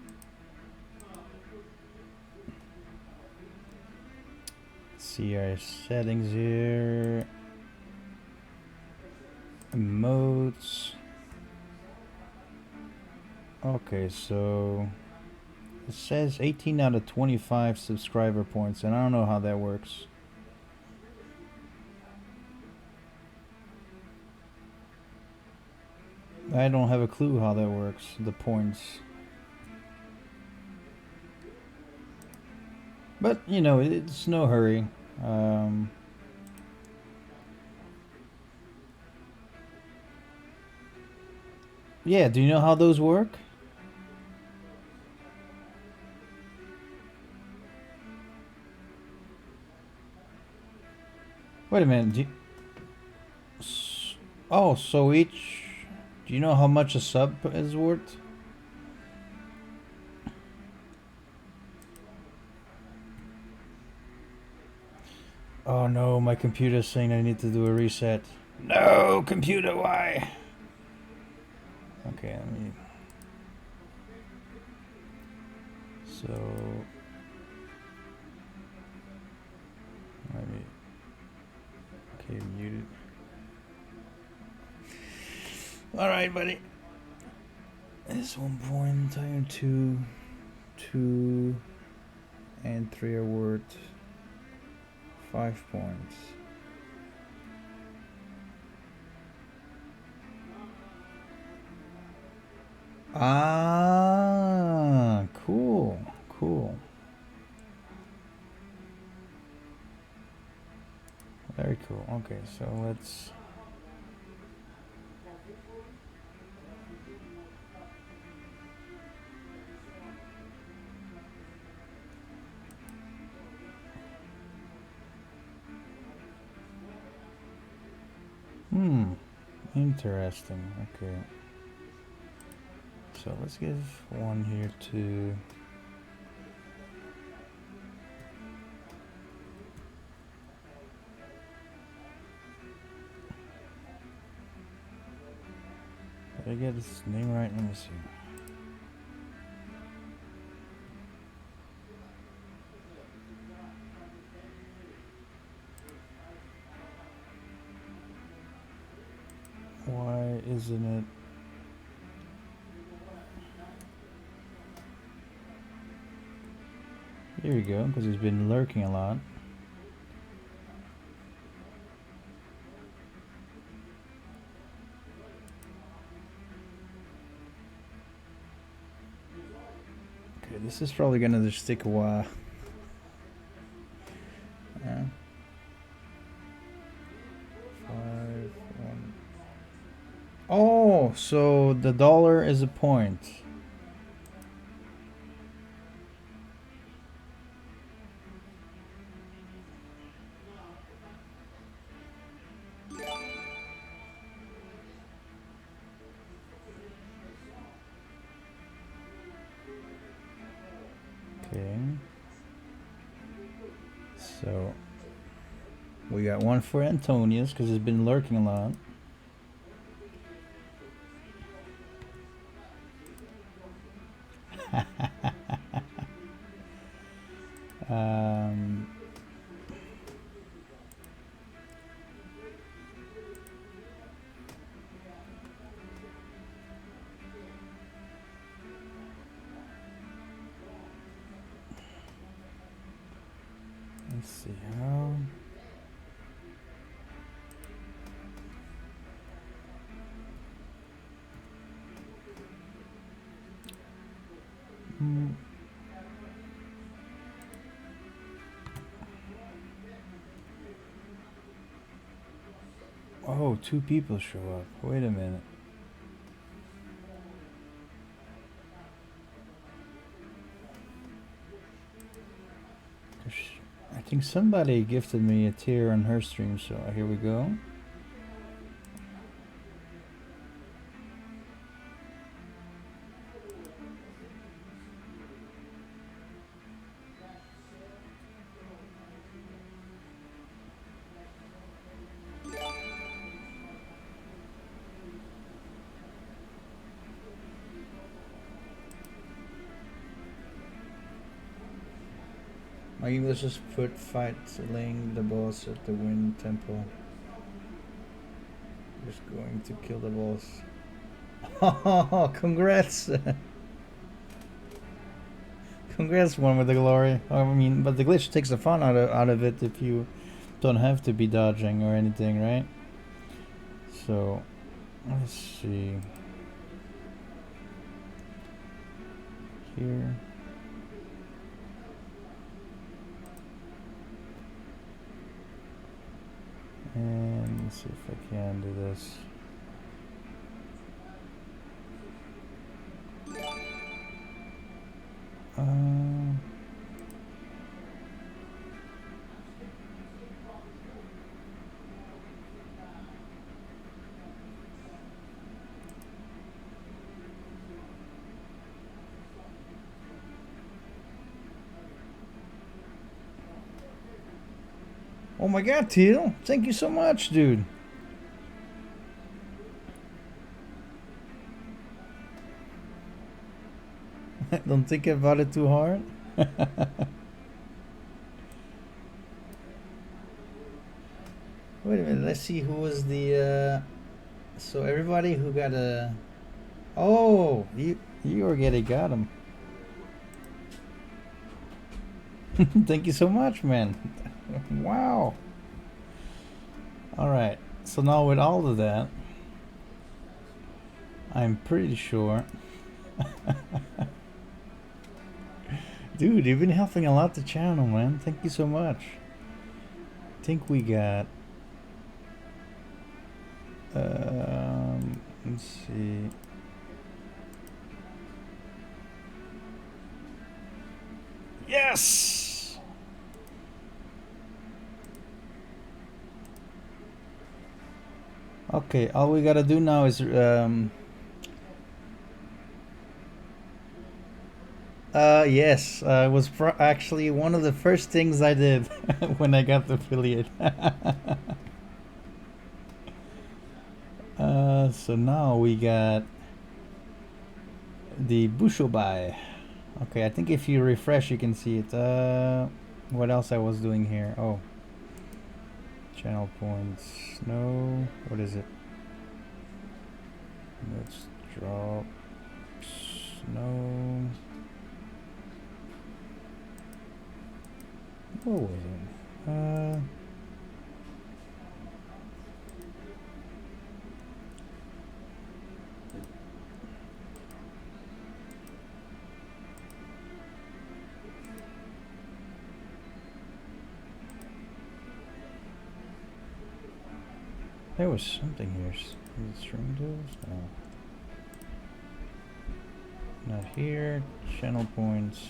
See our settings here. Emotes. Okay, so it says 18 out of 25 subscriber points, and I don't know how that works. I don't have a clue how that works, the points. But, you know, it's no hurry. Yeah, do you know how those work? Wait a minute. Oh, so each... Do you know how much a sub is worth? Oh no, my computer's saying I need to do a reset. No, computer, why? Okay, let me... So... Let me... Okay, muted. Alright, buddy. This 1 point, time 2, 2, and 3 are worth 5 points. Ah, cool, cool. Very cool. Okay, so let's... Interesting. Okay. So let's give one here to... Did I get his name right? Let me see. Why isn't it? Here we go, because he's been lurking a lot. Okay, this is probably gonna just take a while. Yeah. 5, 1. Oh, so the dollar is a point. Okay. So we got one for Antonius because he's been lurking a lot. Let's see how. Oh, 2 people show up. Wait a minute. I think somebody gifted me a tier on her stream, so here we go. My English is put fighting the boss at the Wind Temple. Just going to kill the boss. Oh, congrats! Congrats, one with the glory. I mean, but the glitch takes the fun out of it if you don't have to be dodging or anything, right? So, let's see. Here. And let's see if I can do this. Oh my god, Teal. Thank you so much, dude. Don't think about it too hard. Wait a minute, let's see who was the so everybody who got a oh, you already got him. Thank you so much, man. Wow. All right. So now with all of that, I'm pretty sure. Dude, you've been helping a lot the channel, man. Thank you so much. I think we got let's see. Yes. Okay, all we gotta do now is yes, it was actually one of the first things I did when I got the affiliate. So now we got the Bushobai. Okay, I think if you refresh you can see it. What else I was doing here? Oh, channel points. No, what is it? Let's drop. No. What was it? There was something here. Is it string tools? No. Not here. Channel points.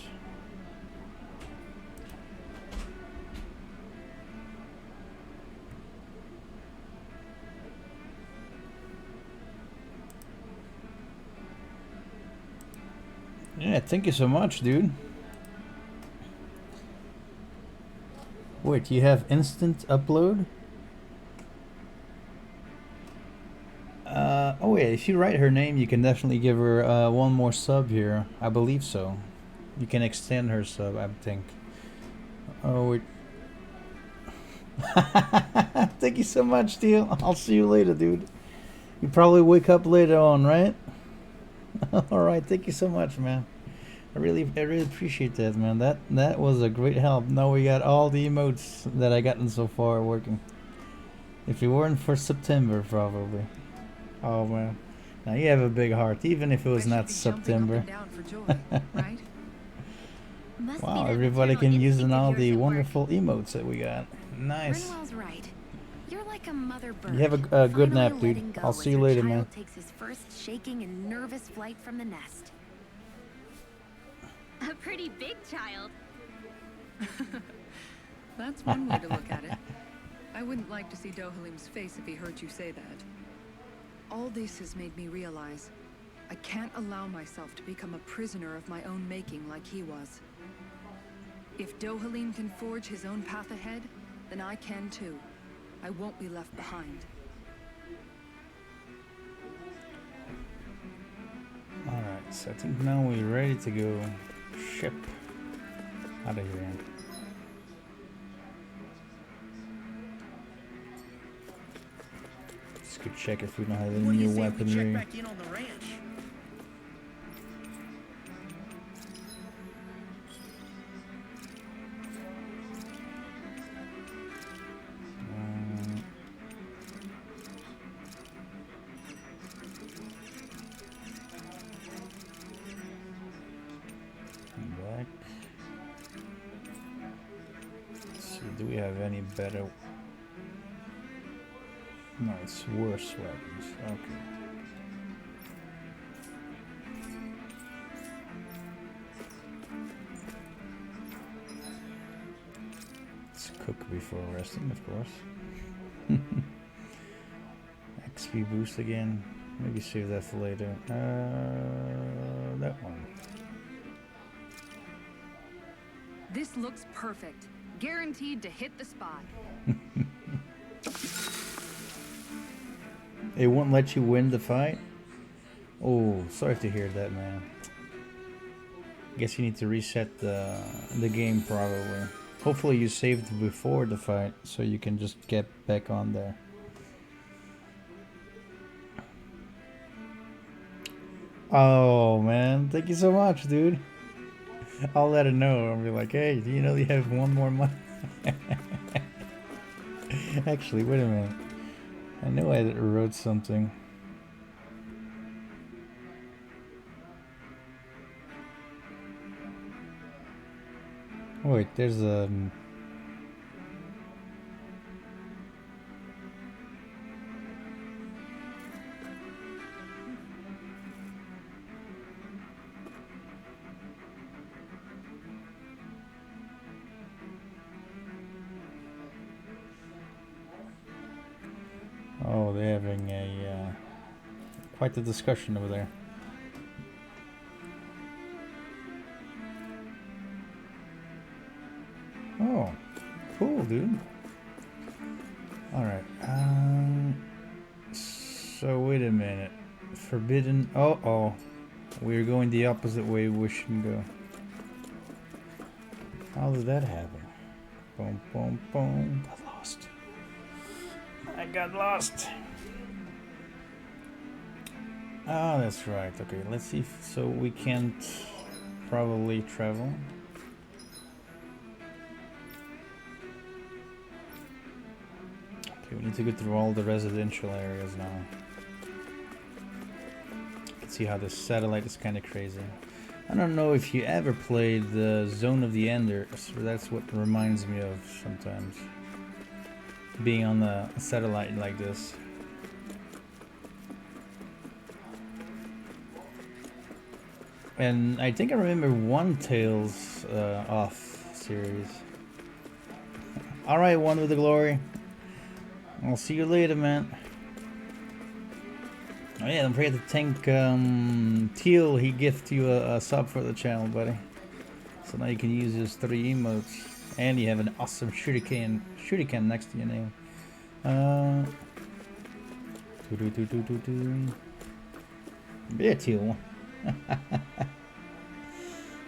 Yeah, thank you so much, dude. Wait, you have instant upload? Oh yeah, if you write her name, you can definitely give her one more sub here. I believe so. You can extend her sub, I think. Oh, wait. Thank you so much, Teal. I'll see you later, dude. You probably wake up later on, right? Alright, thank you so much, man. I really appreciate that, man. That was a great help. Now we got all the emotes that I gotten so far working. If it weren't for September, probably. Oh man, now you have a big heart, even if it was not September. Right? Wow, everybody can use all the wonderful emotes that we got. Nice. Rinwell's right. You're like a mother bird. You have a good nap, dude. I'll see you later, man. Takes his first shaking and nervous flight from the nest. A pretty big child. That's one way to look at it. I wouldn't like to see Dohalim's face if he heard you say that. All this has made me realize I can't allow myself to become a prisoner of my own making like he was. If Dohalim can forge his own path ahead, then I can too. I won't be left behind. Alright, so I think now we're ready to go ship out of here. Let's go check if we don't have any new weaponry. Check back in on the ranch. Back. Let's see, do we have any better? No, it's worse weapons. Okay. Let's cook before resting, of course. XP boost again. Maybe save that for later. That one. This looks perfect. Guaranteed to hit the spot. It won't let you win the fight? Oh, sorry to hear that, man. Guess you need to reset the game probably. Hopefully you saved before the fight so you can just get back on there. Oh man, thank you so much, dude. I'll let it know. I'll be like, hey, do you know you have one more month? Actually, wait a minute. I know I wrote something. Wait, there's a... Oh, they're having a quite the discussion over there. Oh, cool, dude. All right. So wait a minute. Forbidden. Oh, we're going the opposite way we shouldn't go. How did that happen? Boom, boom, boom. Got lost. I got lost. Oh, that's right. Okay, let's see. So we can't probably travel. Okay, we need to go through all the residential areas now. Let's see how this satellite is kind of crazy. I don't know if you ever played the Zone of the Enders. That's what reminds me of sometimes. Being on a satellite like this. And I think I remember one Tales off series. Alright, one with the glory. I'll see you later, man. Oh yeah, don't forget to thank Teal. He gifted you a sub for the channel, buddy. So now you can use his 3 emotes. And you have an awesome shuriken next to your name. Yeah, Teal.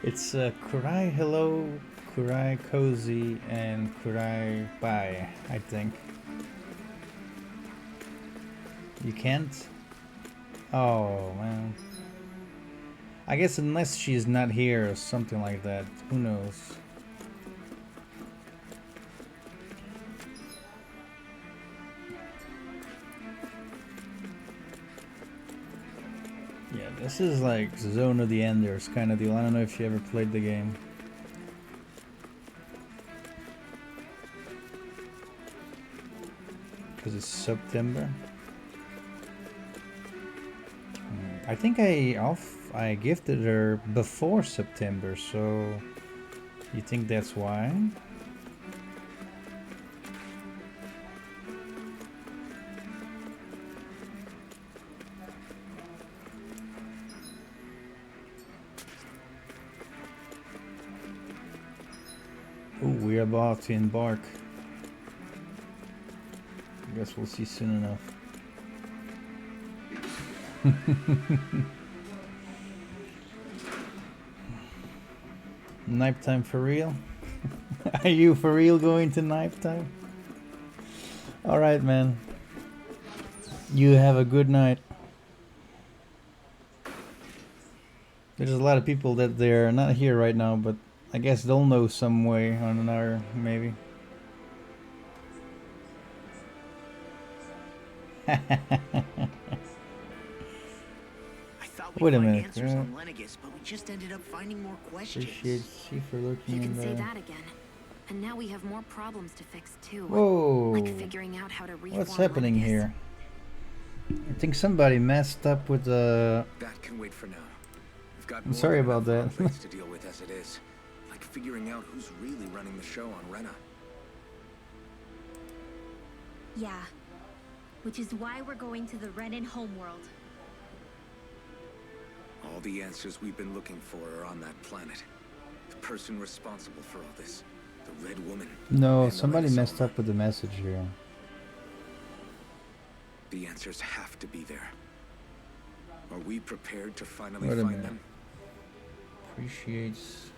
It's Kurai Hello, Kurai Cozy, and Kurai Bye, I think. You can't? Oh, man. I guess unless she's not here or something like that, who knows? Yeah, this is like Zone of the Enders kind of deal. I don't know if you ever played the game. Because it's September. I think I gifted her before September, so you think that's why? Oh, we're about to embark. I guess we'll see soon enough. Night time for real? Are you for real going to night time? Alright, man. You have a good night. There's a lot of people that they're not here right now, but I guess they'll know some way on another, maybe. Wait a minute. Answers on Lenegis, but we just ended up finding more questions. Appreciate you for looking. You can in say the... that again. And now we have more problems to fix too. Whoa! Like figuring out how to reform What's happening Lenegis. here? I think somebody messed up with the. That can wait for now. We've got I'm sorry about that. things to deal with as it is, like figuring out who's really running the show on Rena. Yeah. Which is why we're going to the Renan homeworld. All the answers we've been looking for are on that planet. The person responsible for all this, the Red Woman. No, and the somebody Red messed Soul. up with the message here. The answers have to be there. Are we prepared to finally Wait a find minute. them? Appreciates.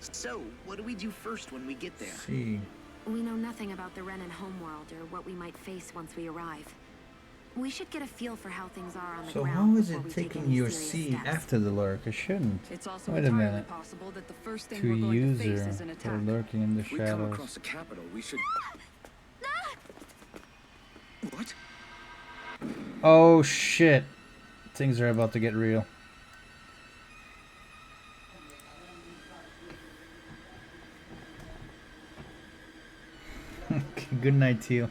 So, what do we do first when we get there? See. We know nothing about the Renan homeworld or what we might face once we arrive. We should get a feel for how things are on the So ground. how is before it we take taking any your serious seat steps. after the lurk? I shouldn't. It's also Wait a entirely minute. possible that the first thing To we're going to face user is an for attack. lurking in the If we come shadows. across the capital, we should... What? Oh shit. Things are about to get real. Good night, Teal.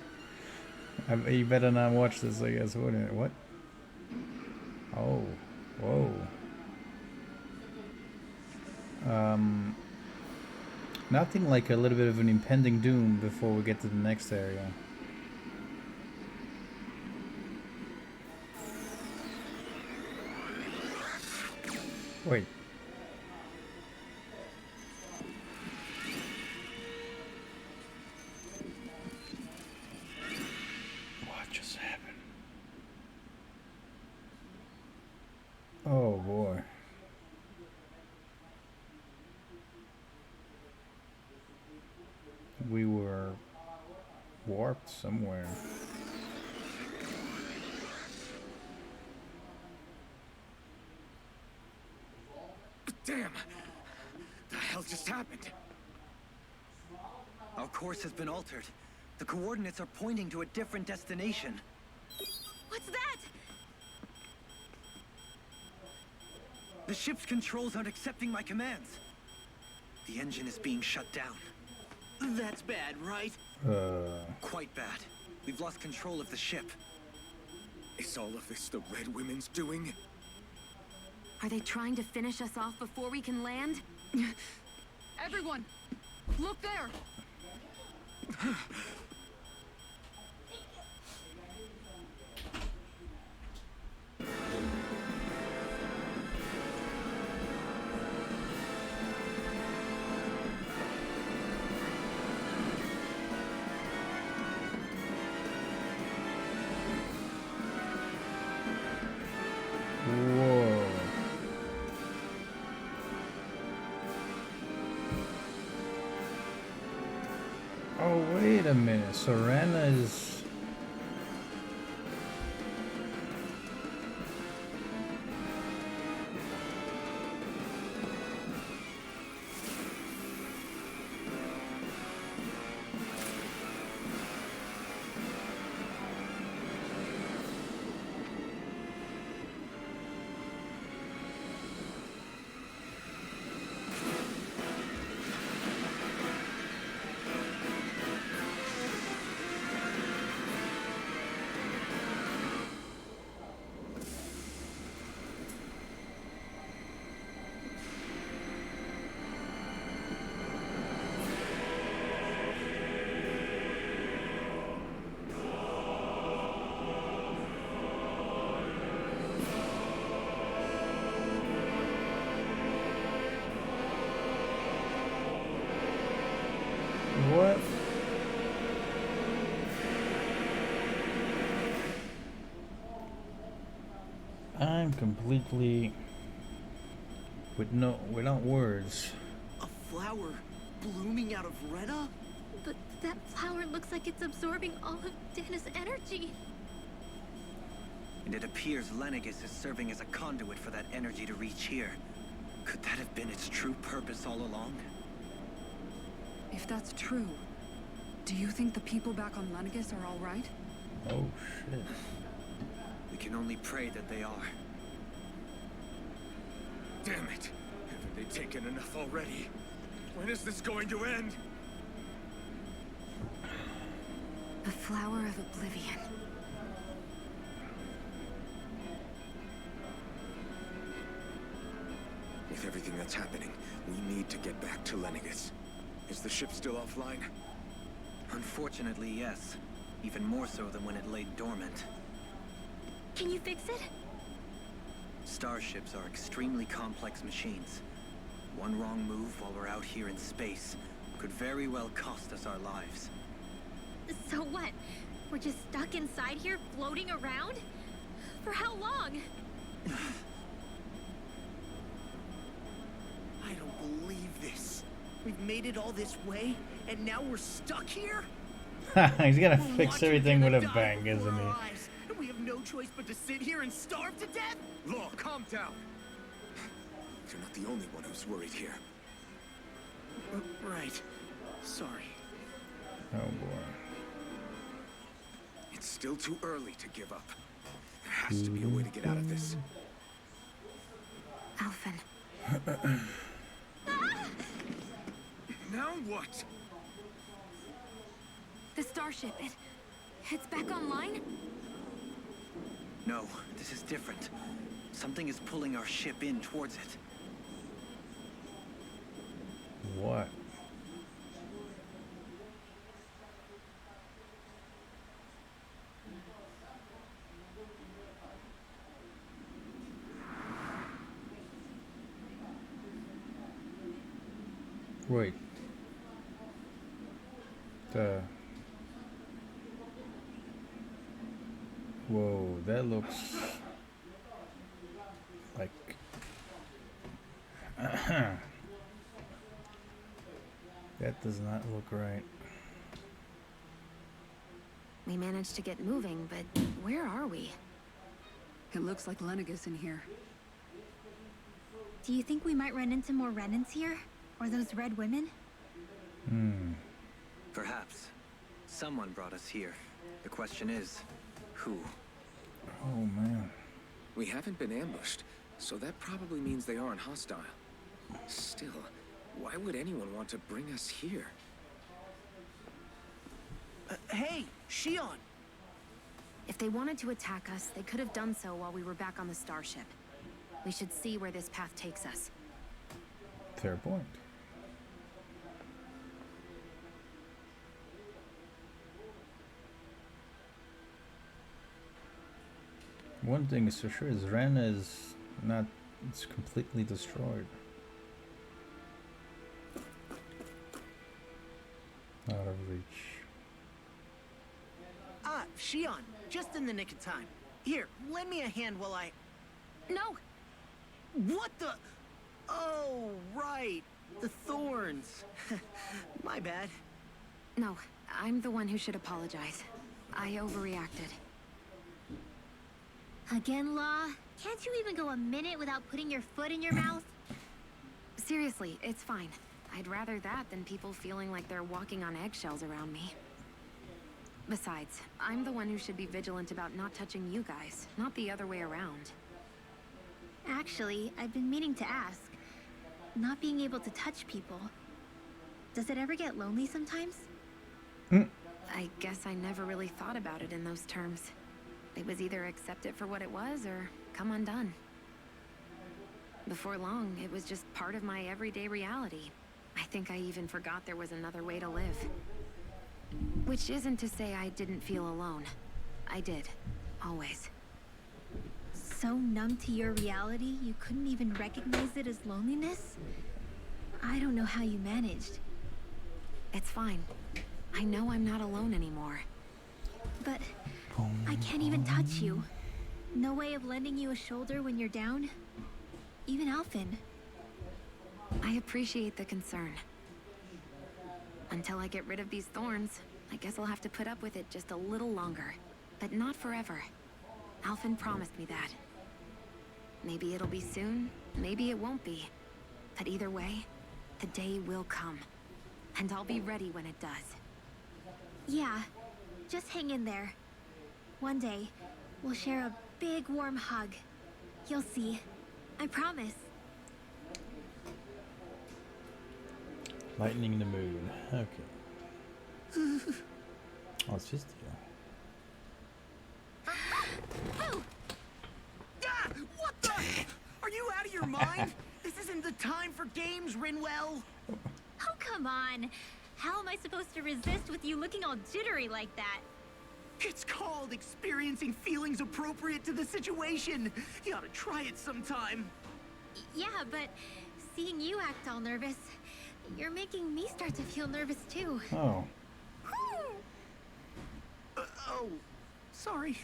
You better not watch this, I guess. What? Oh. Whoa. Nothing like a little bit of an impending doom before we get to the next area. Wait. What just happened? Oh boy. We were warped somewhere. Damn! The hell just happened? Our course has been altered. The coordinates are pointing to a different destination. What's that? The ship's controls aren't accepting my commands. The engine is being shut down. That's bad, right? Quite bad. We've lost control of the ship. Is all of this the Red Women's doing? Are they trying to finish us off before we can land? Everyone, look there! Whoa. Oh, wait a minute. Serena is... What? I'm completely without words. A flower blooming out of Rena? But that flower looks like it's absorbing all of Dana's energy. And it appears Lenegis is serving as a conduit for that energy to reach here. Could that have been its true purpose all along? If that's true, do you think the people back on Lenegis are all right? Oh shit. We can only pray that they are. Damn it! Haven't they taken enough already? When is this going to end? The Flower of Oblivion. With everything that's happening, we need to get back to Lenegis. Is the ship still offline? Unfortunately, yes. Even more so than when it lay dormant. Can you fix it? Starships are extremely complex machines. One wrong move while we're out here in space could very well cost us our lives. So what? We're just stuck inside here, floating around? For how long? I don't believe this. We've made it all this way, and now we're stuck here? He's gonna We're fix watching everything with a Hannah die bang, before isn't our he? eyes, and we have no choice but to sit here and starve to death? Law, calm down. You're not the only one who's worried here. Right. Sorry. Oh boy. It's still too early to give up. There has to be a way to get out of this. Alphen. Now what? The starship, it's back online? No, this is different. Something is pulling our ship in towards it. What? Wait. Whoa, that looks like that does not look right. We managed to get moving, but where are we? It looks like Lenegis in here. Do you think we might run into more Renans here? Or those red women? Perhaps. Someone brought us here. The question is, who? Oh man. We haven't been ambushed, so that probably means they aren't hostile. Still, why would anyone want to bring us here? Hey, Shion! If they wanted to attack us, they could have done so while we were back on the starship. We should see where this path takes us. Fair point. One thing is for sure is Ren is not, it's completely destroyed. Out of reach. Ah, Shion, just in the nick of time. Here, lend me a hand while I... No! What the... Oh, right. The thorns. My bad. No, I'm the one who should apologize. I overreacted. Again, Law? Can't you even go a minute without putting your foot in your mouth? Seriously, it's fine. I'd rather that than people feeling like they're walking on eggshells around me. Besides, I'm the one who should be vigilant about not touching you guys, not the other way around. Actually, I've been meaning to ask. Not being able to touch people, does it ever get lonely sometimes? I guess I never really thought about it in those terms. It was either accept it for what it was or come undone. Before long, it was just part of my everyday reality. I think I even forgot there was another way to live. Which isn't to say I didn't feel alone. I did. Always. So numb to your reality, you couldn't even recognize it as loneliness? I don't know how you managed. It's fine. I know I'm not alone anymore. But I can't even touch you. No way of lending you a shoulder when you're down? Even Alphen. I appreciate the concern. Until I get rid of these thorns, I guess I'll have to put up with it just a little longer. But not forever. Alphen promised me that. Maybe it'll be soon, maybe it won't be. But either way, the day will come. And I'll be ready when it does. Yeah, just hang in there. One day, we'll share a big warm hug. You'll see. I promise. Lightning the moon. Okay. Oh, it's just here. Ah! What the? Are you out of your mind? This isn't the time for games, Rinwell. Oh, come on. hell am I supposed to resist with you looking all jittery like that? It's called experiencing feelings appropriate to the situation. You ought to try it sometime. Yeah, but seeing you act all nervous, you're making me start to feel nervous too. Oh. Oh, sorry.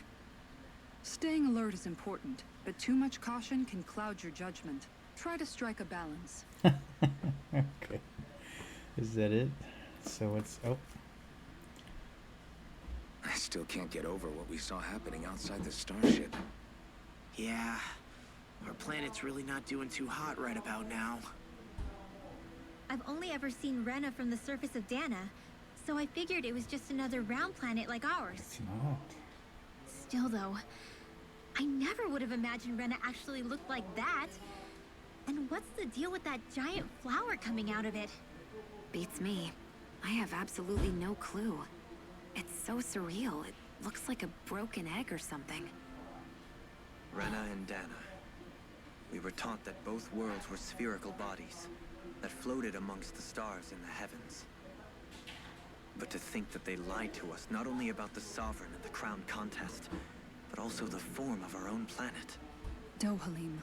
Staying alert is important, but too much caution can cloud your judgment. Try to strike a balance. Okay. Is that it? So it's... Oh. I still can't get over what we saw happening outside the starship. Yeah, our planet's really not doing too hot right about now. I've only ever seen Rena from the surface of Dana, so I figured it was just another round planet like ours. It's not. Still though, I never would have imagined Rena actually looked like that. And what's the deal with that giant flower coming out of it? Beats me. I have absolutely no clue. It's so surreal. It looks like a broken egg or something. Rena and Dana. We were taught that both worlds were spherical bodies that floated amongst the stars in the heavens. But to think that they lied to us not only about the Sovereign and the Crown contest, but also the form of our own planet. Dohalim.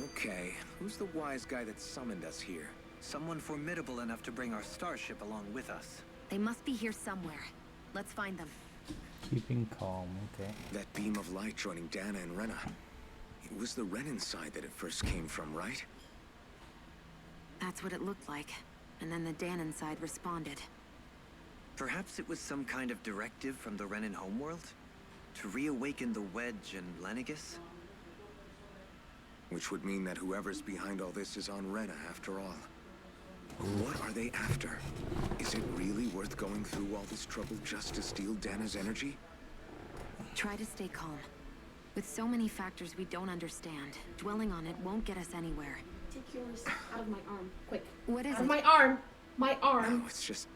Okay, who's the wise guy that summoned us here? Someone formidable enough to bring our starship along with us. They must be here somewhere. Let's find them. Keeping calm, okay. That beam of light joining Dana and Rena. It was the Renan side that it first came from, right? That's what it looked like. And then the Danon side responded. Perhaps it was some kind of directive from the Renan homeworld? To reawaken the Wedge and Lenegis? Which would mean that whoever's behind all this is on Rena after all. What are they after? Is it really worth going through all this trouble just to steal Dana's energy? Try to stay calm. With so many factors we don't understand, dwelling on it won't get us anywhere. Take yours out of my arm, quick. What is out it? of my arm! My arm! No, it's just...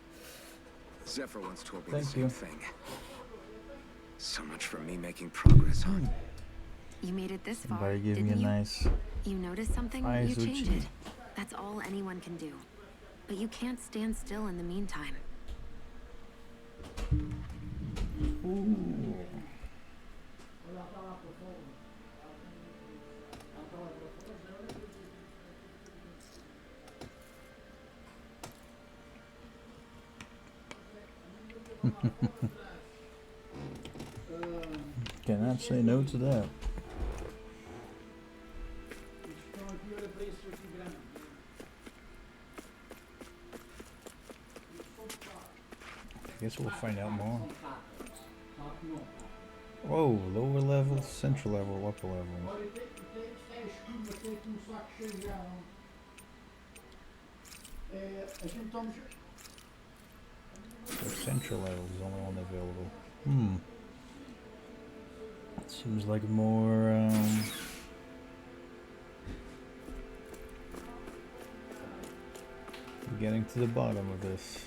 Zephyr once told me Thank the same you. thing. So much for me making progress on. You made it this far, Somebody give me a didn't you? nice... You notice something, eyes you with change you. it. That's all anyone can do. But you can't stand still in the meantime. Ooh. Cannot say no to that. I guess we'll find out more. Whoa, lower level, central level, upper level. The central level is the only one available. Seems like more, getting to the bottom of this.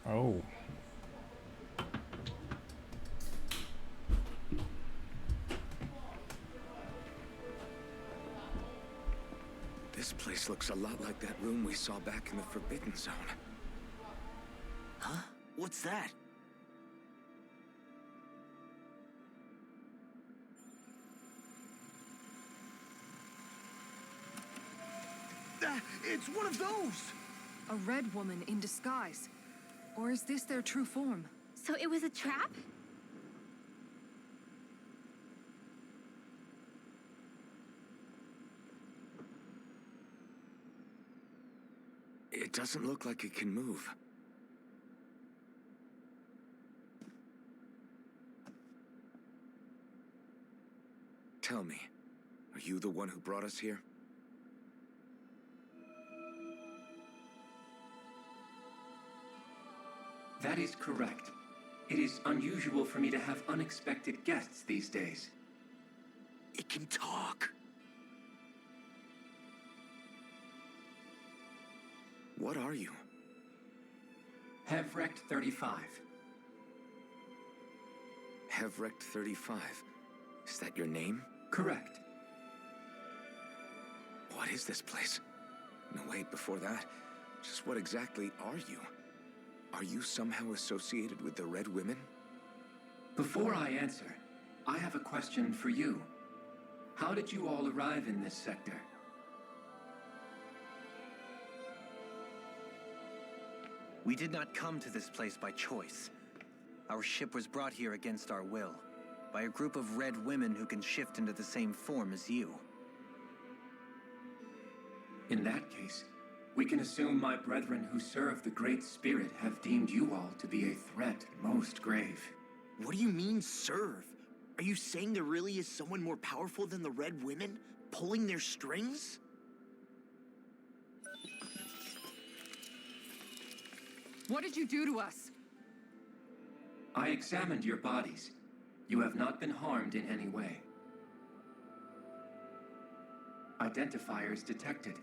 Oh. This place looks a lot like that room we saw back in the Forbidden Zone. Huh? What's that? It's one of those! A red woman in disguise. Or is this their true form? So it was a trap? It doesn't look like it can move. Tell me, are you the one who brought us here? That is correct. It is unusual for me to have unexpected guests these days. It can talk. What are you? Hevrect 35. Hevrect 35. Is that your name? Correct. What is this place? No, wait, before that, just what exactly are you? Are you somehow associated with the Red Women? Before I answer, I have a question for you. How did you all arrive in this sector? We did not come to this place by choice. Our ship was brought here against our will, by a group of red women who can shift into the same form as you. In that case, we can assume my brethren who serve the Great Spirit have deemed you all to be a threat most grave. What do you mean, serve? Are you saying there really is someone more powerful than the Red Women, pulling their strings? What did you do to us? I examined your bodies. You have not been harmed in any way. Identifiers detected.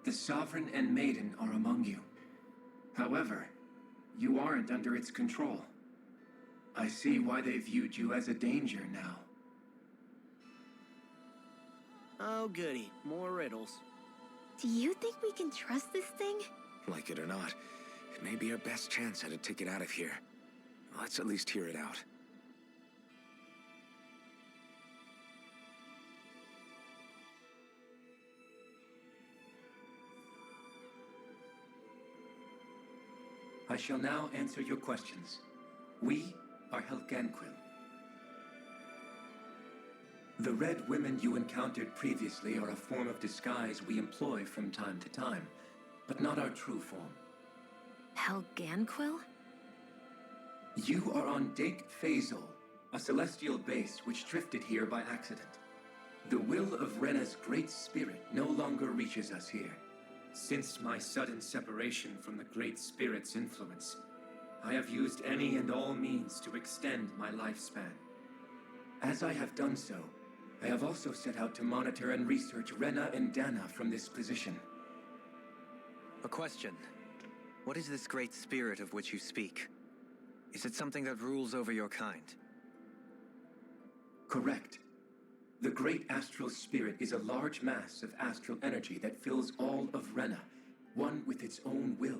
The Sovereign and Maiden are among you. However, you aren't under its control. I see why they viewed you as a danger now. Oh, goody. More riddles. Do you think we can trust this thing? Like it or not, it may be our best chance at a ticket out of here. Let's at least hear it out. I shall now answer your questions. We are Helganquil. The Red Women you encountered previously are a form of disguise we employ from time to time, but not our true form. Helganquil? You are on Dake Phasol, a celestial base which drifted here by accident. The will of Rena's great spirit no longer reaches us here. Since my sudden separation from the Great Spirit's influence, I have used any and all means to extend my lifespan. As I have done so, I have also set out to monitor and research Rena and Dana from this position. A question. What is this great spirit of which you speak? Is it something that rules over your kind? Correct. The Great Astral Spirit is a large mass of astral energy that fills all of Rena, one with its own will,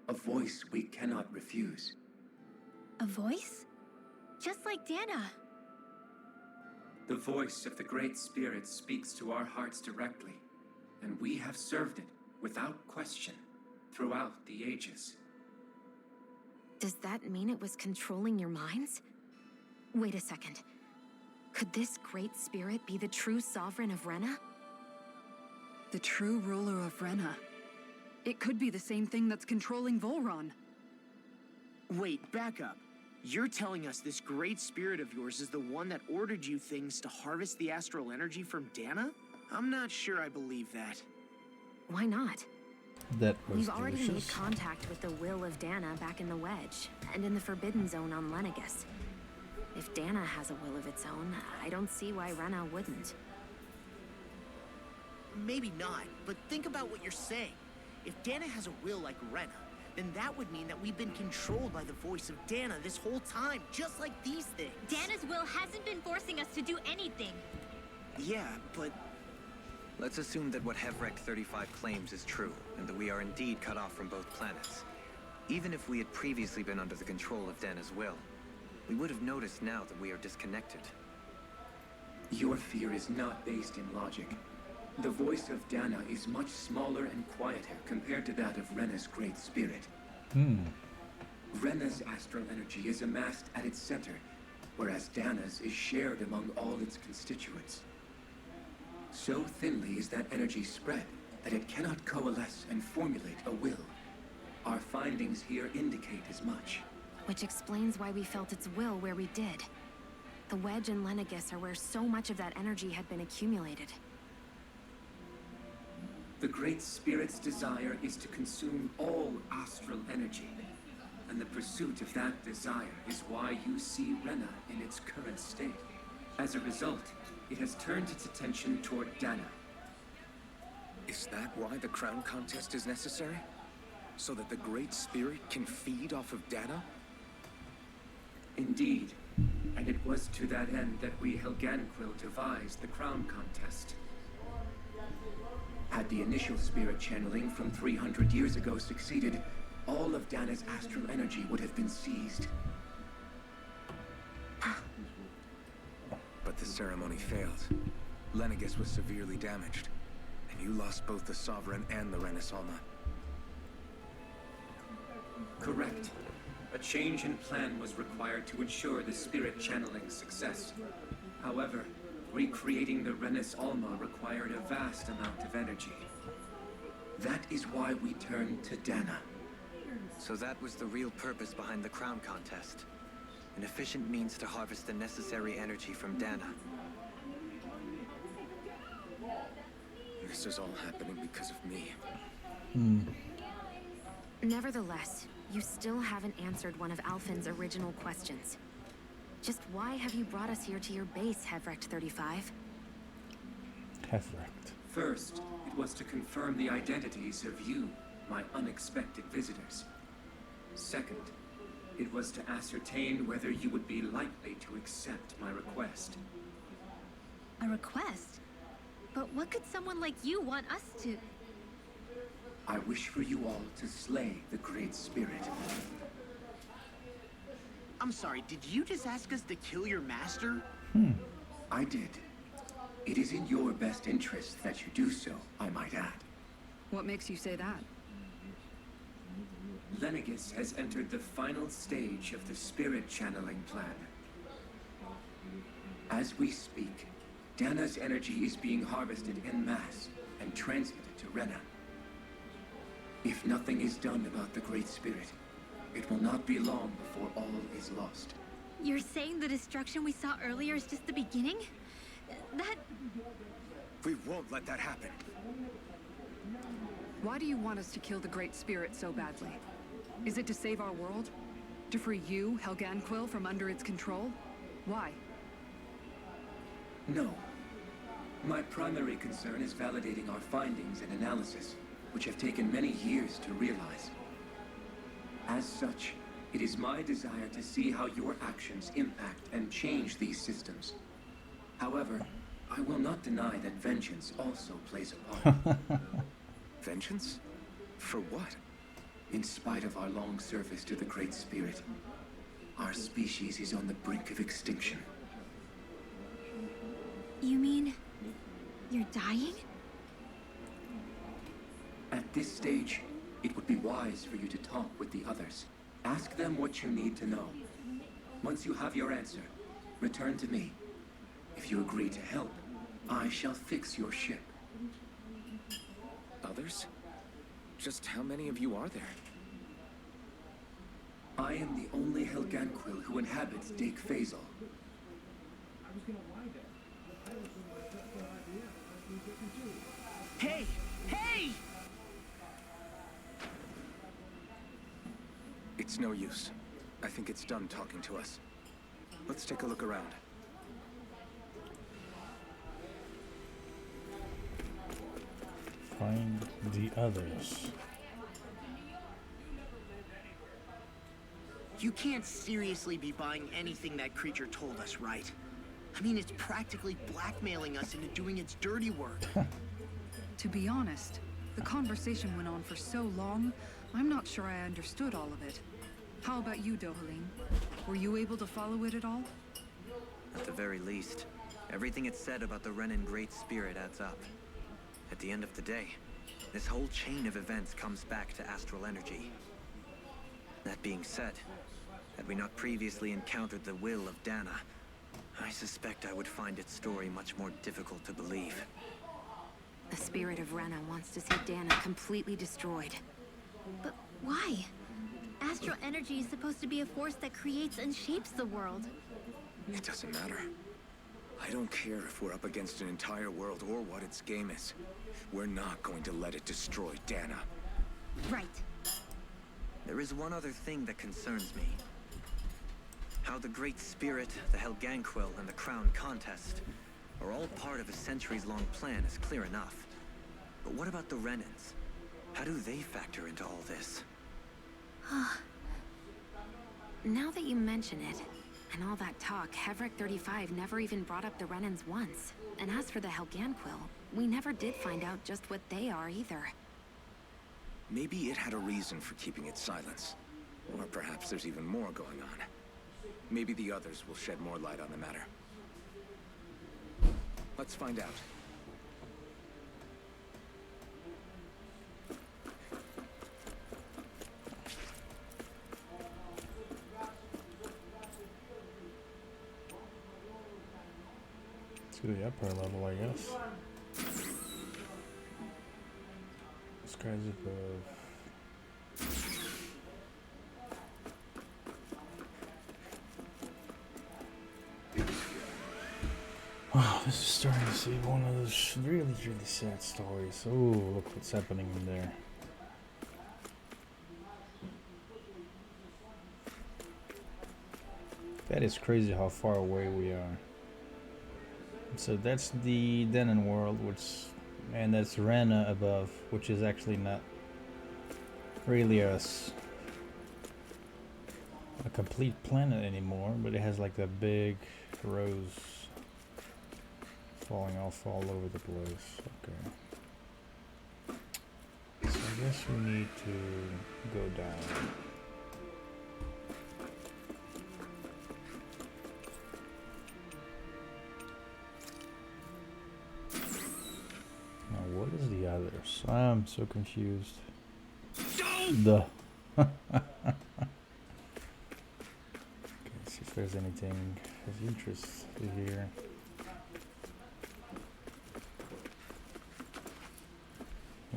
a voice we cannot refuse. A voice? Just like Dana. The voice of the Great Spirit speaks to our hearts directly, and we have served it without question throughout the ages. Does that mean it was controlling your minds? Wait a second. Could this Great Spirit be the true Sovereign of Rena? The true ruler of Rena. It could be the same thing that's controlling Volron. Wait, back up. You're telling us this great spirit of yours is the one that ordered you things to harvest the astral energy from Dana? I'm not sure I believe that. Why not? That was We've already made delicious. contact with the will of Dana back in the Wedge, and in the Forbidden Zone on Lenegus. If Dana has a will of its own, I don't see why Rena wouldn't. Maybe not, but think about what you're saying. If Dana has a will like Rena, then that would mean that we've been controlled by the voice of Dana this whole time, just like these things. Dana's will hasn't been forcing us to do anything. Yeah, but... Let's assume that what Hevrek 35 claims is true, and that we are indeed cut off from both planets. Even if we had previously been under the control of Dana's will, we would have noticed now that we are disconnected. Your fear is not based in logic. The voice of Dana is much smaller and quieter compared to that of Rena's Great Spirit. Rena's astral energy is amassed at its center, whereas Dana's is shared among all its constituents. So thinly is that energy spread that it cannot coalesce and formulate a will. Our findings here indicate as much. Which explains why we felt its will where we did. The Wedge and Lenegus are where so much of that energy had been accumulated. The Great Spirit's desire is to consume all astral energy, and the pursuit of that desire is why you see Rena in its current state. As a result, it has turned its attention toward Dana. Is that why the crown contest is necessary? So that the Great Spirit can feed off of Dana? Indeed, and it was to that end that we Helganquil devised the crown contest. Had the initial spirit channeling from 300 years ago succeeded, all of Dana's astral energy would have been seized. But the ceremony failed. Lenegis was severely damaged, and you lost both the Sovereign and the Renaissance. Correct. A change in plan was required to ensure the spirit channeling's success. However, recreating the Renis Alma required a vast amount of energy. That is why we turned to Dana. So that was the real purpose behind the crown contest. An efficient means to harvest the necessary energy from Dana. This is all happening because of me. Nevertheless, you still haven't answered one of Alphen's original questions. Just why have you brought us here to your base, Hevrecht 35? Hevrecht. First, it was to confirm the identities of you, my unexpected visitors. Second, it was to ascertain whether you would be likely to accept my request. A request? But what could someone like you want us to... I wish for you all to slay the Great Spirit. I'm sorry, did you just ask us to kill your master? I did. It is in your best interest that you do so, I might add. What makes you say that? Lenegis has entered the final stage of the spirit channeling plan. As we speak, Dana's energy is being harvested en masse and transmitted to Rena. If nothing is done about the Great Spirit, it will not be long before all is lost. You're saying the destruction we saw earlier is just the beginning? That... We won't let that happen. Why do you want us to kill the Great Spirit so badly? Is it to save our world? To free you, Helganquil, from under its control? Why? No. My primary concern is validating our findings and analysis, which have taken many years to realize. As such, it is my desire to see how your actions impact and change these systems. However, I will not deny that vengeance also plays a part. Vengeance? For what? In spite of our long service to the Great Spirit, our species is on the brink of extinction. You mean... you're dying? At this stage, it would be wise for you to talk with the others. Ask them what you need to know. Once you have your answer, return to me. If you agree to help, I shall fix your ship. Others? Just how many of you are there? I am the only Helganquil who inhabits Dake Faisal. Hey! Hey! It's no use. I think it's done talking to us. Let's take a look around. Find the others. You can't seriously be buying anything that creature told us, right? I mean, it's practically blackmailing us into doing its dirty work. To be honest, the conversation went on for so long, I'm not sure I understood all of it. How about you, Dohalim? Were you able to follow it at all? At the very least, everything it said about the Renan Great Spirit adds up. At the end of the day, this whole chain of events comes back to astral energy. That being said, had we not previously encountered the will of Dana, I suspect I would find its story much more difficult to believe. The spirit of Rena wants to see Dana completely destroyed. But why? Astral energy is supposed to be a force that creates and shapes the world. It doesn't matter. I don't care if we're up against an entire world or what its game is. We're not going to let it destroy Dana. Right. There is one other thing that concerns me. How the Great Spirit, the Helganquil, and the Crown Contest are all part of a centuries-long plan is clear enough. But what about the Renans? How do they factor into all this? Now that you mention it, And all that talk, Hevric 35 never even brought up the Renans once. And as for the Helganquill, we never did find out just what they are either. Maybe it had a reason for keeping its silence. Or perhaps there's even more going on. Maybe the others will shed more light on the matter. Let's find out. Let's go to the upper level, I guess. Skies above. Wow, this is starting to see one of those really, really sad stories. Oh, look what's happening in there. That is crazy how far away we are. So that's the Denon world, and that's Rena above, which is actually not really a complete planet anymore, but it has like the big rose falling off all over the place. Okay. So I guess we need to go down. Now what is the others? I'm so confused. The okay, see if there's anything of interest here.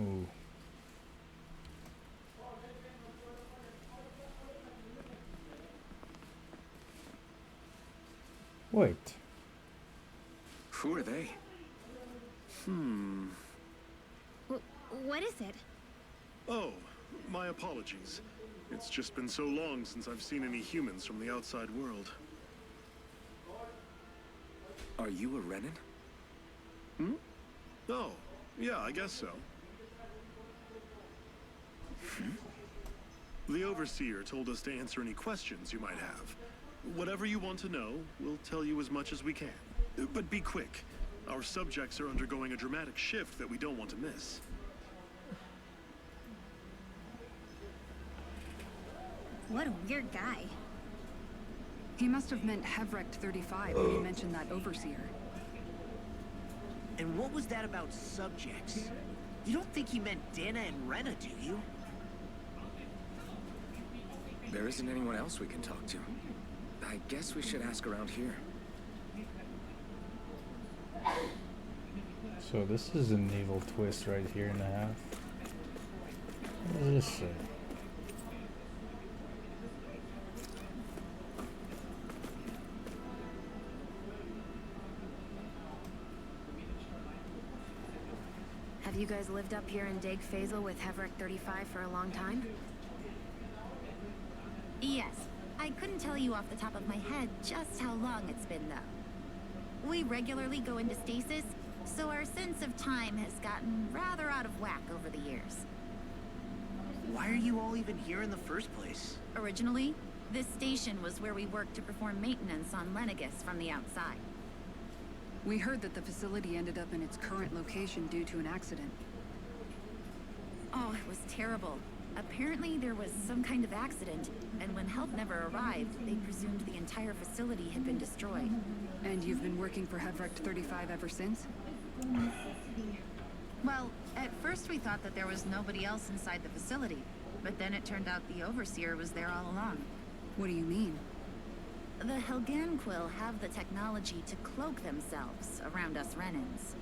Ooh. Wait. Who are they? What is it? Oh, my apologies. It's just been so long since I've seen any humans from the outside world. Are you a Renan? Hmm? Oh, yeah, I guess so. The Overseer told us to answer any questions you might have. Whatever you want to know, we'll tell you as much as we can. But be quick. Our subjects are undergoing a dramatic shift that we don't want to miss. What a weird guy. He must have meant Hevric 35 when he mentioned that Overseer. And what was that about subjects? You don't think he meant Dana and Rena, do you? There isn't anyone else we can talk to. I guess we should ask around here. So this is an evil twist right here and a half. What does this say? Have you guys lived up here in Dake Faisal with Hevric 35 for a long time? Yes. I couldn't tell you off the top of my head just how long it's been, though. We regularly go into stasis, so our sense of time has gotten rather out of whack over the years. Why are you all even here in the first place? Originally, this station was where we worked to perform maintenance on Lenegis from the outside. We heard that the facility ended up in its current location due to an accident. Oh, it was terrible. Apparently there was some kind of accident, and when help never arrived, they presumed the entire facility had been destroyed. And you've been working for Hevric 35 ever since? Well, at first we thought that there was nobody else inside the facility, but then it turned out the Overseer was there all along. What do you mean? The Helganquill have the technology to cloak themselves around us Renans.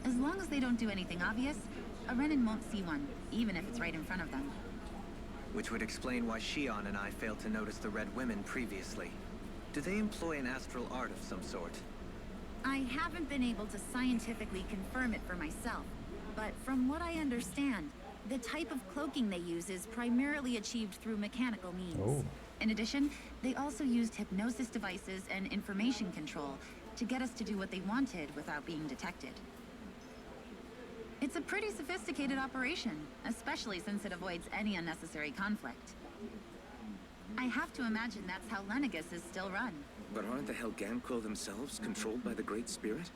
As long as they don't do anything obvious, a Renan won't see one, even if it's right in front of them. Which would explain why Shion and I failed to notice the Red Women previously. Do they employ an astral art of some sort? I haven't been able to scientifically confirm it for myself, but from what I understand, the type of cloaking they use is primarily achieved through mechanical means. Oh. In addition, they also used hypnosis devices and information control to get us to do what they wanted without being detected. It's a pretty sophisticated operation, especially since it avoids any unnecessary conflict. I have to imagine that's how Lenegus is still run. But aren't the Helganquil themselves controlled by the Great Spirit?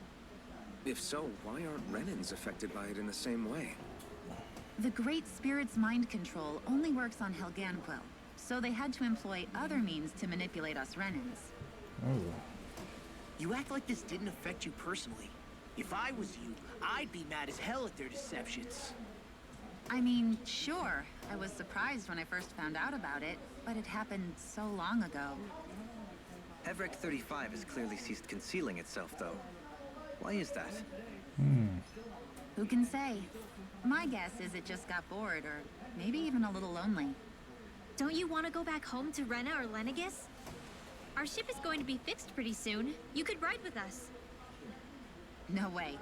If so, why aren't Renans affected by it in the same way? The Great Spirit's mind control only works on Helganquil, so they had to employ other means to manipulate us Renans. Oh. You act like this didn't affect you personally. If I was you, I'd be mad as hell at their deceptions. I mean, sure, I was surprised when I first found out about it, but it happened so long ago. Hevrek 35 has clearly ceased concealing itself, though. Why is that? Who can say? My guess is it just got bored, or maybe even a little lonely. Don't you want to go back home to Rena or Lenegus? Our ship is going to be fixed pretty soon. You could ride with us. No way.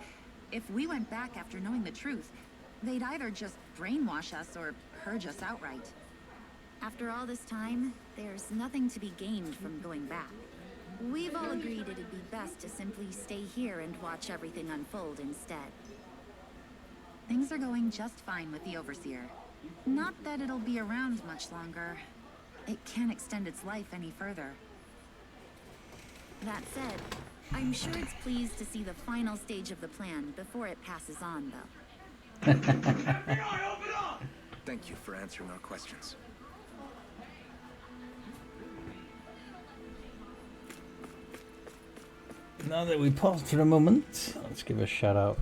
If we went back after knowing the truth, they'd either just brainwash us or purge us outright. After all this time, there's nothing to be gained from going back. We've all agreed it'd be best to simply stay here and watch everything unfold instead. Things are going just fine with the Overseer. Not that it'll be around much longer. It can't extend its life any further. That said, I'm sure it's pleased to see the final stage of the plan before it passes on, though. Thank you for answering our questions. Now that we paused for a moment, let's give a shout out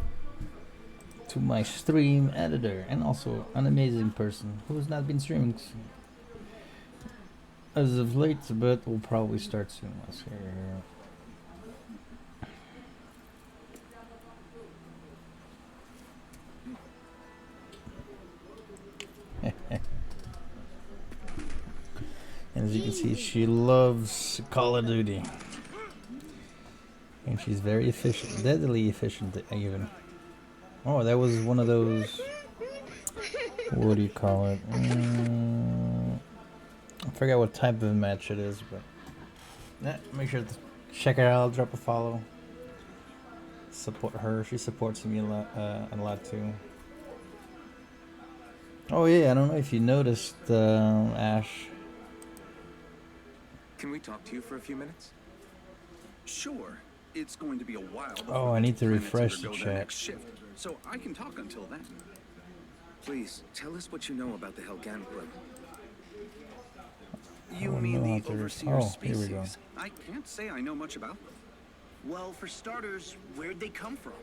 to my stream editor and also an amazing person who has not been streaming as of late, but will probably start soon. Let's hear. And as you can see, she loves Call of Duty. And she's very efficient, deadly efficient even. Oh, that was one of those, what do you call it? I forget what type of match it is, but yeah, make sure to check her out. I'll drop a follow. Support her. She supports me a lot too. Oh yeah, I don't know if you noticed, Ash. Can we talk to you for a few minutes? Sure. It's going to be a while. Oh, I need to refresh the chat. Shift, so I can talk until then. Please, tell us what you know about the Helganquil. You mean the Overseer species? Here we go. I can't say I know much about them. Well, for starters, where'd they come from?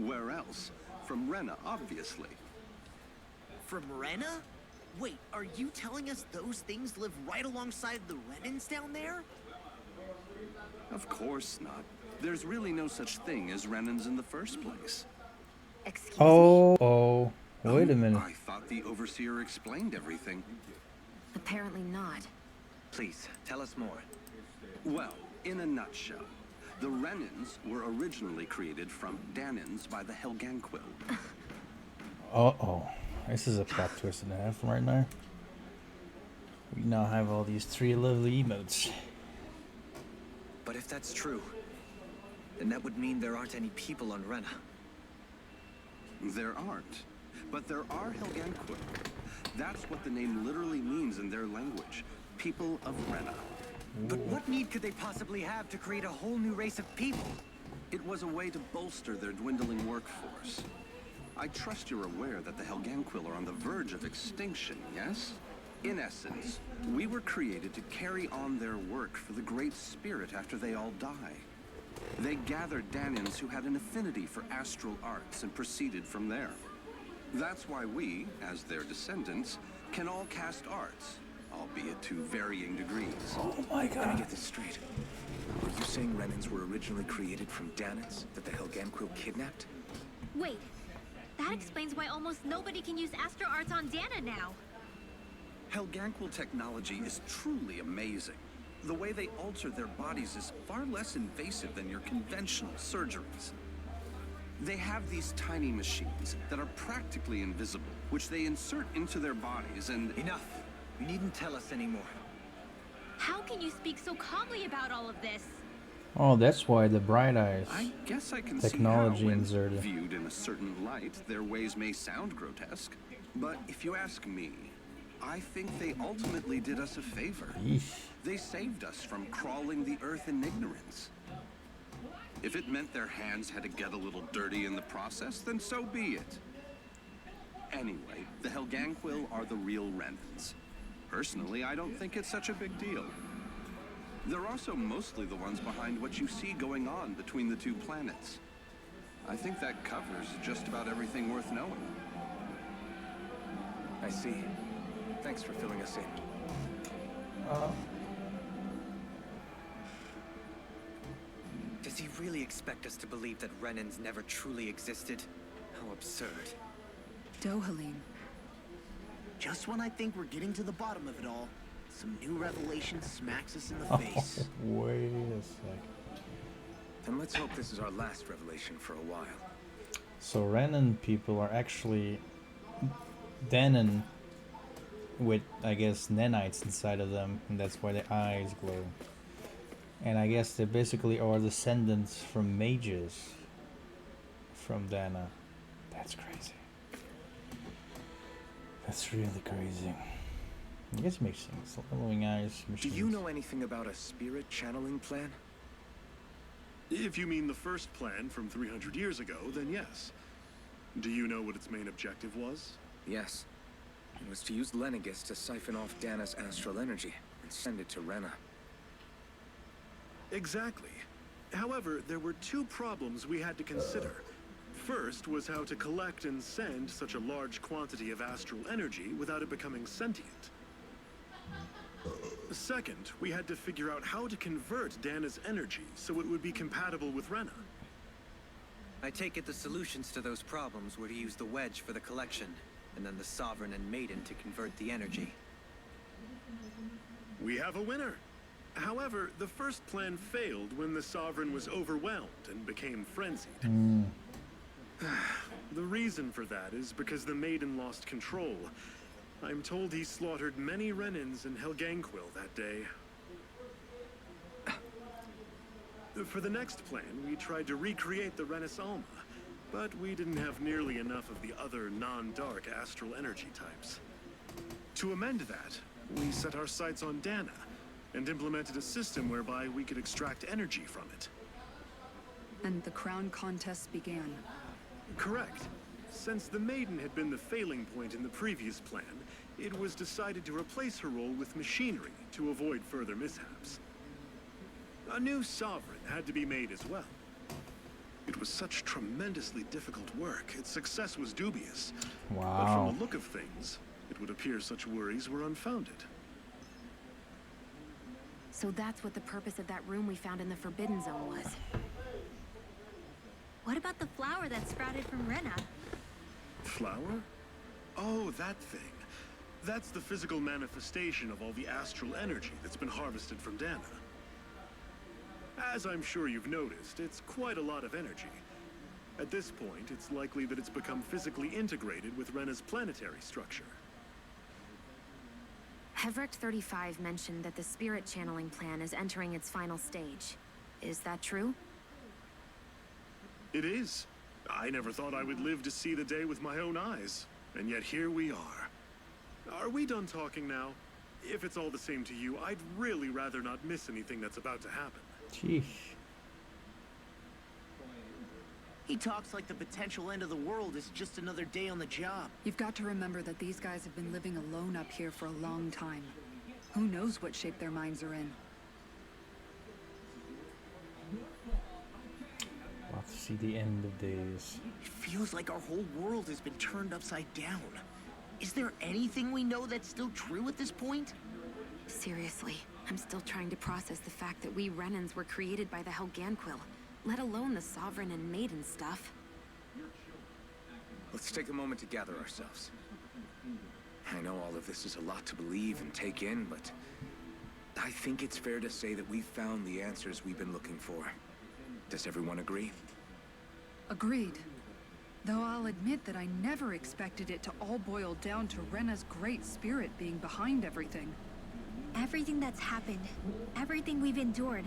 Where else? From Rena, obviously. From Rena? Wait, are you telling us those things live right alongside the Renans down there? Of course not. There's really no such thing as Renans in the first place. Excuse me? Wait a minute. I thought the Overseer explained everything. Apparently not. Please, tell us more. Well, in a nutshell, the Renans were originally created from Danans by the Helganquil. Uh-oh. This is a plot twist and a half right now. We now have all these 3 lovely emotes. But if that's true, then that would mean there aren't any people on Rena. There aren't. But there are Helganquil. That's what the name literally means in their language. People of Rena. But what need could they possibly have to create a whole new race of people? It was a way to bolster their dwindling workforce. I trust you're aware that the Helganquil are on the verge of extinction, yes? In essence, we were created to carry on their work for the Great Spirit after they all die. They gathered Danans who had an affinity for astral arts and proceeded from there. That's why we, as their descendants, can all cast arts, albeit to varying degrees. Oh my god. Let me get this straight. Are you saying Renans were originally created from Danans that the Helganquil kidnapped? Wait, that explains why almost nobody can use Astro Arts on Dana now. Helganquil technology is truly amazing. The way they alter their bodies is far less invasive than your conventional surgeries. They have these tiny machines that are practically invisible, which they insert into their bodies and... Enough! You needn't tell us anymore. How can you speak so calmly about all of this? Oh, that's why the bright eyes. I guess I can technology see how, when inserted. Viewed in a certain light, their ways may sound grotesque. But if you ask me, I think they ultimately did us a favor. Yeesh. They saved us from crawling the earth in ignorance. If it meant their hands had to get a little dirty in the process, then so be it. Anyway, the Helganquil are the real Renans. Personally, I don't think it's such a big deal. They're also mostly the ones behind what you see going on between the two planets. I think that covers just about everything worth knowing. I see. Thanks for filling us in. Does he really expect us to believe that Renans never truly existed? How absurd. Dohalim. Just when I think we're getting to the bottom of it all, some new revelation smacks us in the face. Wait a sec. And let's hope this is our last revelation for a while. So Renan people are actually Danon with, I guess, nanites inside of them, and that's why their eyes glow. And I guess they basically are descendants from mages from Dana. That's crazy. That's really crazy. I guess it makes sense. Glowing eyes, Do machines. you know anything about a spirit channeling plan? If you mean the first plan from 300 years ago, then yes. Do you know what its main objective was? Yes. It was to use Lenegis to siphon off Dana's astral energy and send it to Rena. Exactly. However, there were two problems we had to consider. First was how to collect and send such a large quantity of astral energy without it becoming sentient. Second, we had to figure out how to convert Dana's energy so it would be compatible with Rena. I take it the solutions to those problems were to use the wedge for the collection, and then the Sovereign and Maiden to convert the energy. We have a winner. However, the first plan failed when the Sovereign was overwhelmed and became frenzied. The reason for that is because the Maiden lost control. I'm told he slaughtered many Renans in Helganquil that day. For the next plan, we tried to recreate the Renis Alma, but we didn't have nearly enough of the other non-dark astral energy types. To amend that, we set our sights on Dana, and implemented a system whereby we could extract energy from it. And the crown contest began. Correct. Since the Maiden had been the failing point in the previous plan, it was decided to replace her role with machinery to avoid further mishaps. A new Sovereign had to be made as well. It was such tremendously difficult work, its success was dubious. But from Wow. the look of things, it would appear such worries were unfounded. So that's what the purpose of that room we found in the Forbidden Zone was. What about the flower that sprouted from Rena? Flower? Oh, that thing. That's the physical manifestation of all the astral energy that's been harvested from Dana. As I'm sure you've noticed, it's quite a lot of energy. At this point, it's likely that it's become physically integrated with Rena's planetary structure. Hevrecht 35 mentioned that the spirit channeling plan is entering its final stage. Is that true? It is. I never thought I would live to see the day with my own eyes. And yet here we are. Are we done talking now? If it's all the same to you, I'd really rather not miss anything that's about to happen. Sheesh. He talks like the potential end of the world is just another day on the job. You've got to remember that these guys have been living alone up here for a long time. Who knows what shape their minds are in? We'll have to see the end of days. It feels like our whole world has been turned upside down. Is there anything we know that's still true at this point? Seriously, I'm still trying to process the fact that we Renans were created by the Helganquil, let alone the Sovereign and Maiden stuff. Let's take a moment to gather ourselves. I know all of this is a lot to believe and take in, but I think it's fair to say that we've found the answers we've been looking for. Does everyone agree? Agreed. Though I'll admit that I never expected it to all boil down to Rena's great spirit being behind everything. Everything that's happened, everything we've endured,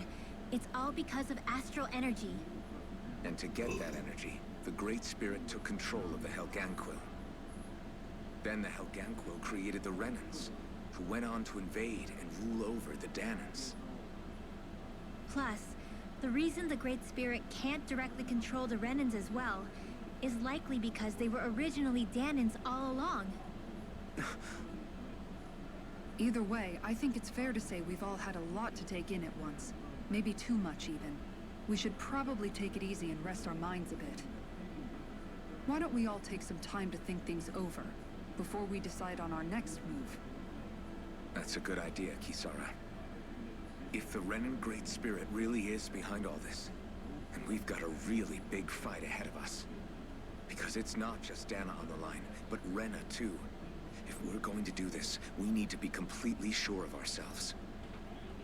it's all because of astral energy. And to get that energy, the Great Spirit took control of the Helganquil. Then the Helganquil created the Renans, who went on to invade and rule over the Danans. Plus, the reason the Great Spirit can't directly control the Renans as well is likely because they were originally Danans all along. Either way, I think it's fair to say we've all had a lot to take in at once. Maybe too much, even. We should probably take it easy and rest our minds a bit. Why don't we all take some time to think things over, before we decide on our next move? That's a good idea, Kisara. If the Renan Great Spirit really is behind all this, then we've got a really big fight ahead of us. Because it's not just Dana on the line, but Rena too. If we're going to do this, we need to be completely sure of ourselves.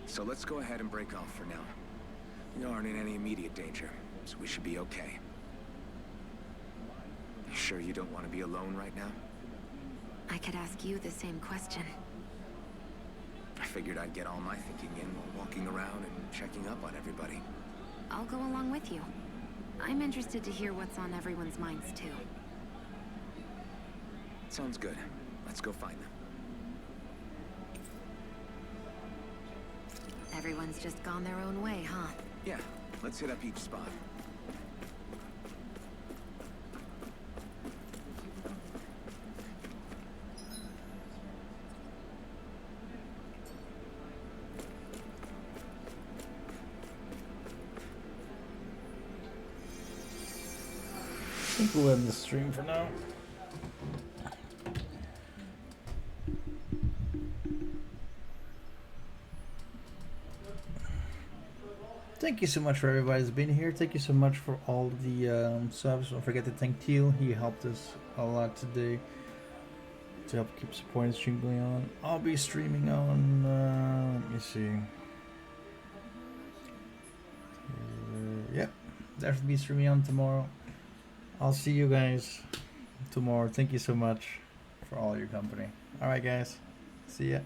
So let's go ahead and break off for now. We aren't in any immediate danger, so we should be okay. You sure you don't want to be alone right now? I could ask you the same question. I figured I'd get all my thinking in while walking around and checking up on everybody. I'll go along with you. I'm interested to hear what's on everyone's minds, too. Sounds good. Let's go find them. Everyone's just gone their own way, huh? Yeah, let's hit up each spot. I think we'll end the stream for now. Thank you so much for everybody who's been here. Thank you so much for all the subs. Don't forget to thank Teal. He helped us a lot today to help keep supporting the stream going on. I'll be streaming on, let me see. Yep, definitely be streaming on tomorrow. I'll see you guys tomorrow. Thank you so much for all your company. Alright guys, see ya.